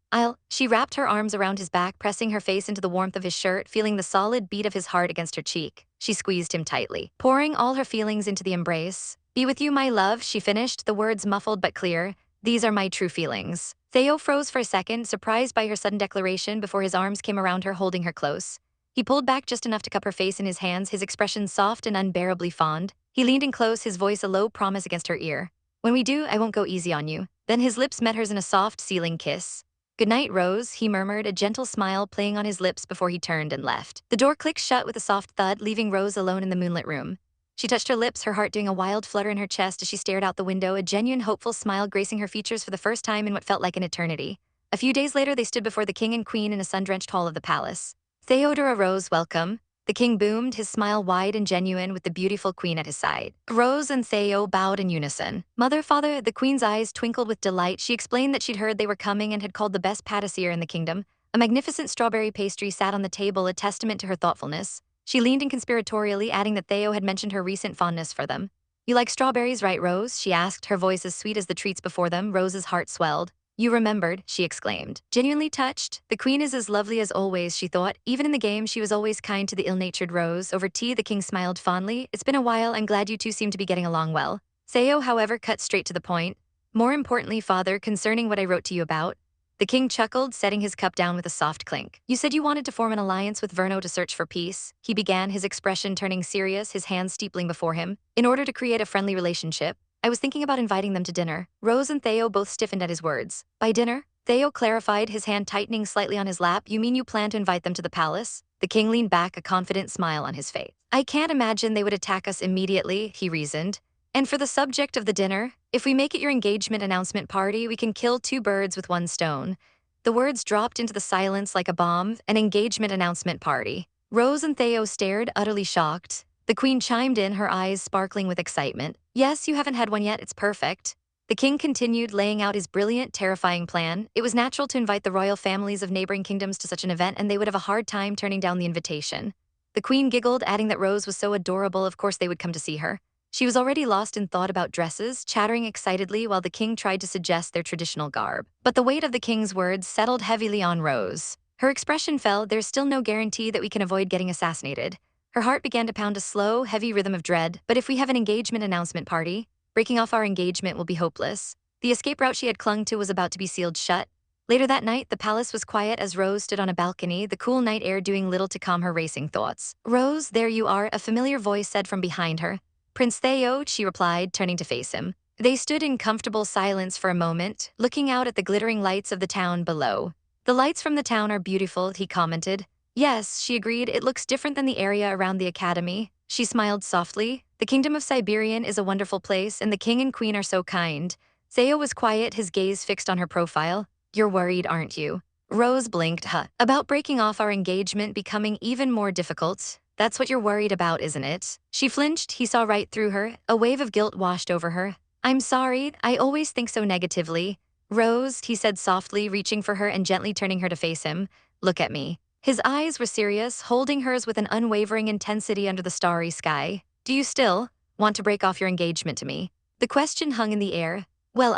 She wrapped her arms around his back, pressing her face into the warmth of his shirt, feeling the solid beat of his heart against her cheek. She squeezed him tightly, pouring all her feelings into the embrace. "Be with you, my love," she finished, the words muffled but clear. "These are my true feelings." Theo froze for a second, surprised by her sudden declaration, before his arms came around her, holding her close. He pulled back just enough to cup her face in his hands, his expression soft and unbearably fond. He leaned in close, his voice a low promise against her ear. "When we do, I won't go easy on you." Then his lips met hers in a soft, sealing kiss. "Good night, Rose," he murmured, a gentle smile playing on his lips before he turned and left. The door clicked shut with a soft thud, leaving Rose alone in the moonlit room. She touched her lips, her heart doing a wild flutter in her chest as she stared out the window, a genuine, hopeful smile gracing her features for the first time in what felt like an eternity. A few days later, they stood before the king and queen in a sun-drenched hall of the palace. "Theodora Rose, welcome." The king boomed, his smile wide and genuine with the beautiful queen at his side. Rose and Theo bowed in unison. Mother, father, the queen's eyes twinkled with delight. She explained that she'd heard they were coming and had called the best patissier in the kingdom. A magnificent strawberry pastry sat on the table, a testament to her thoughtfulness. She leaned in conspiratorially, adding that Theo had mentioned her recent fondness for them. You like strawberries, right, Rose? She asked, her voice as sweet as the treats before them. Rose's heart swelled. You remembered, she exclaimed. Genuinely touched. The queen is as lovely as always, she thought. Even in the game, she was always kind to the ill-natured Rose. Over tea, the king smiled fondly. It's been a while, I'm glad you two seem to be getting along well. Theo, however, cut straight to the point. More importantly, father, concerning what I wrote to you about. The king chuckled, setting his cup down with a soft clink. You said you wanted to form an alliance with Verno to search for peace. He began, his expression turning serious, his hands steepling before him. In order to create a friendly relationship, I was thinking about inviting them to dinner. Rose and Theo both stiffened at his words. By dinner? Theo clarified, his hand tightening slightly on his lap. You mean you plan to invite them to the palace? The king leaned back, a confident smile on his face. I can't imagine they would attack us immediately, he reasoned. And for the subject of the dinner, if we make it your engagement announcement party, we can kill two birds with one stone. The words dropped into the silence like a bomb, an engagement announcement party. Rose and Theo stared, utterly shocked. The queen chimed in, her eyes sparkling with excitement. Yes, you haven't had one yet, it's perfect. The king continued, laying out his brilliant, terrifying plan. It was natural to invite the royal families of neighboring kingdoms to such an event, and they would have a hard time turning down the invitation. The queen giggled, adding that Rose was so adorable, of course they would come to see her. She was already lost in thought about dresses, chattering excitedly while the king tried to suggest their traditional garb. But the weight of the king's words settled heavily on Rose. Her expression fell. There's still no guarantee that we can avoid getting assassinated. Her heart began to pound a slow, heavy rhythm of dread. But if we have an engagement announcement party, breaking off our engagement will be hopeless. The escape route she had clung to was about to be sealed shut. Later that night, the palace was quiet as Rose stood on a balcony, the cool night air doing little to calm her racing thoughts. Rose, there you are, a familiar voice said from behind her. Prince Theo, she replied, turning to face him. They stood in comfortable silence for a moment, looking out at the glittering lights of the town below. The lights from the town are beautiful, he commented. Yes, she agreed, it looks different than the area around the academy. She smiled softly. The kingdom of Siberian is a wonderful place, and the king and queen are so kind. Theo was quiet, his gaze fixed on her profile. You're worried, aren't you? Rose blinked, about breaking off our engagement becoming even more difficult. That's what you're worried about, isn't it? She flinched, he saw right through her. A wave of guilt washed over her. I'm sorry, I always think so negatively. Rose, he said softly, reaching for her and gently turning her to face him. Look at me. His eyes were serious, holding hers with an unwavering intensity under the starry sky. Do you still want to break off your engagement to me? The question hung in the air. Well,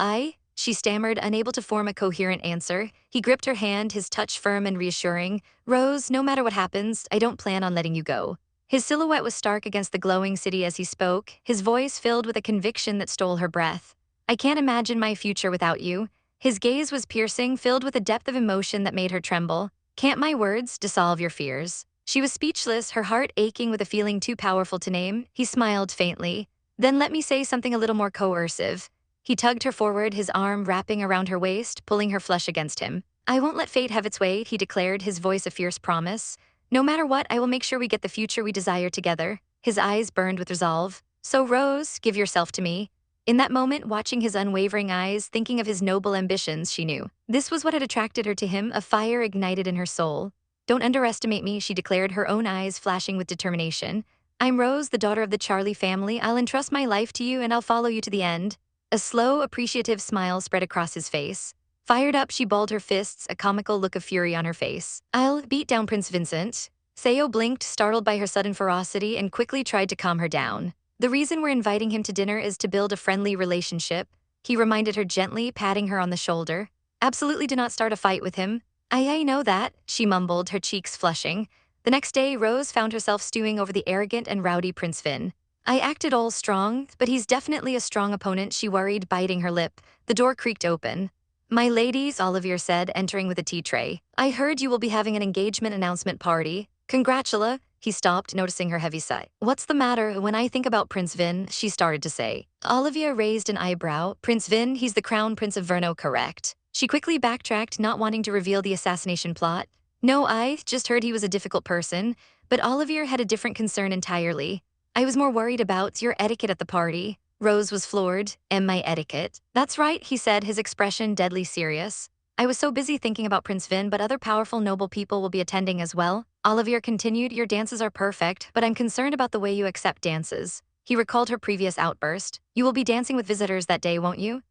she stammered, unable to form a coherent answer. He gripped her hand, his touch firm and reassuring. Rose, no matter what happens, I don't plan on letting you go. His silhouette was stark against the glowing city as he spoke, his voice filled with a conviction that stole her breath. I can't imagine my future without you. His gaze was piercing, filled with a depth of emotion that made her tremble. Can't my words dissolve your fears? She was speechless, her heart aching with a feeling too powerful to name. He smiled faintly. Then let me say something a little more coercive. He tugged her forward, his arm wrapping around her waist, pulling her flesh against him. I won't let fate have its way, he declared, his voice a fierce promise. No matter what, I will make sure we get the future we desire together. His eyes burned with resolve. So Rose, give yourself to me. In that moment, watching his unwavering eyes, thinking of his noble ambitions, she knew. This was what had attracted her to him, a fire ignited in her soul. Don't underestimate me, she declared, her own eyes flashing with determination. I'm Rose, the daughter of the Charlie family. I'll entrust my life to you and I'll follow you to the end. A slow, appreciative smile spread across his face. Fired up, she balled her fists, a comical look of fury on her face. I'll beat down Prince Vincent. Theo blinked, startled by her sudden ferocity, and quickly tried to calm her down. The reason we're inviting him to dinner is to build a friendly relationship, he reminded her gently, patting her on the shoulder. Absolutely do not start a fight with him. I know that, she mumbled, her cheeks flushing. The next day, Rose found herself stewing over the arrogant and rowdy Prince Vin. I acted all strong, but he's definitely a strong opponent, she worried, biting her lip. The door creaked open. My ladies, Olivier said, entering with a tea tray. I heard you will be having an engagement announcement party. Congratula. He stopped, noticing her heavy sigh. What's the matter? When I think about Prince Vin, she started to say. Olivier raised an eyebrow. Prince Vin, he's the crown prince of Verno, correct? She quickly backtracked, not wanting to reveal the assassination plot. No, I just heard he was a difficult person, but Olivier had a different concern entirely. I was more worried about your etiquette at the party. Rose was floored. And my etiquette? That's right, he said, his expression deadly serious. I was so busy thinking about Prince Vin, but other powerful noble people will be attending as well. Olivier continued, your dances are perfect, but I'm concerned about the way you accept dances. He recalled her previous outburst. You will be dancing with visitors that day, won't you?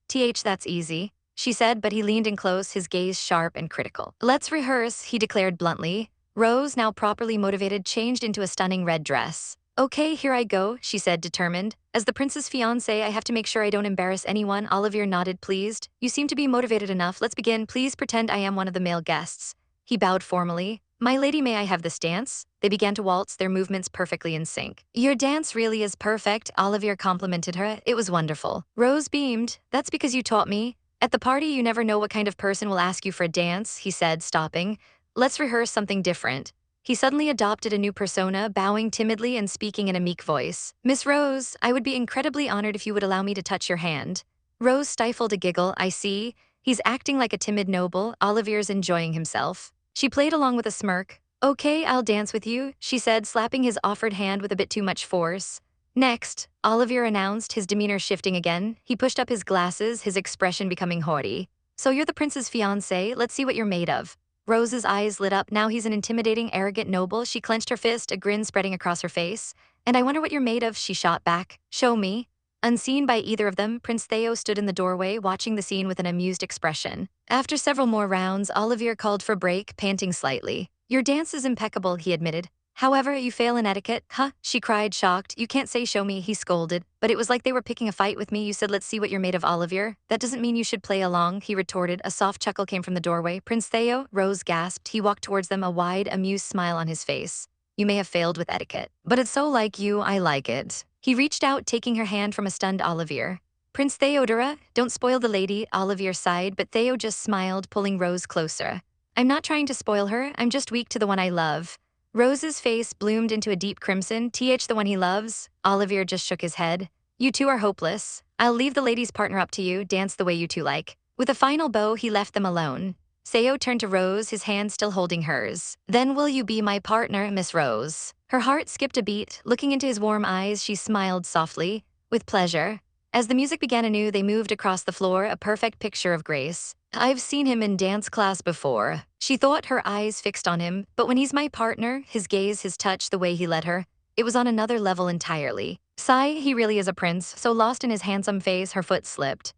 That's easy, she said, but he leaned in close, his gaze sharp and critical. Let's rehearse, he declared bluntly. Rose, now properly motivated, changed into a stunning red dress. Okay, here I go, she said, determined. As the prince's fiancé, I have to make sure I don't embarrass anyone. Olivier nodded, pleased. You seem to be motivated enough. Let's begin. Please pretend I am one of the male guests. He bowed formally. My lady, may I have this dance? They began to waltz, their movements perfectly in sync. Your dance really is perfect, Olivier complimented her. It was wonderful. Rose beamed. That's because you taught me. At the party, you never know what kind of person will ask you for a dance, he said, stopping. Let's rehearse something different. He suddenly adopted a new persona, bowing timidly and speaking in a meek voice. Miss Rose, I would be incredibly honored if you would allow me to touch your hand. Rose stifled a giggle. I see. He's acting like a timid noble. Olivier's enjoying himself. She played along with a smirk. Okay, I'll dance with you, she said, slapping his offered hand with a bit too much force. Next, Olivier announced, his demeanor shifting again. He pushed up his glasses, his expression becoming haughty. So you're the prince's fiancé, let's see what you're made of. Rose's eyes lit up. Now he's an intimidating, arrogant noble. She clenched her fist, a grin spreading across her face. And I wonder what you're made of, she shot back. Show me. Unseen by either of them, Prince Theo stood in the doorway, watching the scene with an amused expression. After several more rounds, Olivier called for break, panting slightly. Your dance is impeccable, he admitted. However, you fail in etiquette. Huh? She cried, shocked. You can't say show me, he scolded. But it was like they were picking a fight with me. You said let's see what you're made of, Olivier. That doesn't mean you should play along, he retorted. A soft chuckle came from the doorway. Prince Theo, Rose gasped. He walked towards them, a wide, amused smile on his face. You may have failed with etiquette. But it's so like you, I like it. He reached out, taking her hand from a stunned Olivier. Prince Theodora, don't spoil the lady, Olivier sighed, but Theo just smiled, pulling Rose closer. I'm not trying to spoil her, I'm just weak to the one I love. Rose's face bloomed into a deep crimson. The one he loves? Olivier just shook his head. You two are hopeless. I'll leave the lady's partner up to you, dance the way you two like. With a final bow, he left them alone. Theo turned to Rose, his hand still holding hers. Then will you be my partner, Miss Rose? Her heart skipped a beat. Looking into his warm eyes, she smiled softly. With pleasure. As the music began anew, they moved across the floor, a perfect picture of grace. I've seen him in dance class before. She thought, her eyes fixed on him. But when he's my partner, his gaze, his touch, the way he led her, it was on another level entirely. Sigh, he really is a prince. So lost in his handsome face, her foot slipped.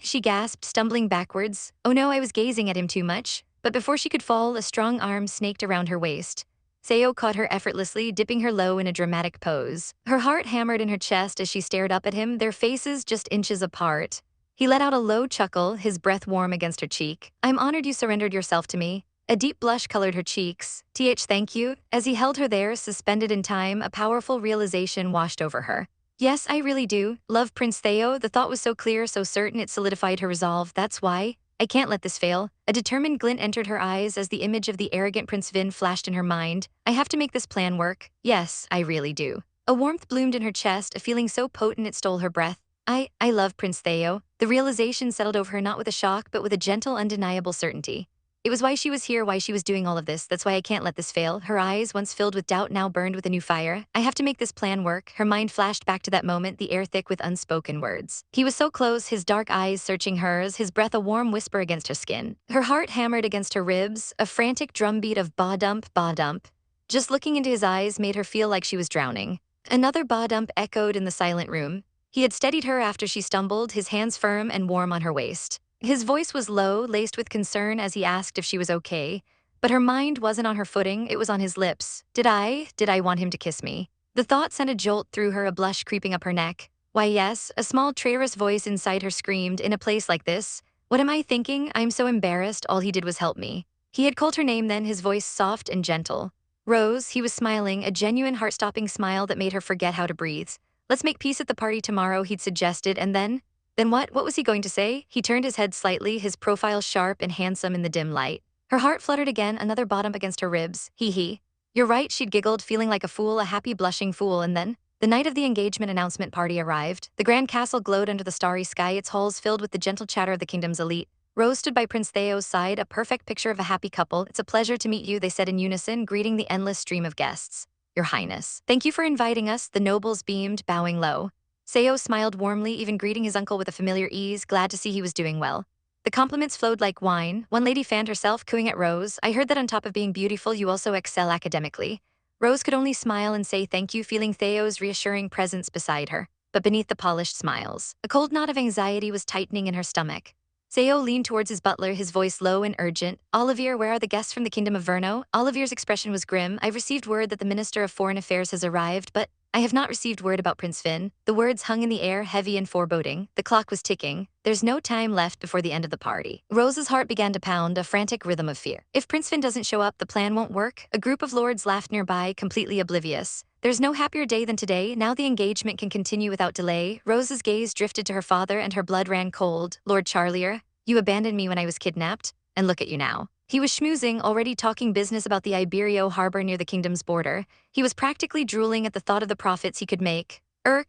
She gasped, stumbling backwards. Oh no, I was gazing at him too much. But before she could fall, a strong arm snaked around her waist. Theo caught her effortlessly, dipping her low in a dramatic pose. Her heart hammered in her chest as she stared up at him, their faces just inches apart. He let out a low chuckle, his breath warm against her cheek. I'm honored you surrendered yourself to me. A deep blush colored her cheeks. Thank you. As he held her there, suspended in time, a powerful realization washed over her. Yes, I really do. Love Prince Theo. The thought was so clear, so certain, it solidified her resolve. That's why. I can't let this fail. A determined glint entered her eyes as the image of the arrogant Prince Vin flashed in her mind. I have to make this plan work. Yes, I really do. A warmth bloomed in her chest, a feeling so potent it stole her breath. I love Prince Theo. The realization settled over her, not with a shock, but with a gentle, undeniable certainty. It was why she was here, why she was doing all of this. That's why I can't let this fail. Her eyes, once filled with doubt, now burned with a new fire. I have to make this plan work. Her mind flashed back to that moment, the air thick with unspoken words. He was so close, his dark eyes searching hers, his breath a warm whisper against her skin. Her heart hammered against her ribs, a frantic drumbeat of ba dump, ba dump. Just looking into his eyes made her feel like she was drowning. Another ba dump echoed in the silent room. He had steadied her after she stumbled, his hands firm and warm on her waist. His voice was low, laced with concern as he asked if she was okay. But her mind wasn't on her footing, it was on his lips. Did I want him to kiss me? The thought sent a jolt through her, a blush creeping up her neck. Why yes, a small traitorous voice inside her screamed, in a place like this. What am I thinking? I'm so embarrassed, all he did was help me. He had called her name then, his voice soft and gentle. Rose, he was smiling, a genuine heart-stopping smile that made her forget how to breathe. Let's make peace at the party tomorrow, he'd suggested, and then? Then what? What was he going to say? He turned his head slightly, his profile sharp and handsome in the dim light. Her heart fluttered again, another bottom against her ribs. He. You're right, she'd giggled, feeling like a fool, a happy blushing fool, and then? The night of the engagement announcement party arrived. The grand castle glowed under the starry sky, its halls filled with the gentle chatter of the kingdom's elite. Rose stood by Prince Theo's side, a perfect picture of a happy couple. It's a pleasure to meet you, they said in unison, greeting the endless stream of guests. Your Highness. Thank you for inviting us, the nobles beamed, bowing low. Theo smiled warmly, even greeting his uncle with a familiar ease, glad to see he was doing well. The compliments flowed like wine. One lady fanned herself, cooing at Rose. I heard that on top of being beautiful, you also excel academically. Rose could only smile and say thank you, feeling Theo's reassuring presence beside her. But beneath the polished smiles, a cold knot of anxiety was tightening in her stomach. Theo leaned towards his butler, his voice low and urgent. Olivier, where are the guests from the Kingdom of Verno? Olivier's expression was grim. I've received word that the Minister of Foreign Affairs has arrived, but I have not received word about Prince Vin. The words hung in the air, heavy and foreboding. The clock was ticking. There's no time left before the end of the party. Rose's heart began to pound, a frantic rhythm of fear. If Prince Vin doesn't show up, the plan won't work. A group of lords laughed nearby, completely oblivious. There's no happier day than today. Now the engagement can continue without delay. Rose's gaze drifted to her father and her blood ran cold. Lord Charlia, you abandoned me when I was kidnapped, and look at you now. He was schmoozing, already talking business about the Iberio harbor near the kingdom's border. He was practically drooling at the thought of the profits he could make.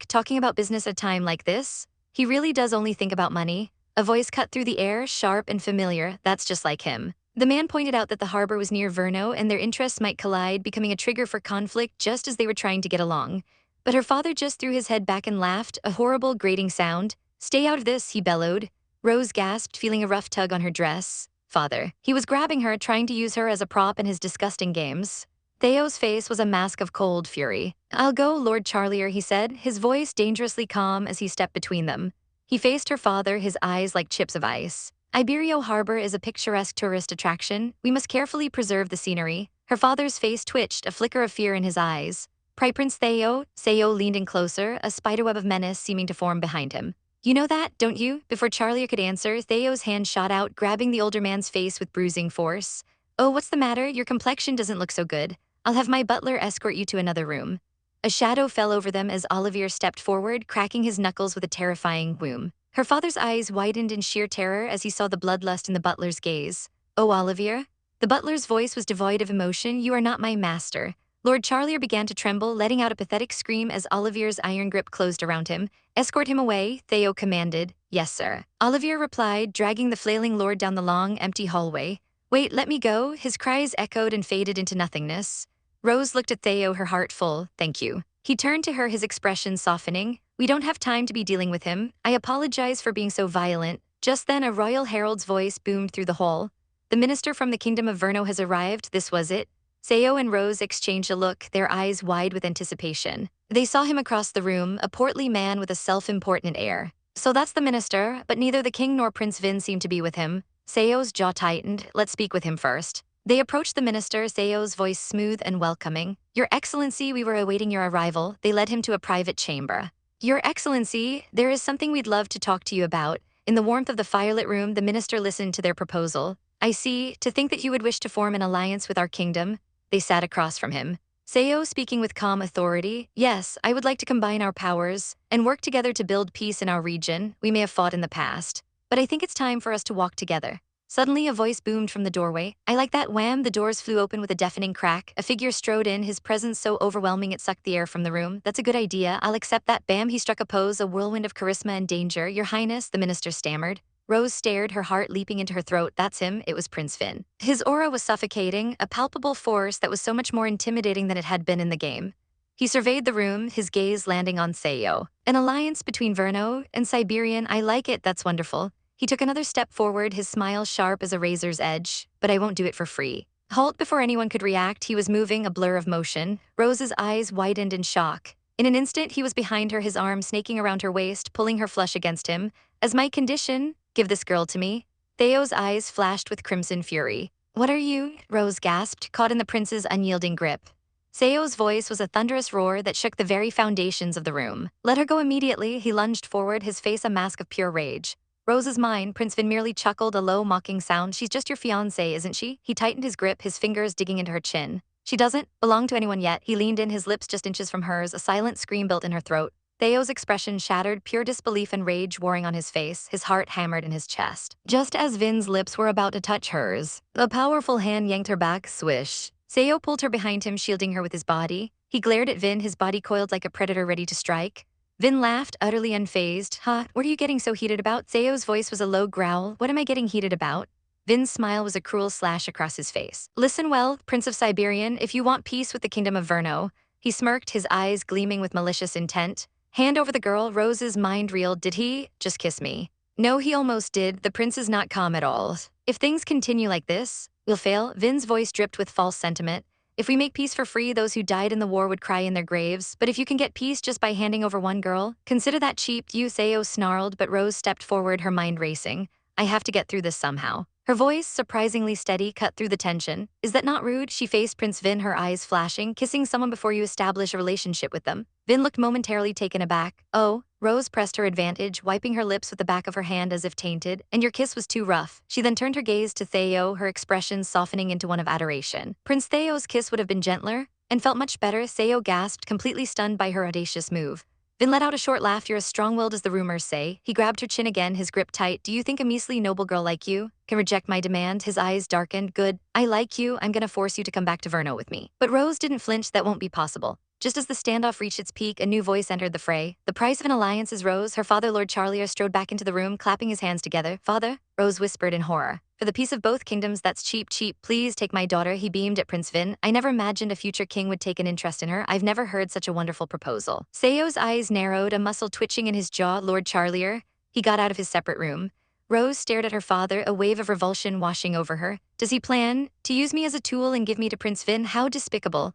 Talking about business at a time like this? He really does only think about money. A voice cut through the air, sharp and familiar. That's just like him. The man pointed out that the harbor was near Verno and their interests might collide, becoming a trigger for conflict just as they were trying to get along. But her father just threw his head back and laughed, a horrible, grating sound. Stay out of this, he bellowed. Rose gasped, feeling a rough tug on her dress. Father. He was grabbing her, trying to use her as a prop in his disgusting games. Theo's face was a mask of cold fury. I'll go, Lord Charlia, he said, his voice dangerously calm as he stepped between them. He faced her father, his eyes like chips of ice. Iberio Harbor is a picturesque tourist attraction. We must carefully preserve the scenery. Her father's face twitched, a flicker of fear in his eyes. Prince Theo leaned in closer, a spiderweb of menace seeming to form behind him. You know that, don't you? Before Charlia could answer, Theo's hand shot out, grabbing the older man's face with bruising force. Oh, what's the matter? Your complexion doesn't look so good. I'll have my butler escort you to another room. A shadow fell over them as Olivier stepped forward, cracking his knuckles with a terrifying whoom. Her father's eyes widened in sheer terror as he saw the bloodlust in the butler's gaze. Oh, Olivier? The butler's voice was devoid of emotion. You are not my master. Lord Charlia began to tremble, letting out a pathetic scream as Olivier's iron grip closed around him. Escort him away, Theo commanded. Yes, sir. Olivier replied, dragging the flailing lord down the long, empty hallway. Wait, let me go. His cries echoed and faded into nothingness. Rose looked at Theo, her heart full. Thank you. He turned to her, his expression softening. We don't have time to be dealing with him. I apologize for being so violent. Just then, a royal herald's voice boomed through the hall. The minister from the Kingdom of Verno has arrived. This was it. Theo and Rose exchanged a look, their eyes wide with anticipation. They saw him across the room, a portly man with a self-important air. So that's the minister, but neither the king nor Prince Vin seemed to be with him. Theo's jaw tightened. Let's speak with him first. They approached the minister, Theo's voice smooth and welcoming. Your Excellency, we were awaiting your arrival. They led him to a private chamber. Your Excellency, there is something we'd love to talk to you about. In the warmth of the firelit room, the minister listened to their proposal. I see. To think that you would wish to form an alliance with our kingdom. They sat across from him. Theo speaking with calm authority. Yes, I would like to combine our powers and work together to build peace in our region. We may have fought in the past, but I think it's time for us to walk together. Suddenly, a voice boomed from the doorway. I like that. Wham! The doors flew open with a deafening crack. A figure strode in, his presence so overwhelming it sucked the air from the room. That's a good idea. I'll accept that. Bam! He struck a pose, a whirlwind of charisma and danger. Your Highness, the minister stammered. Rose stared, her heart leaping into her throat. That's him. It was Prince Vin. His aura was suffocating, a palpable force that was so much more intimidating than it had been in the game. He surveyed the room, his gaze landing on Theo. An alliance between Verno and Siberian. I like it. That's wonderful. He took another step forward, his smile sharp as a razor's edge. But I won't do it for free. Halt! Before anyone could react, he was moving, a blur of motion. Rose's eyes widened in shock. In an instant, he was behind her, his arm snaking around her waist, pulling her flush against him. As my condition, give this girl to me. Theo's eyes flashed with crimson fury. What are you? Rose gasped, caught in the prince's unyielding grip. Theo's voice was a thunderous roar that shook the very foundations of the room. Let her go immediately. He lunged forward, his face a mask of pure rage. Rose's mine. Prince Vin merely chuckled, a low, mocking sound. She's just your fiancée, isn't she? He tightened his grip, his fingers digging into her chin. She doesn't belong to anyone yet. He leaned in, his lips just inches from hers, a silent scream built in her throat. Theo's expression shattered, pure disbelief and rage warring on his face, his heart hammered in his chest. Just as Vin's lips were about to touch hers, a powerful hand yanked her back, swish. Theo pulled her behind him, shielding her with his body. He glared at Vin, his body coiled like a predator ready to strike. Vin laughed, utterly unfazed. Huh, what are you getting so heated about? Theo's voice was a low growl. What am I getting heated about? Vin's smile was a cruel slash across his face. Listen well, Prince of Siberian, if you want peace with the Kingdom of Verno. He smirked, his eyes gleaming with malicious intent. Hand over the girl. Rose's mind reeled. Did he? Just kiss me. No, he almost did. The prince is not calm at all. If things continue like this, we'll fail. Vin's voice dripped with false sentiment. If we make peace for free, those who died in the war would cry in their graves. But if you can get peace just by handing over one girl, consider that cheap. You, Theo snarled, but Rose stepped forward, her mind racing. I have to get through this somehow. Her voice, surprisingly steady, cut through the tension. Is that not rude? She faced Prince Vin, her eyes flashing. Kissing someone before you establish a relationship with them. Vin looked momentarily taken aback. Oh, Rose pressed her advantage, wiping her lips with the back of her hand as if tainted. And your kiss was too rough. She then turned her gaze to Theo, her expression softening into one of adoration. Prince Theo's kiss would have been gentler and felt much better. Theo gasped, completely stunned by her audacious move. Vin let out a short laugh. You're as strong-willed as the rumors say. He grabbed her chin again, his grip tight. Do you think a measly noble girl like you can reject my demand? His eyes darkened. Good. I like you. I'm gonna force you to come back to Verno with me. But Rose didn't flinch. That won't be possible. Just as the standoff reached its peak, a new voice entered the fray. The price of an alliance is Rose. Her father, Lord Charlia, strode back into the room, clapping his hands together. Father? Rose whispered in horror. For the peace of both kingdoms, that's cheap, cheap. Please take my daughter. He beamed at Prince Vin. I never imagined a future king would take an interest in her. I've never heard such a wonderful proposal. Seo's eyes narrowed, a muscle twitching in his jaw. Lord Charlier? He got out of his separate room. Rose stared at her father, a wave of revulsion washing over her. Does he plan to use me as a tool and give me to Prince Vin? How despicable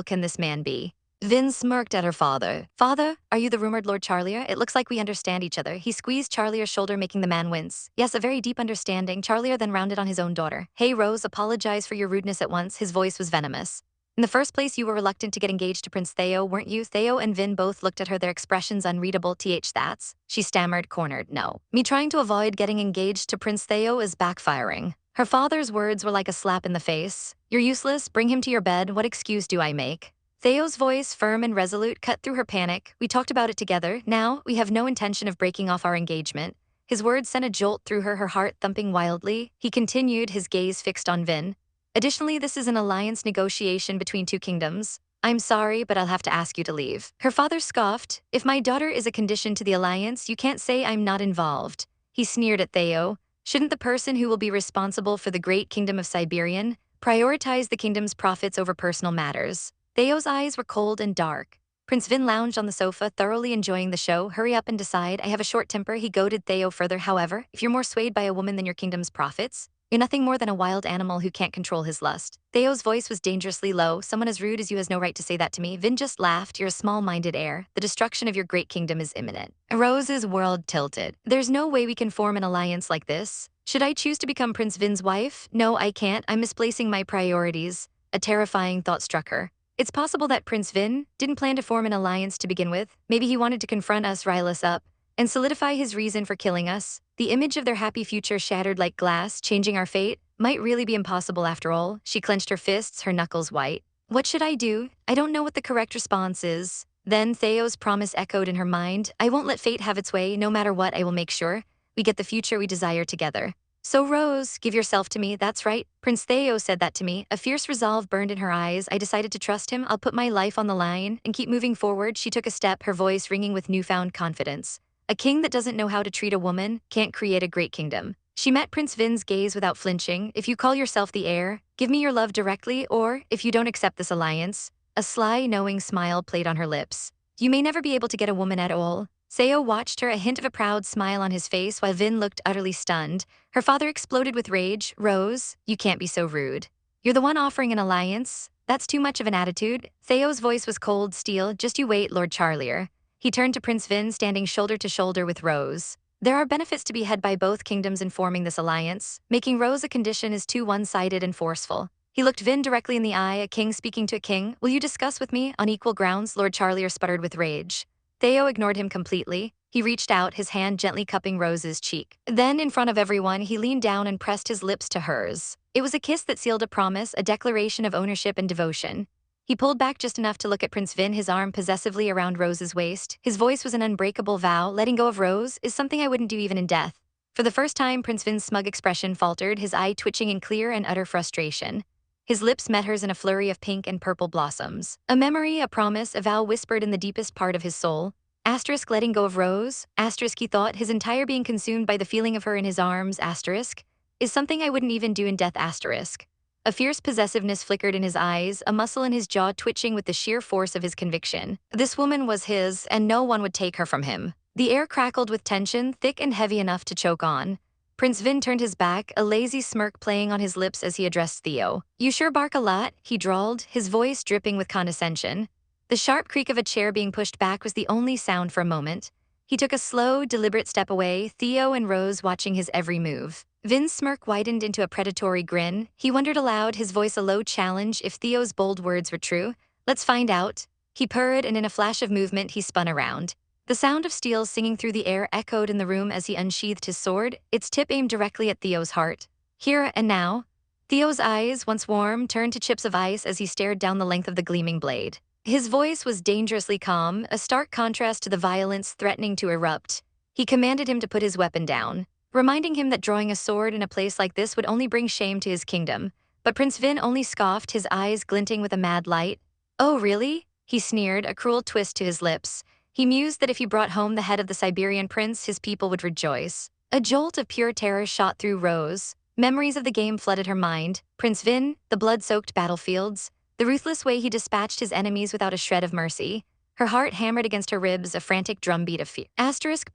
can this man be? Vin smirked at her father. Father, are you the rumored Lord Charlia? It looks like we understand each other. He squeezed Charlier's shoulder, making the man wince. Yes, a very deep understanding. Charlier then rounded on his own daughter. Hey, Rose, apologize for your rudeness at once. His voice was venomous. In the first place, you were reluctant to get engaged to Prince Theo, weren't you? Theo and Vin both looked at her, their expressions unreadable. That's, she stammered, cornered. No. Me trying to avoid getting engaged to Prince Theo is backfiring. Her father's words were like a slap in the face. You're useless. Bring him to your bed. What excuse do I make? Theo's voice, firm and resolute, cut through her panic. We talked about it together. Now, we have no intention of breaking off our engagement. His words sent a jolt through her, her heart thumping wildly. He continued, his gaze fixed on Vin. Additionally, this is an alliance negotiation between two kingdoms. I'm sorry, but I'll have to ask you to leave. Her father scoffed. If my daughter is a condition to the alliance, you can't say I'm not involved. He sneered at Theo. Shouldn't the person who will be responsible for the great kingdom of Siberian prioritize the kingdom's profits over personal matters? Theo's eyes were cold and dark. Prince Vin lounged on the sofa, thoroughly enjoying the show. Hurry up and decide. I have a short temper. He goaded Theo further. However, if you're more swayed by a woman than your kingdom's profits, you're nothing more than a wild animal who can't control his lust. Theo's voice was dangerously low. Someone as rude as you has no right to say that to me. Vin just laughed. You're a small-minded heir. The destruction of your great kingdom is imminent. Rose's world tilted. There's no way we can form an alliance like this. Should I choose to become Prince Vin's wife? No, I can't. I'm misplacing my priorities. A terrifying thought struck her. It's possible that Prince Vin didn't plan to form an alliance to begin with. Maybe he wanted to confront us, rile us up, and solidify his reason for killing us. The image of their happy future shattered like glass, changing our fate, might really be impossible after all. She clenched her fists, her knuckles white. What should I do? I don't know what the correct response is. Then Theo's promise echoed in her mind. I won't let fate have its way. No matter what, I will make sure we get the future we desire together. So Rose, give yourself to me, that's right. Prince Theo said that to me. A fierce resolve burned in her eyes. I decided to trust him. I'll put my life on the line and keep moving forward. She took a step, her voice ringing with newfound confidence. A king that doesn't know how to treat a woman can't create a great kingdom. She met Prince Vin's gaze without flinching. If you call yourself the heir, give me your love directly, or, if you don't accept this alliance, a sly, knowing smile played on her lips. You may never be able to get a woman at all. Theo watched her, a hint of a proud smile on his face, while Vin looked utterly stunned. Her father exploded with rage. Rose, you can't be so rude. You're the one offering an alliance. That's too much of an attitude. Theo's voice was cold steel. Just you wait, Lord Charlier. He turned to Prince Vin, standing shoulder to shoulder with Rose. There are benefits to be had by both kingdoms in forming this alliance. Making Rose a condition is too one-sided and forceful. He looked Vin directly in the eye, a king speaking to a king. Will you discuss with me on equal grounds? Lord Charlier sputtered with rage. Theo ignored him completely. He reached out, his hand gently cupping Rose's cheek. Then, in front of everyone, he leaned down and pressed his lips to hers. It was a kiss that sealed a promise, a declaration of ownership and devotion. He pulled back just enough to look at Prince Vin, his arm possessively around Rose's waist. His voice was an unbreakable vow. Letting go of Rose is something I wouldn't do even in death. For the first time, Prince Vin's smug expression faltered, his eye twitching in clear and utter frustration. His lips met hers in a flurry of pink and purple blossoms. A memory, a promise, a vow whispered in the deepest part of his soul. Asterisk letting go of Rose. Asterisk he thought, his entire being consumed by the feeling of her in his arms. Asterisk is something I wouldn't even do in death. Asterisk. A fierce possessiveness flickered in his eyes, a muscle in his jaw twitching with the sheer force of his conviction. This woman was his, and no one would take her from him. The air crackled with tension, thick and heavy enough to choke on. Prince Vin turned his back, a lazy smirk playing on his lips as he addressed Theo. "You sure bark a lot," he drawled, his voice dripping with condescension. The sharp creak of a chair being pushed back was the only sound for a moment. He took a slow, deliberate step away, Theo and Rose watching his every move. Vin's smirk widened into a predatory grin. He wondered aloud, his voice a low challenge, if Theo's bold words were true. "Let's find out." He purred, and in a flash of movement, he spun around. The sound of steel singing through the air echoed in the room as he unsheathed his sword, its tip aimed directly at Theo's heart. "Here and now?" Theo's eyes, once warm, turned to chips of ice as he stared down the length of the gleaming blade. His voice was dangerously calm, a stark contrast to the violence threatening to erupt. He commanded him to put his weapon down, reminding him that drawing a sword in a place like this would only bring shame to his kingdom. But Prince Vin only scoffed, his eyes glinting with a mad light. "Oh, really?" he sneered, a cruel twist to his lips. He mused that if he brought home the head of the Siberian prince, his people would rejoice. A jolt of pure terror shot through Rose. Memories of the game flooded her mind. Prince Vin, the blood-soaked battlefields, the ruthless way he dispatched his enemies without a shred of mercy. Her heart hammered against her ribs, a frantic drumbeat of fear. Asterisk.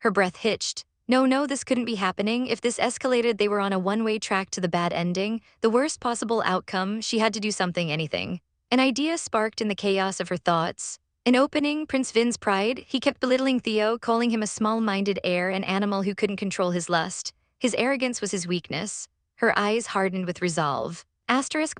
Her breath hitched. No, this couldn't be happening. If this escalated, they were on a one-way track to the bad ending, the worst possible outcome. She had to do something, anything. An idea sparked in the chaos of her thoughts. An opening, Prince Vin's pride. He kept belittling Theo, calling him a small-minded heir, an animal who couldn't control his lust. His arrogance was his weakness. Her eyes hardened with resolve. Asterisk.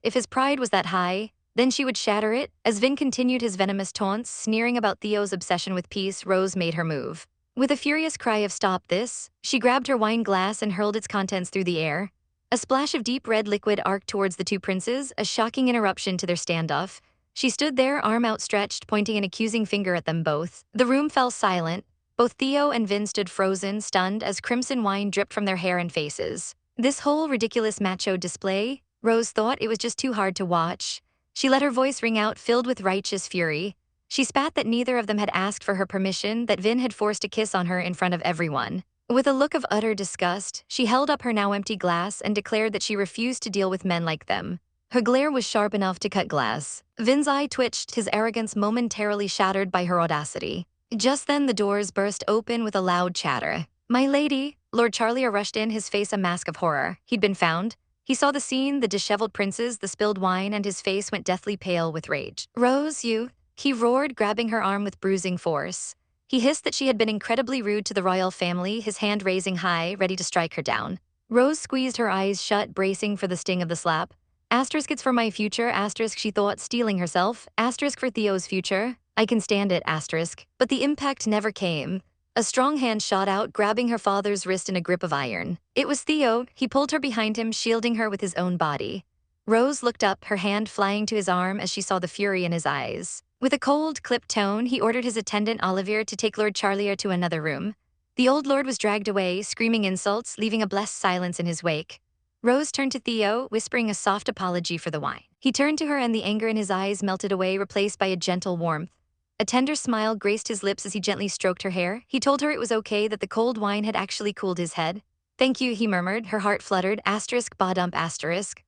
If his pride was that high, then she would shatter it. As Vin continued his venomous taunts, sneering about Theo's obsession with peace, Rose made her move. With a furious cry of "Stop this," she grabbed her wine glass and hurled its contents through the air. A splash of deep red liquid arced towards the two princes, a shocking interruption to their standoff. She stood there, arm outstretched, pointing an accusing finger at them both. The room fell silent. Both Theo and Vin stood frozen, stunned, as crimson wine dripped from their hair and faces. This whole ridiculous macho display, Rose thought, it was just too hard to watch. She let her voice ring out, filled with righteous fury. She spat that neither of them had asked for her permission, that Vin had forced a kiss on her in front of everyone. With a look of utter disgust, she held up her now empty glass and declared that she refused to deal with men like them. Her glare was sharp enough to cut glass. Vin's eye twitched, his arrogance momentarily shattered by her audacity. Just then the doors burst open with a loud chatter. "My lady!" Lord Charlia rushed in, his face a mask of horror. He'd been found. He saw the scene, the disheveled princes, the spilled wine, and his face went deathly pale with rage. "Rose, you..." he roared, grabbing her arm with bruising force. He hissed that she had been incredibly rude to the royal family, his hand raising high, ready to strike her down. Rose squeezed her eyes shut, bracing for the sting of the slap. Asterisk. "It's for my future," asterisk, she thought, steeling herself. Asterisk. "For Theo's future. I can stand it," asterisk. But the impact never came. A strong hand shot out, grabbing her father's wrist in a grip of iron. It was Theo. He pulled her behind him, shielding her with his own body. Rose looked up, her hand flying to his arm as she saw the fury in his eyes. With a cold, clipped tone, he ordered his attendant Olivier to take Lord Charlia to another room. The old lord was dragged away, screaming insults, leaving a blessed silence in his wake. Rose turned to Theo, whispering a soft apology for the wine. He turned to her, and the anger in his eyes melted away, replaced by a gentle warmth. A tender smile graced his lips as he gently stroked her hair. He told her it was okay, that the cold wine had actually cooled his head. "Thank you," he murmured, her heart fluttered. Asterisk.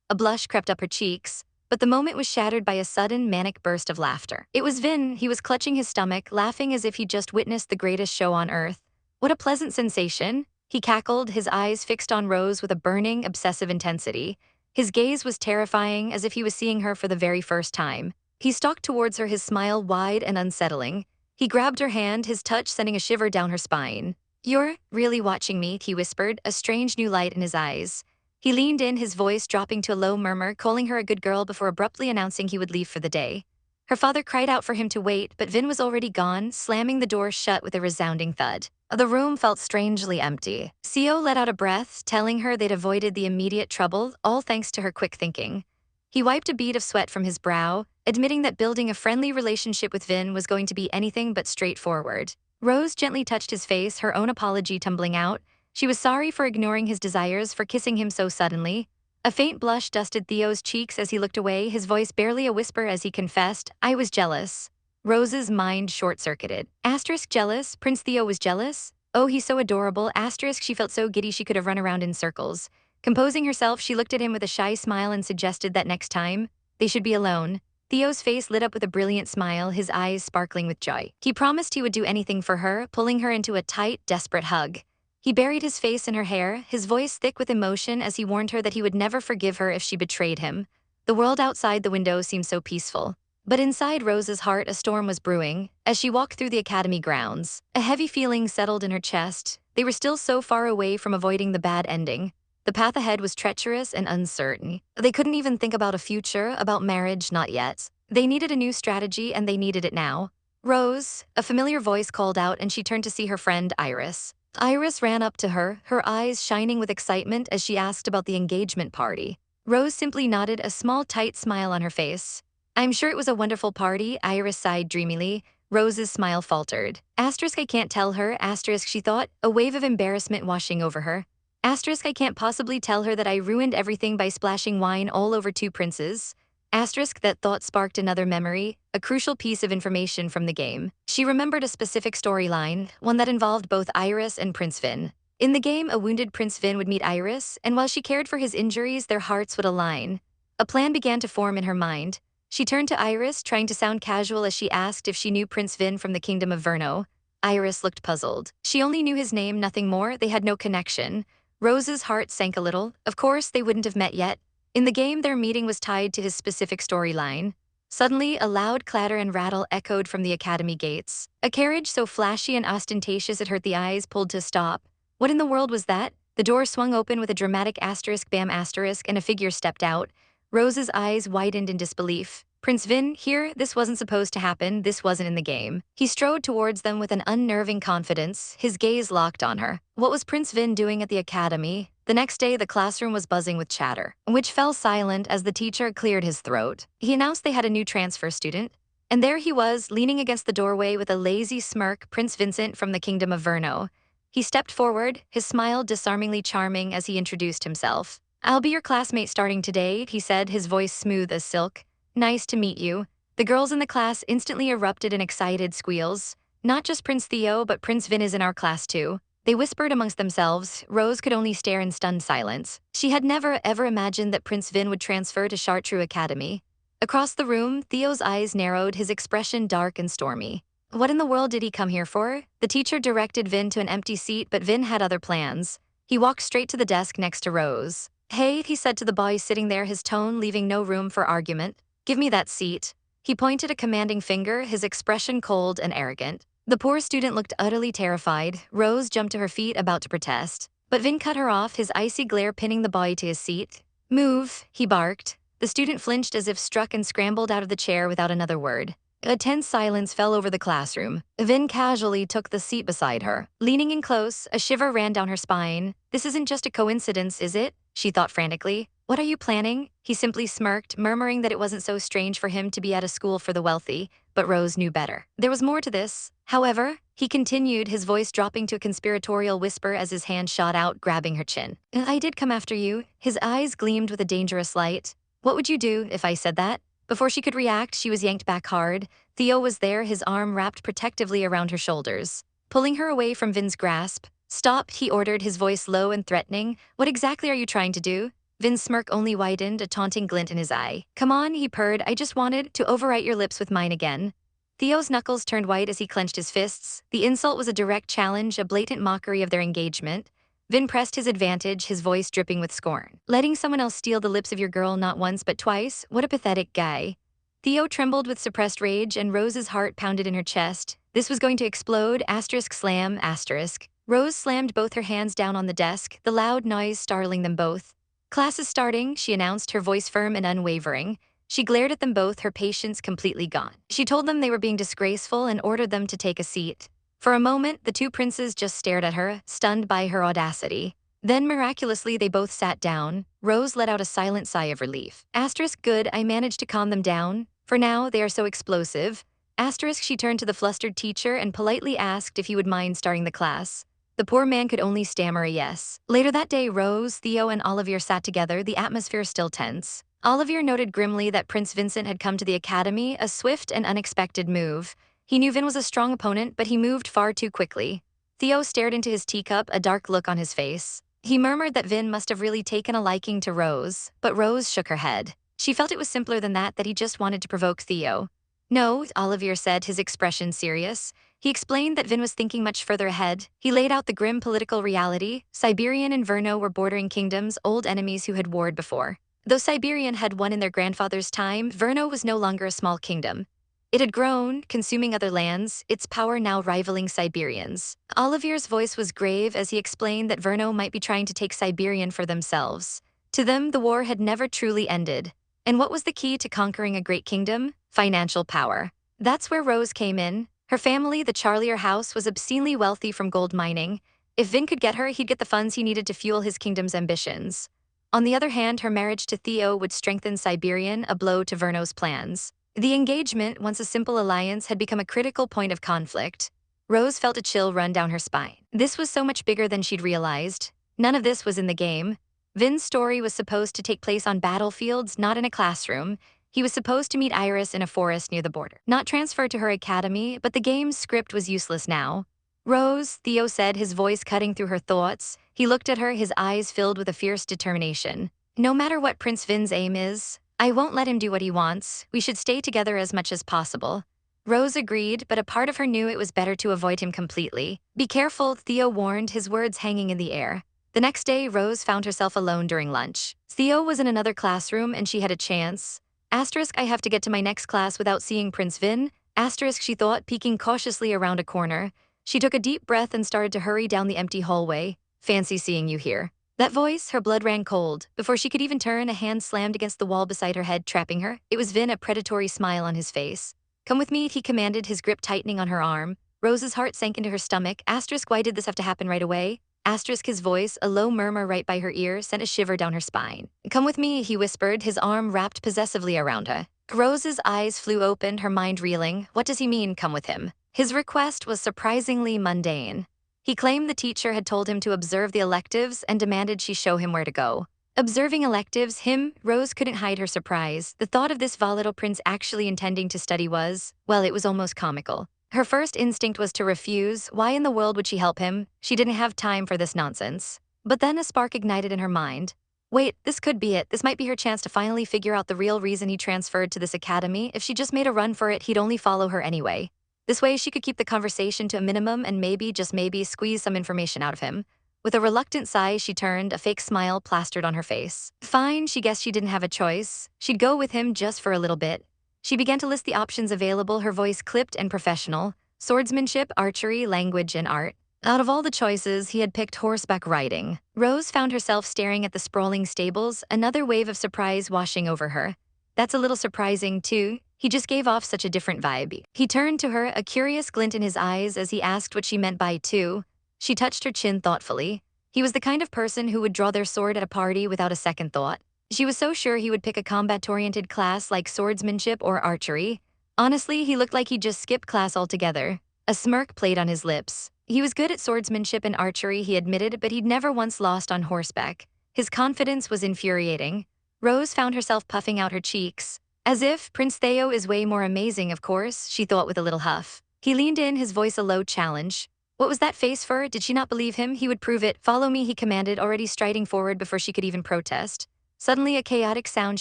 A blush crept up her cheeks. But the moment was shattered by a sudden, manic burst of laughter. It was Vin. He was clutching his stomach, laughing as if he'd just witnessed the greatest show on earth. "What a pleasant sensation," he cackled, his eyes fixed on Rose with a burning, obsessive intensity. His gaze was terrifying, as if he was seeing her for the very first time. He stalked towards her, his smile wide and unsettling. He grabbed her hand, his touch sending a shiver down her spine. "You're really watching me," he whispered, a strange new light in his eyes. He leaned in, his voice dropping to a low murmur, calling her a good girl before abruptly announcing he would leave for the day. Her father cried out for him to wait, but Vin was already gone, slamming the door shut with a resounding thud. The room felt strangely empty. Theo let out a breath, telling her they'd avoided the immediate trouble, all thanks to her quick thinking. He wiped a bead of sweat from his brow, admitting that building a friendly relationship with Vin was going to be anything but straightforward. Rose gently touched his face, her own apology tumbling out. She was sorry for ignoring his desires, for kissing him so suddenly. A faint blush dusted Theo's cheeks as he looked away, his voice barely a whisper as he confessed, "I was jealous." Rose's mind short-circuited. Asterisk. Jealous? Prince Theo was jealous? "Oh, he's so adorable." Asterisk. She felt so giddy she could have run around in circles. Composing herself, she looked at him with a shy smile and suggested that next time, they should be alone. Theo's face lit up with a brilliant smile, his eyes sparkling with joy. He promised he would do anything for her, pulling her into a tight, desperate hug. He buried his face in her hair, his voice thick with emotion as he warned her that he would never forgive her if she betrayed him. The world outside the window seemed so peaceful. But inside Rose's heart, a storm was brewing. As she walked through the academy grounds, a heavy feeling settled in her chest. They were still so far away from avoiding the bad ending. The path ahead was treacherous and uncertain. They couldn't even think about a future, about marriage, not yet. They needed a new strategy, and they needed it now. Rose, a familiar voice called out, and she turned to see her friend Iris. Iris ran up to her, her eyes shining with excitement as she asked about the engagement party. Rose simply nodded, a small tight smile on her face. "I'm sure it was a wonderful party," Iris sighed dreamily. Rose's smile faltered. Asterisk, I can't tell her, asterisk, she thought, a wave of embarrassment washing over her. Asterisk, I can't possibly tell her that I ruined everything by splashing wine all over two princes. Asterisk, that thought sparked another memory, a crucial piece of information from the game. She remembered a specific storyline, one that involved both Iris and Prince Vin. In the game, a wounded Prince Vin would meet Iris, and while she cared for his injuries, their hearts would align. A plan began to form in her mind. She turned to Iris, trying to sound casual as she asked if she knew Prince Vin from the Kingdom of Verno. Iris looked puzzled. She only knew his name, nothing more. They had no connection. Rose's heart sank a little. Of course, they wouldn't have met yet. In the game, their meeting was tied to his specific storyline. Suddenly, a loud clatter and rattle echoed from the academy gates. A carriage so flashy and ostentatious it hurt the eyes pulled to a stop. What in the world was that? The door swung open with a dramatic asterisk, bam asterisk, and a figure stepped out. Rose's eyes widened in disbelief. Prince Vin, here, this wasn't supposed to happen, this wasn't in the game. He strode towards them with an unnerving confidence, his gaze locked on her. What was Prince Vin doing at the academy? The next day, the classroom was buzzing with chatter, which fell silent as the teacher cleared his throat. He announced they had a new transfer student. And there he was, leaning against the doorway with a lazy smirk, Prince Vincent from the Kingdom of Verno. He stepped forward, his smile disarmingly charming as he introduced himself. "I'll be your classmate starting today," he said, his voice smooth as silk. "Nice to meet you." The girls in the class instantly erupted in excited squeals. "Not just Prince Theo, but Prince Vin is in our class too." They whispered amongst themselves. Rose could only stare in stunned silence. She had never, ever imagined that Prince Vin would transfer to Chartreux Academy. Across the room, Theo's eyes narrowed, his expression dark and stormy. What in the world did he come here for? The teacher directed Vin to an empty seat, but Vin had other plans. He walked straight to the desk next to Rose. "Hey," he said to the boy sitting there, his tone leaving no room for argument. "Give me that seat." He pointed a commanding finger, his expression cold and arrogant. The poor student looked utterly terrified. Rose jumped to her feet, about to protest. But Vin cut her off, his icy glare pinning the boy to his seat. "Move," he barked. The student flinched as if struck and scrambled out of the chair without another word. A tense silence fell over the classroom. Vin casually took the seat beside her. Leaning in close, a shiver ran down her spine. "This isn't just a coincidence, is it?" she thought frantically. "What are you planning?" He simply smirked, murmuring that it wasn't so strange for him to be at a school for the wealthy, but Rose knew better. There was more to this. However, he continued, his voice dropping to a conspiratorial whisper as his hand shot out, grabbing her chin. "I did come after you." His eyes gleamed with a dangerous light. "What would you do if I said that?" Before she could react, she was yanked back hard. Theo was there, his arm wrapped protectively around her shoulders, pulling her away from Vin's grasp. "Stop," he ordered, his voice low and threatening. "What exactly are you trying to do?" Vin's smirk only widened, a taunting glint in his eye. "Come on," he purred, "I just wanted to overwrite your lips with mine again." Theo's knuckles turned white as he clenched his fists. The insult was a direct challenge, a blatant mockery of their engagement. Vin pressed his advantage, his voice dripping with scorn. "Letting someone else steal the lips of your girl not once but twice? What a pathetic guy." Theo trembled with suppressed rage, and Rose's heart pounded in her chest. This was going to explode, asterisk slam, asterisk. Rose slammed both her hands down on the desk, the loud noise startling them both. "Class is starting," she announced, her voice firm and unwavering. She glared at them both, her patience completely gone. She told them they were being disgraceful and ordered them to take a seat. For a moment, the two princes just stared at her, stunned by her audacity. Then, miraculously, they both sat down. Rose let out a silent sigh of relief. Asterisk, good, I managed to calm them down. For now, they are so explosive. Asterisk, she turned to the flustered teacher and politely asked if he would mind starting the class. The poor man could only stammer a yes. Later that day, Rose, Theo, and Olivier sat together, the atmosphere still tense. Olivier noted grimly that Prince Vincent had come to the academy, a swift and unexpected move. He knew Vin was a strong opponent, but he moved far too quickly. Theo stared into his teacup, a dark look on his face. He murmured that Vin must have really taken a liking to Rose, but Rose shook her head. She felt it was simpler than that he just wanted to provoke Theo. No, Olivier said, his expression serious. He explained that Vin was thinking much further ahead. He laid out the grim political reality. Siberian and Verno were bordering kingdoms, old enemies who had warred before. Though Siberian had won in their grandfather's time, Verno was no longer a small kingdom. It had grown, consuming other lands, its power now rivaling Siberian's. Olivier's voice was grave as he explained that Verno might be trying to take Siberian for themselves. To them, the war had never truly ended. And what was the key to conquering a great kingdom? Financial power. That's where Rose came in. Her family, the Charlier house, was obscenely wealthy from gold mining. If Vin could get her, he'd get the funds he needed to fuel his kingdom's ambitions. On the other hand, her marriage to Theo would strengthen Siberian, a blow to Verno's plans. The engagement, once a simple alliance, had become a critical point of conflict. Rose felt a chill run down her spine. This was so much bigger than she'd realized. None of this was in the game. Vin's story was supposed to take place on battlefields, not in a classroom. He was supposed to meet Iris in a forest near the border, not transferred to her academy, but the game's script was useless now. Rose, Theo said, his voice cutting through her thoughts. He looked at her, his eyes filled with a fierce determination. No matter what Prince Vin's aim is, I won't let him do what he wants. We should stay together as much as possible. Rose agreed, but a part of her knew it was better to avoid him completely. Be careful, Theo warned, his words hanging in the air. The next day, Rose found herself alone during lunch. Theo was in another classroom and she had a chance. Asterisk, I have to get to my next class without seeing Prince Vin. Asterisk, she thought, peeking cautiously around a corner. She took a deep breath and started to hurry down the empty hallway. Fancy seeing you here. That voice, her blood ran cold. Before she could even turn, a hand slammed against the wall beside her head, trapping her. It was Vin, a predatory smile on his face. Come with me, he commanded, his grip tightening on her arm. Rose's heart sank into her stomach. Asterisk, why did this have to happen right away? Asterisk, his voice, a low murmur right by her ear, sent a shiver down her spine. Come with me, he whispered, his arm wrapped possessively around her. Rose's eyes flew open, her mind reeling. What does he mean, come with him? His request was surprisingly mundane. He claimed the teacher had told him to observe the electives and demanded she show him where to go. Observing electives, Rose couldn't hide her surprise. The thought of this volatile prince actually intending to study was, well, it was almost comical. Her first instinct was to refuse. Why in the world would she help him? She didn't have time for this nonsense. But then a spark ignited in her mind. Wait, this could be it. This might be her chance to finally figure out the real reason he transferred to this academy. If she just made a run for it, he'd only follow her anyway. This way, she could keep the conversation to a minimum and maybe, just maybe, squeeze some information out of him. With a reluctant sigh, she turned, a fake smile plastered on her face. Fine, she guessed she didn't have a choice. She'd go with him just for a little bit. She began to list the options available, her voice clipped and professional. Swordsmanship, archery, language, and art. Out of all the choices, he had picked horseback riding. Rose found herself staring at the sprawling stables, another wave of surprise washing over her. That's a little surprising, too. He just gave off such a different vibe. He turned to her, a curious glint in his eyes as he asked what she meant by too. She touched her chin thoughtfully. He was the kind of person who would draw their sword at a party without a second thought. She was so sure he would pick a combat-oriented class like swordsmanship or archery. Honestly, he looked like he'd just skipped class altogether. A smirk played on his lips. He was good at swordsmanship and archery, he admitted, but he'd never once lost on horseback. His confidence was infuriating. Rose found herself puffing out her cheeks. As if, Prince Theo is way more amazing, of course, she thought with a little huff. He leaned in, his voice a low challenge. What was that face for? Did she not believe him? He would prove it. Follow me, he commanded, already striding forward before she could even protest. Suddenly, a chaotic sound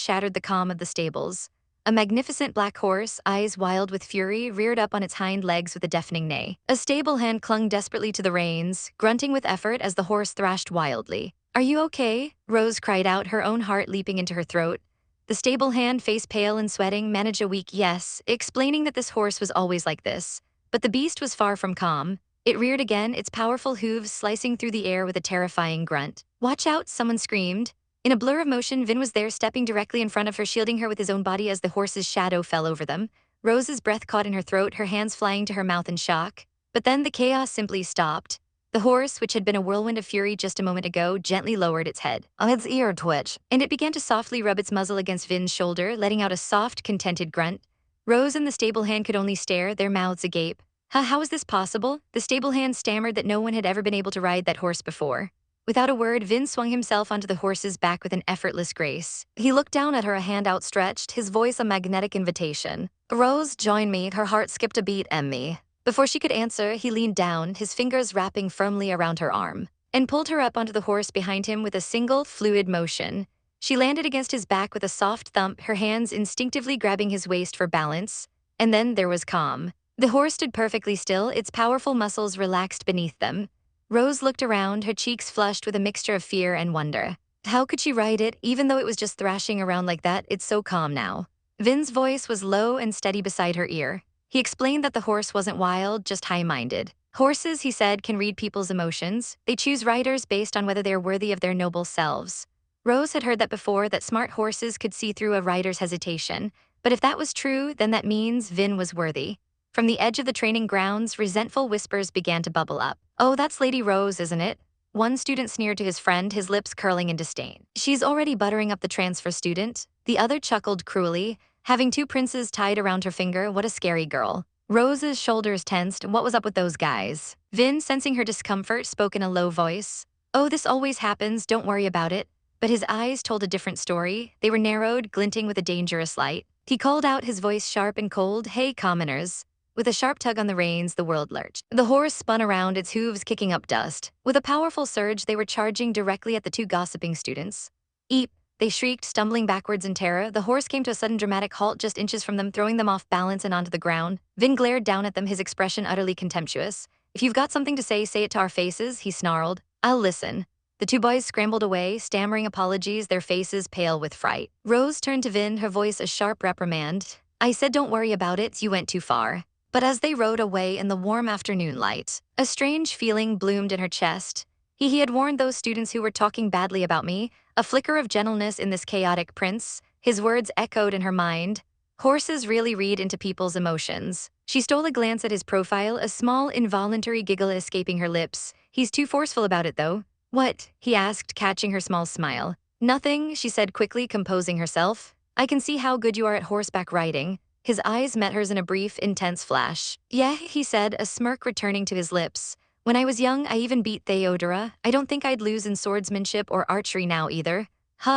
shattered the calm of the stables. A magnificent black horse, eyes wild with fury, reared up on its hind legs with a deafening neigh. A stable hand clung desperately to the reins, grunting with effort as the horse thrashed wildly. Are you okay? Rose cried out, her own heart leaping into her throat. The stable hand, face pale and sweating, managed a weak yes, explaining that this horse was always like this. But the beast was far from calm. It reared again, its powerful hooves slicing through the air with a terrifying grunt. Watch out, someone screamed. In a blur of motion, Vin was there, stepping directly in front of her, shielding her with his own body as the horse's shadow fell over them. Rose's breath caught in her throat, her hands flying to her mouth in shock. But then the chaos simply stopped. The horse, which had been a whirlwind of fury just a moment ago, gently lowered its head. Its ear twitched, and it began to softly rub its muzzle against Vin's shoulder, letting out a soft, contented grunt. Rose and the stable hand could only stare, their mouths agape. How is this possible? The stable hand stammered that no one had ever been able to ride that horse before. Without a word, Vin swung himself onto the horse's back with an effortless grace. He looked down at her, a hand outstretched, his voice a magnetic invitation. Rose, join me. Her heart skipped a beat, me. Before she could answer, he leaned down, his fingers wrapping firmly around her arm, and pulled her up onto the horse behind him with a single, fluid motion. She landed against his back with a soft thump, her hands instinctively grabbing his waist for balance. And then there was calm. The horse stood perfectly still, its powerful muscles relaxed beneath them. Rose looked around, her cheeks flushed with a mixture of fear and wonder. How could she ride it, even though it was just thrashing around like that? It's so calm now. Vin's voice was low and steady beside her ear. He explained that the horse wasn't wild, just high-minded. Horses, he said, can read people's emotions. They choose riders based on whether they are worthy of their noble selves. Rose had heard that before, that smart horses could see through a rider's hesitation. But if that was true, then that means Vin was worthy. From the edge of the training grounds, resentful whispers began to bubble up. "Oh, that's Lady Rose, isn't it?" One student sneered to his friend, his lips curling in disdain. "She's already buttering up the transfer student." The other chuckled cruelly. Having two princes tied around her finger, what a scary girl. Rose's shoulders tensed. What was up with those guys? Vin, sensing her discomfort, spoke in a low voice. "Oh, this always happens, don't worry about it." But his eyes told a different story. They were narrowed, glinting with a dangerous light. He called out, his voice sharp and cold, "Hey, commoners." With a sharp tug on the reins, the world lurched. The horse spun around, its hooves kicking up dust. With a powerful surge, they were charging directly at the two gossiping students. "Eep!" They shrieked, stumbling backwards in terror. The horse came to a sudden dramatic halt just inches from them, throwing them off balance and onto the ground. Vin glared down at them, his expression utterly contemptuous. "If you've got something to say it to our faces," he snarled. "I'll listen." The two boys scrambled away, stammering apologies, their faces pale with fright. Rose turned to Vin, her voice a sharp reprimand. "I said don't worry about it, you went too far." But as they rode away in the warm afternoon light, a strange feeling bloomed in her chest. He had warned those students who were talking badly about me, a flicker of gentleness in this chaotic prince. His words echoed in her mind. Horses really read into people's emotions. She stole a glance at his profile, a small, involuntary giggle escaping her lips. "He's too forceful about it, though." "What?" he asked, catching her small smile. "Nothing," she said quickly, composing herself. "I can see how good you are at horseback riding." His eyes met hers in a brief, intense flash. "Yeah," he said, a smirk returning to his lips. "When I was young, I even beat Theodora. I don't think I'd lose in swordsmanship or archery now either."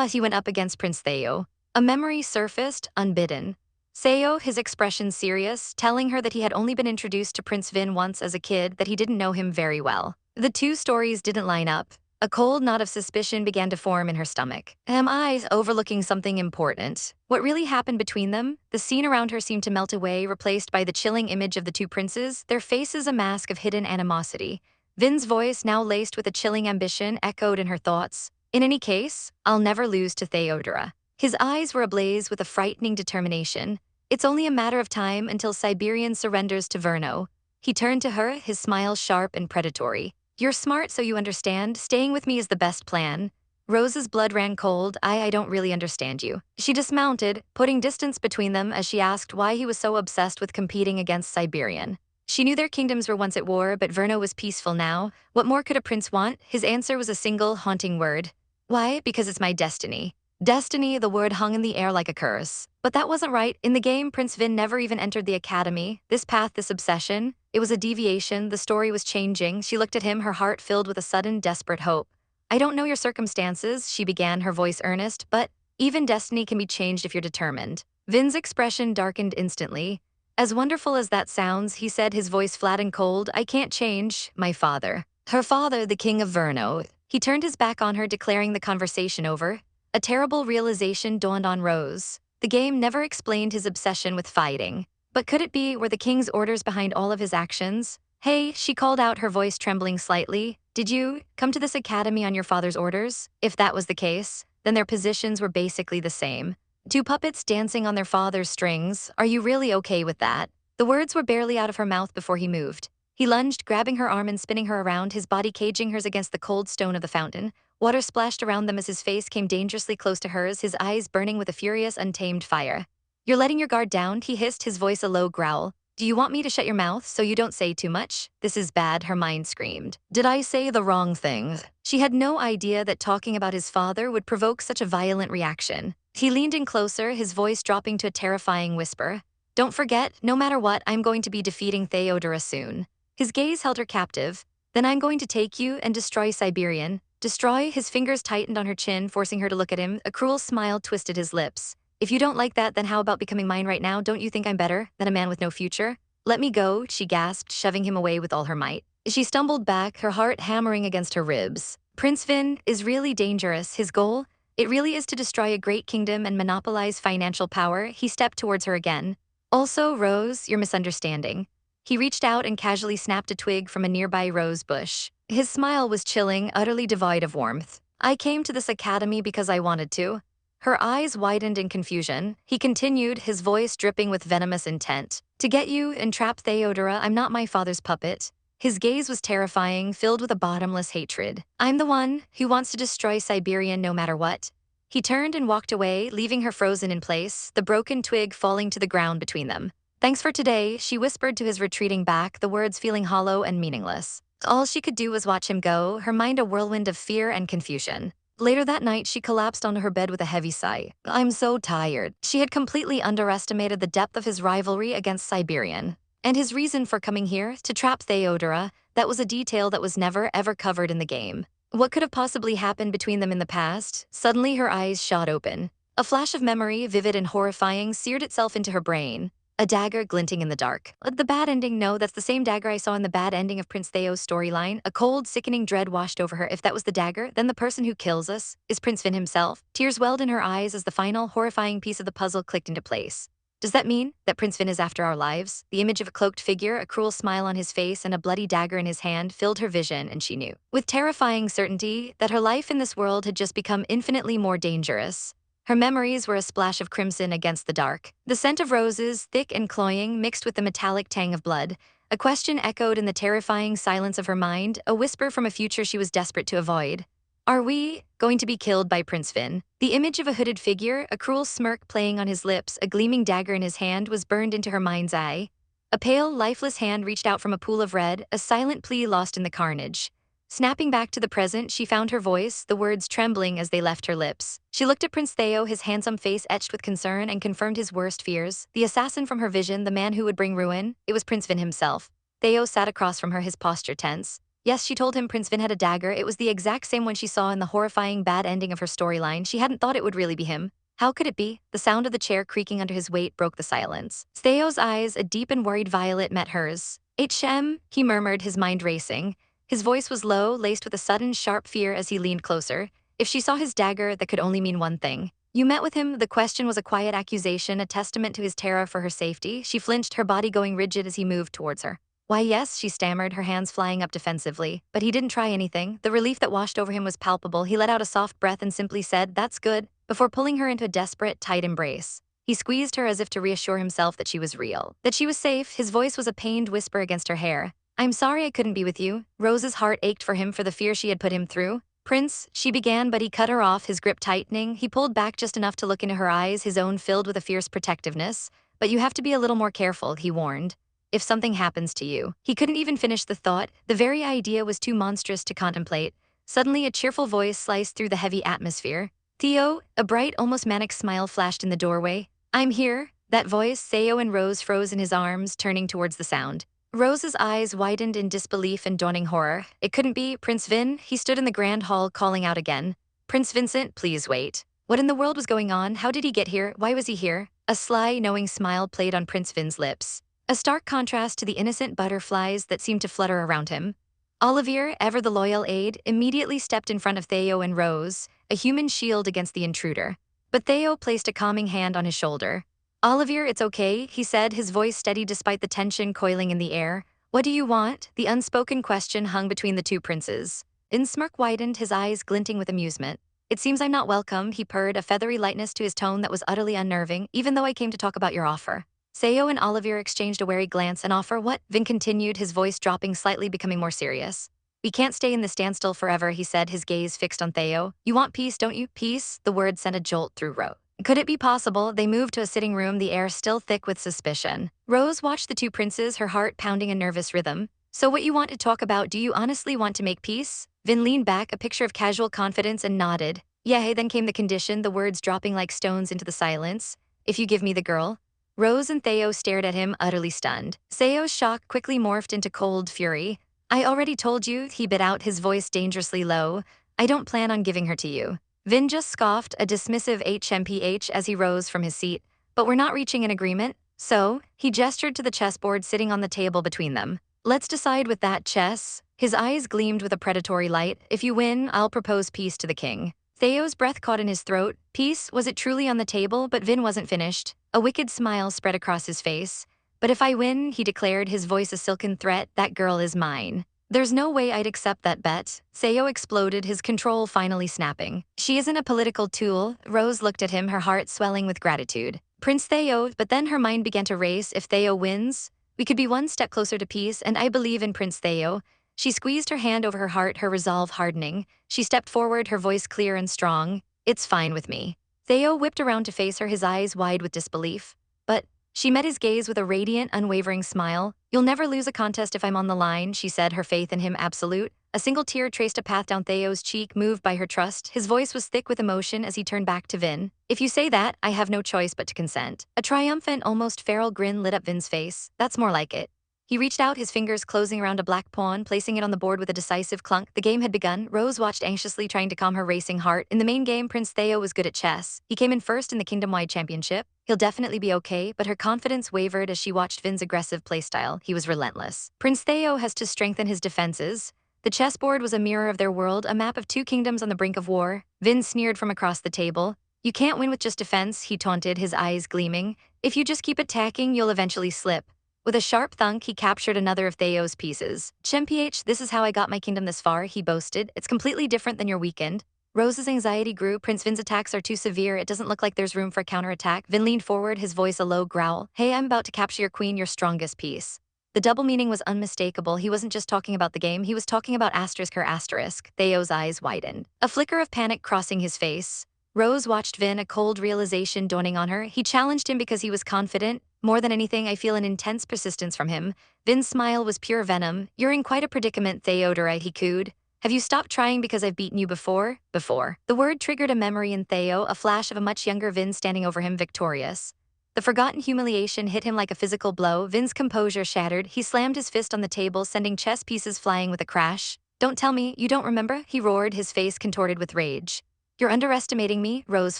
He went up against Prince Theo. A memory surfaced, unbidden. Theo, his expression serious, telling her that he had only been introduced to Prince Vin once as a kid, that he didn't know him very well. The two stories didn't line up. A cold knot of suspicion began to form in her stomach. Am I overlooking something important? What really happened between them? The scene around her seemed to melt away, replaced by the chilling image of the two princes, their faces a mask of hidden animosity. Vin's voice, now laced with a chilling ambition, echoed in her thoughts. "In any case, I'll never lose to Theodora." His eyes were ablaze with a frightening determination. "It's only a matter of time until Siberian surrenders to Verno." He turned to her, his smile sharp and predatory. "You're smart, so you understand. Staying with me is the best plan." Rose's blood ran cold. I don't really understand you." She dismounted, putting distance between them as she asked why he was so obsessed with competing against Siberian. She knew their kingdoms were once at war, but Verno was peaceful now. What more could a prince want? His answer was a single, haunting word. "Why? Because it's my destiny." Destiny, the word hung in the air like a curse. But that wasn't right. In the game, Prince Vin never even entered the academy. This path, this obsession, it was a deviation. The story was changing. She looked at him, her heart filled with a sudden, desperate hope. "I don't know your circumstances," she began, her voice earnest, "but even destiny can be changed if you're determined." Vin's expression darkened instantly. "As wonderful as that sounds," he said, his voice flat and cold, "I can't change my father." Her father, the king of Verno. He turned his back on her, declaring the conversation over. A terrible realization dawned on Rose. The game never explained his obsession with fighting. But could it be, were the king's orders behind all of his actions? "Hey," she called out, her voice trembling slightly. "Did you come to this academy on your father's orders?" If that was the case, then their positions were basically the same. Two puppets dancing on their father's strings. Are you really okay with that? The words were barely out of her mouth before he moved. He lunged, grabbing her arm and spinning her around, his body caging hers against the cold stone of the fountain. Water splashed around them as his face came dangerously close to hers, his eyes burning with a furious, untamed fire. "You're letting your guard down," he hissed, his voice a low growl. "Do you want me to shut your mouth so you don't say too much?" "This is bad," her mind screamed. "Did I say the wrong thing?" She had no idea that talking about his father would provoke such a violent reaction. He leaned in closer, his voice dropping to a terrifying whisper. "Don't forget, no matter what, I'm going to be defeating Theodora soon." His gaze held her captive. "Then I'm going to take you and destroy Siberian." Destroy? His fingers tightened on her chin, forcing her to look at him. A cruel smile twisted his lips. "If you don't like that, then how about becoming mine right now? Don't you think I'm better than a man with no future?" "Let me go," she gasped, shoving him away with all her might. She stumbled back, her heart hammering against her ribs. Prince Vin is really dangerous. His goal? It really is to destroy a great kingdom and monopolize financial power. He stepped towards her again. Also, Rose, you're misunderstanding. He reached out and casually snapped a twig from a nearby rose bush. His smile was chilling, utterly devoid of warmth. I came to this academy because I wanted to. Her eyes widened in confusion. He continued, his voice dripping with venomous intent. To get you, entrap Theodora, I'm not my father's puppet. His gaze was terrifying, filled with a bottomless hatred. I'm the one who wants to destroy Siberian no matter what. He turned and walked away, leaving her frozen in place, the broken twig falling to the ground between them. Thanks for today, she whispered to his retreating back, the words feeling hollow and meaningless. All she could do was watch him go, her mind a whirlwind of fear and confusion. Later that night, she collapsed onto her bed with a heavy sigh. I'm so tired. She had completely underestimated the depth of his rivalry against Siberian. And his reason for coming here, to trap Theodora, that was a detail that was never, ever covered in the game. What could have possibly happened between them in the past? Suddenly her eyes shot open. A flash of memory, vivid and horrifying, seared itself into her brain. A dagger glinting in the dark. The bad ending, no, that's the same dagger I saw in the bad ending of Prince Theo's storyline. A cold, sickening dread washed over her. If that was the dagger, then the person who kills us is Prince Vin himself. Tears welled in her eyes as the final, horrifying piece of the puzzle clicked into place. Does that mean that Prince Vin is after our lives? The image of a cloaked figure, a cruel smile on his face, and a bloody dagger in his hand filled her vision, and she knew, with terrifying certainty, that her life in this world had just become infinitely more dangerous. Her memories were a splash of crimson against the dark. The scent of roses, thick and cloying, mixed with the metallic tang of blood. A question echoed in the terrifying silence of her mind, a whisper from a future she was desperate to avoid. Are we going to be killed by Prince Vin? The image of a hooded figure, a cruel smirk playing on his lips, a gleaming dagger in his hand was burned into her mind's eye. A pale, lifeless hand reached out from a pool of red, a silent plea lost in the carnage. Snapping back to the present, she found her voice, the words trembling as they left her lips. She looked at Prince Theo, his handsome face etched with concern, and confirmed his worst fears. The assassin from her vision, the man who would bring ruin, it was Prince Vin himself. Theo sat across from her, his posture tense. Yes, she told him Prince Vin had a dagger. It was the exact same one she saw in the horrifying bad ending of her storyline. She hadn't thought it would really be him. How could it be? The sound of the chair creaking under his weight broke the silence. Theo's eyes, a deep and worried violet, met hers. HM, he murmured, his mind racing. His voice was low, laced with a sudden, sharp fear as he leaned closer. If she saw his dagger, that could only mean one thing. You met with him? The question was a quiet accusation, a testament to his terror for her safety. She flinched, her body going rigid as he moved towards her. Why, yes, she stammered, her hands flying up defensively. But he didn't try anything. The relief that washed over him was palpable. He let out a soft breath and simply said, "That's good," before pulling her into a desperate, tight embrace. He squeezed her as if to reassure himself that she was real, that she was safe. His voice was a pained whisper against her hair. I'm sorry I couldn't be with you. Rose's heart ached for him, for the fear she had put him through. Prince, she began, but he cut her off, his grip tightening. He pulled back just enough to look into her eyes, his own filled with a fierce protectiveness. But you have to be a little more careful, he warned. If something happens to you. He couldn't even finish the thought. The very idea was too monstrous to contemplate. Suddenly, a cheerful voice sliced through the heavy atmosphere. Theo, a bright, almost manic smile flashed in the doorway. I'm here. That voice, Theo and Rose froze in his arms, turning towards the sound. Rose's eyes widened in disbelief and dawning horror. It couldn't be Prince Vin. He stood in the grand hall, calling out again. Prince Vincent, please wait. What in the world was going on? How did he get here? Why was he here? A sly, knowing smile played on Prince Vin's lips. A stark contrast to the innocent butterflies that seemed to flutter around him. Olivier, ever the loyal aide, immediately stepped in front of Theo and Rose, a human shield against the intruder. But Theo placed a calming hand on his shoulder. Olivier, it's okay, he said, his voice steady despite the tension coiling in the air. What do you want? The unspoken question hung between the two princes. Vin's smirk widened, his eyes glinting with amusement. It seems I'm not welcome, he purred, a feathery lightness to his tone that was utterly unnerving, even though I came to talk about your offer. Theo and Olivier exchanged a wary glance. An offer, what? Vin continued, his voice dropping slightly, becoming more serious. We can't stay in this standstill forever, he said, his gaze fixed on Theo. You want peace, don't you? Peace? The word sent a jolt through Rose. Could it be possible? They moved to a sitting room, the air still thick with suspicion. Rose watched the two princes, her heart pounding a nervous rhythm. So what you want to talk about? Do you honestly want to make peace? Vin leaned back, a picture of casual confidence, and nodded. Yeah, then came the condition, the words dropping like stones into the silence. If you give me the girl. Rose and Theo stared at him, utterly stunned. Theo's shock quickly morphed into cold fury. I already told you, he bit out, his voice dangerously low. I don't plan on giving her to you. Vin just scoffed, a dismissive HMPH as he rose from his seat. But we're not reaching an agreement, so, he gestured to the chessboard sitting on the table between them. Let's decide with that chess. His eyes gleamed with a predatory light. If you win, I'll propose peace to the king. Theo's breath caught in his throat. Peace, was it truly on the table? But Vin wasn't finished. A wicked smile spread across his face. But if I win, he declared, his voice a silken threat, that girl is mine. There's no way I'd accept that bet. Theo exploded, his control finally snapping. She isn't a political tool. Rose looked at him, her heart swelling with gratitude. Prince Theo, but then her mind began to race. If Theo wins, we could be one step closer to peace, and I believe in Prince Theo. She squeezed her hand over her heart, her resolve hardening. She stepped forward, her voice clear and strong. It's fine with me. Theo whipped around to face her, his eyes wide with disbelief. But she met his gaze with a radiant, unwavering smile. You'll never lose a contest if I'm on the line, she said, her faith in him absolute. A single tear traced a path down Theo's cheek, moved by her trust. His voice was thick with emotion as he turned back to Vin. If you say that, I have no choice but to consent. A triumphant, almost feral grin lit up Vin's face. That's more like it. He reached out, his fingers closing around a black pawn, placing it on the board with a decisive clunk. The game had begun. Rose watched anxiously, trying to calm her racing heart. In the main game, Prince Theo was good at chess. He came in first in the kingdom-wide championship. He'll definitely be okay, but her confidence wavered as she watched Vin's aggressive playstyle. He was relentless. Prince Theo has to strengthen his defenses. The chessboard was a mirror of their world, a map of two kingdoms on the brink of war. Vin sneered from across the table. You can't win with just defense, he taunted, his eyes gleaming. If you just keep attacking, you'll eventually slip. With a sharp thunk, he captured another of Theo's pieces. Chemph, this is how I got my kingdom this far, he boasted. It's completely different than your weekend. Rose's anxiety grew. Prince Vin's attacks are too severe. It doesn't look like there's room for a counterattack. Vin leaned forward, his voice a low growl. Hey, I'm about to capture your queen, your strongest piece. The double meaning was unmistakable. He wasn't just talking about the game, he was talking about her asterisk. Theo's eyes widened. A flicker of panic crossing his face. Rose watched Vin, a cold realization dawning on her. He challenged him because he was confident. More than anything, I feel an intense persistence from him. Vin's smile was pure venom. You're in quite a predicament, Theodora, he cooed. Have you stopped trying because I've beaten you before? Before. The word triggered a memory in Theo, a flash of a much younger Vin standing over him, victorious. The forgotten humiliation hit him like a physical blow. Vin's composure shattered. He slammed his fist on the table, sending chess pieces flying with a crash. Don't tell me, you don't remember? He roared, his face contorted with rage. You're underestimating me, Rose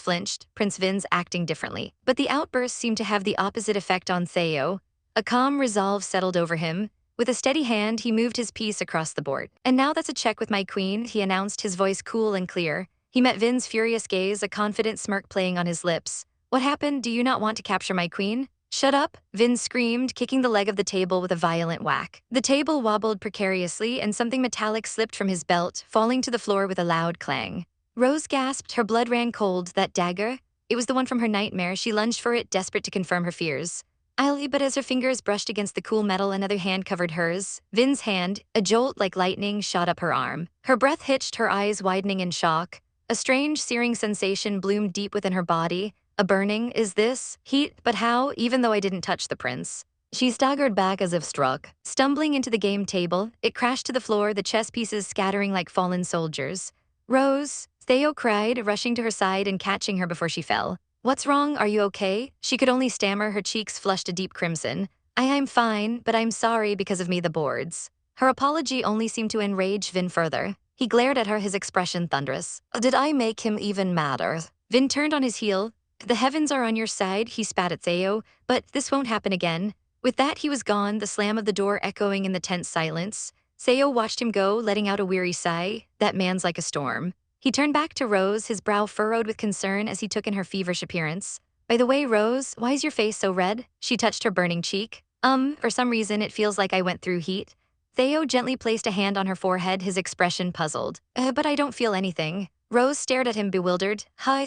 flinched, Prince Vin's acting differently. But the outburst seemed to have the opposite effect on Theo. A calm resolve settled over him. With a steady hand, he moved his piece across the board. And now that's a check with my queen, he announced, his voice cool and clear. He met Vin's furious gaze, a confident smirk playing on his lips. What happened? Do you not want to capture my queen? Shut up, Vin screamed, kicking the leg of the table with a violent whack. The table wobbled precariously, and something metallic slipped from his belt, falling to the floor with a loud clang. Rose gasped, her blood ran cold. That dagger? It was the one from her nightmare. She lunged for it, desperate to confirm her fears. But as her fingers brushed against the cool metal, another hand covered hers. Vin's hand, a jolt like lightning, shot up her arm. Her breath hitched, her eyes widening in shock. A strange, searing sensation bloomed deep within her body. A burning, is this? Heat? But how? Even though I didn't touch the prince. She staggered back as if struck. Stumbling into the game table, it crashed to the floor, the chess pieces scattering like fallen soldiers. Rose, Theo cried, rushing to her side and catching her before she fell. What's wrong? Are you okay? She could only stammer, her cheeks flushed a deep crimson. I'm fine, but I'm sorry because of me, the boards. Her apology only seemed to enrage Vin further. He glared at her, his expression thunderous. Did I make him even madder? Vin turned on his heel. The heavens are on your side, he spat at Theo, but this won't happen again. With that, he was gone, the slam of the door echoing in the tense silence. Theo watched him go, letting out a weary sigh. That man's like a storm. He turned back to Rose, his brow furrowed with concern as he took in her feverish appearance. By the way, Rose, why's your face so red? She touched her burning cheek. For some reason it feels like I went through heat. Theo gently placed a hand on her forehead, his expression puzzled. But I don't feel anything. Rose stared at him bewildered.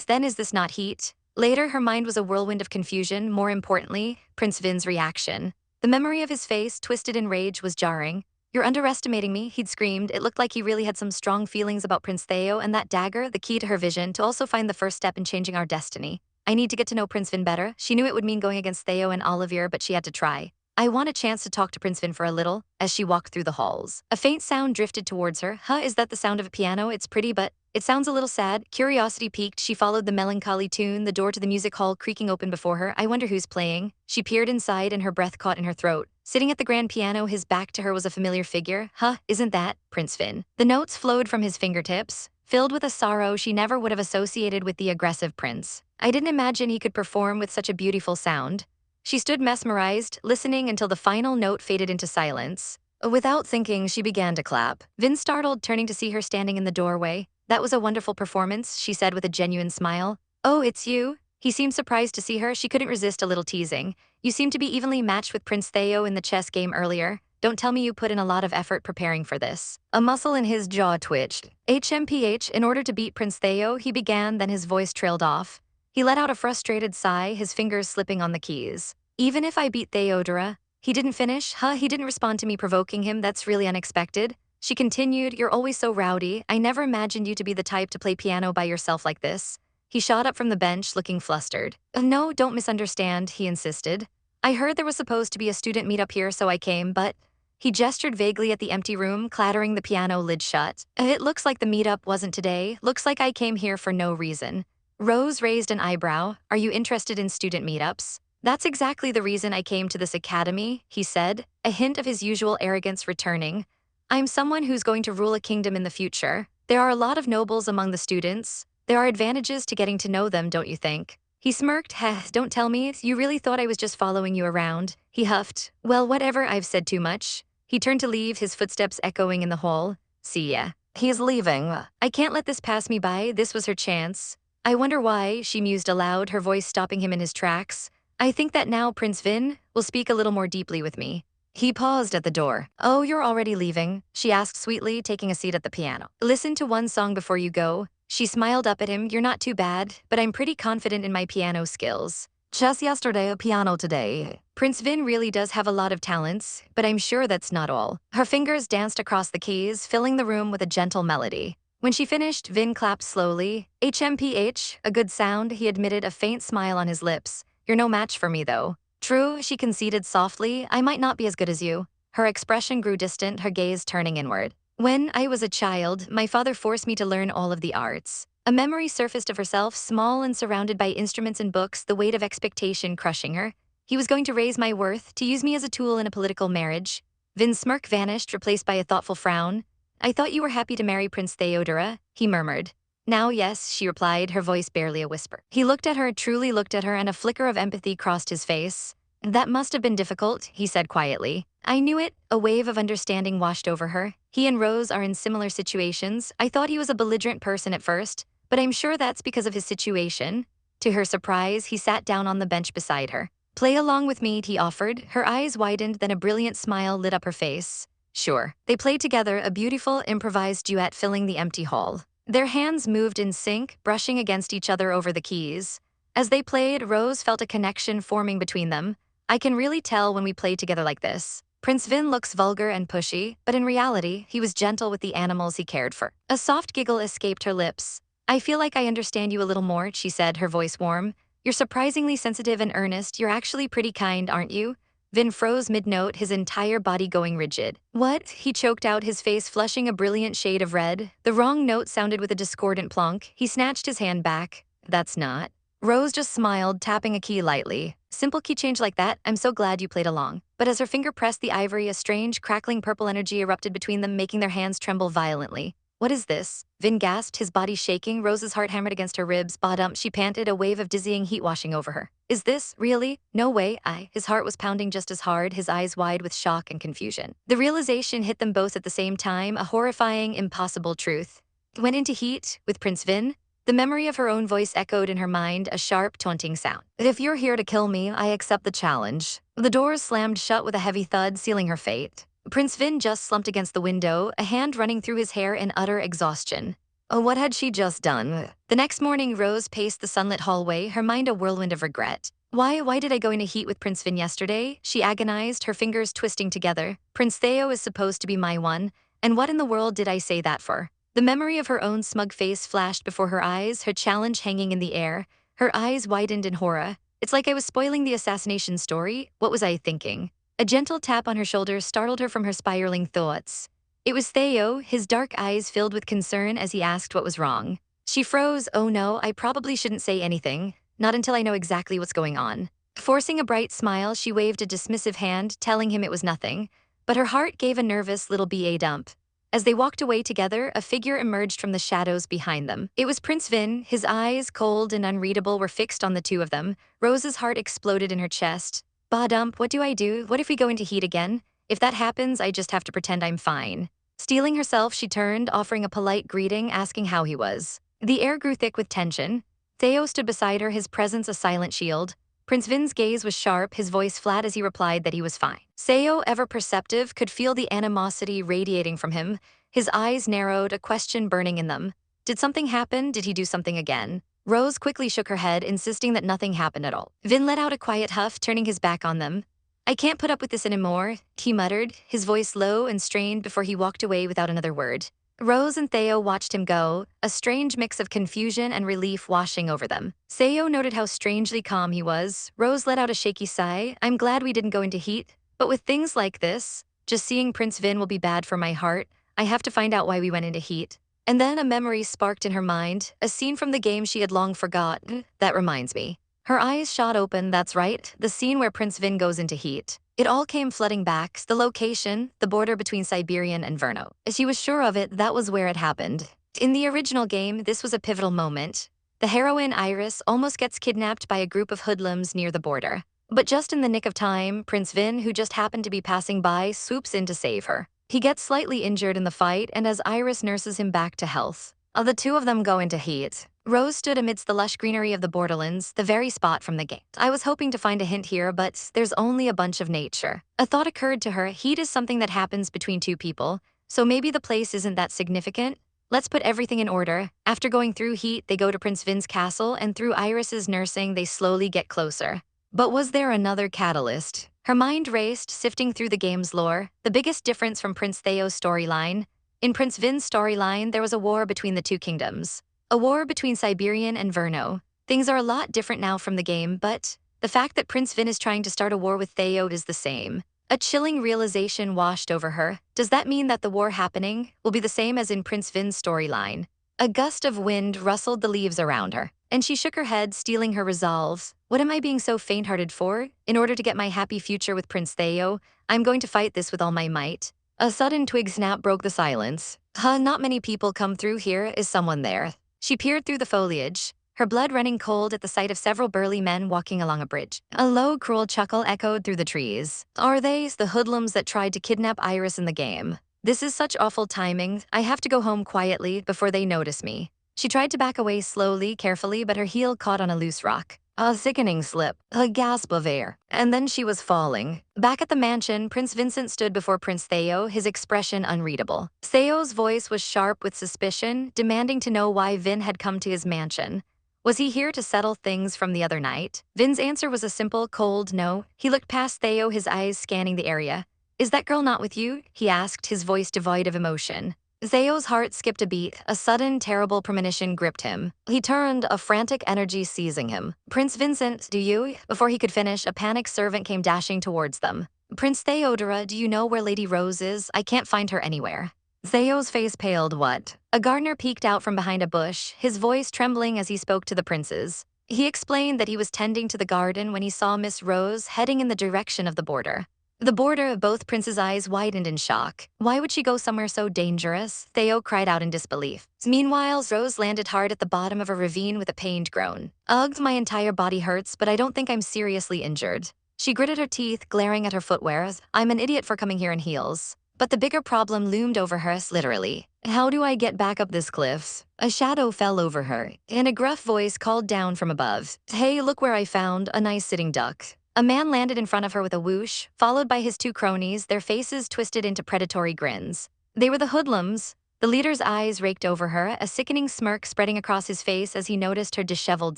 Then is this not heat? Later, her mind was a whirlwind of confusion. More importantly, Prince Vin's reaction. The memory of his face, twisted in rage, was jarring. You're underestimating me, he'd screamed. It looked like he really had some strong feelings about Prince Theo, and that dagger, the key to her vision, to also find the first step in changing our destiny. I need to get to know Prince Vin better. She knew it would mean going against Theo and Olivier, but she had to try. I want a chance to talk to Prince Vin for a little, as she walked through the halls. A faint sound drifted towards her. Is that the sound of a piano? It's pretty, but it sounds a little sad. Curiosity piqued, she followed the melancholy tune, the door to the music hall creaking open before her. I wonder who's playing. She peered inside and her breath caught in her throat. Sitting at the grand piano, his back to her, was a familiar figure. Isn't that Prince Vin? The notes flowed from his fingertips, filled with a sorrow she never would have associated with the aggressive prince. I didn't imagine he could perform with such a beautiful sound. She stood mesmerized, listening until the final note faded into silence. Without thinking, she began to clap. Vin startled, turning to see her standing in the doorway. That was a wonderful performance, she said with a genuine smile. Oh, it's you? He seemed surprised to see her. She couldn't resist a little teasing. You seem to be evenly matched with Prince Theo in the chess game earlier. Don't tell me you put in a lot of effort preparing for this. A muscle in his jaw twitched. HMPH, in order to beat Prince Theo, he began, then his voice trailed off. He let out a frustrated sigh, his fingers slipping on the keys. Even if I beat Theodora, he didn't finish, he didn't respond to me provoking him, that's really unexpected. She continued, you're always so rowdy, I never imagined you to be the type to play piano by yourself like this. He shot up from the bench, looking flustered. No, don't misunderstand, he insisted. I heard there was supposed to be a student meetup here, so I came, but… He gestured vaguely at the empty room, clattering the piano lid shut. It looks like the meetup wasn't today, looks like I came here for no reason. Rose raised an eyebrow. Are you interested in student meetups? That's exactly the reason I came to this academy, he said, a hint of his usual arrogance returning. I'm someone who's going to rule a kingdom in the future. There are a lot of nobles among the students. There are advantages to getting to know them, don't you think? He smirked. Don't tell me, you really thought I was just following you around. He huffed. Well, whatever, I've said too much. He turned to leave, his footsteps echoing in the hall. See ya. He's leaving. I can't let this pass me by, this was her chance. I wonder why, she mused aloud, her voice stopping him in his tracks. I think that now Prince Vin will speak a little more deeply with me. He paused at the door. Oh, you're already leaving? She asked sweetly, taking a seat at the piano. Listen to one song before you go. She smiled up at him. You're not too bad, but I'm pretty confident in my piano skills. Chess yesterday, piano today. Prince Vin really does have a lot of talents, but I'm sure that's not all. Her fingers danced across the keys, filling the room with a gentle melody. When she finished, Vin clapped slowly. HMPH, a good sound, he admitted, a faint smile on his lips. You're no match for me, though. True, she conceded softly, I might not be as good as you. Her expression grew distant, her gaze turning inward. When I was a child, my father forced me to learn all of the arts. A memory surfaced of herself, small and surrounded by instruments and books, the weight of expectation crushing her. He was going to raise my worth, to use me as a tool in a political marriage. Vin's smirk vanished, replaced by a thoughtful frown. I thought you were happy to marry Prince Theodora, he murmured. Now, yes, she replied, her voice barely a whisper. He looked at her, truly looked at her, and a flicker of empathy crossed his face. That must have been difficult, he said quietly. I knew it. A wave of understanding washed over her. He and Rose are in similar situations. I thought he was a belligerent person at first, but I'm sure that's because of his situation. To her surprise, he sat down on the bench beside her. Play along with me, he offered. Her eyes widened, then a brilliant smile lit up her face. Sure. They played together, a beautiful, improvised duet filling the empty hall. Their hands moved in sync, brushing against each other over the keys. As they played, Rose felt a connection forming between them. I can really tell when we play together like this. Prince Vin looks vulgar and pushy, but in reality, he was gentle with the animals he cared for. A soft giggle escaped her lips. I feel like I understand you a little more, she said, her voice warm. You're surprisingly sensitive and earnest. You're actually pretty kind, aren't you? Vin froze mid-note, his entire body going rigid. What? He choked out, his face flushing a brilliant shade of red. The wrong note sounded with a discordant plonk. He snatched his hand back. That's not. Rose just smiled, tapping a key lightly. Simple key change like that, I'm so glad you played along. But as her finger pressed the ivory, a strange, crackling purple energy erupted between them, making their hands tremble violently. What is this? Vin gasped, his body shaking. Rose's heart hammered against her ribs. Bottom, she panted, a wave of dizzying heat washing over her. Is this, really? No way, His heart was pounding just as hard, his eyes wide with shock and confusion. The realization hit them both at the same time, a horrifying, impossible truth. Went into heat, with Prince Vin? The memory of her own voice echoed in her mind, a sharp, taunting sound. If you're here to kill me, I accept the challenge. The doors slammed shut with a heavy thud, sealing her fate. Prince Vin just slumped against the window, a hand running through his hair in utter exhaustion. Oh, what had she just done? The next morning, Rose paced the sunlit hallway, her mind a whirlwind of regret. Why did I go into heat with Prince Vin yesterday? She agonized, her fingers twisting together. Prince Theo is supposed to be my one, and what in the world did I say that for? The memory of her own smug face flashed before her eyes, her challenge hanging in the air. Her eyes widened in horror. It's like I was spoiling the assassination story. What was I thinking? A gentle tap on her shoulder startled her from her spiraling thoughts. It was Theo, his dark eyes filled with concern as he asked what was wrong. She froze. Oh no, I probably shouldn't say anything. Not until I know exactly what's going on. Forcing a bright smile, she waved a dismissive hand, telling him it was nothing. But her heart gave a nervous little BA dump. As they walked away together, a figure emerged from the shadows behind them. It was Prince Vin. His eyes, cold and unreadable, were fixed on the two of them. Rose's heart exploded in her chest. Bah dump, what do? What if we go into heat again? If that happens, I just have to pretend I'm fine. Steeling herself, she turned, offering a polite greeting, asking how he was. The air grew thick with tension. Theo stood beside her, his presence a silent shield. Prince Vin's gaze was sharp, his voice flat as he replied that he was fine. Theo, ever perceptive, could feel the animosity radiating from him. His eyes narrowed, a question burning in them. Did something happen? Did he do something again? Rose quickly shook her head, insisting that nothing happened at all. Vin let out a quiet huff, turning his back on them. I can't put up with this anymore, he muttered, his voice low and strained before he walked away without another word. Rose and Theo watched him go, a strange mix of confusion and relief washing over them. Theo noted how strangely calm he was. Rose let out a shaky sigh. I'm glad we didn't go into heat. But with things like this, just seeing Prince Vin will be bad for my heart. I have to find out why we went into heat. And then a memory sparked in her mind, a scene from the game she had long forgotten. That reminds me. Her eyes shot open, that's right, the scene where Prince Vin goes into heat. It all came flooding back, the location, the border between Siberian and Verno. She was sure of it, that was where it happened. In the original game, this was a pivotal moment. The heroine Iris almost gets kidnapped by a group of hoodlums near the border. But just in the nick of time, Prince Vin, who just happened to be passing by, swoops in to save her. He gets slightly injured in the fight, and as Iris nurses him back to health, the two of them go into heat. Rose stood amidst the lush greenery of the borderlands, the very spot from the game. I was hoping to find a hint here, but there's only a bunch of nature. A thought occurred to her, heat is something that happens between two people, so maybe the place isn't that significant. Let's put everything in order. After going through heat, they go to Prince Vin's castle, and through Iris's nursing, they slowly get closer. But was there another catalyst? Her mind raced, sifting through the game's lore. The biggest difference from Prince Theo's storyline. In Prince Vin's storyline, there was a war between the two kingdoms. A war between Siberian and Verno. Things are a lot different now from the game, but the fact that Prince Vin is trying to start a war with Theo is the same. A chilling realization washed over her. Does that mean that the war happening will be the same as in Prince Vin's storyline? A gust of wind rustled the leaves around her, and she shook her head, steeling her resolve. What am I being so faint-hearted for? In order to get my happy future with Prince Theo, I'm going to fight this with all my might. A sudden twig snap broke the silence. Not many people come through here. Is someone there? She peered through the foliage, her blood running cold at the sight of several burly men walking along a bridge. A low, cruel chuckle echoed through the trees. Are they the hoodlums that tried to kidnap Iris in the game? This is such awful timing. I have to go home quietly before they notice me. She tried to back away slowly, carefully, but her heel caught on a loose rock. A sickening slip, a gasp of air, and then she was falling. Back at the mansion, Prince Vincent stood before Prince Theo, his expression unreadable. Theo's voice was sharp with suspicion, demanding to know why Vin had come to his mansion. Was he here to settle things from the other night? Vin's answer was a simple, cold no. He looked past Theo, his eyes scanning the area. Is that girl not with you? He asked, his voice devoid of emotion. Theo's heart skipped a beat. A sudden, terrible premonition gripped him. He turned, a frantic energy seizing him. Prince Vincent, do you? Before he could finish, a panicked servant came dashing towards them. Prince Theodora, do you know where Lady Rose is? I can't find her anywhere. Theo's face paled. What? A gardener peeked out from behind a bush, his voice trembling as he spoke to the princes. He explained that he was tending to the garden when he saw Miss Rose heading in the direction of the border. The border, both princes' eyes widened in shock. Why would she go somewhere so dangerous? Theo cried out in disbelief. Meanwhile, Rose landed hard at the bottom of a ravine with a pained groan. Ugh, my entire body hurts, but I don't think I'm seriously injured. She gritted her teeth, glaring at her footwear. I'm an idiot for coming here in heels. But the bigger problem loomed over her, literally. How do I get back up this cliff? A shadow fell over her, and a gruff voice called down from above. Hey, look where I found a nice sitting duck. A man landed in front of her with a whoosh, followed by his two cronies, their faces twisted into predatory grins. They were the hoodlums. The leader's eyes raked over her, a sickening smirk spreading across his face as he noticed her disheveled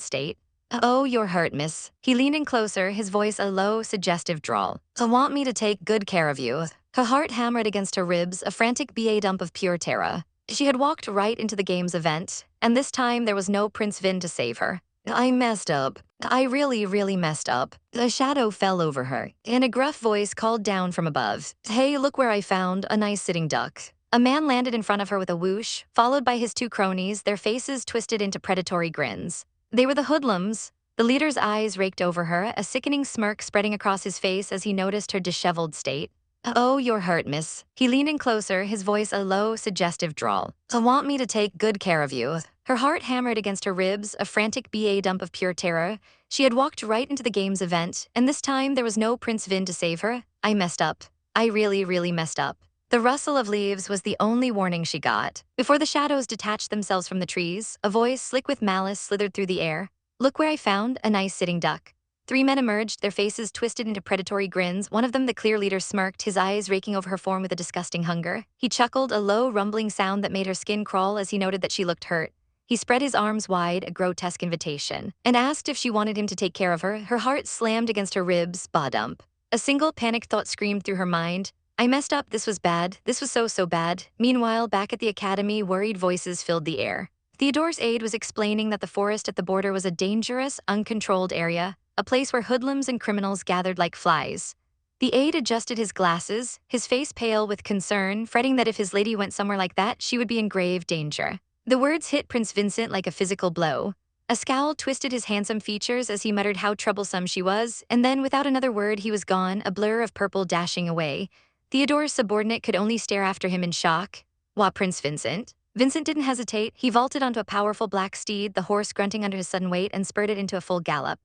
state. Oh, you're hurt, miss. He leaned in closer, his voice a low, suggestive drawl. Want me to take good care of you? Her heart hammered against her ribs, a frantic BA dump of pure terror. She had walked right into the game's event, and this time there was no Prince Vin to save her. I messed up. I really messed up. A shadow fell over her, and a gruff voice called down from above. Hey, look where I found a nice sitting duck. A man landed in front of her with a whoosh, followed by his two cronies, their faces twisted into predatory grins. They were the hoodlums. The leader's eyes raked over her, a sickening smirk spreading across his face as he noticed her disheveled state. Oh, you're hurt, miss. He leaned in closer, his voice a low, suggestive drawl. Want me to take good care of you? Her heart hammered against her ribs, a frantic BA dump of pure terror. She had walked right into the game's event, and this time there was no Prince Vin to save her. I messed up. I really messed up. The rustle of leaves was the only warning she got. Before the shadows detached themselves from the trees, a voice slick with malice slithered through the air. "Look where I found a nice sitting duck." Three men emerged, their faces twisted into predatory grins. One of them, the clear leader, smirked, his eyes raking over her form with a disgusting hunger. He chuckled, a low, rumbling sound that made her skin crawl as he noted that she looked hurt. He spread his arms wide, a grotesque invitation, and asked if she wanted him to take care of her. Her heart slammed against her ribs. Ba-dump. A single panicked thought screamed through her mind. "I messed up, this was bad, this was so bad." Meanwhile, back at the academy, worried voices filled the air. Theodore's aide was explaining that the forest at the border was a dangerous, uncontrolled area, a place where hoodlums and criminals gathered like flies. The aide adjusted his glasses, his face pale with concern, fretting that if his lady went somewhere like that, she would be in grave danger. The words hit Prince Vincent like a physical blow. A scowl twisted his handsome features as he muttered how troublesome she was, and then without another word he was gone, a blur of purple dashing away. Theodore's subordinate could only stare after him in shock. "Wah, Prince Vincent?" Vincent didn't hesitate. He vaulted onto a powerful black steed, the horse grunting under his sudden weight, and spurted into a full gallop.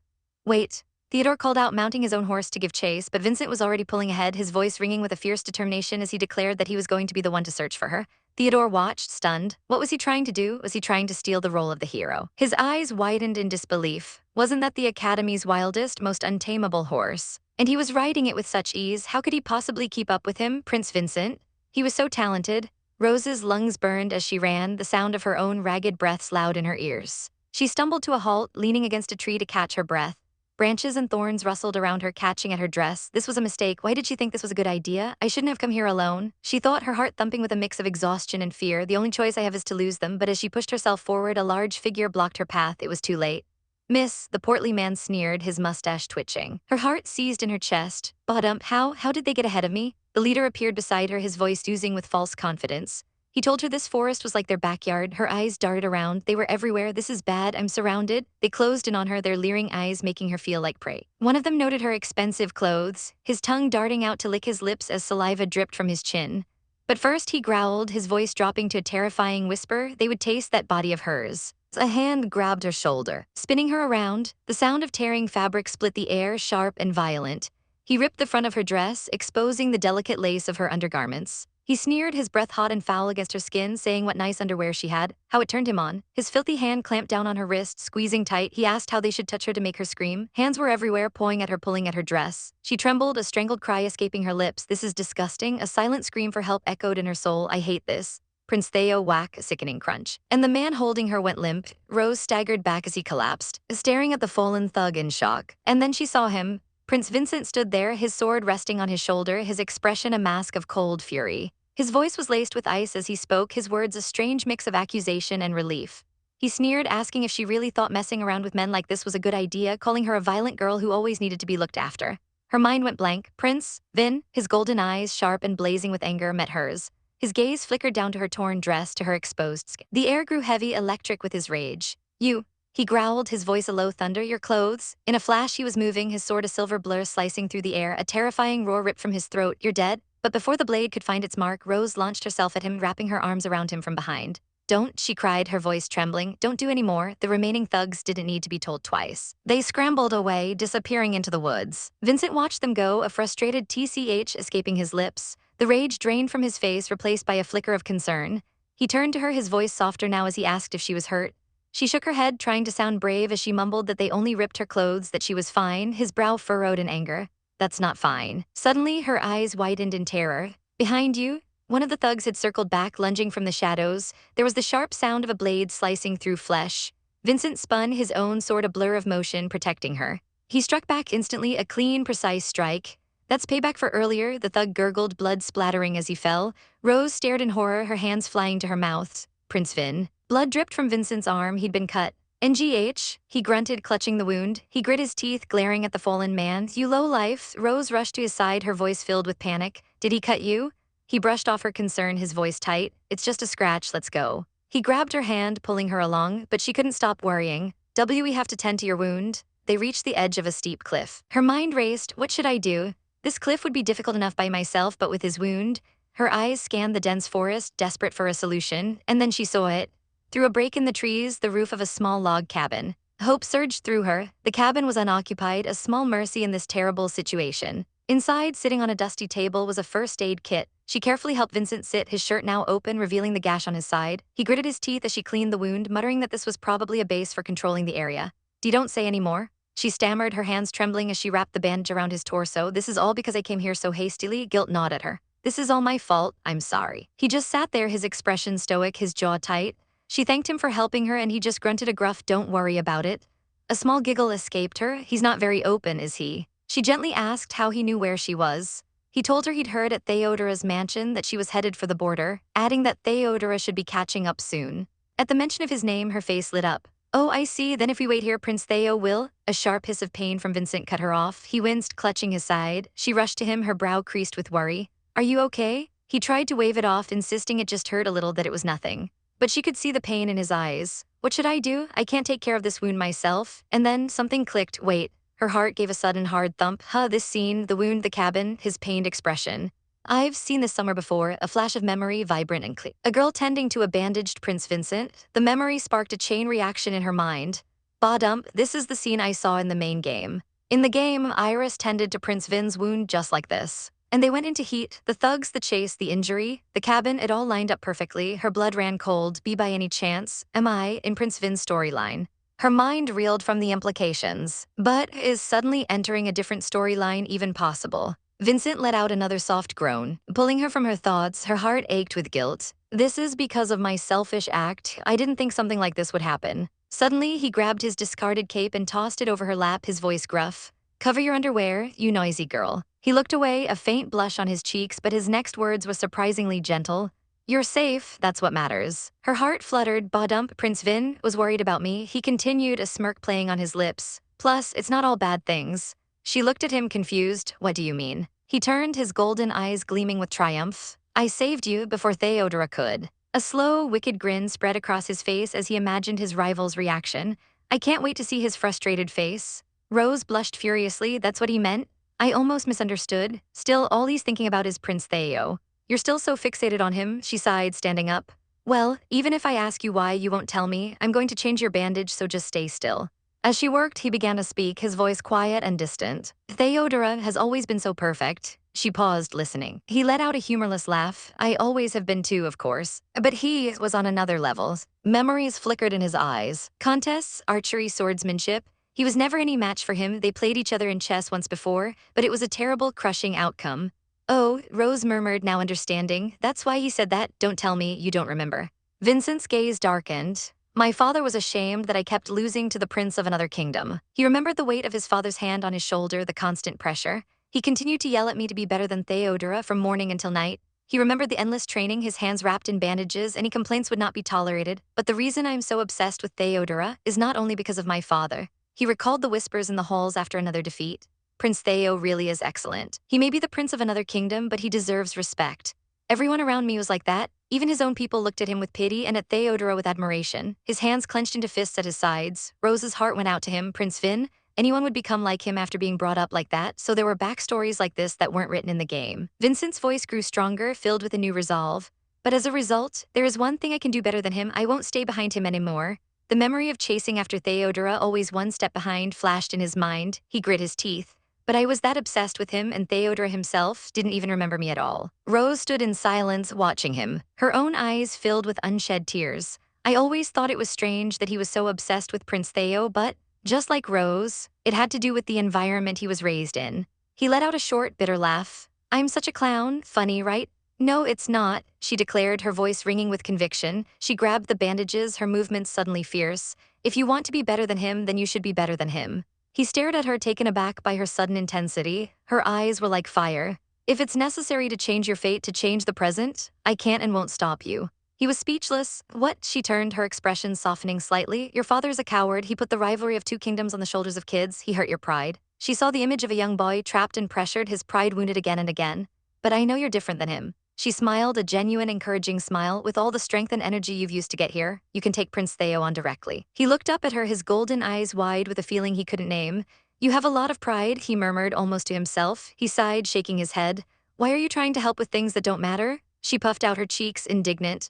"Wait," Theodore called out, mounting his own horse to give chase, but Vincent was already pulling ahead, his voice ringing with a fierce determination as he declared that he was going to be the one to search for her. Theodore watched, stunned. What was he trying to do? Was he trying to steal the role of the hero? His eyes widened in disbelief. Wasn't that the Academy's wildest, most untamable horse? And he was riding it with such ease. How could he possibly keep up with him, Prince Vincent? He was so talented. Rose's lungs burned as she ran, the sound of her own ragged breaths loud in her ears. She stumbled to a halt, leaning against a tree to catch her breath. Branches and thorns rustled around her, catching at her dress. This was a mistake. Why did she think this was a good idea? I shouldn't have come here alone, she thought, her heart thumping with a mix of exhaustion and fear. The only choice I have is to lose them. But as she pushed herself forward, a large figure blocked her path. It was too late. "Miss," the portly man sneered, his mustache twitching. Her heart seized in her chest. "Bottom, how did they get ahead of me?" The leader appeared beside her, his voice oozing with false confidence. He told her this forest was like their backyard. Her eyes darted around. They were everywhere. "This is bad. I'm surrounded." They closed in on her, their leering eyes making her feel like prey. One of them noted her expensive clothes, his tongue darting out to lick his lips as saliva dripped from his chin. But first he growled, his voice dropping to a terrifying whisper. They would taste that body of hers. A hand grabbed her shoulder, spinning her around. The sound of tearing fabric split the air, sharp and violent. He ripped the front of her dress, exposing the delicate lace of her undergarments. He sneered, his breath hot and foul against her skin, saying what nice underwear she had, how it turned him on. His filthy hand clamped down on her wrist, squeezing tight. He asked how they should touch her to make her scream. Hands were everywhere, pulling at her dress. She trembled, a strangled cry escaping her lips. "This is disgusting." A silent scream for help echoed in her soul. "I hate this." Prince Theo, whack, a sickening crunch. And the man holding her went limp. Rose staggered back as he collapsed, staring at the fallen thug in shock. And then she saw him. Prince Vincent stood there, his sword resting on his shoulder, his expression a mask of cold fury. His voice was laced with ice as he spoke, his words a strange mix of accusation and relief. He sneered, asking if she really thought messing around with men like this was a good idea, calling her a violent girl who always needed to be looked after. Her mind went blank. Prince Vin, his golden eyes, sharp and blazing with anger, met hers. His gaze flickered down to her torn dress, to her exposed skin. The air grew heavy, electric with his rage. "You," he growled, his voice a low thunder, "your clothes." In a flash he was moving, his sword a silver blur slicing through the air, a terrifying roar ripped from his throat. "You're dead." But before the blade could find its mark, Rose launched herself at him, wrapping her arms around him from behind. "Don't," she cried, her voice trembling. "Don't do any more." The remaining thugs didn't need to be told twice. They scrambled away, disappearing into the woods. Vincent watched them go, a frustrated tch escaping his lips. The rage drained from his face, replaced by a flicker of concern. He turned to her, his voice softer now as he asked if she was hurt. She shook her head, trying to sound brave as she mumbled that they only ripped her clothes, that she was fine, his brow furrowed in anger. "That's not fine." Suddenly, her eyes widened in terror. "Behind you?" One of the thugs had circled back, lunging from the shadows. There was the sharp sound of a blade slicing through flesh. Vincent spun, his own sword a blur of motion, protecting her. He struck back instantly, a clean, precise strike. "That's payback for earlier," the thug gurgled, blood splattering as he fell. Rose stared in horror, her hands flying to her mouth. "Prince Vin." Blood dripped from Vincent's arm, he'd been cut. "NGH," he grunted, clutching the wound. He grit his teeth, glaring at the fallen man. "You lowlife." Rose rushed to his side, her voice filled with panic. "Did he cut you?" He brushed off her concern, his voice tight. "It's just a scratch, let's go." He grabbed her hand, pulling her along, but she couldn't stop worrying. "We have to tend to your wound." They reached the edge of a steep cliff. Her mind raced. What should I do? This cliff would be difficult enough by myself, but with his wound. Her eyes scanned the dense forest, desperate for a solution, and then she saw it. Through a break in the trees, the roof of a small log cabin. Hope surged through her. The cabin was unoccupied, a small mercy in this terrible situation. Inside, sitting on a dusty table, was a first aid kit. She carefully helped Vincent sit, his shirt now open, revealing the gash on his side. He gritted his teeth as she cleaned the wound, muttering that this was probably a base for controlling the area. Don't say any more," she stammered, her hands trembling as she wrapped the bandage around his torso. "This is all because I came here so hastily." Guilt gnawed at her. "This is all my fault. I'm sorry." He just sat there, his expression stoic, his jaw tight. She thanked him for helping her, and he just grunted a gruff, "Don't worry about it." A small giggle escaped her. "He's not very open, is he?" She gently asked how he knew where she was. He told her he'd heard at Theodora's mansion that she was headed for the border, adding that Theodora should be catching up soon. At the mention of his name, her face lit up. "Oh, I see. Then if we wait here, Prince Theo will?" A sharp hiss of pain from Vincent cut her off. He winced, clutching his side. She rushed to him, her brow creased with worry. "Are you okay?" He tried to wave it off, insisting it just hurt a little, that it was nothing. But she could see the pain in his eyes. "What should I do? I can't take care of this wound myself." And then something clicked. Wait. Her heart gave a sudden hard thump. This scene, the wound, the cabin, his pained expression. I've seen this somewhere before, a flash of memory, vibrant and clear. A girl tending to a bandaged Prince Vincent. The memory sparked a chain reaction in her mind. Badump, this is the scene I saw in the main game. In the game, Iris tended to Prince Vin's wound just like this. And they went into heat, the thugs, the chase, the injury, the cabin, it all lined up perfectly. Her blood ran cold. Be by any chance, am I in Prince Vin's storyline? Her mind reeled from the implications. But is suddenly entering a different storyline even possible? Vincent let out another soft groan. Pulling her from her thoughts, her heart ached with guilt. This is because of my selfish act. I didn't think something like this would happen. Suddenly, he grabbed his discarded cape and tossed it over her lap, his voice gruff. "Cover your underwear, you noisy girl." He looked away, a faint blush on his cheeks, but his next words were surprisingly gentle. "You're safe, that's what matters." Her heart fluttered. Badump, Prince Vin was worried about me. He continued, a smirk playing on his lips. "Plus, it's not all bad things." She looked at him confused. "What do you mean?" He turned, his golden eyes gleaming with triumph. "I saved you before Theodora could." A slow, wicked grin spread across his face as he imagined his rival's reaction. "I can't wait to see his frustrated face." Rose blushed furiously. "That's what he meant?" "I almost misunderstood. Still, all he's thinking about is Prince Theo." "You're still so fixated on him," she sighed, standing up. "Well, even if I ask you why, you won't tell me. I'm going to change your bandage, so just stay still." As she worked, he began to speak, his voice quiet and distant. "Theodora has always been so perfect." She paused, listening. He let out a humorless laugh. "I always have been too, of course. But he was on another level." Memories flickered in his eyes. Contests, archery, swordsmanship. He was never any match for him. They played each other in chess once before, but it was a terrible, crushing outcome. "Oh," Rose murmured, now understanding. "That's why he said that? Don't tell me you don't remember." Vincent's gaze darkened. "My father was ashamed that I kept losing to the prince of another kingdom." He remembered the weight of his father's hand on his shoulder, the constant pressure. He continued to yell at me to be better than Theodora from morning until night. He remembered the endless training, his hands wrapped in bandages. Any complaints would not be tolerated. But the reason I'm so obsessed with Theodora is not only because of my father. He recalled the whispers in the halls after another defeat. "Prince Theo really is excellent. He may be the prince of another kingdom, but he deserves respect." Everyone around me was like that. Even his own people looked at him with pity and at Theodora with admiration. His hands clenched into fists at his sides. Rose's heart went out to him. Prince Vin? Anyone would become like him after being brought up like that, so there were backstories like this that weren't written in the game. Vincent's voice grew stronger, filled with a new resolve. "But as a result, there is one thing I can do better than him. I won't stay behind him anymore." The memory of chasing after Theodora, always one step behind, flashed in his mind. He grit his teeth. "But I was that obsessed with him, and Theodora himself didn't even remember me at all." Rose stood in silence, watching him, her own eyes filled with unshed tears. "I always thought it was strange that he was so obsessed with Prince Theo, but, just like Rose, it had to do with the environment he was raised in." He let out a short, bitter laugh. "I'm such a clown. Funny, right?" "No, it's not," she declared, her voice ringing with conviction. She grabbed the bandages, her movements suddenly fierce. "If you want to be better than him, then you should be better than him." He stared at her, taken aback by her sudden intensity. Her eyes were like fire. "If it's necessary to change your fate, to change the present, I can't and won't stop you." He was speechless. "What?" She turned, her expression softening slightly. "Your father's a coward. He put the rivalry of two kingdoms on the shoulders of kids. He hurt your pride." She saw the image of a young boy trapped and pressured, his pride wounded again and again. "But I know you're different than him." She smiled, a genuine, encouraging smile. "With all the strength and energy you've used to get here, you can take Prince Theo on directly." He looked up at her, his golden eyes wide with a feeling he couldn't name. "You have a lot of pride," he murmured, almost to himself. He sighed, shaking his head. "Why are you trying to help with things that don't matter?" She puffed out her cheeks, indignant.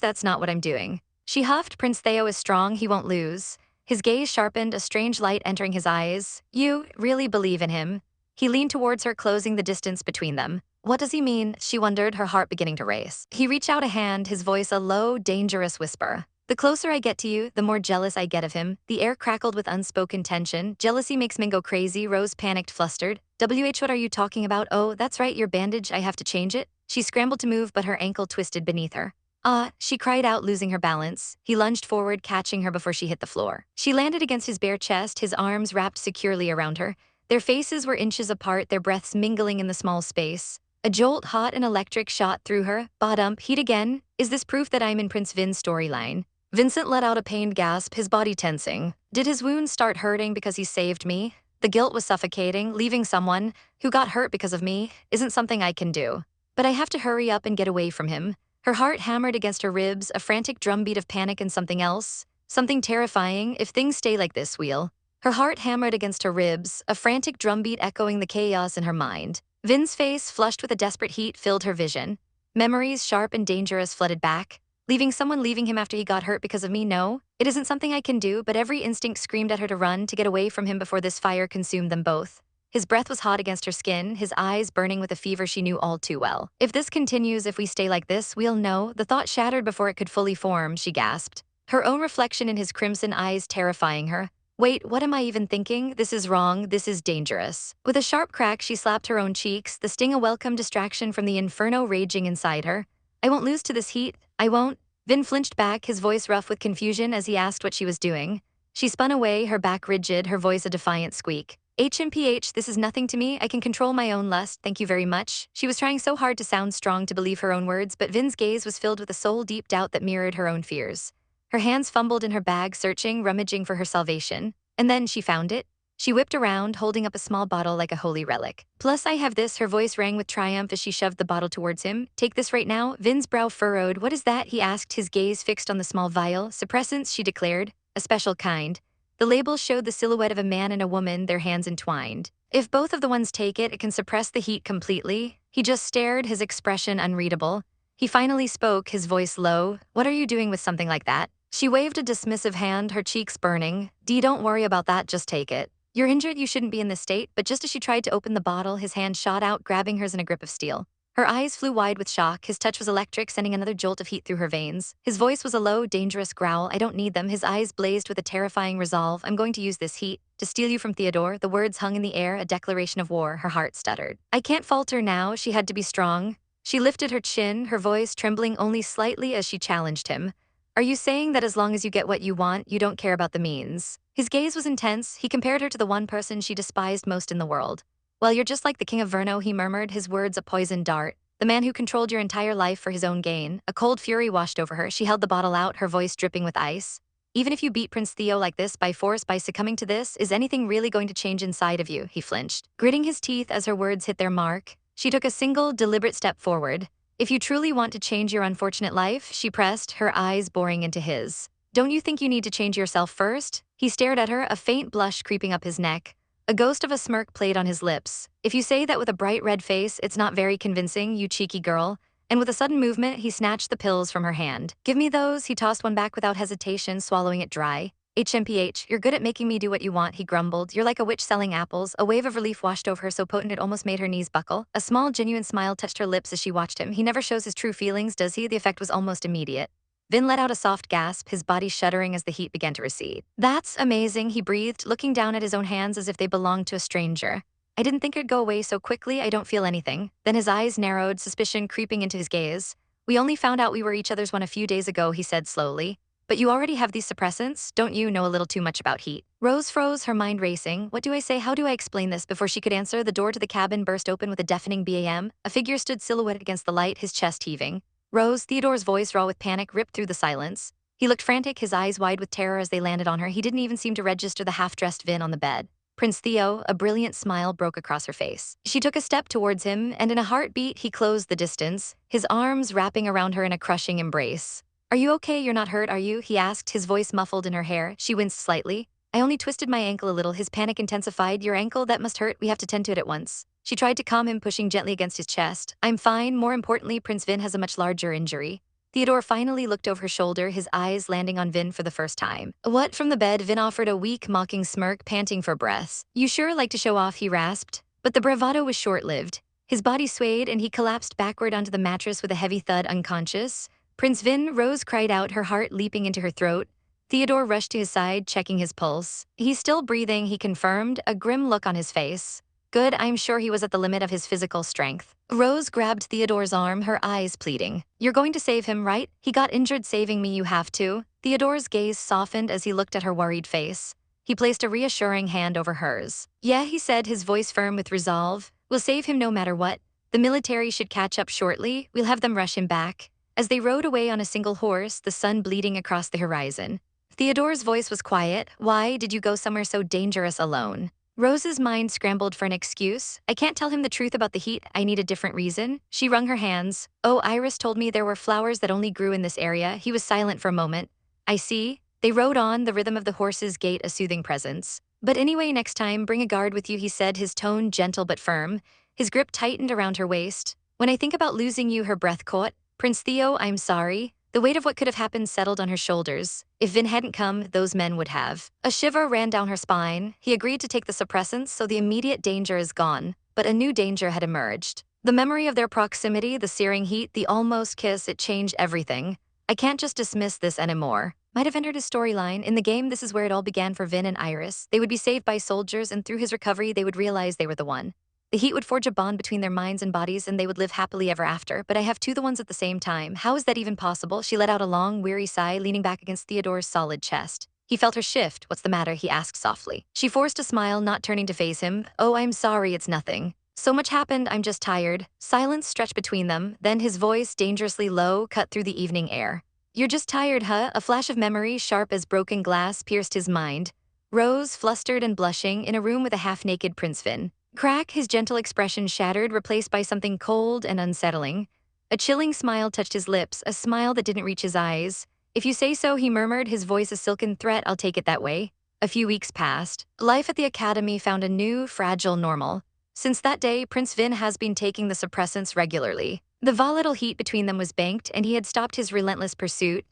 That's not what I'm doing." She huffed. "Prince Theo is strong, he won't lose." His gaze sharpened, a strange light entering his eyes. "You really believe in him?" He leaned towards her, closing the distance between them. What does he mean? She wondered, her heart beginning to race. He reached out a hand, his voice a low, dangerous whisper. The closer I get to you, the more jealous I get of him. The air crackled with unspoken tension. Jealousy makes men go crazy. Rose panicked, flustered. What are you talking about? Oh, that's right, your bandage, I have to change it. She scrambled to move, but her ankle twisted beneath her. Ah, she cried out, losing her balance. He lunged forward, catching her before she hit the floor. She landed against his bare chest, his arms wrapped securely around her. Their faces were inches apart, their breaths mingling in the small space. A jolt, hot and electric, shot through her. Bottom, heat again? Is this proof that I'm in Prince Vin's storyline? Vincent let out a pained gasp, his body tensing. Did his wounds start hurting because he saved me? The guilt was suffocating. Leaving someone who got hurt because of me isn't something I can do. But I have to hurry up and get away from him. Her heart hammered against her ribs, a frantic drumbeat of panic and something else. Something terrifying. If things stay like this, Her heart hammered against her ribs, a frantic drumbeat echoing the chaos in her mind. Vin's face, flushed with a desperate heat, filled her vision. Memories, sharp and dangerous, flooded back. Leaving him after he got hurt because of me, no. It isn't something I can do, but every instinct screamed at her to run, to get away from him before this fire consumed them both. His breath was hot against her skin, his eyes burning with a fever she knew all too well. If this continues, if we stay like this, we'll know. The thought shattered before it could fully form, she gasped. Her own reflection in his crimson eyes terrifying her. Wait, what am I even thinking? This is wrong, this is dangerous. With a sharp crack, she slapped her own cheeks, the sting a welcome distraction from the inferno raging inside her. I won't lose to this heat, I won't. Vin flinched back, his voice rough with confusion as he asked what she was doing. She spun away, her back rigid, her voice a defiant squeak. HMPH, this is nothing to me, I can control my own lust, thank you very much. She was trying so hard to sound strong, to believe her own words, but Vin's gaze was filled with a soul-deep doubt that mirrored her own fears. Her hands fumbled in her bag, searching, rummaging for her salvation. And then she found it. She whipped around, holding up a small bottle like a holy relic. Plus I have this, her voice rang with triumph as she shoved the bottle towards him. Take this right now. Vin's brow furrowed. What is that? He asked, his gaze fixed on the small vial. Suppressants, she declared. A special kind. The label showed the silhouette of a man and a woman, their hands entwined. If both of the ones take it, it can suppress the heat completely. He just stared, his expression unreadable. He finally spoke, his voice low. What are you doing with something like that? She waved a dismissive hand, her cheeks burning. Dee, don't worry about that, just take it. You're injured, you shouldn't be in this state, but just as she tried to open the bottle, his hand shot out, grabbing hers in a grip of steel. Her eyes flew wide with shock, his touch was electric, sending another jolt of heat through her veins. His voice was a low, dangerous growl. I don't need them. His eyes blazed with a terrifying resolve. I'm going to use this heat to steal you from Theodore. The words hung in the air, a declaration of war. Her heart stuttered. I can't falter now, she had to be strong. She lifted her chin, her voice trembling only slightly as she challenged him. Are you saying that as long as you get what you want, you don't care about the means? His gaze was intense. He compared her to the one person she despised most in the world. Well, you're just like the King of Verno, he murmured, his words a poisoned dart. The man who controlled your entire life for his own gain. A cold fury washed over her. She held the bottle out, her voice dripping with ice. Even if you beat Prince Theo like this, by force, by succumbing to this, is anything really going to change inside of you? He flinched. Gritting his teeth as her words hit their mark, she took a single, deliberate step forward. If you truly want to change your unfortunate life, she pressed, her eyes boring into his. Don't you think you need to change yourself first? He stared at her, a faint blush creeping up his neck. A ghost of a smirk played on his lips. If you say that with a bright red face, it's not very convincing, you cheeky girl. And with a sudden movement, he snatched the pills from her hand. Give me those, he tossed one back without hesitation, swallowing it dry. HMPH, you're good at making me do what you want, he grumbled. You're like a witch selling apples. A wave of relief washed over her so potent it almost made her knees buckle. A small, genuine smile touched her lips as she watched him. He never shows his true feelings, does he? The effect was almost immediate. Vin let out a soft gasp, his body shuddering as the heat began to recede. That's amazing, he breathed, looking down at his own hands as if they belonged to a stranger. I didn't think it'd go away so quickly, I don't feel anything. Then his eyes narrowed, suspicion creeping into his gaze. We only found out we were each other's one a few days ago, he said slowly. But you already have these suppressants, don't you know a little too much about heat? Rose froze, her mind racing. What do I say? How do I explain this? Before she could answer, the door to the cabin burst open with a deafening BAM. A figure stood silhouetted against the light, his chest heaving. Rose, Theodore's voice raw with panic, ripped through the silence. He looked frantic, his eyes wide with terror as they landed on her. He didn't even seem to register the half-dressed Vin on the bed. Prince Theo, a brilliant smile broke across her face. She took a step towards him, and in a heartbeat, he closed the distance, his arms wrapping around her in a crushing embrace. Are you okay? You're not hurt, are you? He asked, his voice muffled in her hair. She winced slightly. I only twisted my ankle a little. His panic intensified. Your ankle? That must hurt. We have to tend to it at once. She tried to calm him, pushing gently against his chest. I'm fine. More importantly, Prince Vin has a much larger injury. Theodore finally looked over her shoulder, his eyes landing on Vin for the first time. What? From the bed, Vin offered a weak, mocking smirk, panting for breath. You sure like to show off, he rasped. But the bravado was short-lived. His body swayed and he collapsed backward onto the mattress with a heavy thud, unconscious. Prince Vin, Rose cried out, her heart leaping into her throat. Theodore rushed to his side, checking his pulse. He's still breathing, he confirmed, a grim look on his face. Good, I'm sure he was at the limit of his physical strength. Rose grabbed Theodore's arm, her eyes pleading. You're going to save him, right? He got injured saving me, you have to. Theodore's gaze softened as he looked at her worried face. He placed a reassuring hand over hers. Yeah, he said, his voice firm with resolve. We'll save him no matter what. The military should catch up shortly. We'll have them rush him back. As they rode away on a single horse, the sun bleeding across the horizon. Theodore's voice was quiet. Why did you go somewhere so dangerous alone? Rose's mind scrambled for an excuse. I can't tell him the truth about the heat. I need a different reason. She wrung her hands. Oh, Iris told me there were flowers that only grew in this area. He was silent for a moment. I see. They rode on, the rhythm of the horse's gait a soothing presence. But anyway, next time, bring a guard with you, he said, his tone gentle but firm. His grip tightened around her waist. When I think about losing you, her breath caught. Prince Theo, I'm sorry. The weight of what could have happened settled on her shoulders. If Vin hadn't come, those men would have. A shiver ran down her spine. He agreed to take the suppressants, so the immediate danger is gone. But a new danger had emerged. The memory of their proximity, the searing heat, the almost kiss, it changed everything. I can't just dismiss this anymore. Might have entered his storyline. In the game, this is where it all began for Vin and Iris. They would be saved by soldiers, and through his recovery, they would realize they were the one. The heat would forge a bond between their minds and bodies, and they would live happily ever after. But I have two the ones at the same time. How is that even possible? She let out a long, weary sigh, leaning back against Theodore's solid chest. He felt her shift. What's the matter? He asked softly. She forced a smile, not turning to face him. Oh, I'm sorry, it's nothing. So much happened, I'm just tired. Silence stretched between them, then his voice, dangerously low, cut through the evening air. You're just tired, huh? A flash of memory, sharp as broken glass, pierced his mind. Rose, flustered and blushing, in a room with a half-naked Prince Vin. Crack, his gentle expression shattered, replaced by something cold and unsettling. A chilling smile touched his lips, a smile that didn't reach his eyes. If you say so, he murmured, his voice a silken threat, I'll take it that way. A few weeks passed. Life at the academy found a new, fragile normal. Since that day, Prince Vin has been taking the suppressants regularly. The volatile heat between them was banked, and he had stopped his relentless pursuit.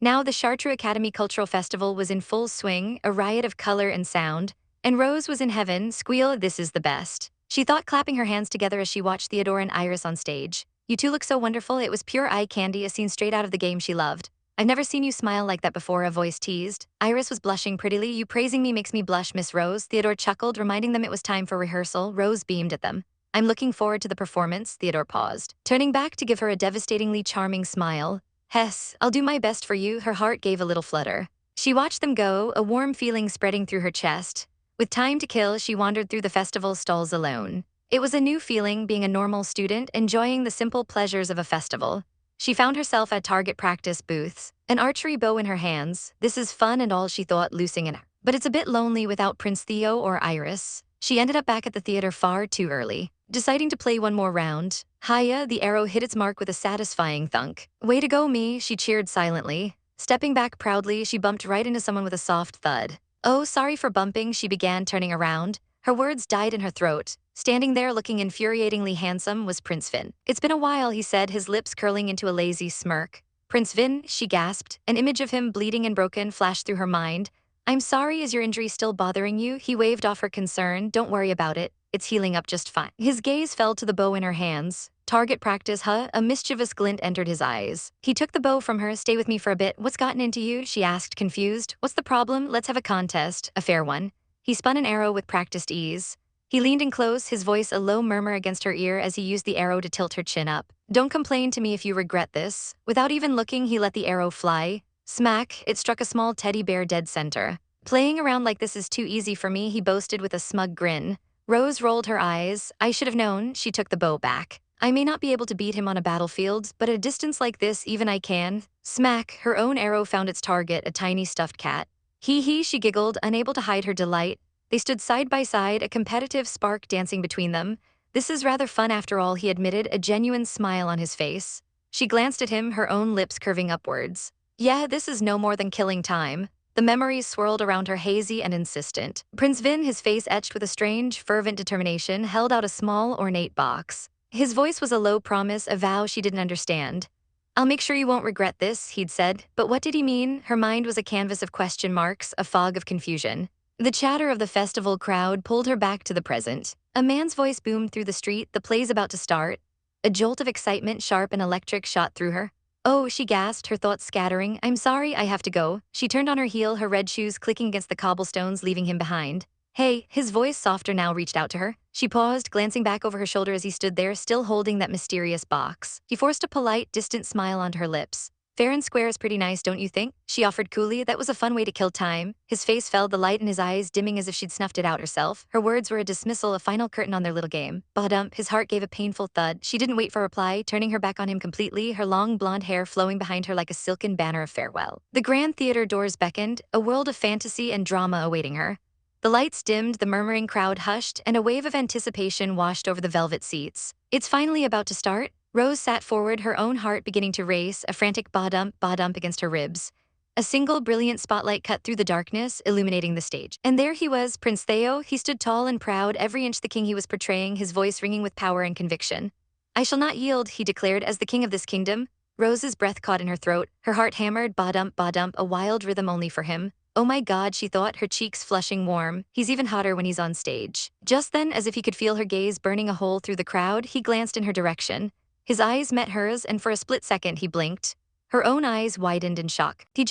Now the Chartres Academy Cultural Festival was in full swing, a riot of color and sound. And Rose was in heaven, squeal, this is the best. She thought, clapping her hands together as she watched Theodore and Iris on stage. You two look so wonderful, it was pure eye candy, a scene straight out of the game she loved. I've never seen you smile like that before, a voice teased. Iris was blushing prettily. You praising me makes me blush, Miss Rose. Theodore chuckled, reminding them it was time for rehearsal. Rose beamed at them. I'm looking forward to the performance, Theodore paused, turning back to give her a devastatingly charming smile. Hess, I'll do my best for you, her heart gave a little flutter. She watched them go, a warm feeling spreading through her chest. With time to kill, she wandered through the festival stalls alone. It was a new feeling, being a normal student, enjoying the simple pleasures of a festival. She found herself at target practice booths, an archery bow in her hands. This is fun and all, she thought, loosing in. But it's a bit lonely without Prince Theo or Iris. She ended up back at the theater far too early, deciding to play one more round. Hiya, the arrow hit its mark with a satisfying thunk. Way to go, me, she cheered silently. Stepping back proudly, she bumped right into someone with a soft thud. Oh, sorry for bumping, she began, turning around. Her words died in her throat. Standing there looking infuriatingly handsome was Prince Vin. It's been a while, he said, his lips curling into a lazy smirk. Prince Vin, she gasped. An image of him bleeding and broken flashed through her mind. I'm sorry, is your injury still bothering you? He waved off her concern. Don't worry about it. It's healing up just fine. His gaze fell to the bow in her hands. Target practice, huh? A mischievous glint entered his eyes. He took the bow from her. Stay with me for a bit. What's gotten into you? She asked, confused. What's the problem? Let's have a contest. A fair one. He spun an arrow with practiced ease. He leaned in close, his voice a low murmur against her ear as he used the arrow to tilt her chin up. Don't complain to me if you regret this. Without even looking, he let the arrow fly. Smack, it struck a small teddy bear dead center. Playing around like this is too easy for me, he boasted with a smug grin. Rose rolled her eyes. I should have known. She took the bow back. I may not be able to beat him on a battlefield, but at a distance like this, even I can. Smack, her own arrow found its target, a tiny stuffed cat. Hee, she giggled, unable to hide her delight. They stood side by side, a competitive spark dancing between them. This is rather fun after all, he admitted, a genuine smile on his face. She glanced at him, her own lips curving upwards. Yeah, this is no more than killing time. The memories swirled around her, hazy and insistent. Prince Vin, his face etched with a strange, fervent determination, held out a small, ornate box. His voice was a low promise, a vow she didn't understand. I'll make sure you won't regret this, he'd said. But what did he mean? Her mind was a canvas of question marks, a fog of confusion. The chatter of the festival crowd pulled her back to the present. A man's voice boomed through the street, the play's about to start. A jolt of excitement, sharp and electric, shot through her. Oh, she gasped, her thoughts scattering. I'm sorry, I have to go. She turned on her heel, her red shoes clicking against the cobblestones, leaving him behind. Hey, his voice, softer now, reached out to her. She paused, glancing back over her shoulder as he stood there, still holding that mysterious box. He forced a polite, distant smile onto her lips. Fair and square is pretty nice, don't you think? She offered coolly. That was a fun way to kill time. His face fell, the light in his eyes dimming as if she'd snuffed it out herself. Her words were a dismissal, a final curtain on their little game. Badump, his heart gave a painful thud. She didn't wait for a reply, turning her back on him completely, her long blonde hair flowing behind her like a silken banner of farewell. The grand theater doors beckoned, a world of fantasy and drama awaiting her. The lights dimmed, the murmuring crowd hushed, and a wave of anticipation washed over the velvet seats. It's finally about to start. Rose sat forward, her own heart beginning to race, a frantic ba-dump against her ribs. A single brilliant spotlight cut through the darkness, illuminating the stage. And there he was, Prince Theo. He stood tall and proud, every inch the king he was portraying, his voice ringing with power and conviction. I shall not yield, he declared, as the king of this kingdom. Rose's breath caught in her throat, her heart hammered, ba-dump, a wild rhythm only for him. Oh my God, she thought, her cheeks flushing warm. He's even hotter when he's on stage. Just then, as if he could feel her gaze burning a hole through the crowd, he glanced in her direction. His eyes met hers, and for a split second he blinked. Her own eyes widened in shock. Did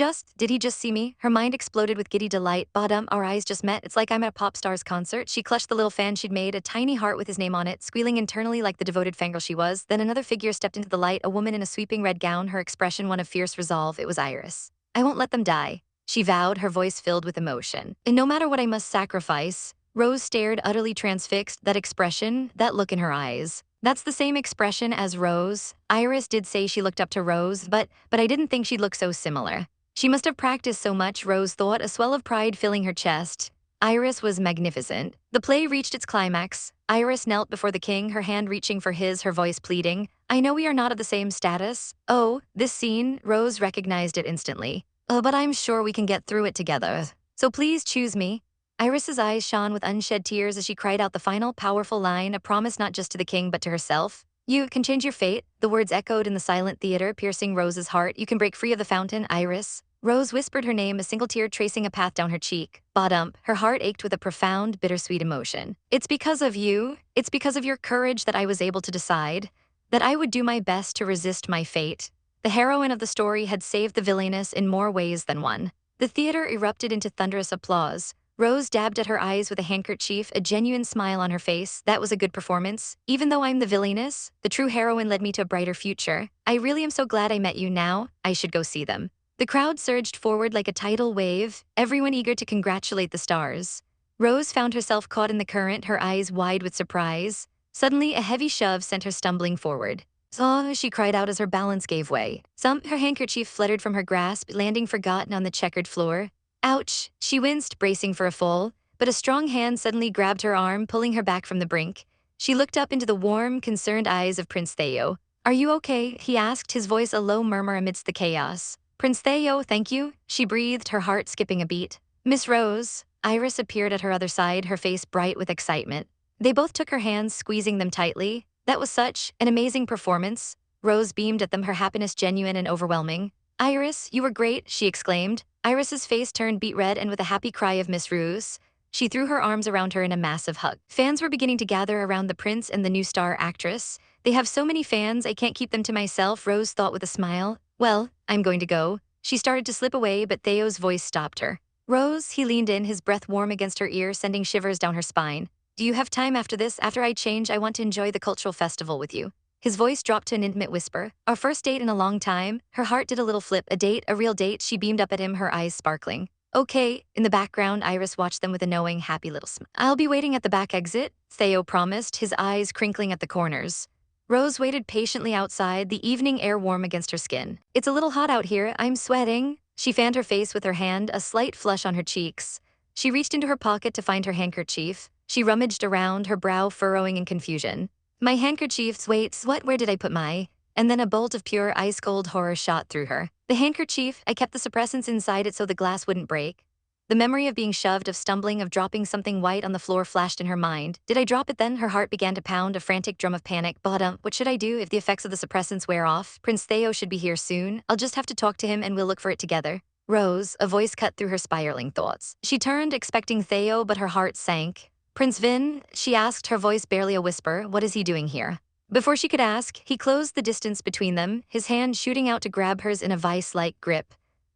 he just see me? Her mind exploded with giddy delight. Bottom, our eyes just met. It's like I'm at a pop star's concert. She clutched the little fan she'd made, a tiny heart with his name on it, squealing internally like the devoted fangirl she was. Then another figure stepped into the light, a woman in a sweeping red gown, her expression one of fierce resolve. It was Iris. I won't let them die, she vowed, her voice filled with emotion. And no matter what I must sacrifice. Rose stared, utterly transfixed, that expression, that look in her eyes. That's the same expression as Rose. Iris did say she looked up to Rose, but I didn't think she'd look so similar. She must have practiced so much, Rose thought, a swell of pride filling her chest. Iris was magnificent. The play reached its climax. Iris knelt before the king, her hand reaching for his, her voice pleading. I know we are not of the same status. Oh, this scene, Rose recognized it instantly. Oh, but I'm sure we can get through it together. So please choose me. Iris's eyes shone with unshed tears as she cried out the final, powerful line, a promise not just to the king but to herself. You can change your fate, the words echoed in the silent theater, piercing Rose's heart. You can break free of the fountain, Iris. Rose whispered her name, a single tear tracing a path down her cheek. Badump, her heart ached with a profound, bittersweet emotion. It's because of you, it's because of your courage that I was able to decide, that I would do my best to resist my fate. The heroine of the story had saved the villainess in more ways than one. The theater erupted into thunderous applause. Rose dabbed at her eyes with a handkerchief, a genuine smile on her face. That was a good performance. Even though I'm the villainess, the true heroine led me to a brighter future. I really am so glad I met you now. I should go see them. The crowd surged forward like a tidal wave, everyone eager to congratulate the stars. Rose found herself caught in the current, her eyes wide with surprise. Suddenly, a heavy shove sent her stumbling forward. Oh, she cried out as her balance gave way. Her handkerchief fluttered from her grasp, landing forgotten on the checkered floor. Ouch, she winced, bracing for a fall, but a strong hand suddenly grabbed her arm, pulling her back from the brink. She looked up into the warm, concerned eyes of Prince Theo. Are you okay? He asked, his voice a low murmur amidst the chaos. Prince Theo, thank you, she breathed, her heart skipping a beat. Miss Rose. Iris appeared at her other side, her face bright with excitement. They both took her hands, squeezing them tightly. That was such an amazing performance. Rose beamed at them, her happiness genuine and overwhelming. Iris, you were great, she exclaimed. Iris's face turned beet red, and with a happy cry of Miss Rose, she threw her arms around her in a massive hug. Fans were beginning to gather around the prince and the new star actress. They have so many fans, I can't keep them to myself, Rose thought with a smile. Well, I'm going to go. She started to slip away, but Theo's voice stopped her. Rose, he leaned in, his breath warm against her ear, sending shivers down her spine. Do you have time after this? After I change, I want to enjoy the cultural festival with you. His voice dropped to an intimate whisper. Our first date in a long time. Her heart did a little flip. A date, a real date. She beamed up at him, her eyes sparkling. Okay. In the background, Iris watched them with a knowing, happy little smile. I'll be waiting at the back exit, Theo promised, his eyes crinkling at the corners. Rose waited patiently outside, the evening air warm against her skin. It's a little hot out here. I'm sweating. She fanned her face with her hand, a slight flush on her cheeks. She reached into her pocket to find her handkerchief. She rummaged around, her brow furrowing in confusion. My handkerchiefs, wait, what, where did I put my? And then a bolt of pure ice-cold horror shot through her. The handkerchief, I kept the suppressants inside it so the glass wouldn't break. The memory of being shoved, of stumbling, of dropping something white on the floor flashed in her mind. Did I drop it then? Her heart began to pound, a frantic drum of panic. Bottom, what should I do if the effects of the suppressants wear off? Prince Theo should be here soon. I'll just have to talk to him and we'll look for it together. Rose, a voice cut through her spiraling thoughts. She turned, expecting Theo, but her heart sank. Prince Vin, she asked, her voice barely a whisper, what is he doing here? Before she could ask, he closed the distance between them, his hand shooting out to grab hers in a vice-like grip.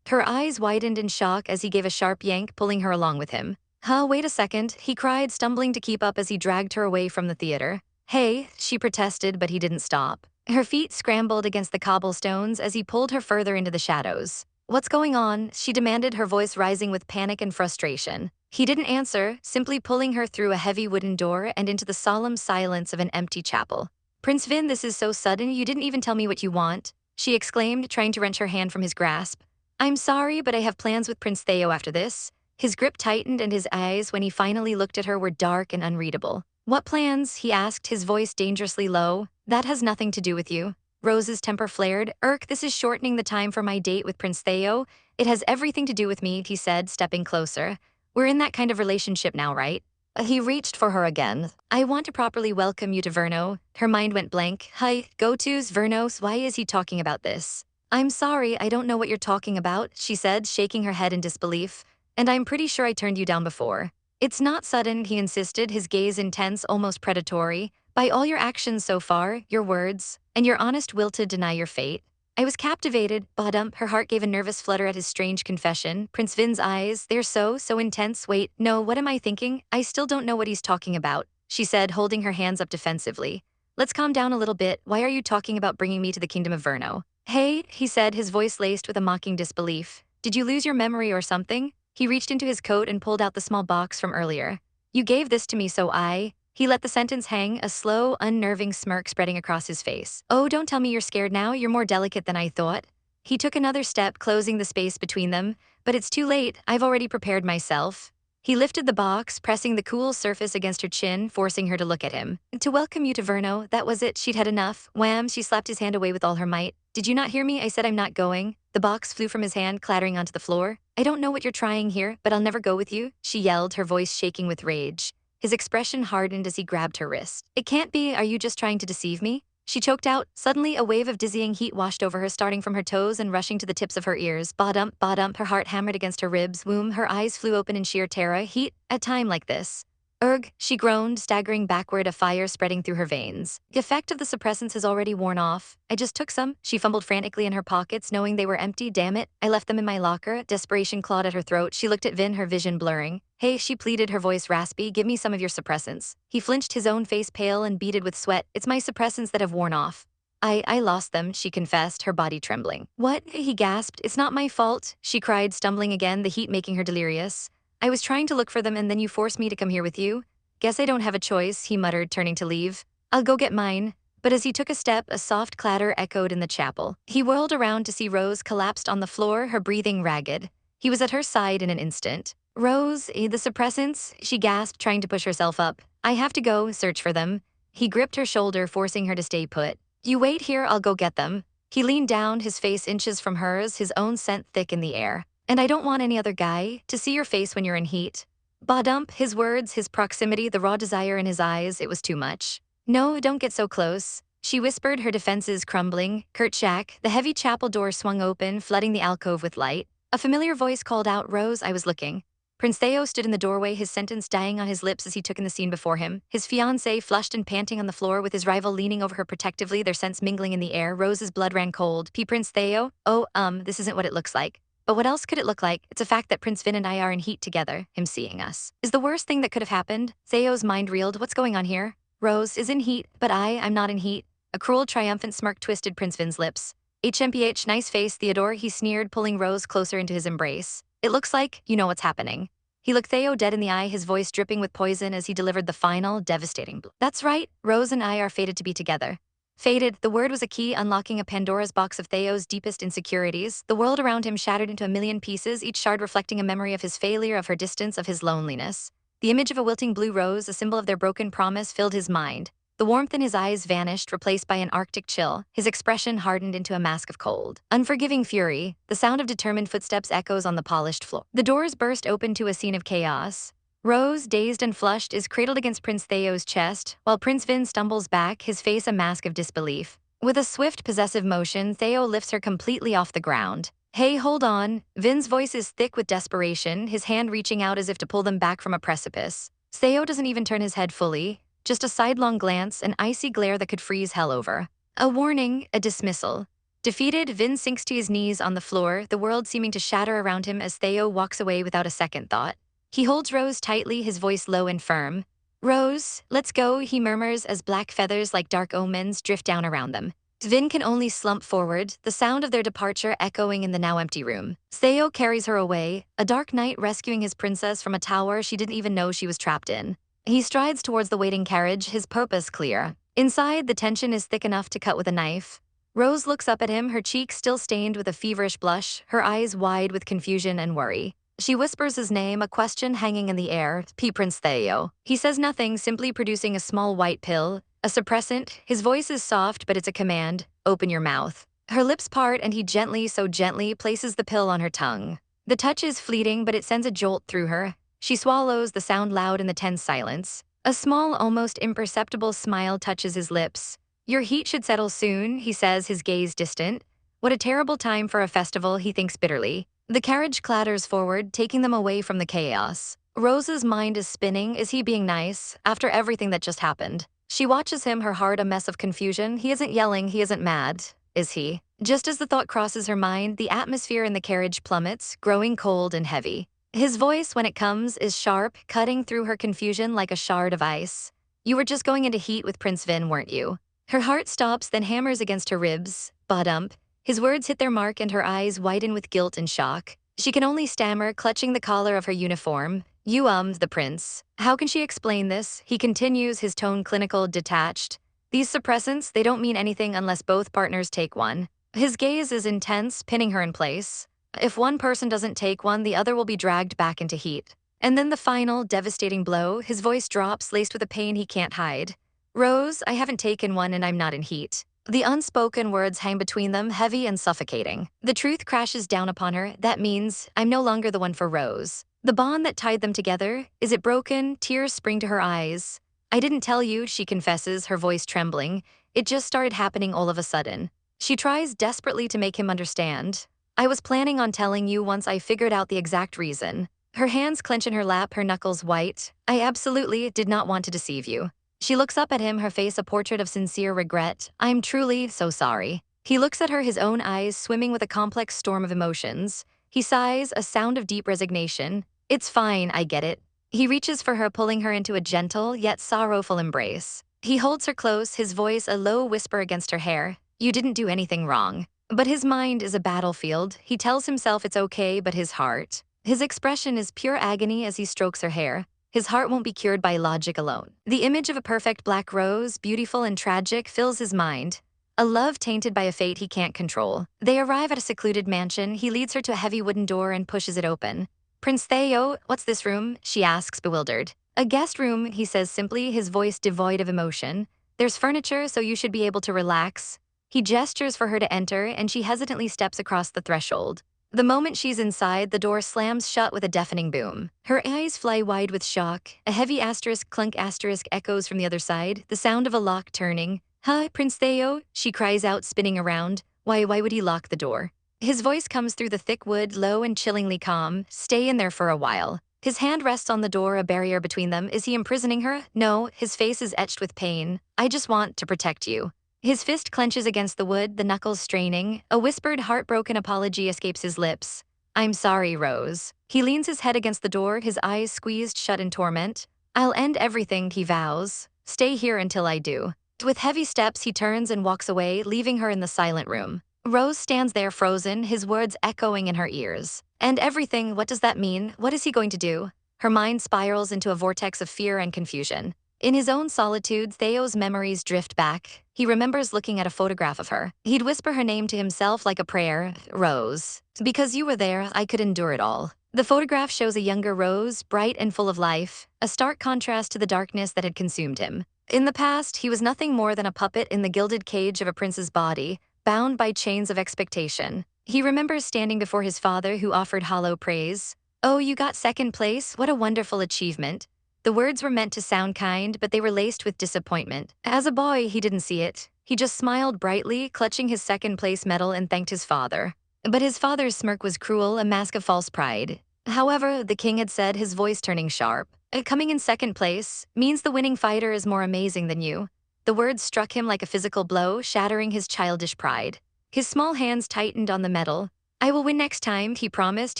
Her eyes widened in shock as he gave a sharp yank, pulling her along with him. Huh, wait a second, he cried, stumbling to keep up as he dragged her away from the theater. Hey, she protested, but he didn't stop. Her feet scrambled against the cobblestones as he pulled her further into the shadows. What's going on? She demanded, her voice rising with panic and frustration. He didn't answer, simply pulling her through a heavy wooden door and into the solemn silence of an empty chapel. Prince Vin, this is so sudden, you didn't even tell me what you want, she exclaimed, trying to wrench her hand from his grasp. I'm sorry, but I have plans with Prince Theo after this. His grip tightened and his eyes, when he finally looked at her, were dark and unreadable. What plans? He asked, his voice dangerously low. That has nothing to do with you. Rose's temper flared. This is shortening the time for my date with Prince Theo. It has everything to do with me, he said, stepping closer. We're in that kind of relationship now, right? He reached for her again. I want to properly welcome you to Verno. Her mind went blank. Hi, go-tos, Vernos, why is he talking about this? I'm sorry, I don't know what you're talking about, she said, shaking her head in disbelief. And I'm pretty sure I turned you down before. It's not sudden, he insisted, his gaze intense, almost predatory. By all your actions so far, your words, and your honest will to deny your fate. I was captivated, bottom, her heart gave a nervous flutter at his strange confession. Prince Vin's eyes, they're so intense. Wait, no, what am I thinking? I still don't know what he's talking about, she said, holding her hands up defensively. Let's calm down a little bit. Why are you talking about bringing me to the kingdom of Verno? Hey, he said, his voice laced with a mocking disbelief. Did you lose your memory or something? He reached into his coat and pulled out the small box from earlier. You gave this to me so I... He let the sentence hang, a slow, unnerving smirk spreading across his face. Oh, don't tell me you're scared now, you're more delicate than I thought. He took another step, closing the space between them. But it's too late, I've already prepared myself. He lifted the box, pressing the cool surface against her chin, forcing her to look at him. To welcome you to Verno, that was it, she'd had enough. Wham, she slapped his hand away with all her might. Did you not hear me? I said I'm not going. The box flew from his hand, clattering onto the floor. I don't know what you're trying here, but I'll never go with you, she yelled, her voice shaking with rage. His expression hardened as he grabbed her wrist. It can't be, are you just trying to deceive me? She choked out. Suddenly, a wave of dizzying heat washed over her, starting from her toes and rushing to the tips of her ears. Bottom, her heart hammered against her ribs, womb, her eyes flew open in sheer terror. Heat, at time like this. Urgh, she groaned, staggering backward, a fire spreading through her veins. The effect of the suppressants has already worn off. I just took some. She fumbled frantically in her pockets, knowing they were empty. Damn it, I left them in my locker. Desperation clawed at her throat. She looked at Vin, her vision blurring. Hey, she pleaded, her voice raspy, give me some of your suppressants. He flinched, his own face pale and beaded with sweat. It's my suppressants that have worn off. I lost them, she confessed, her body trembling. What? He gasped. It's not my fault, she cried, stumbling again, the heat making her delirious. I was trying to look for them and then you forced me to come here with you. Guess I don't have a choice, he muttered, turning to leave. I'll go get mine. But as he took a step, a soft clatter echoed in the chapel. He whirled around to see Rose collapsed on the floor, her breathing ragged. He was at her side in an instant. Rose, the suppressants, she gasped, trying to push herself up. I have to go search for them. He gripped her shoulder, forcing her to stay put. You wait here, I'll go get them. He leaned down, his face inches from hers, his own scent thick in the air. And I don't want any other guy to see your face when you're in heat. Badump, his words, his proximity, the raw desire in his eyes, it was too much. No, don't get so close, she whispered, her defenses crumbling. Kerchak, the heavy chapel door swung open, flooding the alcove with light. A familiar voice called out, Rose, I was looking. Prince Theo stood in the doorway, his sentence dying on his lips as he took in the scene before him. His fiancée, flushed and panting on the floor, with his rival leaning over her protectively, their scents mingling in the air. Rose's blood ran cold. Prince Theo? Oh, this isn't what it looks like. But what else could it look like? It's a fact that Prince Vin and I are in heat together. Him seeing us is the worst thing that could have happened. Theo's mind reeled. What's going on here? Rose is in heat, but I'm not in heat. A cruel, triumphant smirk twisted Prince Vin's lips. HMPH, nice face, Theodore, he sneered, pulling Rose closer into his embrace. It looks like you know what's happening. He looked Theo dead in the eye, his voice dripping with poison as he delivered the final, devastating blow. That's right, Rose and I are fated to be together. Fated, the word was a key unlocking a Pandora's box of Theo's deepest insecurities. The world around him shattered into a million pieces, each shard reflecting a memory of his failure, of her distance, of his loneliness. The image of a wilting blue rose, a symbol of their broken promise, filled his mind. The warmth in his eyes vanished, replaced by an arctic chill. His expression hardened into a mask of cold. Unforgiving fury, the sound of determined footsteps echoes on the polished floor. The doors burst open to a scene of chaos. Rose, dazed and flushed, is cradled against Prince Theo's chest, while Prince Vin stumbles back, his face a mask of disbelief. With a swift, possessive motion, Theo lifts her completely off the ground. Hey, hold on. Vin's voice is thick with desperation, his hand reaching out as if to pull them back from a precipice. Theo doesn't even turn his head fully, just a sidelong glance, an icy glare that could freeze hell over. A warning, a dismissal. Defeated, Vin sinks to his knees on the floor, the world seeming to shatter around him as Theo walks away without a second thought. He holds Rose tightly, his voice low and firm. Rose, let's go, he murmurs as black feathers like dark omens drift down around them. Vin can only slump forward, the sound of their departure echoing in the now empty room. Theo carries her away, a dark knight rescuing his princess from a tower she didn't even know she was trapped in. He strides towards the waiting carriage, his purpose clear. Inside, the tension is thick enough to cut with a knife. Rose looks up at him, her cheeks still stained with a feverish blush, her eyes wide with confusion and worry. She whispers his name, a question hanging in the air, Prince Theo. He says nothing, simply producing a small white pill. A suppressant, his voice is soft, but it's a command. Open your mouth. Her lips part and he gently, so gently, places the pill on her tongue. The touch is fleeting, but it sends a jolt through her. She swallows, the sound loud in the tense silence. A small, almost imperceptible smile touches his lips. Your heat should settle soon, he says, his gaze distant. What a terrible time for a festival, he thinks bitterly. The carriage clatters forward, taking them away from the chaos. Rose's mind is spinning. Is he being nice, after everything that just happened? She watches him, her heart a mess of confusion. He isn't yelling, he isn't mad, is he? Just as the thought crosses her mind, the atmosphere in the carriage plummets, growing cold and heavy. His voice, when it comes, is sharp, cutting through her confusion like a shard of ice. You were just going into heat with Prince Vin, weren't you? Her heart stops, then hammers against her ribs. Badump. His words hit their mark and her eyes widen with guilt and shock. She can only stammer, clutching the collar of her uniform. You, the prince. How can she explain this? He continues, his tone clinical, detached. These suppressants, they don't mean anything unless both partners take one. His gaze is intense, pinning her in place. If one person doesn't take one, the other will be dragged back into heat. And then the final, devastating blow, his voice drops, laced with a pain he can't hide. Rose, I haven't taken one and I'm not in heat. The unspoken words hang between them, heavy and suffocating. The truth crashes down upon her. That means I'm no longer the one for Rose. The bond that tied them together, is it broken? Tears spring to her eyes. I didn't tell you, she confesses, her voice trembling. It just started happening all of a sudden. She tries desperately to make him understand. I was planning on telling you once I figured out the exact reason. Her hands clench in her lap, her knuckles white. I absolutely did not want to deceive you. She looks up at him, her face a portrait of sincere regret. I'm truly so sorry. He looks at her, his own eyes swimming with a complex storm of emotions. He sighs, a sound of deep resignation. It's fine, I get it. He reaches for her, pulling her into a gentle yet sorrowful embrace. He holds her close, his voice a low whisper against her hair. You didn't do anything wrong. But his mind is a battlefield. He tells himself it's okay, but his heart. His expression is pure agony as he strokes her hair. His heart won't be cured by logic alone. The image of a perfect black rose, beautiful and tragic, fills his mind. A love tainted by a fate he can't control. They arrive at a secluded mansion. He leads her to a heavy wooden door and pushes it open. Prince Theo, what's this room? She asks, bewildered. A guest room, he says simply, his voice devoid of emotion. There's furniture, so you should be able to relax. He gestures for her to enter, and she hesitantly steps across the threshold. The moment she's inside, the door slams shut with a deafening boom. Her eyes fly wide with shock. A heavy asterisk clunk asterisk echoes from the other side, the sound of a lock turning. Huh, Prince Theo? She cries out, spinning around. Why would he lock the door? His voice comes through the thick wood, low and chillingly calm. Stay in there for a while. His hand rests on the door, a barrier between them. Is he imprisoning her? No, his face is etched with pain. I just want to protect you. His fist clenches against the wood, the knuckles straining. A whispered, heartbroken apology escapes his lips. I'm sorry, Rose. He leans his head against the door, his eyes squeezed shut in torment. I'll end everything, he vows. Stay here until I do. With heavy steps, he turns and walks away, leaving her in the silent room. Rose stands there frozen, his words echoing in her ears. And everything, what does that mean? What is he going to do? Her mind spirals into a vortex of fear and confusion. In his own solitude, Theo's memories drift back. He remembers looking at a photograph of her. He'd whisper her name to himself like a prayer, Rose. Because you were there, I could endure it all. The photograph shows a younger Rose, bright and full of life, a stark contrast to the darkness that had consumed him. In the past, he was nothing more than a puppet in the gilded cage of a prince's body, bound by chains of expectation. He remembers standing before his father, who offered hollow praise. Oh, you got second place? What a wonderful achievement. The words were meant to sound kind, but they were laced with disappointment. As a boy, he didn't see it. He just smiled brightly, clutching his second-place medal, and thanked his father. But his father's smirk was cruel, a mask of false pride. However, the king had said, his voice turning sharp, coming in second place means the winning fighter is more amazing than you." The words struck him like a physical blow, shattering his childish pride. His small hands tightened on the metal. "I will win next time," he promised,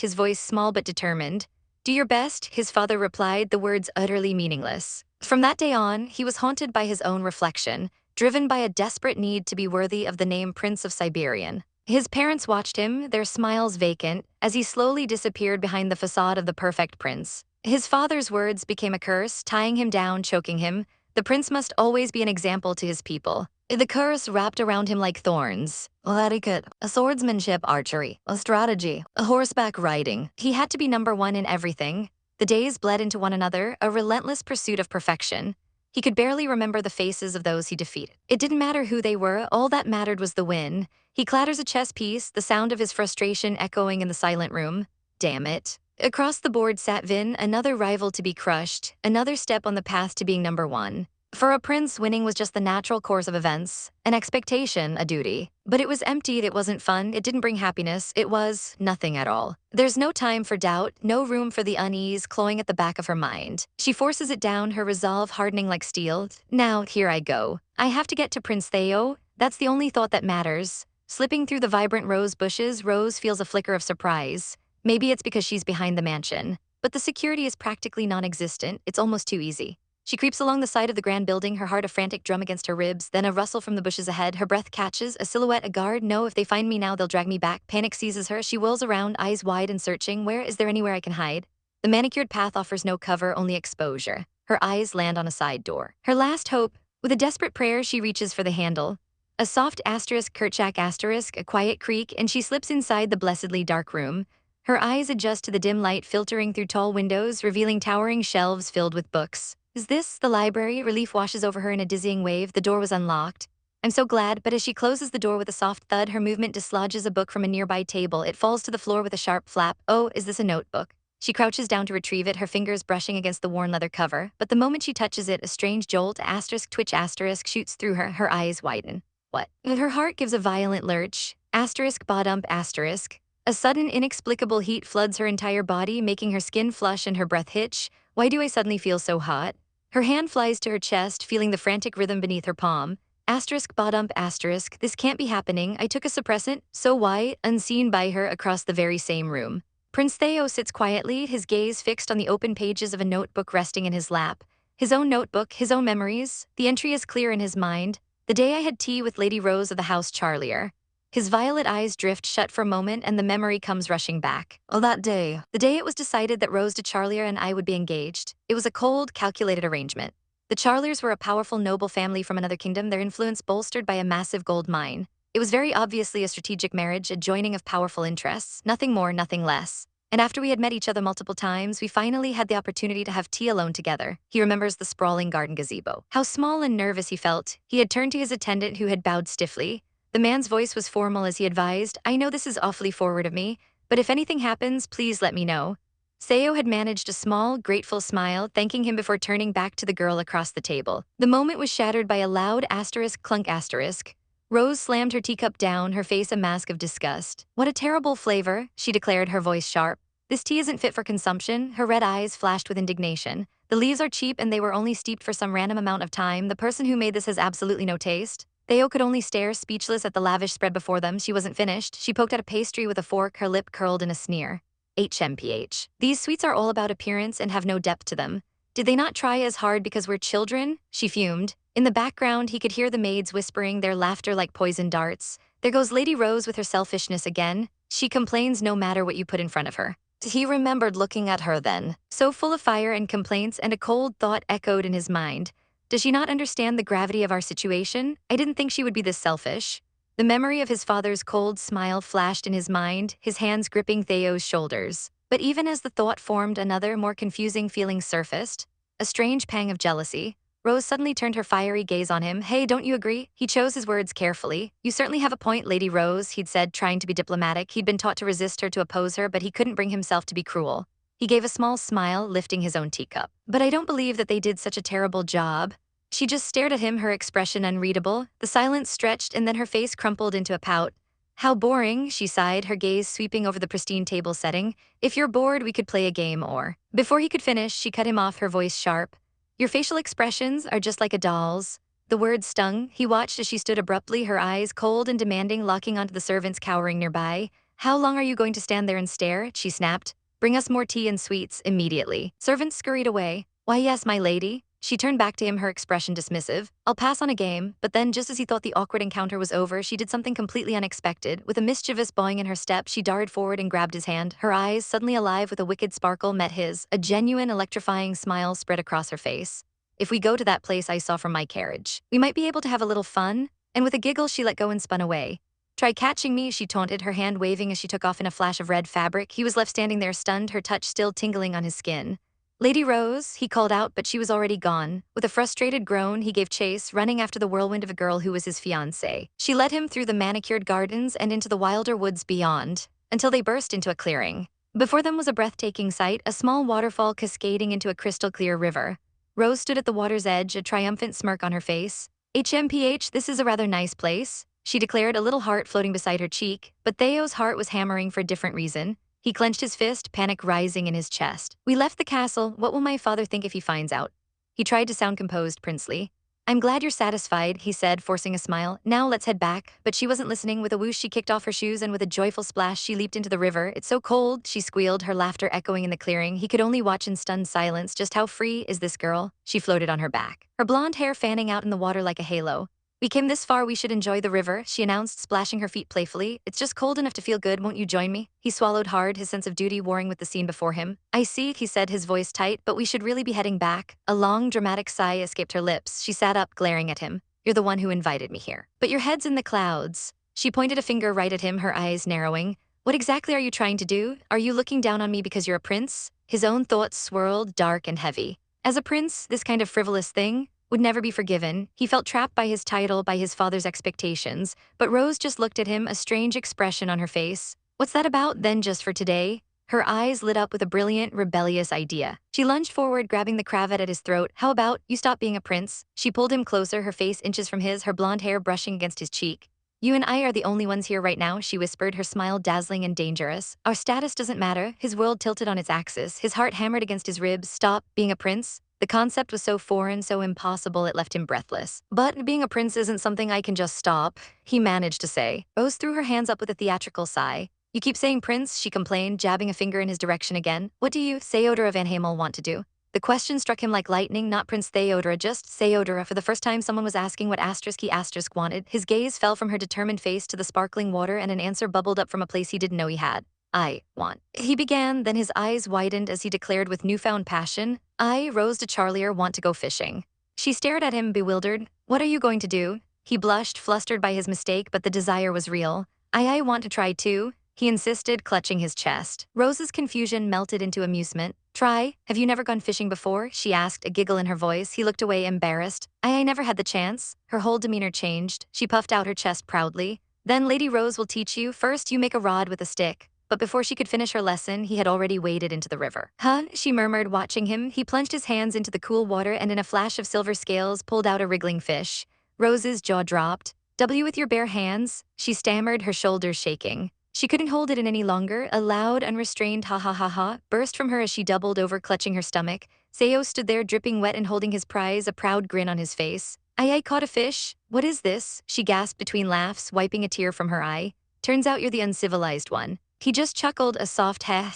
his voice small but determined. "Do your best," his father replied, the words utterly meaningless. From that day on, he was haunted by his own reflection, driven by a desperate need to be worthy of the name Prince of Siberian. His parents watched him, their smiles vacant, as he slowly disappeared behind the facade of the perfect prince. His father's words became a curse, tying him down, choking him. The prince must always be an example to his people. The curse wrapped around him like thorns. Etiquette, a swordsmanship, archery, a strategy, a horseback riding. He had to be number one in everything. The days bled into one another, a relentless pursuit of perfection. He could barely remember the faces of those he defeated. It didn't matter who they were, all that mattered was the win. He clatters a chess piece, the sound of his frustration echoing in the silent room. Damn it. Across the board sat Vin, another rival to be crushed, another step on the path to being number one. For a prince, winning was just the natural course of events, an expectation, a duty. But it was empty, it wasn't fun, it didn't bring happiness, it was nothing at all. There's no time for doubt, no room for the unease clawing at the back of her mind. She forces it down, her resolve hardening like steel. Now, here I go. I have to get to Prince Theo. That's the only thought that matters. Slipping through the vibrant rose bushes, Rose feels a flicker of surprise. Maybe it's because she's behind the mansion. But the security is practically non-existent, it's almost too easy. She creeps along the side of the grand building, her heart a frantic drum against her ribs, then a rustle from the bushes ahead, her breath catches, a silhouette, a guard. No, if they find me now, they'll drag me back. Panic seizes her, she whirls around, eyes wide and searching. Where is there anywhere I can hide? The manicured path offers no cover, only exposure. Her eyes land on a side door. Her last hope. With a desperate prayer, she reaches for the handle. A soft asterisk, Kerchak asterisk, a quiet creak, and she slips inside the blessedly dark room. Her eyes adjust to the dim light filtering through tall windows, revealing towering shelves filled with books. Is this the library? Relief washes over her in a dizzying wave. The door was unlocked. I'm so glad, but as she closes the door with a soft thud, her movement dislodges a book from a nearby table. It falls to the floor with a sharp flap. Oh, is this a notebook? She crouches down to retrieve it, her fingers brushing against the worn leather cover. But the moment she touches it, a strange jolt, asterisk, twitch, asterisk, shoots through her. Her eyes widen. What? Her heart gives a violent lurch. Asterisk, bottom, asterisk. A sudden, inexplicable heat floods her entire body, making her skin flush and her breath hitch. Why do I suddenly feel so hot? Her hand flies to her chest, feeling the frantic rhythm beneath her palm. Asterisk, bottom, asterisk, this can't be happening. I took a suppressant, so why? Unseen by her across the very same room. Prince Theo sits quietly, his gaze fixed on the open pages of a notebook resting in his lap. His own notebook, his own memories. The entry is clear in his mind. The day I had tea with Lady Rose of the House Charlia. His violet eyes drift shut for a moment and the memory comes rushing back. Oh, that day. The day it was decided that Rose de Charlia and I would be engaged. It was a cold, calculated arrangement. The Charliers were a powerful noble family from another kingdom, their influence bolstered by a massive gold mine. It was very obviously a strategic marriage, a joining of powerful interests, nothing more, nothing less. And after we had met each other multiple times, we finally had the opportunity to have tea alone together. He remembers the sprawling garden gazebo. How small and nervous he felt. He had turned to his attendant who had bowed stiffly. The man's voice was formal as he advised, I know this is awfully forward of me, but if anything happens, please let me know. Theo had managed a small, grateful smile, thanking him before turning back to the girl across the table. The moment was shattered by a loud asterisk clunk asterisk. Rose slammed her teacup down, her face a mask of disgust. What a terrible flavor, she declared, her voice sharp. This tea isn't fit for consumption. Her red eyes flashed with indignation. The leaves are cheap and they were only steeped for some random amount of time. The person who made this has absolutely no taste. Theo could only stare, speechless at the lavish spread before them. She wasn't finished. She poked at a pastry with a fork, her lip curled in a sneer. HMPH. These sweets are all about appearance and have no depth to them. Did they not try as hard because we're children? She fumed. In the background, he could hear the maids whispering, their laughter like poison darts. There goes Lady Rose with her selfishness again. She complains no matter what you put in front of her. He remembered looking at her then, so full of fire and complaints, and a cold thought echoed in his mind. Does she not understand the gravity of our situation? I didn't think she would be this selfish. The memory of his father's cold smile flashed in his mind, his hands gripping Theo's shoulders. But even as the thought formed, another, more confusing feeling surfaced. A strange pang of jealousy. Rose suddenly turned her fiery gaze on him. Hey, don't you agree? He chose his words carefully. You certainly have a point, Lady Rose, he'd said, trying to be diplomatic. He'd been taught to resist her, to oppose her, but he couldn't bring himself to be cruel. He gave a small smile, lifting his own teacup. But I don't believe that they did such a terrible job. She just stared at him, her expression unreadable. The silence stretched and then her face crumpled into a pout. How boring, she sighed, her gaze sweeping over the pristine table setting. If you're bored, we could play a game or… Before he could finish, she cut him off, her voice sharp. Your facial expressions are just like a doll's. The words stung. He watched as she stood abruptly, her eyes cold and demanding, locking onto the servants cowering nearby. How long are you going to stand there and stare? She snapped. Bring us more tea and sweets, immediately. Servants scurried away. Why yes, my lady. She turned back to him, her expression dismissive. I'll pass on a game, but then just as he thought the awkward encounter was over, she did something completely unexpected. With a mischievous bawing in her step, she darted forward and grabbed his hand. Her eyes, suddenly alive with a wicked sparkle, met his. A genuine, electrifying smile spread across her face. If we go to that place I saw from my carriage, we might be able to have a little fun. And with a giggle, she let go and spun away. Try catching me, she taunted, her hand waving as she took off in a flash of red fabric. He was left standing there stunned, her touch still tingling on his skin. Lady Rose, he called out, but she was already gone. With a frustrated groan, he gave chase, running after the whirlwind of a girl who was his fiancée. She led him through the manicured gardens and into the wilder woods beyond, until they burst into a clearing. Before them was a breathtaking sight, a small waterfall cascading into a crystal-clear river. Rose stood at the water's edge, a triumphant smirk on her face. HMPH, this is a rather nice place, she declared, a little heart floating beside her cheek, but Theo's heart was hammering for a different reason. He clenched his fist, panic rising in his chest. We left the castle. What will my father think if he finds out? He tried to sound composed, princely. I'm glad you're satisfied, he said, forcing a smile. Now let's head back. But she wasn't listening. With a whoosh, she kicked off her shoes, and with a joyful splash, she leaped into the river. It's so cold, she squealed, her laughter echoing in the clearing. He could only watch in stunned silence. Just how free is this girl? She floated on her back, her blonde hair fanning out in the water like a halo. We came this far, we should enjoy the river, she announced, splashing her feet playfully. It's just cold enough to feel good, won't you join me? He swallowed hard, his sense of duty warring with the scene before him. I see, he said, his voice tight, but we should really be heading back. A long, dramatic sigh escaped her lips. She sat up, glaring at him. You're the one who invited me here. But your head's in the clouds. She pointed a finger right at him, her eyes narrowing. What exactly are you trying to do? Are you looking down on me because you're a prince? His own thoughts swirled, dark and heavy. As a prince, this kind of frivolous thing would never be forgiven. He felt trapped by his title, by his father's expectations, but Rose just looked at him, a strange expression on her face. What's that about, then, just for today? Her eyes lit up with a brilliant, rebellious idea. She lunged forward, grabbing the cravat at his throat. How about you stop being a prince? She pulled him closer, her face inches from his, her blonde hair brushing against his cheek. You and I are the only ones here right now, she whispered, her smile dazzling and dangerous. Our status doesn't matter. His world tilted on its axis, his heart hammered against his ribs. Stop being a prince? The concept was so foreign, so impossible, it left him breathless. But being a prince isn't something I can just stop, he managed to say. Rose threw her hands up with a theatrical sigh. You keep saying prince, she complained, jabbing a finger in his direction again. What do you, Theodora Van Hamel, want to do? The question struck him like lightning, not Prince Theodora, just Theodora. For the first time, someone was asking what he wanted. His gaze fell from her determined face to the sparkling water, and an answer bubbled up from a place he didn't know he had. I want. He began, then his eyes widened as he declared with newfound passion, I, Rose de Charlier, want to go fishing. She stared at him, bewildered. What are you going to do? He blushed, flustered by his mistake, but the desire was real. I want to try too, he insisted, clutching his chest. Rose's confusion melted into amusement. Try? Have you never gone fishing before? She asked, a giggle in her voice. He looked away, embarrassed. I never had the chance. Her whole demeanor changed. She puffed out her chest proudly. Then Lady Rose will teach you. First, you make a rod with a stick. But before she could finish her lesson, he had already waded into the river. Huh? She murmured, watching him. He plunged his hands into the cool water and in a flash of silver scales pulled out a wriggling fish. Rose's jaw dropped. W with your bare hands? She stammered, her shoulders shaking. She couldn't hold it in any longer. A loud, unrestrained ha ha ha ha burst from her as she doubled over, clutching her stomach. Theo stood there, dripping wet and holding his prize, a proud grin on his face. I caught a fish. What is this? She gasped between laughs, wiping a tear from her eye. Turns out you're the uncivilized one. He just chuckled, a soft heh.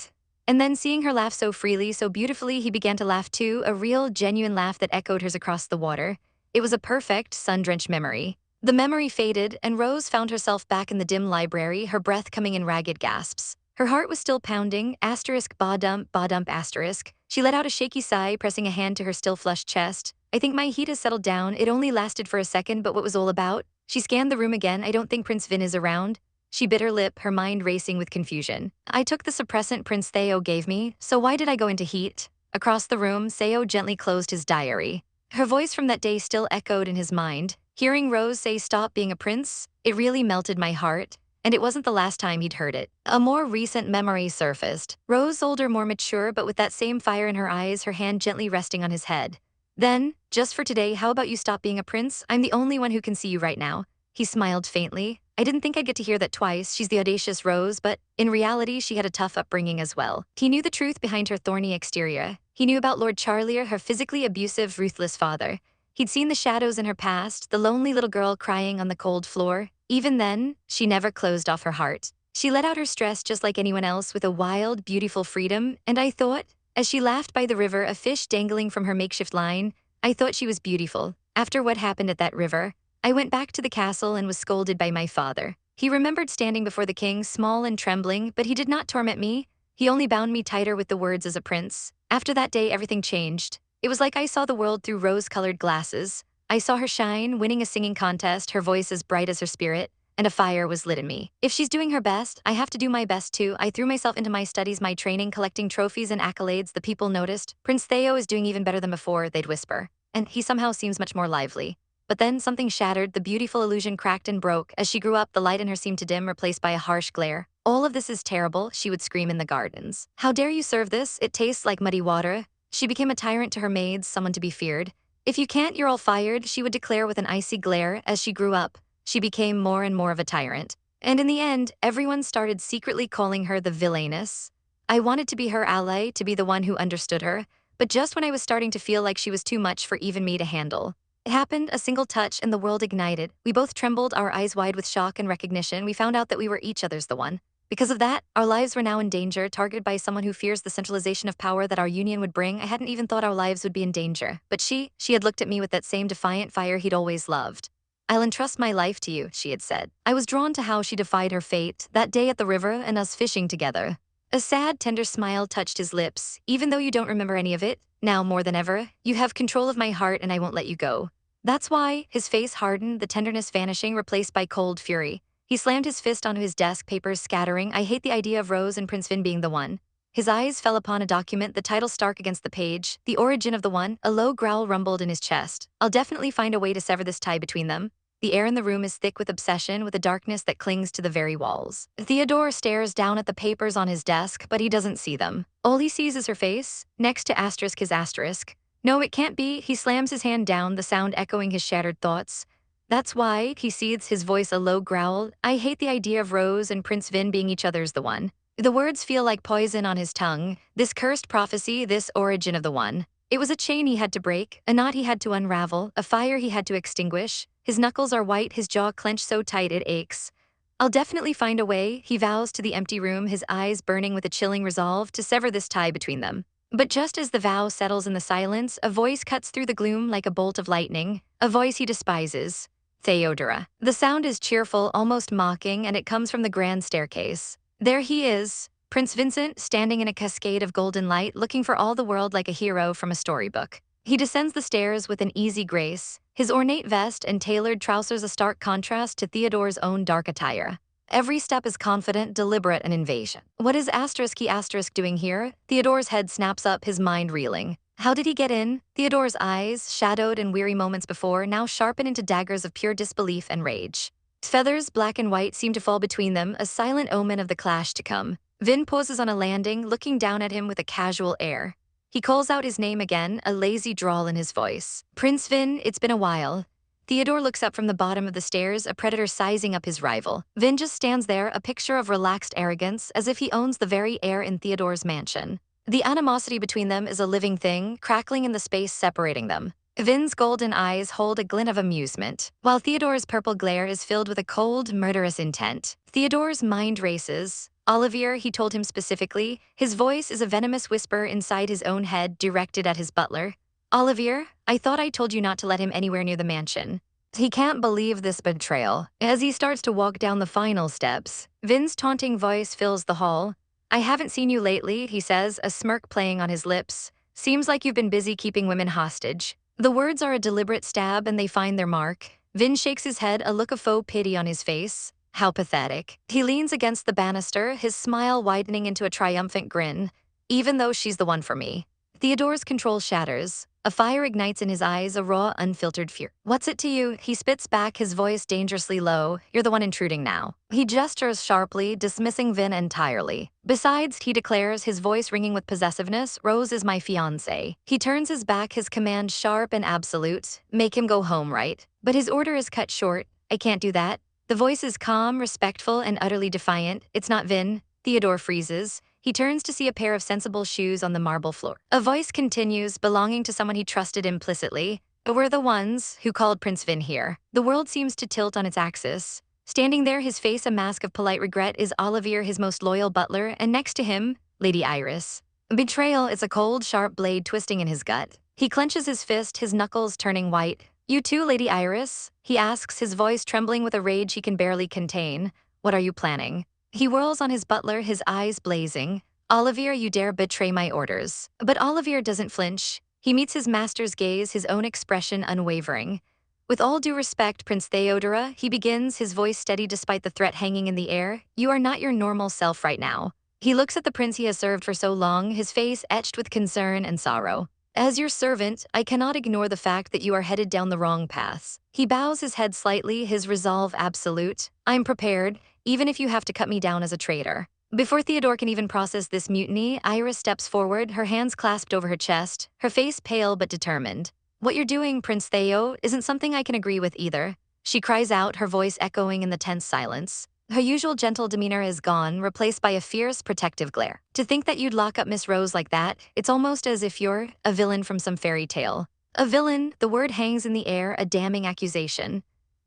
And then, seeing her laugh so freely, so beautifully, he began to laugh too, a real, genuine laugh that echoed hers across the water. It was a perfect, sun-drenched memory. The memory faded, and Rose found herself back in the dim library, her breath coming in ragged gasps. Her heart was still pounding, asterisk ba dump asterisk. She let out a shaky sigh, pressing a hand to her still flushed chest. I think my heat has settled down. It only lasted for a second, but what was all about? She scanned the room again. I don't think Prince Vin is around. She bit her lip, her mind racing with confusion. I took the suppressant Prince Theo gave me, so why did I go into heat? Across the room, Theo gently closed his diary. Her voice from that day still echoed in his mind. Hearing Rose say stop being a prince, it really melted my heart. And it wasn't the last time he'd heard it. A more recent memory surfaced. Rose, older, more mature, but with that same fire in her eyes, her hand gently resting on his head. Then, just for today, how about you stop being a prince? I'm the only one who can see you right now. He smiled faintly. I didn't think I'd get to hear that twice. She's the audacious Rose, but in reality, she had a tough upbringing as well. He knew the truth behind her thorny exterior. He knew about Lord Charlia, her physically abusive, ruthless father. He'd seen the shadows in her past, the lonely little girl crying on the cold floor. Even then, she never closed off her heart. She let out her stress just like anyone else with a wild, beautiful freedom, and I thought, as she laughed by the river, a fish dangling from her makeshift line, I thought she was beautiful. After what happened at that river, I went back to the castle and was scolded by my father. He remembered standing before the king, small and trembling, but he did not torment me. He only bound me tighter with the words as a prince. After that day, everything changed. It was like I saw the world through rose-colored glasses. I saw her shine, winning a singing contest, her voice as bright as her spirit, and a fire was lit in me. If she's doing her best, I have to do my best too. I threw myself into my studies, my training, collecting trophies and accolades. The people noticed. Prince Theo is doing even better than before, they'd whisper. And he somehow seems much more lively. But then something shattered, the beautiful illusion cracked and broke. As she grew up, the light in her seemed to dim, replaced by a harsh glare. All of this is terrible, she would scream in the gardens. How dare you serve this? It tastes like muddy water. She became a tyrant to her maids, someone to be feared. If you can't, you're all fired, she would declare with an icy glare. As she grew up, she became more and more of a tyrant. And in the end, everyone started secretly calling her the villainess. I wanted to be her ally, to be the one who understood her, but just when I was starting to feel like she was too much for even me to handle. It happened, a single touch, and the world ignited. We both trembled, our eyes wide with shock and recognition. We found out that we were each other's the one. Because of that, our lives were now in danger, targeted by someone who fears the centralization of power that our union would bring. I hadn't even thought our lives would be in danger. But she had looked at me with that same defiant fire he'd always loved. I'll entrust my life to you, she had said. I was drawn to how she defied her fate, that day at the river and us fishing together. A sad, tender smile touched his lips. Even though you don't remember any of it, now more than ever, you have control of my heart and I won't let you go. That's why, his face hardened, the tenderness vanishing, replaced by cold fury. He slammed his fist onto his desk, papers scattering. I hate the idea of Rose and Prince Vin being the one. His eyes fell upon a document, the title stark against the page, The Origin of the One. A low growl rumbled in his chest. I'll definitely find a way to sever this tie between them. The air in the room is thick with obsession, with a darkness that clings to the very walls. Theodore stares down at the papers on his desk, but he doesn't see them. All he sees is her face. Next to asterisk his asterisk. No, it can't be. He slams his hand down, the sound echoing his shattered thoughts. That's why, he seethes, his voice a low growl. I hate the idea of Rose and Prince Vin being each other's the one. The words feel like poison on his tongue. This cursed prophecy, this origin of the one. It was a chain he had to break, a knot he had to unravel, a fire he had to extinguish. His knuckles are white, his jaw clenched so tight it aches. I'll definitely find a way, he vows to the empty room, his eyes burning with a chilling resolve to sever this tie between them. But just as the vow settles in the silence, a voice cuts through the gloom like a bolt of lightning, a voice he despises. Theodora. The sound is cheerful, almost mocking, and it comes from the grand staircase. There he is, Prince Vincent, standing in a cascade of golden light, looking for all the world like a hero from a storybook. He descends the stairs with an easy grace, his ornate vest and tailored trousers a stark contrast to Theodore's own dark attire. Every step is confident, deliberate, an invasion. What is *** doing here? Theodore's head snaps up, his mind reeling. How did he get in? Theodore's eyes, shadowed in weary moments before, now sharpen into daggers of pure disbelief and rage. Feathers, black and white, seem to fall between them, a silent omen of the clash to come. Vin pauses on a landing, looking down at him with a casual air. He calls out his name again, a lazy drawl in his voice. Prince Vin, it's been a while. Theodore looks up from the bottom of the stairs, a predator sizing up his rival. Vin just stands there, a picture of relaxed arrogance, as if he owns the very air in Theodore's mansion. The animosity between them is a living thing, crackling in the space separating them. Vin's golden eyes hold a glint of amusement, while Theodore's purple glare is filled with a cold, murderous intent. Theodore's mind races. Olivier, he told him specifically, his voice is a venomous whisper inside his own head directed at his butler. Olivier, I thought I told you not to let him anywhere near the mansion. He can't believe this betrayal. As he starts to walk down the final steps, Vin's taunting voice fills the hall. I haven't seen you lately, he says, a smirk playing on his lips. Seems like you've been busy keeping women hostage. The words are a deliberate stab and they find their mark. Vin shakes his head, a look of faux pity on his face. How pathetic. He leans against the banister, his smile widening into a triumphant grin. Even though she's the one for me. Theodore's control shatters. A fire ignites in his eyes, a raw, unfiltered fear. What's it to you? He spits back, his voice dangerously low. You're the one intruding now. He gestures sharply, dismissing Vin entirely. Besides, he declares, his voice ringing with possessiveness, Rose is my fiancée. He turns his back, his command sharp and absolute. Make him go home, right? But his order is cut short. I can't do that. The voice is calm, respectful, and utterly defiant. It's not Vin. Theodore freezes. He turns to see a pair of sensible shoes on the marble floor. A voice continues, belonging to someone he trusted implicitly. We're the ones who called Prince Vin here. The world seems to tilt on its axis. Standing there, his face a mask of polite regret, is Olivier, his most loyal butler, and next to him, Lady Iris. Betrayal is a cold, sharp blade twisting in his gut. He clenches his fist, his knuckles turning white. You too, Lady Iris? He asks, his voice trembling with a rage he can barely contain. What are you planning? He whirls on his butler, his eyes blazing. Olivier, you dare betray my orders. But Olivier doesn't flinch. He meets his master's gaze, his own expression unwavering. With all due respect, Prince Theodora, he begins, his voice steady despite the threat hanging in the air. You are not your normal self right now. He looks at the prince he has served for so long, his face etched with concern and sorrow. As your servant, I cannot ignore the fact that you are headed down the wrong paths. He bows his head slightly, his resolve absolute. I'm prepared, even if you have to cut me down as a traitor. Before Theodore can even process this mutiny, Iris steps forward, her hands clasped over her chest, her face pale but determined. What you're doing, Prince Theo, isn't something I can agree with either. She cries out, her voice echoing in the tense silence. Her usual gentle demeanor is gone, replaced by a fierce, protective glare. To think that you'd lock up Miss Rose like that, it's almost as if you're a villain from some fairy tale. A villain, the word hangs in the air, a damning accusation.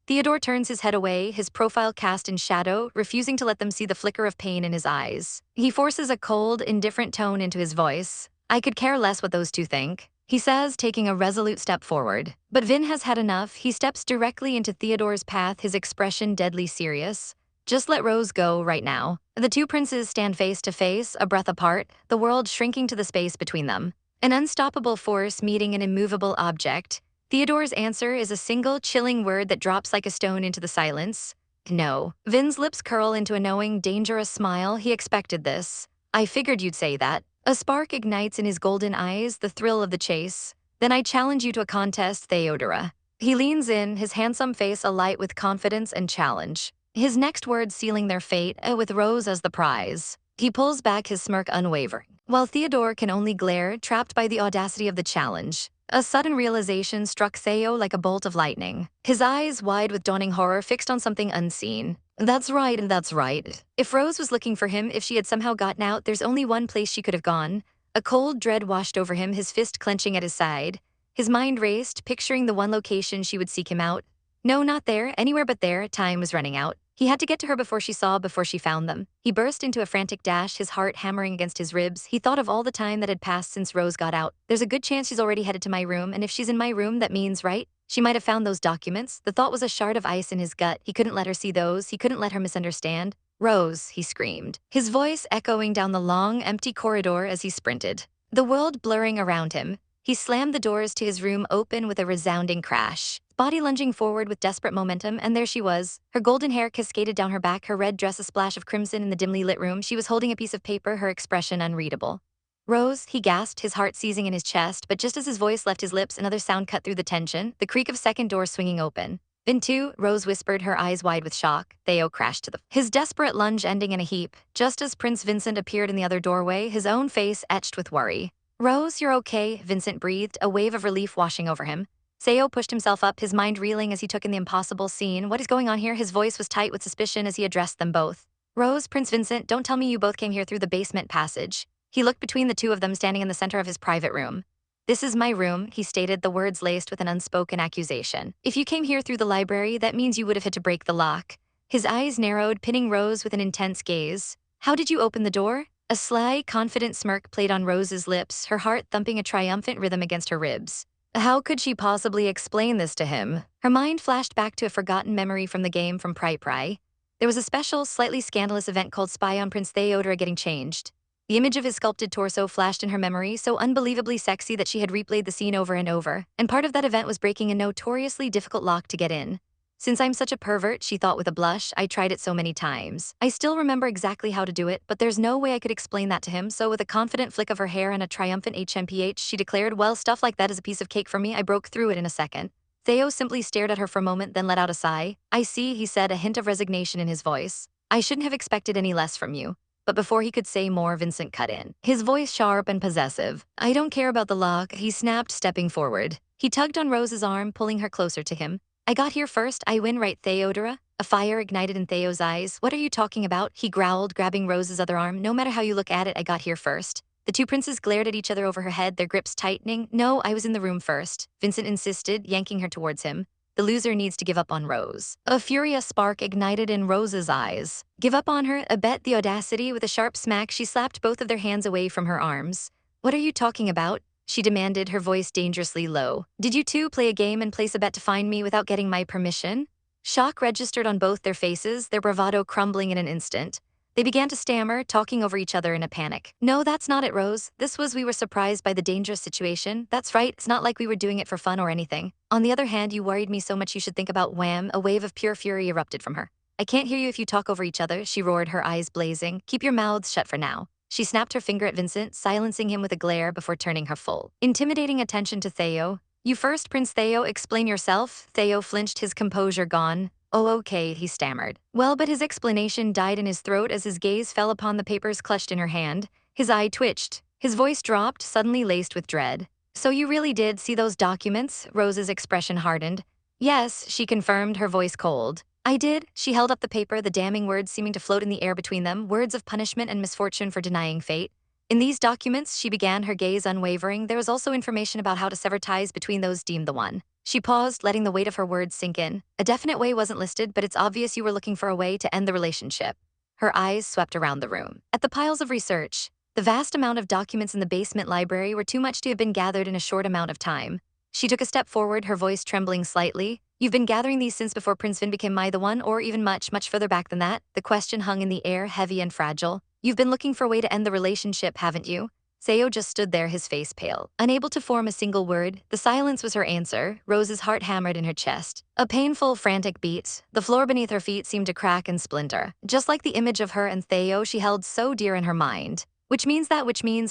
Theodore turns his head away, his profile cast in shadow, refusing to let them see the flicker of pain in his eyes. He forces a cold, indifferent tone into his voice. I could care less what those two think, he says, taking a resolute step forward. But Vin has had enough. He steps directly into Theodore's path, his expression deadly serious. Just let Rose go right now. The two princes stand face to face, a breath apart, the world shrinking to the space between them. An unstoppable force meeting an immovable object. Theodore's answer is a single, chilling word that drops like a stone into the silence. No. Vin's lips curl into a knowing, dangerous smile. He expected this. I figured you'd say that. A spark ignites in his golden eyes, the thrill of the chase. Then I challenge you to a contest, Theodora. He leans in, his handsome face alight with confidence and challenge. His next words sealing their fate, with Rose as the prize. He pulls back, his smirk unwavering, while Theodore can only glare, trapped by the audacity of the challenge. A sudden realization struck Theo like a bolt of lightning. His eyes, wide with dawning horror, fixed on something unseen. That's right, and that's right. If Rose was looking for him, if she had somehow gotten out, there's only one place she could have gone. A cold dread washed over him, his fist clenching at his side. His mind raced, picturing the one location she would seek him out. No, not there, anywhere but there. Time was running out. He had to get to her before she found them. He burst into a frantic dash, his heart hammering against his ribs. He thought of all the time that had passed since Rose got out. There's a good chance she's already headed to my room, and if she's in my room, that means, right? She might have found those documents. The thought was a shard of ice in his gut. He couldn't let her see those. He couldn't let her misunderstand. Rose, he screamed, his voice echoing down the long, empty corridor as he sprinted. The world blurring around him. He slammed the doors to his room open with a resounding crash, body lunging forward with desperate momentum, and there she was. Her golden hair cascaded down her back, her red dress a splash of crimson in the dimly lit room. She was holding a piece of paper, her expression unreadable. Rose, he gasped, his heart seizing in his chest, but just as his voice left his lips, another sound cut through the tension, the creak of second door swinging open. Vin too, Rose whispered, her eyes wide with shock. Theo crashed to his desperate lunge ending in a heap, just as Prince Vincent appeared in the other doorway, his own face etched with worry. Rose, you're okay, Vincent breathed, a wave of relief washing over him. Theo pushed himself up, his mind reeling as he took in the impossible scene. What is going on here? His voice was tight with suspicion as he addressed them both. Rose, Prince Vincent, don't tell me you both came here through the basement passage. He looked between the two of them standing in the center of his private room. This is my room, he stated, the words laced with an unspoken accusation. If you came here through the library, that means you would have had to break the lock. His eyes narrowed, pinning Rose with an intense gaze. How did you open the door? A sly, confident smirk played on Rose's lips, her heart thumping a triumphant rhythm against her ribs. How could she possibly explain this to him? Her mind flashed back to a forgotten memory from the game from Pry. There was a special, slightly scandalous event called Spy on Prince Theodora getting changed. The image of his sculpted torso flashed in her memory, so unbelievably sexy that she had replayed the scene over and over, and part of that event was breaking a notoriously difficult lock to get in. Since I'm such a pervert, she thought with a blush, I tried it so many times. I still remember exactly how to do it, but there's no way I could explain that to him, so with a confident flick of her hair and a triumphant HMPH, she declared, well, stuff like that is a piece of cake for me. I broke through it in a second. Theo simply stared at her for a moment, then let out a sigh. I see, he said, a hint of resignation in his voice. I shouldn't have expected any less from you. But before he could say more, Vincent cut in, his voice sharp and possessive. I don't care about the lock, he snapped, stepping forward. He tugged on Rose's arm, pulling her closer to him. I got here first, I win, right, Theodora? A fire ignited in Theo's eyes. What are you talking about? He growled, grabbing Rose's other arm. No matter how you look at it, I got here first. The two princes glared at each other over her head, their grips tightening. No, I was in the room first, Vincent insisted, yanking her towards him. The loser needs to give up on Rose. A furious spark ignited in Rose's eyes. Give up on her? A bet? The audacity. With a sharp smack, she slapped both of their hands away from her arms. What are you talking about? She demanded, her voice dangerously low. Did you two play a game and place a bet to find me without getting my permission? Shock registered on both their faces, their bravado crumbling in an instant. They began to stammer, talking over each other in a panic. No, that's not it, Rose. We were surprised by the dangerous situation. That's right, it's not like we were doing it for fun or anything. On the other hand, you worried me so much you should think about wham. A wave of pure fury erupted from her. I can't hear you if you talk over each other, she roared, her eyes blazing. Keep your mouths shut for now. She snapped her finger at Vincent, silencing him with a glare before turning her full, intimidating attention to Theo. You first, Prince Theo, explain yourself. Theo flinched, his composure gone. Oh, okay, he stammered. Well, but his explanation died in his throat as his gaze fell upon the papers clutched in her hand. His eye twitched. His voice dropped, suddenly laced with dread. So you really did see those documents? Rose's expression hardened. Yes, she confirmed, her voice cold. I did. She held up the paper, the damning words seeming to float in the air between them, words of punishment and misfortune for denying fate. In these documents, she began, her gaze unwavering, there was also information about how to sever ties between those deemed the one. She paused, letting the weight of her words sink in. A definite way wasn't listed, but it's obvious you were looking for a way to end the relationship. Her eyes swept around the room. At the piles of research, the vast amount of documents in the basement library were too much to have been gathered in a short amount of time. She took a step forward, her voice trembling slightly. You've been gathering these since before Prince Vin became the one, or even much, much further back than that? The question hung in the air, heavy and fragile. You've been looking for a way to end the relationship, haven't you? Theo just stood there, his face pale, unable to form a single word. The silence was her answer. Rose's heart hammered in her chest. A painful, frantic beat. The floor beneath her feet seemed to crack and splinter, just like the image of her and Theo she held so dear in her mind. Which means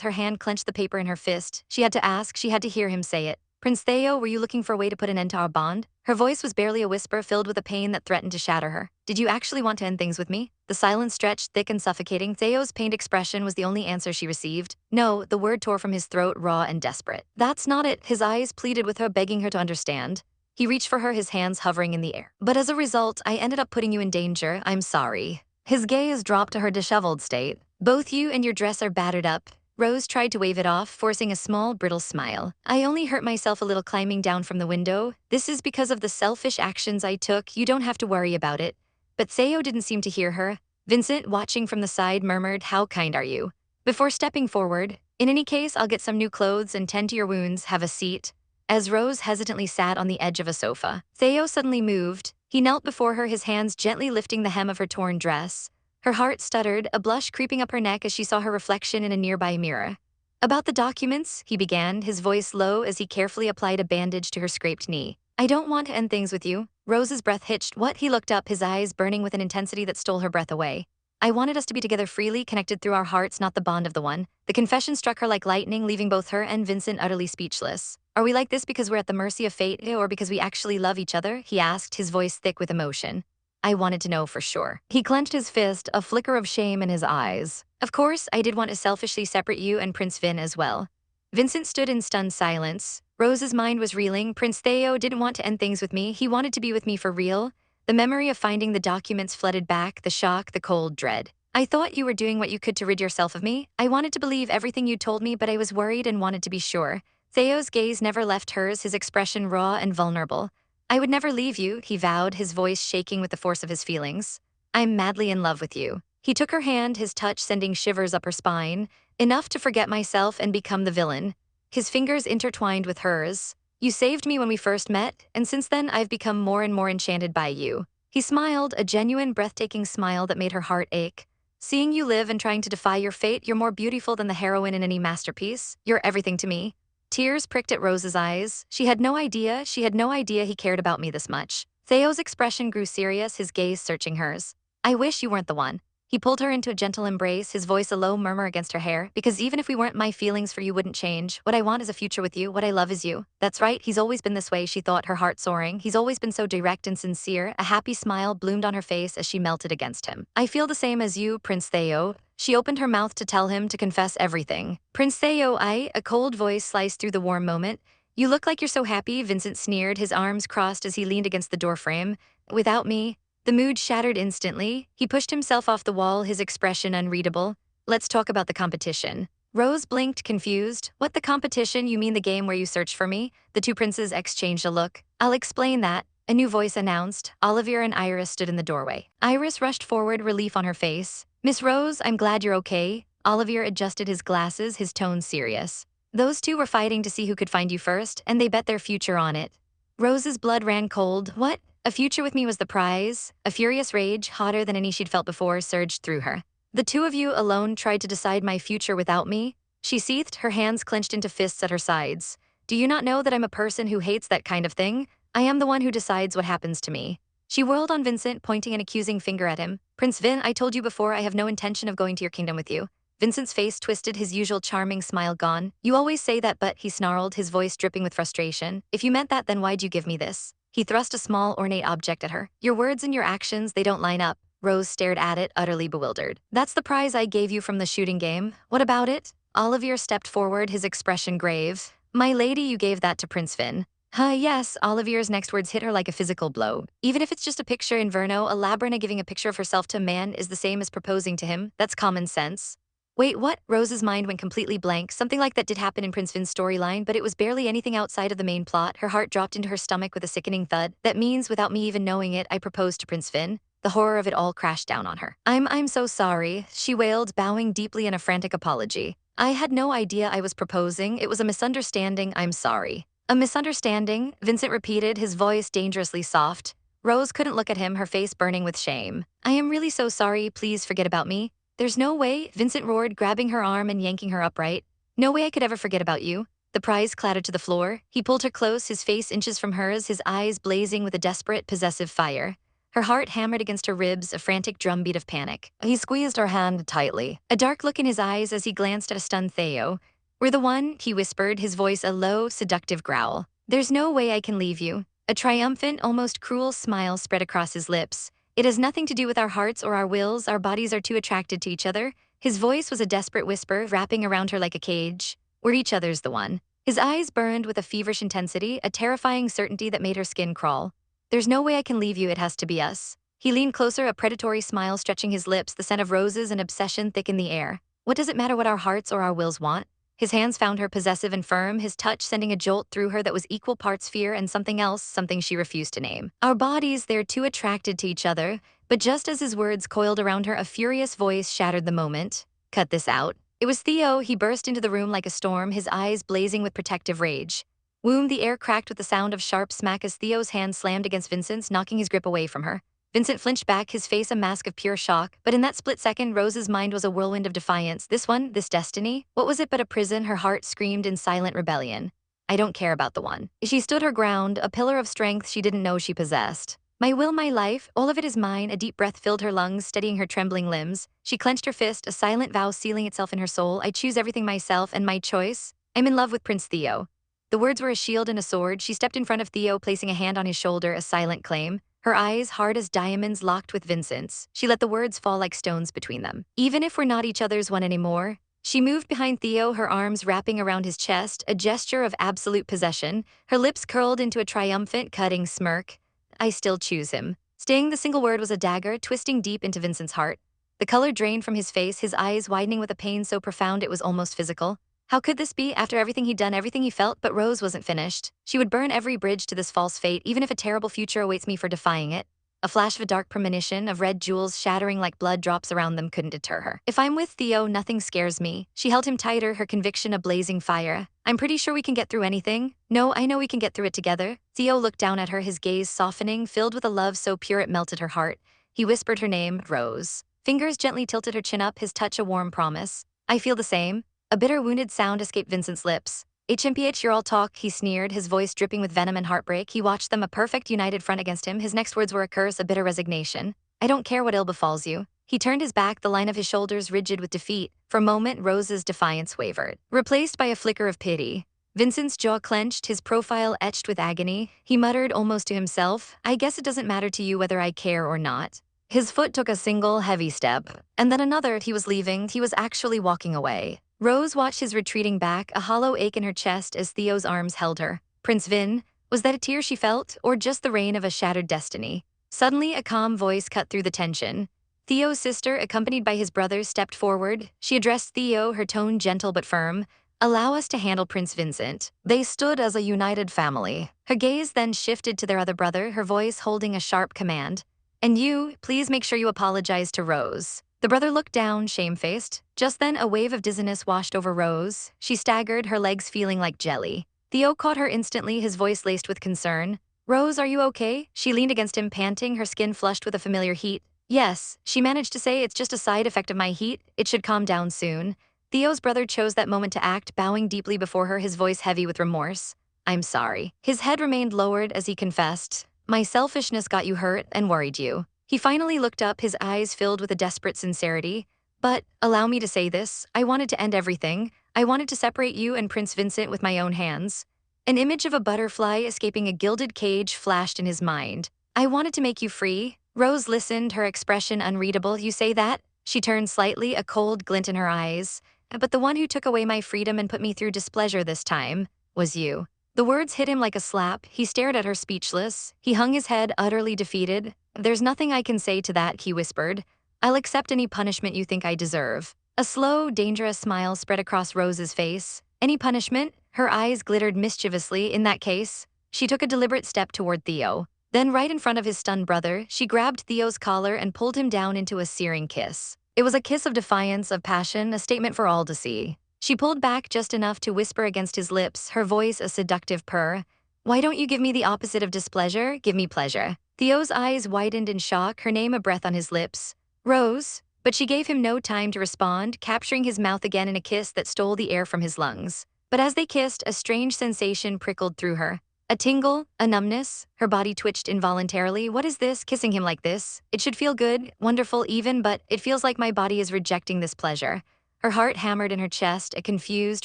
her hand clenched the paper in her fist. She had to ask, she had to hear him say it. Prince Theo, were you looking for a way to put an end to our bond? Her voice was barely a whisper, filled with a pain that threatened to shatter her. Did you actually want to end things with me? The silence stretched, thick and suffocating. Theo's pained expression was the only answer she received. No, the word tore from his throat, raw and desperate. That's not it. His eyes pleaded with her, begging her to understand. He reached for her, his hands hovering in the air. But as a result, I ended up putting you in danger. I'm sorry. His gaze dropped to her disheveled state. Both you and your dress are battered up. Rose tried to wave it off, forcing a small, brittle smile. I only hurt myself a little climbing down from the window. This is because of the selfish actions I took. You don't have to worry about it. But Theo didn't seem to hear her. Vincent, watching from the side, murmured, How kind are you? Before stepping forward, in any case, I'll get some new clothes and tend to your wounds. Have a seat. As Rose hesitantly sat on the edge of a sofa, Theo suddenly moved. He knelt before her, his hands gently lifting the hem of her torn dress. Her heart stuttered, a blush creeping up her neck as she saw her reflection in a nearby mirror. About the documents, he began, his voice low as he carefully applied a bandage to her scraped knee. I don't want to end things with you. Rose's breath hitched. What? He looked up, his eyes burning with an intensity that stole her breath away. I wanted us to be together freely, connected through our hearts, not the bond of the one. The confession struck her like lightning, leaving both her and Vincent utterly speechless. Are we like this because we're at the mercy of fate, or because we actually love each other? He asked, his voice thick with emotion. I wanted to know for sure. He clenched his fist, a flicker of shame in his eyes. Of course, I did want to selfishly separate you and Prince Vin as well. Vincent stood in stunned silence. Rose's mind was reeling. Prince Theo didn't want to end things with me. He wanted to be with me for real. The memory of finding the documents flooded back, the shock, the cold dread. I thought you were doing what you could to rid yourself of me. I wanted to believe everything you told me, but I was worried and wanted to be sure. Theo's gaze never left hers, his expression raw and vulnerable. I would never leave you, he vowed, his voice shaking with the force of his feelings. I'm madly in love with you. He took her hand, his touch sending shivers up her spine, enough to forget myself and become the villain. His fingers intertwined with hers. You saved me when we first met, and since then I've become more and more enchanted by you. He smiled, a genuine, breathtaking smile that made her heart ache. Seeing you live and trying to defy your fate, you're more beautiful than the heroine in any masterpiece. You're everything to me. Tears pricked at Rose's eyes. She had no idea he cared about me this much. Theo's expression grew serious, his gaze searching hers. I wish you weren't the one. He pulled her into a gentle embrace, his voice a low murmur against her hair. Because even if we weren't, my feelings for you wouldn't change. What I want is a future with you. What I love is you. That's right, he's always been this way, she thought, her heart soaring. He's always been so direct and sincere. A happy smile bloomed on her face as she melted against him. I feel the same as you, Prince Theo. She opened her mouth to tell him, to confess everything. Prince Theo, a cold voice sliced through the warm moment. You look like you're so happy, Vincent sneered, his arms crossed as he leaned against the doorframe. Without me? The mood shattered instantly. He pushed himself off the wall, his expression unreadable. Let's talk about the competition. Rose blinked, confused. What, the competition? You mean the game where you search for me? The two princes exchanged a look. I'll explain that, a new voice announced. Olivier and Iris stood in the doorway. Iris rushed forward, relief on her face. Miss Rose, I'm glad you're okay. Olivier adjusted his glasses, his tone serious. Those two were fighting to see who could find you first, and they bet their future on it. Rose's blood ran cold. What? A future with me was the prize? A furious rage, hotter than any she'd felt before, surged through her. The two of you alone tried to decide my future without me? She seethed, her hands clenched into fists at her sides. Do you not know that I'm a person who hates that kind of thing? I am the one who decides what happens to me. She whirled on Vincent, pointing an accusing finger at him. Prince Vin, I told you before I have no intention of going to your kingdom with you. Vincent's face twisted, his usual charming smile gone. You always say that, but, he snarled, his voice dripping with frustration. If you meant that, then why'd you give me this? He thrust a small, ornate object at her. Your words and your actions, they don't line up. Rose stared at it, utterly bewildered. That's the prize I gave you from the shooting game. What about it? Olivier stepped forward, his expression grave. My lady, you gave that to Prince Vin. Yes, Olivier's next words hit her like a physical blow. Even if it's just a picture in Verno, a Labrina giving a picture of herself to a man is the same as proposing to him. That's common sense. Wait, what? Rose's mind went completely blank. Something like that did happen in Prince Vin's storyline, but it was barely anything outside of the main plot. Her heart dropped into her stomach with a sickening thud. That means, without me even knowing it, I proposed to Prince Vin. The horror of it all crashed down on her. I'm so sorry, she wailed, bowing deeply in a frantic apology. I had no idea I was proposing. It was a misunderstanding. I'm sorry. A misunderstanding? Vincent repeated, his voice dangerously soft. Rose couldn't look at him, her face burning with shame. I am really so sorry. Please forget about me. There's no way, Vincent roared, grabbing her arm and yanking her upright. No way I could ever forget about you. The prize clattered to the floor. He pulled her close, his face inches from hers, his eyes blazing with a desperate, possessive fire. Her heart hammered against her ribs, a frantic drumbeat of panic. He squeezed her hand tightly, a dark look in his eyes as he glanced at a stunned Theo. We're the one, he whispered, his voice a low, seductive growl. There's no way I can leave you. A triumphant, almost cruel smile spread across his lips. It has nothing to do with our hearts or our wills, our bodies are too attracted to each other. His voice was a desperate whisper, wrapping around her like a cage. We're each other's the one. His eyes burned with a feverish intensity, a terrifying certainty that made her skin crawl. There's no way I can leave you, it has to be us. He leaned closer, a predatory smile stretching his lips, the scent of roses and obsession thick in the air. What does it matter what our hearts or our wills want? His hands found her possessive and firm, his touch sending a jolt through her that was equal parts fear and something else, something she refused to name. Our bodies, they're too attracted to each other. But just as his words coiled around her, a furious voice shattered the moment. Cut this out. It was Theo. He burst into the room like a storm, his eyes blazing with protective rage. Womb, the air cracked with the sound of sharp smack as Theo's hand slammed against Vincent's, knocking his grip away from her. Vincent flinched back, his face a mask of pure shock, but in that split second, Rose's mind was a whirlwind of defiance. This one, this destiny? What was it but a prison? Her heart screamed in silent rebellion. I don't care about the one. She stood her ground, a pillar of strength she didn't know she possessed. My will, my life, all of it is mine. A deep breath filled her lungs, steadying her trembling limbs. She clenched her fist, a silent vow sealing itself in her soul. I choose everything myself, and my choice? I'm in love with Prince Theo. The words were a shield and a sword. She stepped in front of Theo, placing a hand on his shoulder, a silent claim. Her eyes, hard as diamonds, locked with Vincent's. She let the words fall like stones between them. Even if we're not each other's one anymore. She moved behind Theo, her arms wrapping around his chest, a gesture of absolute possession. Her lips curled into a triumphant, cutting smirk. I still choose him. Staying, the single word was a dagger, twisting deep into Vincent's heart. The color drained from his face, his eyes widening with a pain so profound it was almost physical. How could this be, after everything he'd done, everything he felt? But Rose wasn't finished. She would burn every bridge to this false fate, even if a terrible future awaits me for defying it. A flash of a dark premonition of red jewels shattering like blood drops around them couldn't deter her. If I'm with Theo, nothing scares me. She held him tighter, her conviction a blazing fire. I'm pretty sure we can get through anything. No, I know we can get through it together. Theo looked down at her, his gaze softening, filled with a love so pure it melted her heart. He whispered her name, Rose. Fingers gently tilted her chin up, his touch a warm promise. I feel the same. A bitter, wounded sound escaped Vincent's lips. HMPH, you're all talk, he sneered, his voice dripping with venom and heartbreak. He watched them, a perfect united front against him. His next words were a curse, a bitter resignation. I don't care what ill befalls you. He turned his back, the line of his shoulders rigid with defeat. For a moment, Rose's defiance wavered, replaced by a flicker of pity. Vincent's jaw clenched, his profile etched with agony. He muttered almost to himself, I guess it doesn't matter to you whether I care or not. His foot took a single, heavy step, and then another. He was leaving, he was actually walking away. Rose watched his retreating back, a hollow ache in her chest as Theo's arms held her. Prince Vin, was that a tear she felt, or just the rain of a shattered destiny? Suddenly, a calm voice cut through the tension. Theo's sister, accompanied by his brother, stepped forward. She addressed Theo, her tone gentle but firm. Allow us to handle Prince Vincent. They stood as a united family. Her gaze then shifted to their other brother, her voice holding a sharp command. And you, please make sure you apologize to Rose. The brother looked down, shamefaced. Just then, a wave of dizziness washed over Rose. She staggered, her legs feeling like jelly. Theo caught her instantly, his voice laced with concern. Rose, are you okay? She leaned against him, panting, her skin flushed with a familiar heat. Yes, she managed to say, it's just a side effect of my heat. It should calm down soon. Theo's brother chose that moment to act, bowing deeply before her, his voice heavy with remorse. I'm sorry. His head remained lowered as he confessed. My selfishness got you hurt and worried you. He finally looked up, his eyes filled with a desperate sincerity. But, allow me to say this, I wanted to end everything. I wanted to separate you and Prince Vincent with my own hands. An image of a butterfly escaping a gilded cage flashed in his mind. I wanted to make you free. Rose listened, her expression unreadable. You say that? She turned slightly, a cold glint in her eyes. But the one who took away my freedom and put me through displeasure this time was you. The words hit him like a slap. He stared at her speechless. He hung his head, utterly defeated. There's nothing I can say to that, he whispered. I'll accept any punishment you think I deserve. A slow, dangerous smile spread across Rose's face. Any punishment? Her eyes glittered mischievously. In that case, she took a deliberate step toward Theo. Then, right in front of his stunned brother, she grabbed Theo's collar and pulled him down into a searing kiss. It was a kiss of defiance, of passion, a statement for all to see. She pulled back just enough to whisper against his lips, her voice a seductive purr. Why don't you give me the opposite of displeasure? Give me pleasure. Theo's eyes widened in shock, her name a breath on his lips. Rose. But she gave him no time to respond, capturing his mouth again in a kiss that stole the air from his lungs. But as they kissed, a strange sensation prickled through her. A tingle, a numbness. Her body twitched involuntarily. What is this, kissing him like this? It should feel good, wonderful even, but it feels like my body is rejecting this pleasure. Her heart hammered in her chest, a confused,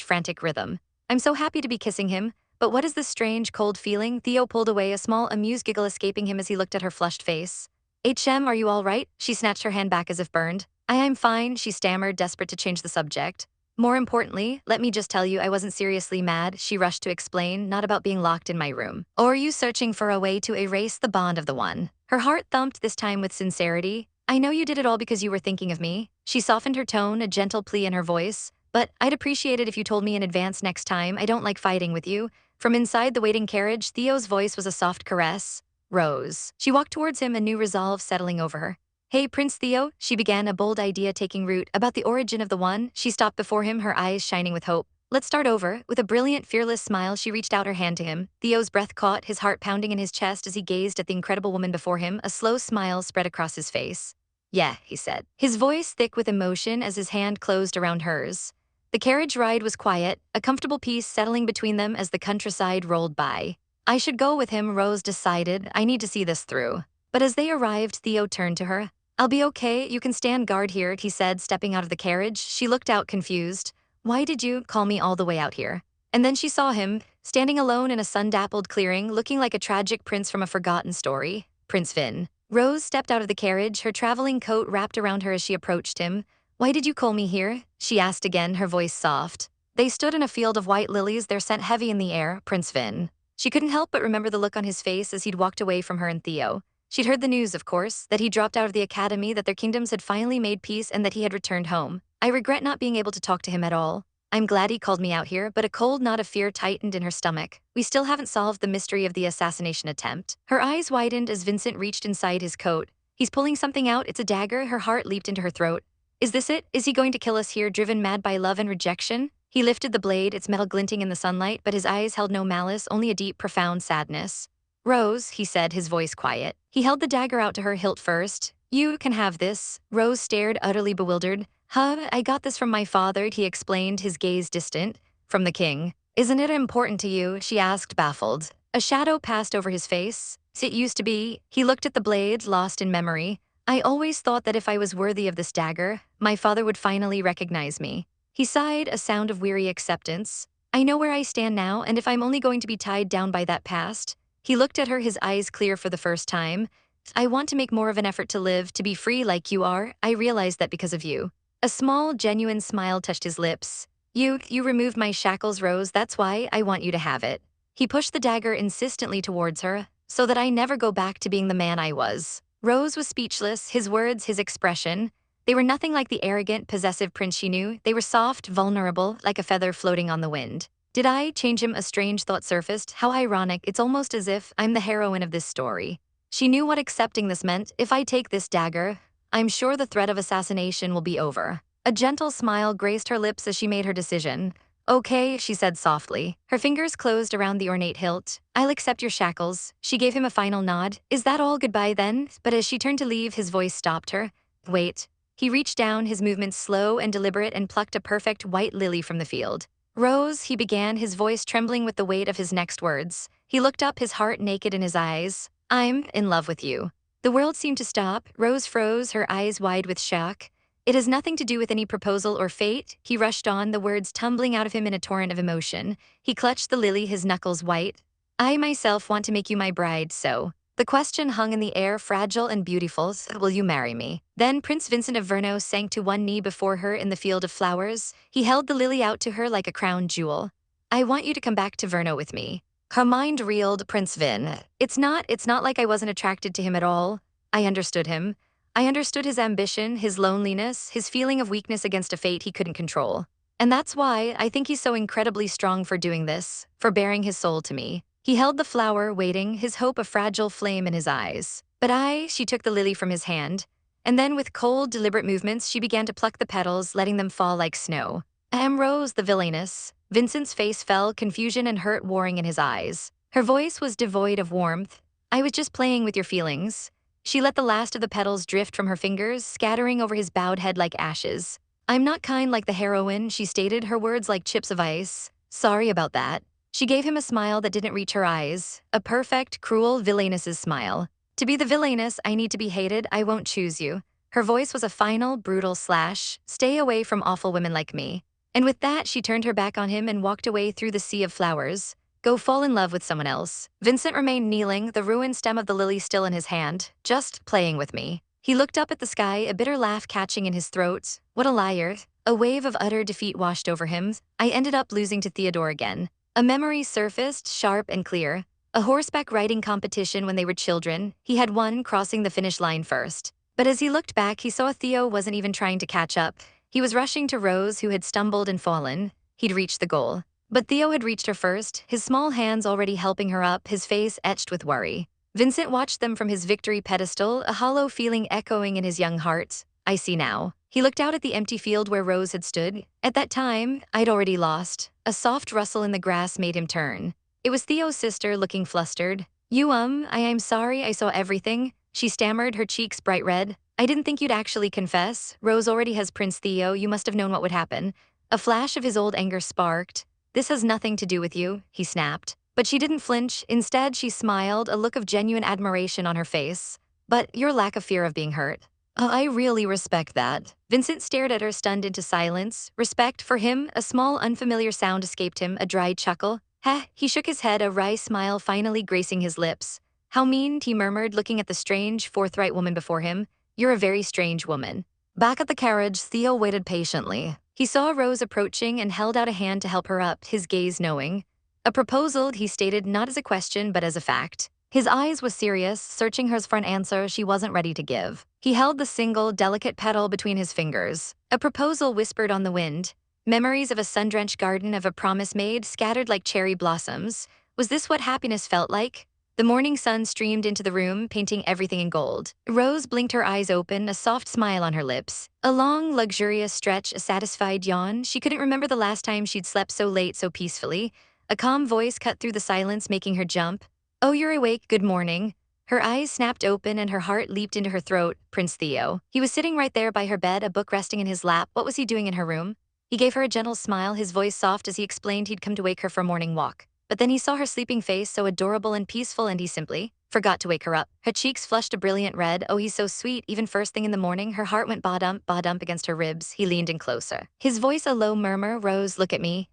frantic rhythm. I'm so happy to be kissing him, but what is this strange, cold feeling? Theo pulled away, a small, amused giggle escaping him as he looked at her flushed face. Are you all right? She snatched her hand back as if burned. I'm fine, she stammered, desperate to change the subject. More importantly, let me just tell you I wasn't seriously mad, she rushed to explain, not about being locked in my room. Or you searching for a way to erase the bond of the one. Her heart thumped, this time with sincerity. I know you did it all because you were thinking of me. She softened her tone, a gentle plea in her voice. But I'd appreciate it if you told me in advance next time. I don't like fighting with you. From inside the waiting carriage, Theo's voice was a soft caress. Rose. She walked towards him, a new resolve settling over her. Hey, Prince Theo, she began, a bold idea taking root. About the origin of the one, she stopped before him, her eyes shining with hope. Let's start over. With a brilliant, fearless smile, she reached out her hand to him. Theo's breath caught, his heart pounding in his chest as he gazed at the incredible woman before him. A slow smile spread across his face. Yeah, he said, his voice thick with emotion as his hand closed around hers. The carriage ride was quiet, a comfortable peace settling between them as the countryside rolled by. I should go with him, Rose decided. I need to see this through. But as they arrived, Theo turned to her. I'll be okay, you can stand guard here, he said, stepping out of the carriage. She looked out, confused. Why did you call me all the way out here? And then she saw him, standing alone in a sun-dappled clearing, looking like a tragic prince from a forgotten story. Prince Vin. Rose stepped out of the carriage, her traveling coat wrapped around her as she approached him. Why did you call me here? She asked again, her voice soft. They stood in a field of white lilies, their scent heavy in the air. Prince Vin. She couldn't help but remember the look on his face as he'd walked away from her and Theo. She'd heard the news, of course, that he dropped out of the academy, that their kingdoms had finally made peace, and that he had returned home. I regret not being able to talk to him at all. I'm glad he called me out here, but a cold knot of fear tightened in her stomach. We still haven't solved the mystery of the assassination attempt. Her eyes widened as Vincent reached inside his coat. He's pulling something out, it's a dagger, her heart leaped into her throat. Is this it? Is he going to kill us here, driven mad by love and rejection? He lifted the blade, its metal glinting in the sunlight, but his eyes held no malice, only a deep, profound sadness. Rose, he said, his voice quiet. He held the dagger out to her, hilt first. You can have this. Rose stared, utterly bewildered. I got this from my father, he explained, his gaze distant. From the king. Isn't it important to you? She asked, baffled. A shadow passed over his face. It used to be. He looked at the blade, lost in memory. I always thought that if I was worthy of this dagger, my father would finally recognize me. He sighed, a sound of weary acceptance. I know where I stand now, and if I'm only going to be tied down by that past. He looked at her, his eyes clear for the first time. I want to make more of an effort to live, to be free like you are. I realized that because of you. A small, genuine smile touched his lips. You removed my shackles, Rose, that's why I want you to have it. He pushed the dagger insistently towards her. so that I never go back to being the man I was. Rose was speechless, his words, his expression. They were nothing like the arrogant, possessive prince she knew. They were soft, vulnerable, like a feather floating on the wind. Did I change him? A strange thought surfaced. How ironic, it's almost as if I'm the heroine of this story. She knew what accepting this meant. If I take this dagger, I'm sure the threat of assassination will be over. A gentle smile graced her lips as she made her decision. Okay, she said softly. Her fingers closed around the ornate hilt. I'll accept your shackles. She gave him a final nod. Is that all? Goodbye then? But as she turned to leave, his voice stopped her. Wait. He reached down, his movements slow and deliberate, and plucked a perfect white lily from the field. Rose, he began, his voice trembling with the weight of his next words. He looked up, his heart naked in his eyes. I'm in love with you. The world seemed to stop. Rose froze, her eyes wide with shock. It has nothing to do with any proposal or fate, he rushed on, the words tumbling out of him in a torrent of emotion. He clutched the lily, his knuckles white. I myself want to make you my bride, so. The question hung in the air, fragile and beautiful. Will you marry me? Then Prince Vincent of Verno sank to one knee before her in the field of flowers. He held the lily out to her like a crown jewel. I want you to come back to Verno with me. Her mind reeled. Prince Vin. It's not like I wasn't attracted to him at all. I understood him. I understood his ambition, his loneliness, his feeling of weakness against a fate he couldn't control. And that's why I think he's so incredibly strong for doing this, for baring his soul to me. He held the flower, waiting, his hope a fragile flame in his eyes. But she took the lily from his hand, and then with cold, deliberate movements, she began to pluck the petals, letting them fall like snow. I am Rose, the villainess. Vincent's face fell, confusion and hurt warring in his eyes. Her voice was devoid of warmth. I was just playing with your feelings. She let the last of the petals drift from her fingers, scattering over his bowed head like ashes. I'm not kind like the heroine, she stated, her words like chips of ice. Sorry about that. She gave him a smile that didn't reach her eyes, a perfect, cruel villainess's smile. To be the villainess, I need to be hated, I won't choose you. Her voice was a final, brutal slash. Stay away from awful women like me. And with that, she turned her back on him and walked away through the sea of flowers. Go fall in love with someone else. Vincent remained kneeling, the ruined stem of the lily still in his hand, just playing with me. He looked up at the sky, a bitter laugh catching in his throat. What a liar. A wave of utter defeat washed over him. I ended up losing to Theodore again. A memory surfaced, sharp and clear. A horseback riding competition when they were children. He had won, crossing the finish line first. But as he looked back, he saw Theo wasn't even trying to catch up. He was rushing to Rose, who had stumbled and fallen. He'd reached the goal. But Theo had reached her first, his small hands already helping her up, his face etched with worry. Vincent watched them from his victory pedestal, a hollow feeling echoing in his young heart. I see now. He looked out at the empty field where Rose had stood. At that time, I'd already lost. A soft rustle in the grass made him turn. It was Theo's sister, looking flustered. I'm sorry, I saw everything. She stammered, her cheeks bright red. I didn't think you'd actually confess. Rose already has Prince Theo, you must have known what would happen. A flash of his old anger sparked. This has nothing to do with you, he snapped. But she didn't flinch. Instead, she smiled, a look of genuine admiration on her face. But your lack of fear of being hurt. I really respect that. Vincent stared at her, stunned into silence. Respect for him? A small, unfamiliar sound escaped him, a dry chuckle. Heh, he shook his head, a wry smile finally gracing his lips. How mean, he murmured, looking at the strange, forthright woman before him. You're a very strange woman. Back at the carriage, Theo waited patiently. He saw Rose approaching and held out a hand to help her up, his gaze knowing. A proposal, he stated, not as a question but as a fact. His eyes was serious, searching her for an answer she wasn't ready to give. He held the single, delicate petal between his fingers. A proposal whispered on the wind. Memories of a sun-drenched garden, of a promise made, scattered like cherry blossoms. Was this what happiness felt like? The morning sun streamed into the room, painting everything in gold. Rose blinked, her eyes open, a soft smile on her lips. A long, luxurious stretch, a satisfied yawn. She couldn't remember the last time she'd slept so late, so peacefully. A calm voice cut through the silence, making her jump. Oh, you're awake, good morning. Her eyes snapped open and her heart leaped into her throat. Prince Theo. He was sitting right there by her bed, a book resting in his lap. What was he doing in her room? He gave her a gentle smile, his voice soft as he explained he'd come to wake her for a morning walk. But then he saw her sleeping face, so adorable and peaceful, and he simply forgot to wake her up. Her cheeks flushed a brilliant red. Oh, he's so sweet. Even first thing in the morning, her heart went ba-dump against her ribs. He leaned in closer. His voice a low murmur. Rose, look at me.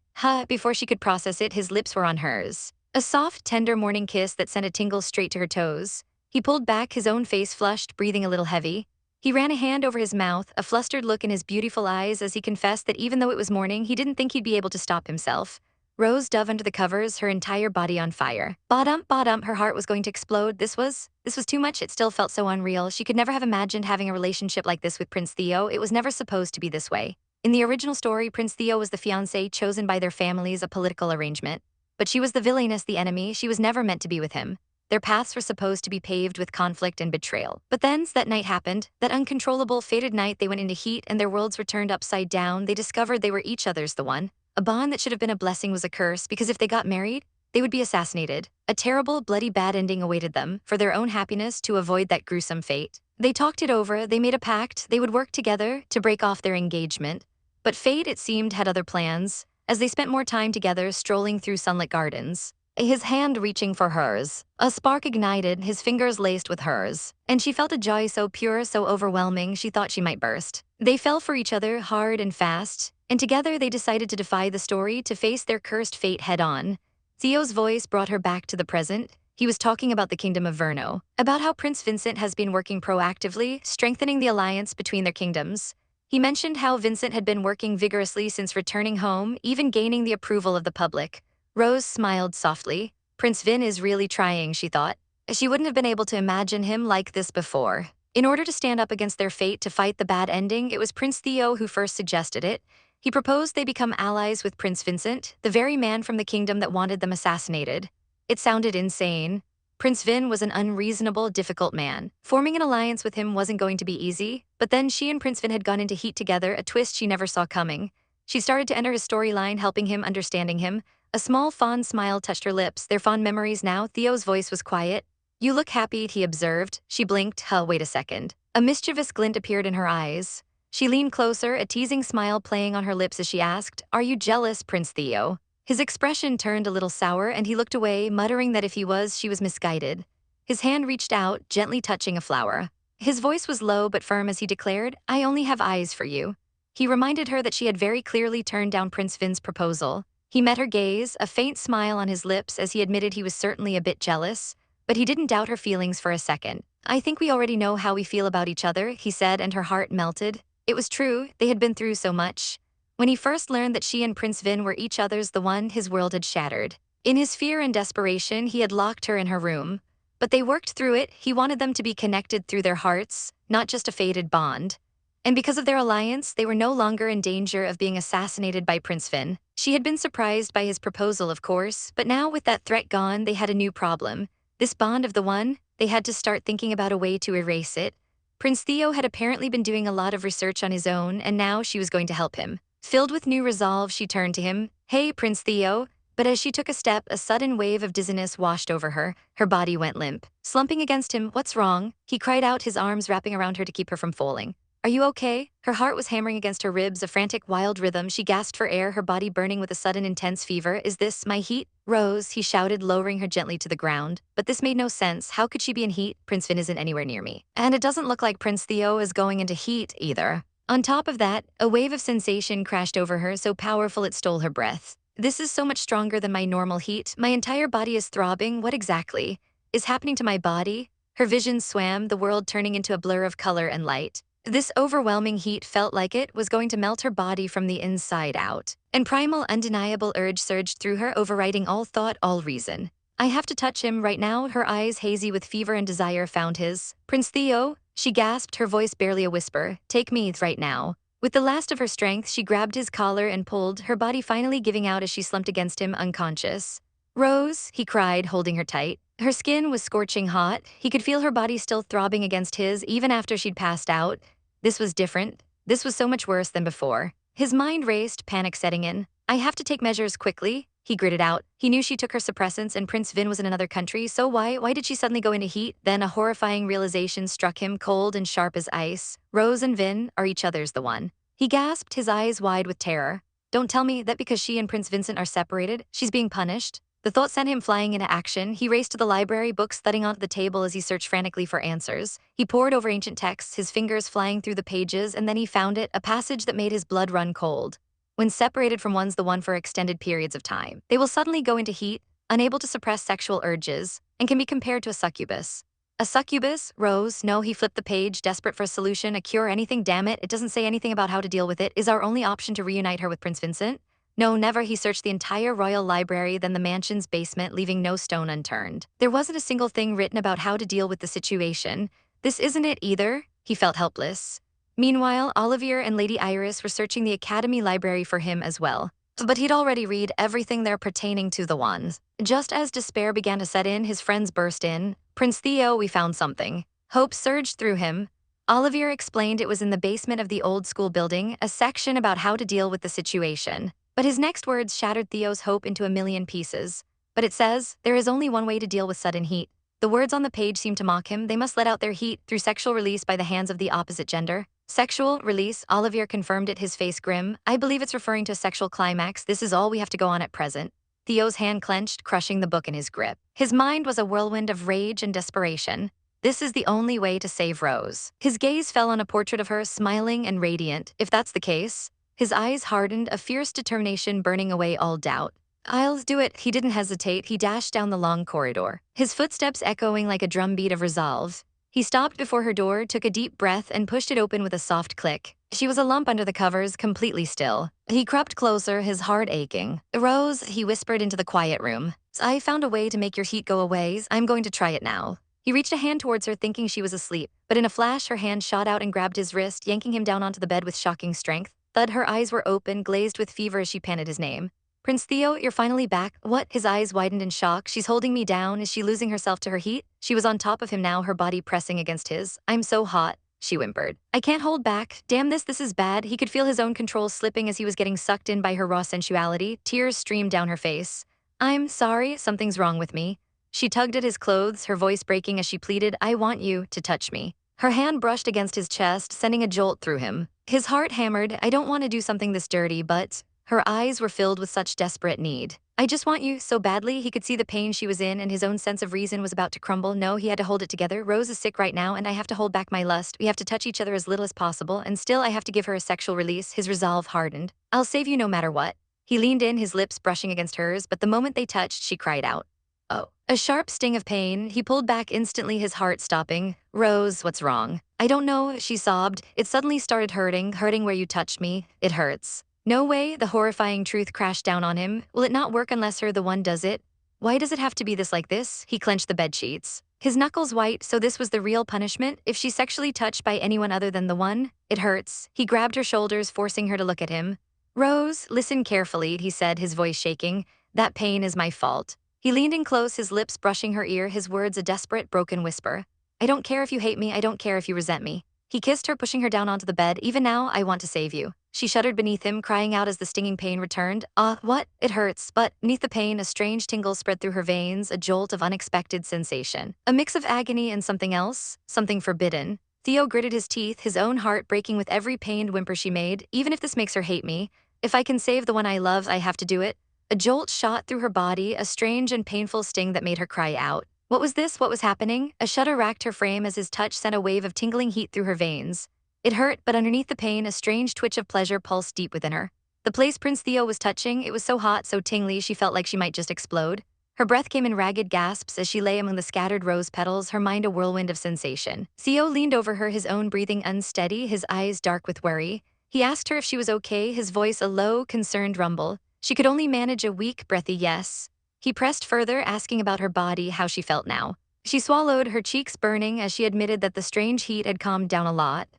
Before she could process it, his lips were on hers. A soft, tender morning kiss that sent a tingle straight to her toes. He pulled back, his own face flushed, breathing a little heavy. He ran a hand over his mouth, a flustered look in his beautiful eyes as he confessed that even though it was morning, he didn't think he'd be able to stop himself. Rose dove under the covers, her entire body on fire. Bottom, her heart was going to explode. This was too much. It still felt so unreal. She could never have imagined having a relationship like this with Prince Theo. It was never supposed to be this way. In the original story, Prince Theo was the fiancé chosen by their families, a political arrangement. But she was the villainess, the enemy. She was never meant to be with him. Their paths were supposed to be paved with conflict and betrayal. But then, that night happened. That uncontrollable, fated night, they went into heat and their worlds were turned upside down. They discovered they were each other's the one. A bond that should have been a blessing was a curse, because if they got married, they would be assassinated. A terrible, bloody, bad ending awaited them, for their own happiness, to avoid that gruesome fate. They talked it over, they made a pact, they would work together to break off their engagement. But fate, it seemed, had other plans, as they spent more time together strolling through sunlit gardens. His hand reaching for hers. A spark ignited, his fingers laced with hers. And she felt a joy so pure, so overwhelming, she thought she might burst. They fell for each other hard and fast, and together they decided to defy the story, to face their cursed fate head-on. Theo's voice brought her back to the present. He was talking about the kingdom of Verno, about how Prince Vincent has been working proactively, strengthening the alliance between their kingdoms. He mentioned how Vincent had been working vigorously since returning home, even gaining the approval of the public. Rose smiled softly. Prince Vin is really trying, she thought. She wouldn't have been able to imagine him like this before. In order to stand up against their fate, to fight the bad ending, it was Prince Theo who first suggested it. He proposed they become allies with Prince Vincent, the very man from the kingdom that wanted them assassinated. It sounded insane. Prince Vin was an unreasonable, difficult man. Forming an alliance with him wasn't going to be easy, but then she and Prince Vin had gone into heat together, a twist she never saw coming. She started to enter his storyline, helping him, understanding him. A small, fond smile touched her lips, their fond memories now. Theo's voice was quiet. You look happy, he observed. She blinked. Wait a second. A mischievous glint appeared in her eyes. She leaned closer, a teasing smile playing on her lips as she asked, Are you jealous, Prince Theo? His expression turned a little sour and he looked away, muttering that if he was, she was misguided. His hand reached out, gently touching a flower. His voice was low but firm as he declared, I only have eyes for you. He reminded her that she had very clearly turned down Prince Vin's proposal. He met her gaze, a faint smile on his lips as he admitted he was certainly a bit jealous, but he didn't doubt her feelings for a second. I think we already know how we feel about each other, he said, and her heart melted. It was true, they had been through so much. When he first learned that she and Prince Vin were each other's the one, his world had shattered. In his fear and desperation, he had locked her in her room. But they worked through it. He wanted them to be connected through their hearts, not just a fated bond. And because of their alliance, they were no longer in danger of being assassinated by Prince Vin. She had been surprised by his proposal, of course, but now with that threat gone, they had a new problem. This bond of the one, they had to start thinking about a way to erase it. Prince Theo had apparently been doing a lot of research on his own, and now she was going to help him. Filled with new resolve, she turned to him. Hey, Prince Theo. But as she took a step, a sudden wave of dizziness washed over her. Her body went limp. Slumping against him, What's wrong? He cried out, his arms wrapping around her to keep her from falling. Are you okay? Her heart was hammering against her ribs, a frantic, wild rhythm. She gasped for air, her body burning with a sudden, intense fever. Is this my heat? Rose, he shouted, lowering her gently to the ground. But this made no sense. How could she be in heat? Prince Vin isn't anywhere near me. And it doesn't look like Prince Theo is going into heat either. On top of that, a wave of sensation crashed over her, so powerful it stole her breath. This is so much stronger than my normal heat. My entire body is throbbing. What exactly is happening to my body? Her vision swam, the world turning into a blur of color and light. This overwhelming heat felt like it was going to melt her body from the inside out. And primal, undeniable urge surged through her, overriding all thought, all reason. I have to touch him right now. Her eyes, hazy with fever and desire, found his. Prince Theo, she gasped, her voice barely a whisper. Take me right now. With the last of her strength, she grabbed his collar and pulled, her body finally giving out as she slumped against him, unconscious. Rose, he cried, holding her tight. Her skin was scorching hot. He could feel her body still throbbing against his, even after she'd passed out. This was different. This was so much worse than before. His mind raced, panic setting in. I have to take measures quickly, he gritted out. He knew she took her suppressants and Prince Vin was in another country, so why did she suddenly go into heat? Then a horrifying realization struck him, cold and sharp as ice. Rose and Vin are each other's the one. He gasped, his eyes wide with terror. Don't tell me that because she and Prince Vincent are separated, she's being punished. The thought sent him flying into action. He raced to the library, books thudding onto the table as he searched frantically for answers. He pored over ancient texts, his fingers flying through the pages, and then he found it, a passage that made his blood run cold. When separated from one's the one for extended periods of time, they will suddenly go into heat, unable to suppress sexual urges, and can be compared to a succubus. A succubus? Rose? No, he flipped the page, desperate for a solution, a cure, anything, damn it. It doesn't say anything about how to deal with it. Is our only option to reunite her with Prince Vincent? No, never. He searched the entire royal library, then the mansion's basement, leaving no stone unturned. There wasn't a single thing written about how to deal with the situation. This isn't it either. He felt helpless. Meanwhile, Olivier and Lady Iris were searching the academy library for him as well. But he'd already read everything there pertaining to the wands. Just as despair began to set in, his friends burst in. Prince Theo, we found something. Hope surged through him. Olivier explained it was in the basement of the old school building, a section about how to deal with the situation. But his next words shattered Theo's hope into a million pieces. But it says, there is only one way to deal with sudden heat. The words on the page seemed to mock him. They must let out their heat through sexual release by the hands of the opposite gender. Sexual release, Olivier confirmed it, his face grim. I believe it's referring to a sexual climax. This is all we have to go on at present. Theo's hand clenched, crushing the book in his grip. His mind was a whirlwind of rage and desperation. This is the only way to save Rose. His gaze fell on a portrait of her, smiling and radiant. If that's the case, his eyes hardened, a fierce determination burning away all doubt. I'll do it. He didn't hesitate. He dashed down the long corridor, his footsteps echoing like a drumbeat of resolve. He stopped before her door, took a deep breath, and pushed it open with a soft click. She was a lump under the covers, completely still. He crept closer, his heart aching. Rose, he whispered into the quiet room. I found a way to make your heat go away. I'm going to try it now. He reached a hand towards her, thinking she was asleep. But in a flash, her hand shot out and grabbed his wrist, yanking him down onto the bed with shocking strength. Thud, her eyes were open, glazed with fever as she panted his name. Prince Theo, you're finally back. What? His eyes widened in shock. She's holding me down. Is she losing herself to her heat? She was on top of him now, her body pressing against his. I'm so hot, she whimpered. I can't hold back. Damn this is bad. He could feel his own control slipping as he was getting sucked in by her raw sensuality. Tears streamed down her face. I'm sorry, something's wrong with me. She tugged at his clothes, her voice breaking as she pleaded, I want you to touch me. Her hand brushed against his chest, sending a jolt through him. His heart hammered. I don't want to do something this dirty, but... Her eyes were filled with such desperate need. I just want you so badly. He could see the pain she was in, and his own sense of reason was about to crumble. No, he had to hold it together. Rose is sick right now, and I have to hold back my lust. We have to touch each other as little as possible, and still I have to give her a sexual release. His resolve hardened. I'll save you no matter what. He leaned in, his lips brushing against hers, but the moment they touched, she cried out. Oh. A sharp sting of pain. He pulled back instantly, his heart stopping. Rose, what's wrong? I don't know, she sobbed. It suddenly started hurting where you touched me. It hurts. No way, the horrifying truth crashed down on him. Will it not work unless her the one does it? Why does it have to be this like this? He clenched the bedsheets. His knuckles white, so this was the real punishment? If she's sexually touched by anyone other than the one? It hurts. He grabbed her shoulders, forcing her to look at him. Rose, listen carefully, he said, his voice shaking. That pain is my fault. He leaned in close, his lips brushing her ear, his words a desperate, broken whisper. I don't care if you hate me, I don't care if you resent me. He kissed her, pushing her down onto the bed. Even now, I want to save you. She shuddered beneath him, crying out as the stinging pain returned. What? It hurts. But beneath the pain, a strange tingle spread through her veins, a jolt of unexpected sensation. A mix of agony and something else, something forbidden. Theo gritted his teeth, his own heart breaking with every pained whimper she made. Even if this makes her hate me, if I can save the one I love, I have to do it. A jolt shot through her body, a strange and painful sting that made her cry out. What was this? What was happening? A shudder racked her frame as his touch sent a wave of tingling heat through her veins. It hurt, but underneath the pain, a strange twitch of pleasure pulsed deep within her. The place Prince Theo was touching, it was so hot, so tingly, she felt like she might just explode. Her breath came in ragged gasps as she lay among the scattered rose petals, her mind a whirlwind of sensation. Theo leaned over her, his own breathing unsteady, his eyes dark with worry. He asked her if she was okay, his voice a low, concerned rumble. She could only manage a weak, breathy yes. He pressed further, asking about her body, how she felt now. She swallowed, her cheeks burning as she admitted that the strange heat had calmed down a lot.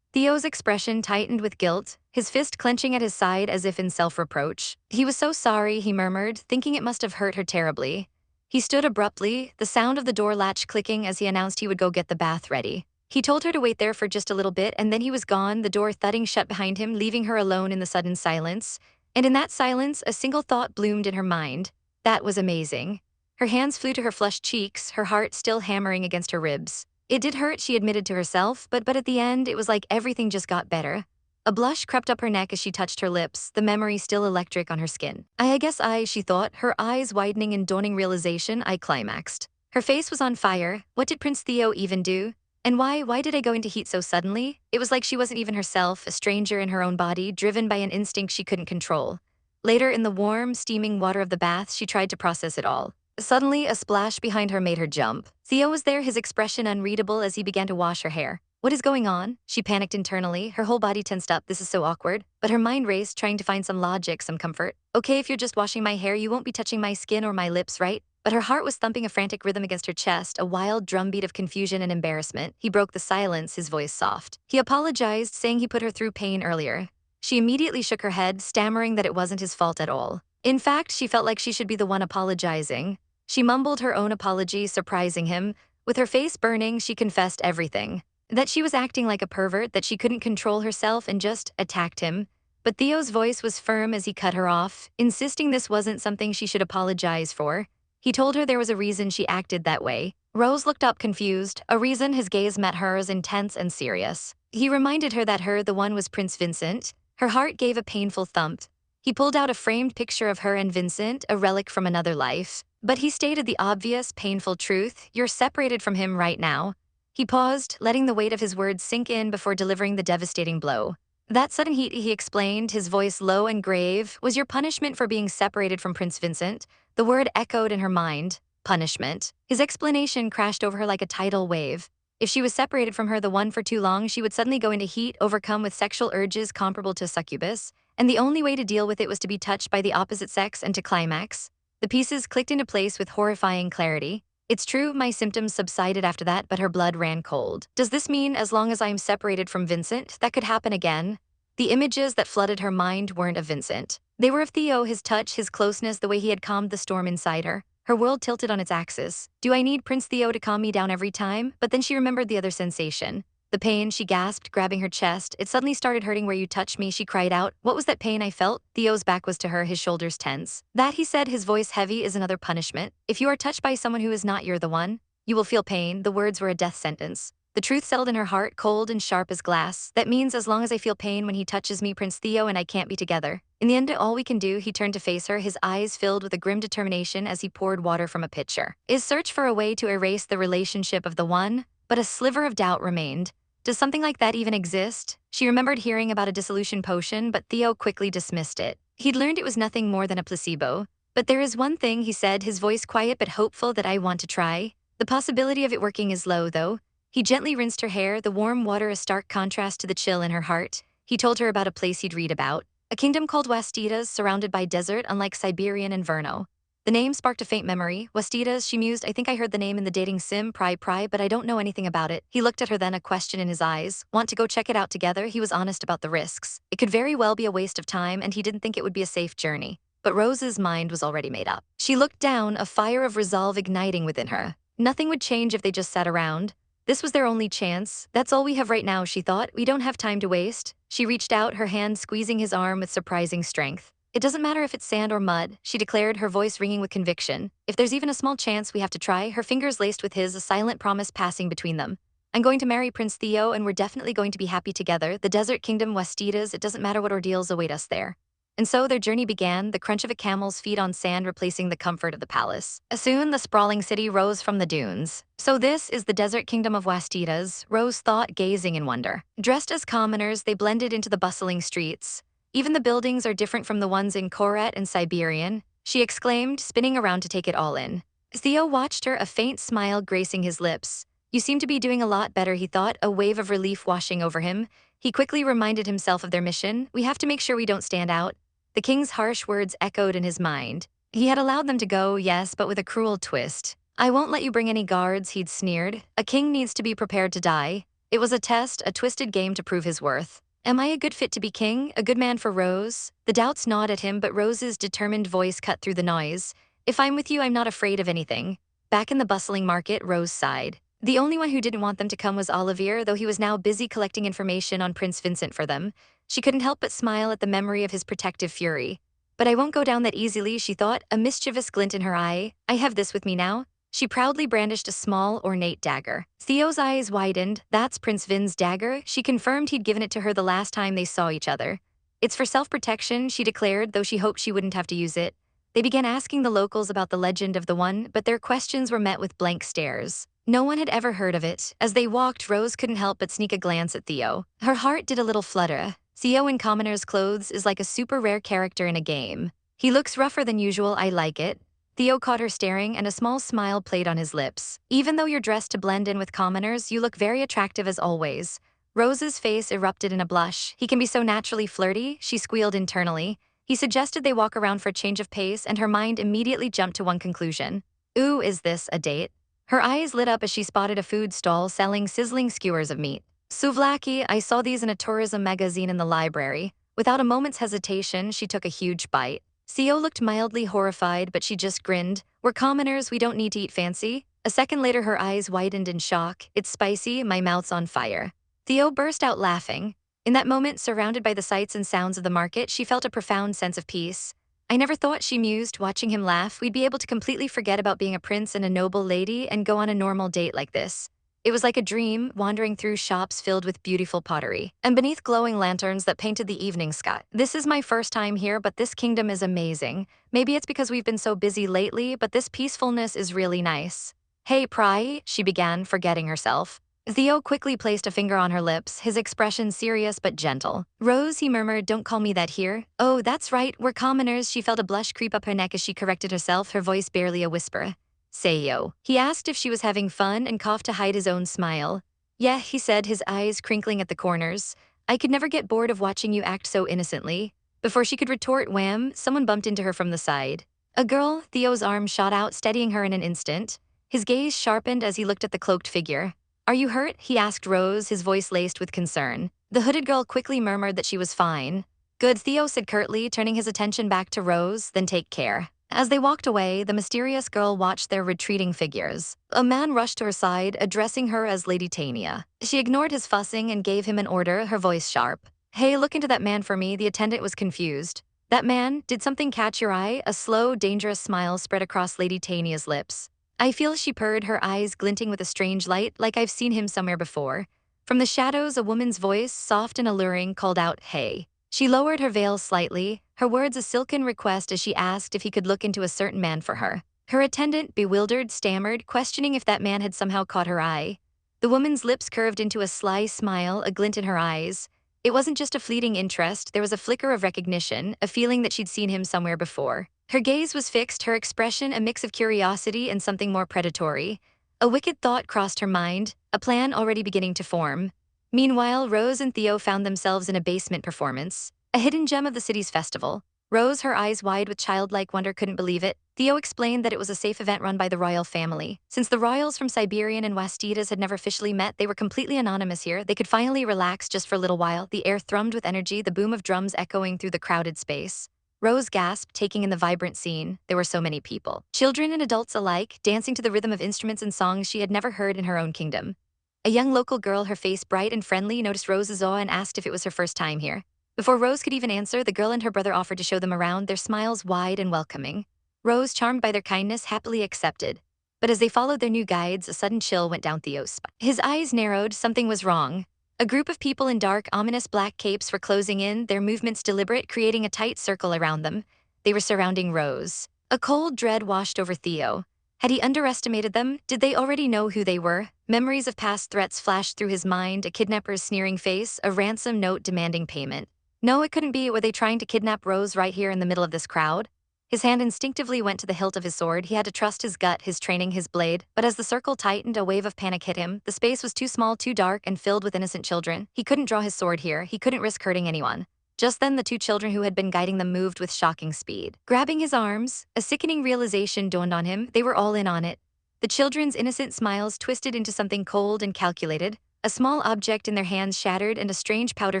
Theo's expression tightened with guilt, his fist clenching at his side as if in self-reproach. He was so sorry, he murmured, thinking it must have hurt her terribly. He stood abruptly, the sound of the door latch clicking as he announced he would go get the bath ready. He told her to wait there for just a little bit, and then he was gone, the door thudding shut behind him, leaving her alone in the sudden silence. And in that silence, a single thought bloomed in her mind. That was amazing. Her hands flew to her flushed cheeks, her heart still hammering against her ribs. It did hurt, she admitted to herself, but at the end, it was like everything just got better. A blush crept up her neck as she touched her lips, the memory still electric on her skin. I guess she thought, her eyes widening in dawning realization, I climaxed. Her face was on fire. What did Prince Theo even do? And why did I go into heat so suddenly? It was like she wasn't even herself, a stranger in her own body, driven by an instinct she couldn't control. Later, in the warm, steaming water of the bath, she tried to process it all. Suddenly, a splash behind her made her jump. Theo was there, his expression unreadable as he began to wash her hair. What is going on? She panicked internally, her whole body tensed up. This is so awkward. But her mind raced, trying to find some logic, some comfort. Okay, if you're just washing my hair, you won't be touching my skin or my lips, right? But her heart was thumping a frantic rhythm against her chest, a wild drumbeat of confusion and embarrassment. He broke the silence, his voice soft. He apologized, saying he put her through pain earlier. She immediately shook her head, stammering that it wasn't his fault at all. In fact, she felt like she should be the one apologizing. She mumbled her own apology, surprising him. With her face burning, she confessed everything. That she was acting like a pervert, that she couldn't control herself and just attacked him. But Theo's voice was firm as he cut her off, insisting this wasn't something she should apologize for. He told her there was a reason she acted that way. Rose looked up confused, a reason. His gaze met hers, intense and serious. He reminded her that the one was Prince Vincent. Her heart gave a painful thump. He pulled out a framed picture of her and Vincent, a relic from another life. But he stated the obvious, painful truth: you're separated from him right now. He paused, letting the weight of his words sink in before delivering the devastating blow. That sudden heat, he explained, his voice low and grave, was your punishment for being separated from Prince Vincent. The word echoed in her mind. Punishment. His explanation crashed over her like a tidal wave. If she was separated from the one for too long, she would suddenly go into heat, overcome with sexual urges comparable to succubus, and the only way to deal with it was to be touched by the opposite sex and to climax. The pieces clicked into place with horrifying clarity. It's true, my symptoms subsided after that, but her blood ran cold. Does this mean as long as I'm separated from Vincent, that could happen again? The images that flooded her mind weren't of Vincent. They were of Theo, his touch, his closeness, the way he had calmed the storm inside her. Her world tilted on its axis. Do I need Prince Theo to calm me down every time? But then she remembered the other sensation. The pain, she gasped, grabbing her chest. It suddenly started hurting where you touched me, she cried out. What was that pain I felt? Theo's back was to her, his shoulders tense. That, he said, his voice heavy, is another punishment. If you are touched by someone who is not you're the one, you will feel pain. The words were a death sentence. The truth settled in her heart, cold and sharp as glass. That means as long as I feel pain when he touches me, Prince Theo and I can't be together. In the end, all we can do, he turned to face her, his eyes filled with a grim determination as he poured water from a pitcher. Is search for a way to erase the relationship of the one? But a sliver of doubt remained. Does something like that even exist? She remembered hearing about a dissolution potion, but Theo quickly dismissed it. He'd learned it was nothing more than a placebo. But there is one thing, he said, his voice quiet but hopeful, that I want to try. The possibility of it working is low, though. He gently rinsed her hair, the warm water a stark contrast to the chill in her heart. He told her about a place he'd read about. A kingdom called Wastitas, surrounded by desert, unlike Siberian and Verno. The name sparked a faint memory. Wastitas, she mused, I think I heard the name in the dating sim, Pry, but I don't know anything about it. He looked at her then, a question in his eyes. Want to go check it out together? He was honest about the risks. It could very well be a waste of time, and he didn't think it would be a safe journey. But Rose's mind was already made up. She looked down, a fire of resolve igniting within her. Nothing would change if they just sat around. This was their only chance. That's all we have right now, she thought. We don't have time to waste. She reached out, her hand squeezing his arm with surprising strength. It doesn't matter if it's sand or mud, she declared, her voice ringing with conviction. If there's even a small chance, we have to try. Her fingers laced with his, a silent promise passing between them. I'm going to marry Prince Theo, and we're definitely going to be happy together. The desert kingdom Wastitas, it doesn't matter what ordeals await us there. And so their journey began, the crunch of a camel's feet on sand replacing the comfort of the palace. Soon the sprawling city rose from the dunes. So this is the desert kingdom of Wastitas, Rose thought, gazing in wonder. Dressed as commoners, they blended into the bustling streets. Even the buildings are different from the ones in Koret and Siberian, she exclaimed, spinning around to take it all in. Theo watched her, a faint smile gracing his lips. You seem to be doing a lot better, he thought, a wave of relief washing over him. He quickly reminded himself of their mission. We have to make sure we don't stand out. The king's harsh words echoed in his mind. He had allowed them to go, yes, but with a cruel twist. I won't let you bring any guards, he'd sneered. A king needs to be prepared to die. It was a test, a twisted game to prove his worth. Am I a good fit to be king? A good man for Rose? The doubts gnawed at him, but Rose's determined voice cut through the noise. If I'm with you, I'm not afraid of anything. Back in the bustling market, Rose sighed. The only one who didn't want them to come was Olivier, though he was now busy collecting information on Prince Vincent for them. She couldn't help but smile at the memory of his protective fury. But I won't go down that easily, she thought, a mischievous glint in her eye. I have this with me now. She proudly brandished a small, ornate dagger. Theo's eyes widened. That's Prince Vin's dagger? She confirmed he'd given it to her the last time they saw each other. It's for self-protection, she declared, though she hoped she wouldn't have to use it. They began asking the locals about the legend of the one, but their questions were met with blank stares. No one had ever heard of it. As they walked, Rose couldn't help but sneak a glance at Theo. Her heart did a little flutter. Theo in commoner's clothes is like a super rare character in a game. He looks rougher than usual, I like it. Theo caught her staring and a small smile played on his lips. Even though you're dressed to blend in with commoners, you look very attractive as always. Rose's face erupted in a blush. He can be so naturally flirty, she squealed internally. He suggested they walk around for a change of pace, and her mind immediately jumped to one conclusion. Ooh, is this a date? Her eyes lit up as she spotted a food stall selling sizzling skewers of meat. Souvlaki, I saw these in a tourism magazine in the library. Without a moment's hesitation, she took a huge bite. Theo looked mildly horrified, but she just grinned. We're commoners, we don't need to eat fancy. A second later, her eyes widened in shock. It's spicy, my mouth's on fire. Theo burst out laughing. In that moment, surrounded by the sights and sounds of the market, she felt a profound sense of peace. I never thought, she mused, watching him laugh, we'd be able to completely forget about being a prince and a noble lady and go on a normal date like this. It was like a dream, wandering through shops filled with beautiful pottery, and beneath glowing lanterns that painted the evening sky. This is my first time here, but this kingdom is amazing. Maybe it's because we've been so busy lately, but this peacefulness is really nice. Hey, Pry, she began, forgetting herself. Theo quickly placed a finger on her lips, his expression serious but gentle. Rose, he murmured, don't call me that here. Oh, that's right, we're commoners. She felt a blush creep up her neck as she corrected herself, her voice barely a whisper. Seyo. He asked if she was having fun and coughed to hide his own smile. Yeah, he said, his eyes crinkling at the corners. I could never get bored of watching you act so innocently. Before she could retort, wham, someone bumped into her from the side. A girl, Theo's arm shot out, steadying her in an instant. His gaze sharpened as he looked at the cloaked figure. Are you hurt? He asked Rose, his voice laced with concern. The hooded girl quickly murmured that she was fine. Good, Theo said curtly, turning his attention back to Rose, then take care. As they walked away, the mysterious girl watched their retreating figures. A man rushed to her side, addressing her as Lady Tania. She ignored his fussing and gave him an order, her voice sharp. Hey, look into that man for me. The attendant was confused. That man? Did something catch your eye? A slow, dangerous smile spread across Lady Tania's lips. I feel, she purred, her eyes glinting with a strange light, like I've seen him somewhere before. From the shadows, a woman's voice, soft and alluring, called out, hey. She lowered her veil slightly, her words a silken request as she asked if he could look into a certain man for her. Her attendant, bewildered, stammered, questioning if that man had somehow caught her eye. The woman's lips curved into a sly smile, a glint in her eyes. It wasn't just a fleeting interest, there was a flicker of recognition, a feeling that she'd seen him somewhere before. Her gaze was fixed, her expression a mix of curiosity and something more predatory. A wicked thought crossed her mind, a plan already beginning to form. Meanwhile, Rose and Theo found themselves in a basement performance, a hidden gem of the city's festival. Rose, her eyes wide with childlike wonder, couldn't believe it. Theo explained that it was a safe event run by the royal family. Since the royals from Siberian and Wastidas had never officially met, they were completely anonymous here. They could finally relax just for a little while. The air thrummed with energy, the boom of drums echoing through the crowded space. Rose gasped, taking in the vibrant scene. There were so many people, children and adults alike, dancing to the rhythm of instruments and songs she had never heard in her own kingdom. A young local girl, her face bright and friendly, noticed Rose's awe and asked if it was her first time here. Before Rose could even answer, the girl and her brother offered to show them around, their smiles wide and welcoming. Rose, charmed by their kindness, happily accepted. But as they followed their new guides, a sudden chill went down Theo's spine. His eyes narrowed, something was wrong. A group of people in dark, ominous black capes were closing in, their movements deliberate, creating a tight circle around them. They were surrounding Rose. A cold dread washed over Theo. Had he underestimated them? Did they already know who they were? Memories of past threats flashed through his mind, a kidnapper's sneering face, a ransom note demanding payment. No, it couldn't be. Were they trying to kidnap Rose right here in the middle of this crowd? His hand instinctively went to the hilt of his sword. He had to trust his gut, his training, his blade. But as the circle tightened, a wave of panic hit him. The space was too small, too dark, and filled with innocent children. He couldn't draw his sword here. He couldn't risk hurting anyone. Just then, the two children who had been guiding them moved with shocking speed. Grabbing his arms, a sickening realization dawned on him. They were all in on it. The children's innocent smiles twisted into something cold and calculated. A small object in their hands shattered, and a strange powder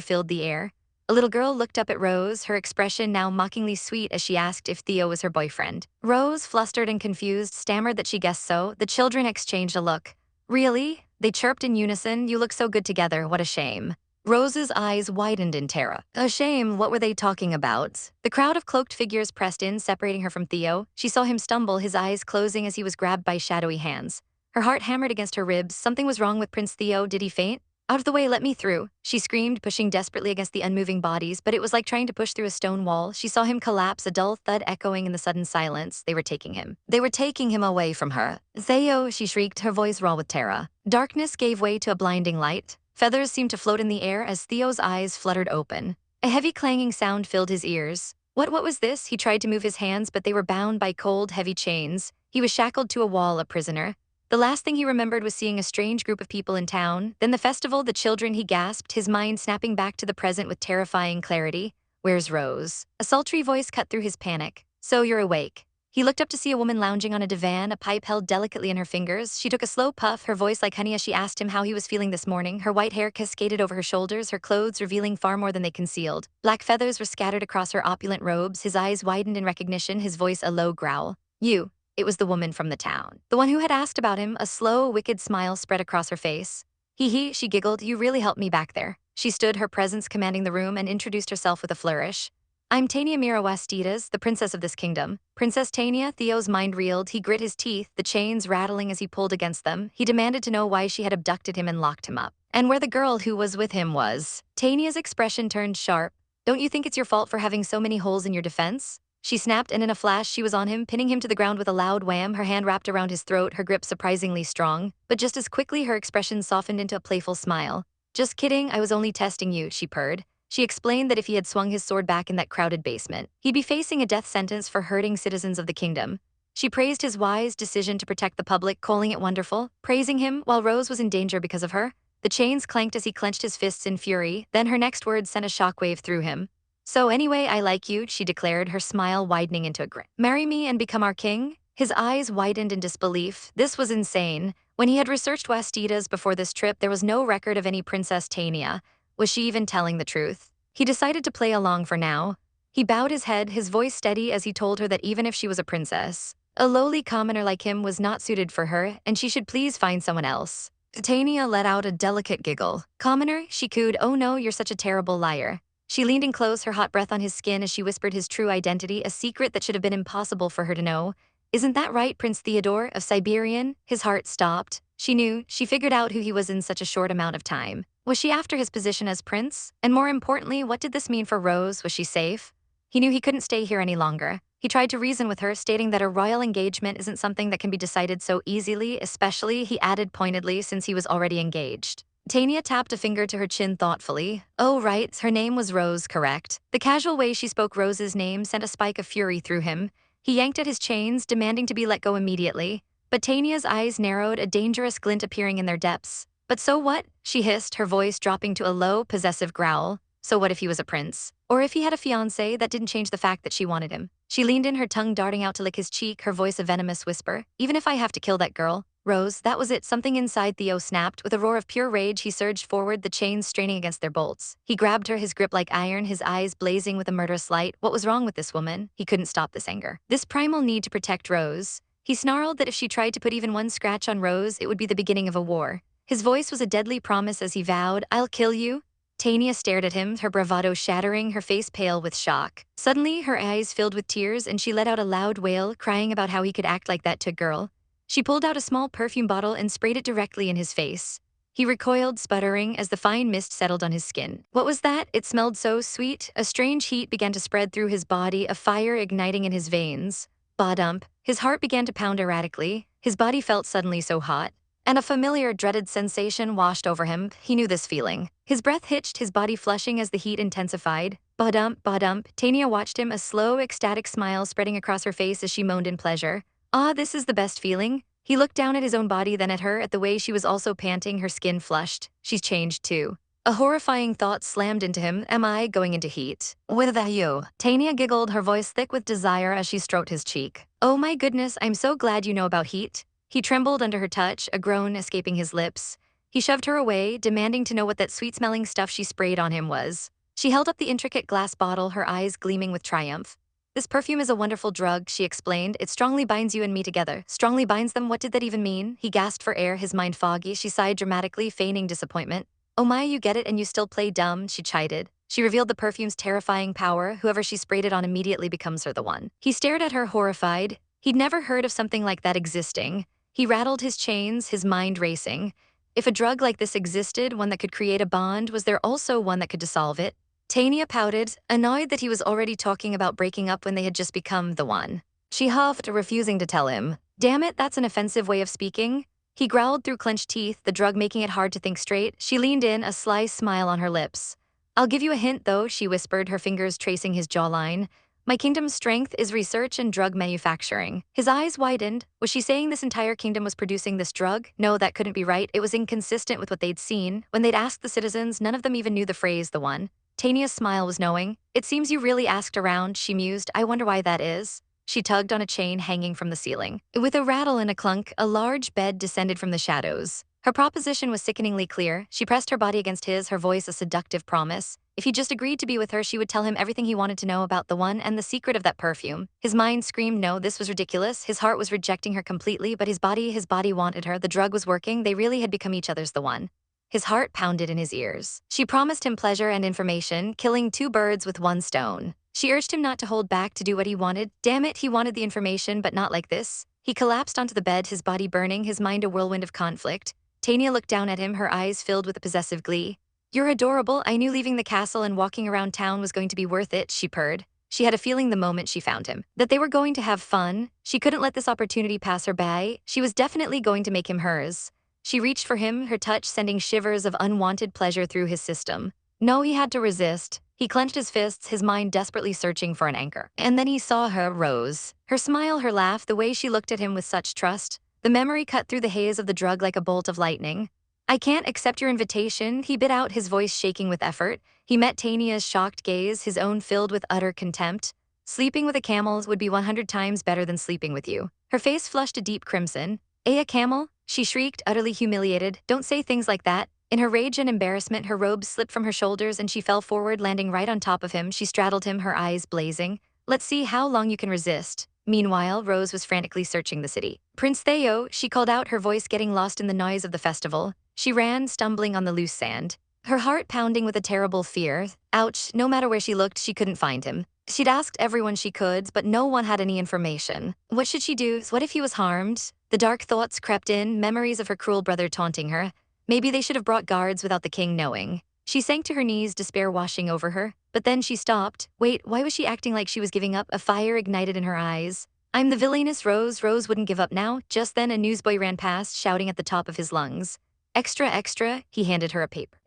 filled the air. A little girl looked up at Rose, her expression now mockingly sweet as she asked if Theo was her boyfriend. Rose, flustered and confused, stammered that she guessed so. The children exchanged a look. Really? They chirped in unison. You look so good together, what a shame. Rose's eyes widened in terror. A shame, what were they talking about? The crowd of cloaked figures pressed in, separating her from Theo. She saw him stumble, his eyes closing as he was grabbed by shadowy hands. Her heart hammered against her ribs. Something was wrong with Prince Theo. Did he faint? Out of the way, let me through, she screamed, pushing desperately against the unmoving bodies, but it was like trying to push through a stone wall. She saw him collapse, a dull thud echoing in the sudden silence. They were taking him. They were taking him away from her. Theo, she shrieked, her voice raw with terror. Darkness gave way to a blinding light. Feathers seemed to float in the air as Theo's eyes fluttered open. A heavy clanging sound filled his ears. What was this? He tried to move his hands, but they were bound by cold, heavy chains. He was shackled to a wall, a prisoner. The last thing he remembered was seeing a strange group of people in town, then the festival, the children, he gasped, his mind snapping back to the present with terrifying clarity. Where's Rose? A sultry voice cut through his panic. So you're awake. He looked up to see a woman lounging on a divan, a pipe held delicately in her fingers. She took a slow puff, her voice like honey as she asked him how he was feeling this morning. Her white hair cascaded over her shoulders, her clothes revealing far more than they concealed. Black feathers were scattered across her opulent robes, his eyes widened in recognition, his voice a low growl. You. It was the woman from the town. The one who had asked about him, a slow, wicked smile spread across her face. He, she giggled, you really helped me back there. She stood, her presence commanding the room, and introduced herself with a flourish. I'm Tania Mirawastidas, the princess of this kingdom. Princess Tania, Theo's mind reeled, he grit his teeth, the chains rattling as he pulled against them. He demanded to know why she had abducted him and locked him up. And where the girl who was with him was. Tania's expression turned sharp. Don't you think it's your fault for having so many holes in your defense? She snapped, and in a flash she was on him, pinning him to the ground with a loud wham, her hand wrapped around his throat, her grip surprisingly strong. But just as quickly her expression softened into a playful smile. Just kidding, I was only testing you, she purred. She explained that if he had swung his sword back in that crowded basement, he'd be facing a death sentence for hurting citizens of the kingdom. She praised his wise decision to protect the public, calling it wonderful, praising him while Rose was in danger because of her. The chains clanked as he clenched his fists in fury, then her next words sent a shockwave through him. So anyway, I like you, she declared, her smile widening into a grin. Marry me and become our king? His eyes widened in disbelief. This was insane. When he had researched Wastidas before this trip, there was no record of any Princess Tania. Was she even telling the truth? He decided to play along for now. He bowed his head, his voice steady as he told her that even if she was a princess, a lowly commoner like him was not suited for her, and she should please find someone else. Tania let out a delicate giggle. Commoner? She cooed, oh no, you're such a terrible liar. She leaned in close, her hot breath on his skin as she whispered his true identity, a secret that should have been impossible for her to know. Isn't that right, Prince Theodore of Siberian? His heart stopped. She knew, she figured out who he was in such a short amount of time. Was she after his position as prince? And more importantly, what did this mean for Rose? Was she safe? He knew he couldn't stay here any longer. He tried to reason with her, stating that a royal engagement isn't something that can be decided so easily, especially, he added pointedly, since he was already engaged. Tania tapped a finger to her chin thoughtfully. Oh, right, her name was Rose, correct? The casual way she spoke Rose's name sent a spike of fury through him. He yanked at his chains, demanding to be let go immediately. But Tania's eyes narrowed, a dangerous glint appearing in their depths. But so what? She hissed, her voice dropping to a low, possessive growl. So what if he was a prince? Or if he had a fiancé? That didn't change the fact that she wanted him. She leaned in, her tongue darting out to lick his cheek, her voice a venomous whisper. Even if I have to kill that girl. Rose, that was it. Something inside Theo snapped. With a roar of pure rage, he surged forward, the chains straining against their bolts. He grabbed her, his grip like iron, his eyes blazing with a murderous light. What was wrong with this woman? He couldn't stop this anger. This primal need to protect Rose. He snarled that if she tried to put even one scratch on Rose, it would be the beginning of a war. His voice was a deadly promise as he vowed, I'll kill you. Tania stared at him, her bravado shattering, her face pale with shock. Suddenly, her eyes filled with tears and she let out a loud wail, crying about how he could act like that to a girl. She pulled out a small perfume bottle and sprayed it directly in his face. He recoiled, sputtering, as the fine mist settled on his skin. What was that? It smelled so sweet. A strange heat began to spread through his body, a fire igniting in his veins. Ba-dump. His heart began to pound erratically. His body felt suddenly so hot. And a familiar, dreaded sensation washed over him. He knew this feeling. His breath hitched, his body flushing as the heat intensified. Ba-dump, ba-dump. Tania watched him, a slow, ecstatic smile spreading across her face as she moaned in pleasure. Ah, this is the best feeling. He looked down at his own body, then at her, at the way she was also panting, her skin flushed. She's changed too. A horrifying thought slammed into him. Am I going into heat? With you? Tania giggled, her voice thick with desire as she stroked his cheek. Oh my goodness, I'm so glad you know about heat. He trembled under her touch, a groan escaping his lips. He shoved her away, demanding to know what that sweet-smelling stuff she sprayed on him was. She held up the intricate glass bottle, her eyes gleaming with triumph. This perfume is a wonderful drug, she explained. It strongly binds you and me together. Strongly binds them? What did that even mean? He gasped for air, his mind foggy. She sighed dramatically, feigning disappointment. Oh my, you get it and you still play dumb, she chided. She revealed the perfume's terrifying power. Whoever she sprayed it on immediately becomes her the one. He stared at her, horrified. He'd never heard of something like that existing. He rattled his chains, his mind racing. If a drug like this existed, one that could create a bond, was there also one that could dissolve it? Tania pouted, annoyed that he was already talking about breaking up when they had just become the one. She huffed, refusing to tell him. Damn it, that's an offensive way of speaking. He growled through clenched teeth, the drug making it hard to think straight. She leaned in, a sly smile on her lips. I'll give you a hint, though, she whispered, her fingers tracing his jawline. My kingdom's strength is research and drug manufacturing. His eyes widened. Was she saying this entire kingdom was producing this drug? No, that couldn't be right. It was inconsistent with what they'd seen. When they'd asked the citizens, none of them even knew the phrase, the one. Tania's smile was knowing. It seems you really asked around, she mused. I wonder why that is. She tugged on a chain hanging from the ceiling. With a rattle and a clunk, a large bed descended from the shadows. Her proposition was sickeningly clear. She pressed her body against his, her voice a seductive promise. If he just agreed to be with her, she would tell him everything he wanted to know about the one and the secret of that perfume. His mind screamed no, this was ridiculous. His heart was rejecting her completely, but his body wanted her. The drug was working. They really had become each other's the one. His heart pounded in his ears. She promised him pleasure and information, killing two birds with one stone. She urged him not to hold back, to do what he wanted. Damn it, he wanted the information, but not like this. He collapsed onto the bed, his body burning, his mind a whirlwind of conflict. Tania looked down at him, her eyes filled with a possessive glee. You're adorable. I knew leaving the castle and walking around town was going to be worth it, she purred. She had a feeling the moment she found him, that they were going to have fun. She couldn't let this opportunity pass her by. She was definitely going to make him hers. She reached for him, her touch sending shivers of unwanted pleasure through his system. No, he had to resist. He clenched his fists, his mind desperately searching for an anchor. And then he saw her, Rose. Her smile, her laugh, the way she looked at him with such trust. The memory cut through the haze of the drug like a bolt of lightning. I can't accept your invitation, he bit out, his voice shaking with effort. He met Tania's shocked gaze, his own filled with utter contempt. Sleeping with a camel would be 100 times better than sleeping with you. Her face flushed a deep crimson. A camel? She shrieked, utterly humiliated. Don't say things like that. In her rage and embarrassment, her robes slipped from her shoulders and she fell forward, landing right on top of him. She straddled him, her eyes blazing. Let's see how long you can resist. Meanwhile, Rose was frantically searching the city. Prince Theo, she called out, her voice getting lost in the noise of the festival. She ran, stumbling on the loose sand. Her heart pounding with a terrible fear. Ouch, no matter where she looked, she couldn't find him. She'd asked everyone she could, but no one had any information. What should she do? What if he was harmed? The dark thoughts crept in, memories of her cruel brother taunting her. Maybe they should have brought guards without the king knowing. She sank to her knees, despair washing over her. But then she stopped. Wait, why was she acting like she was giving up? A fire ignited in her eyes. I'm the villainous Rose. Rose wouldn't give up now. Just then a newsboy ran past, shouting at the top of his lungs. Extra, extra, he handed her a paper.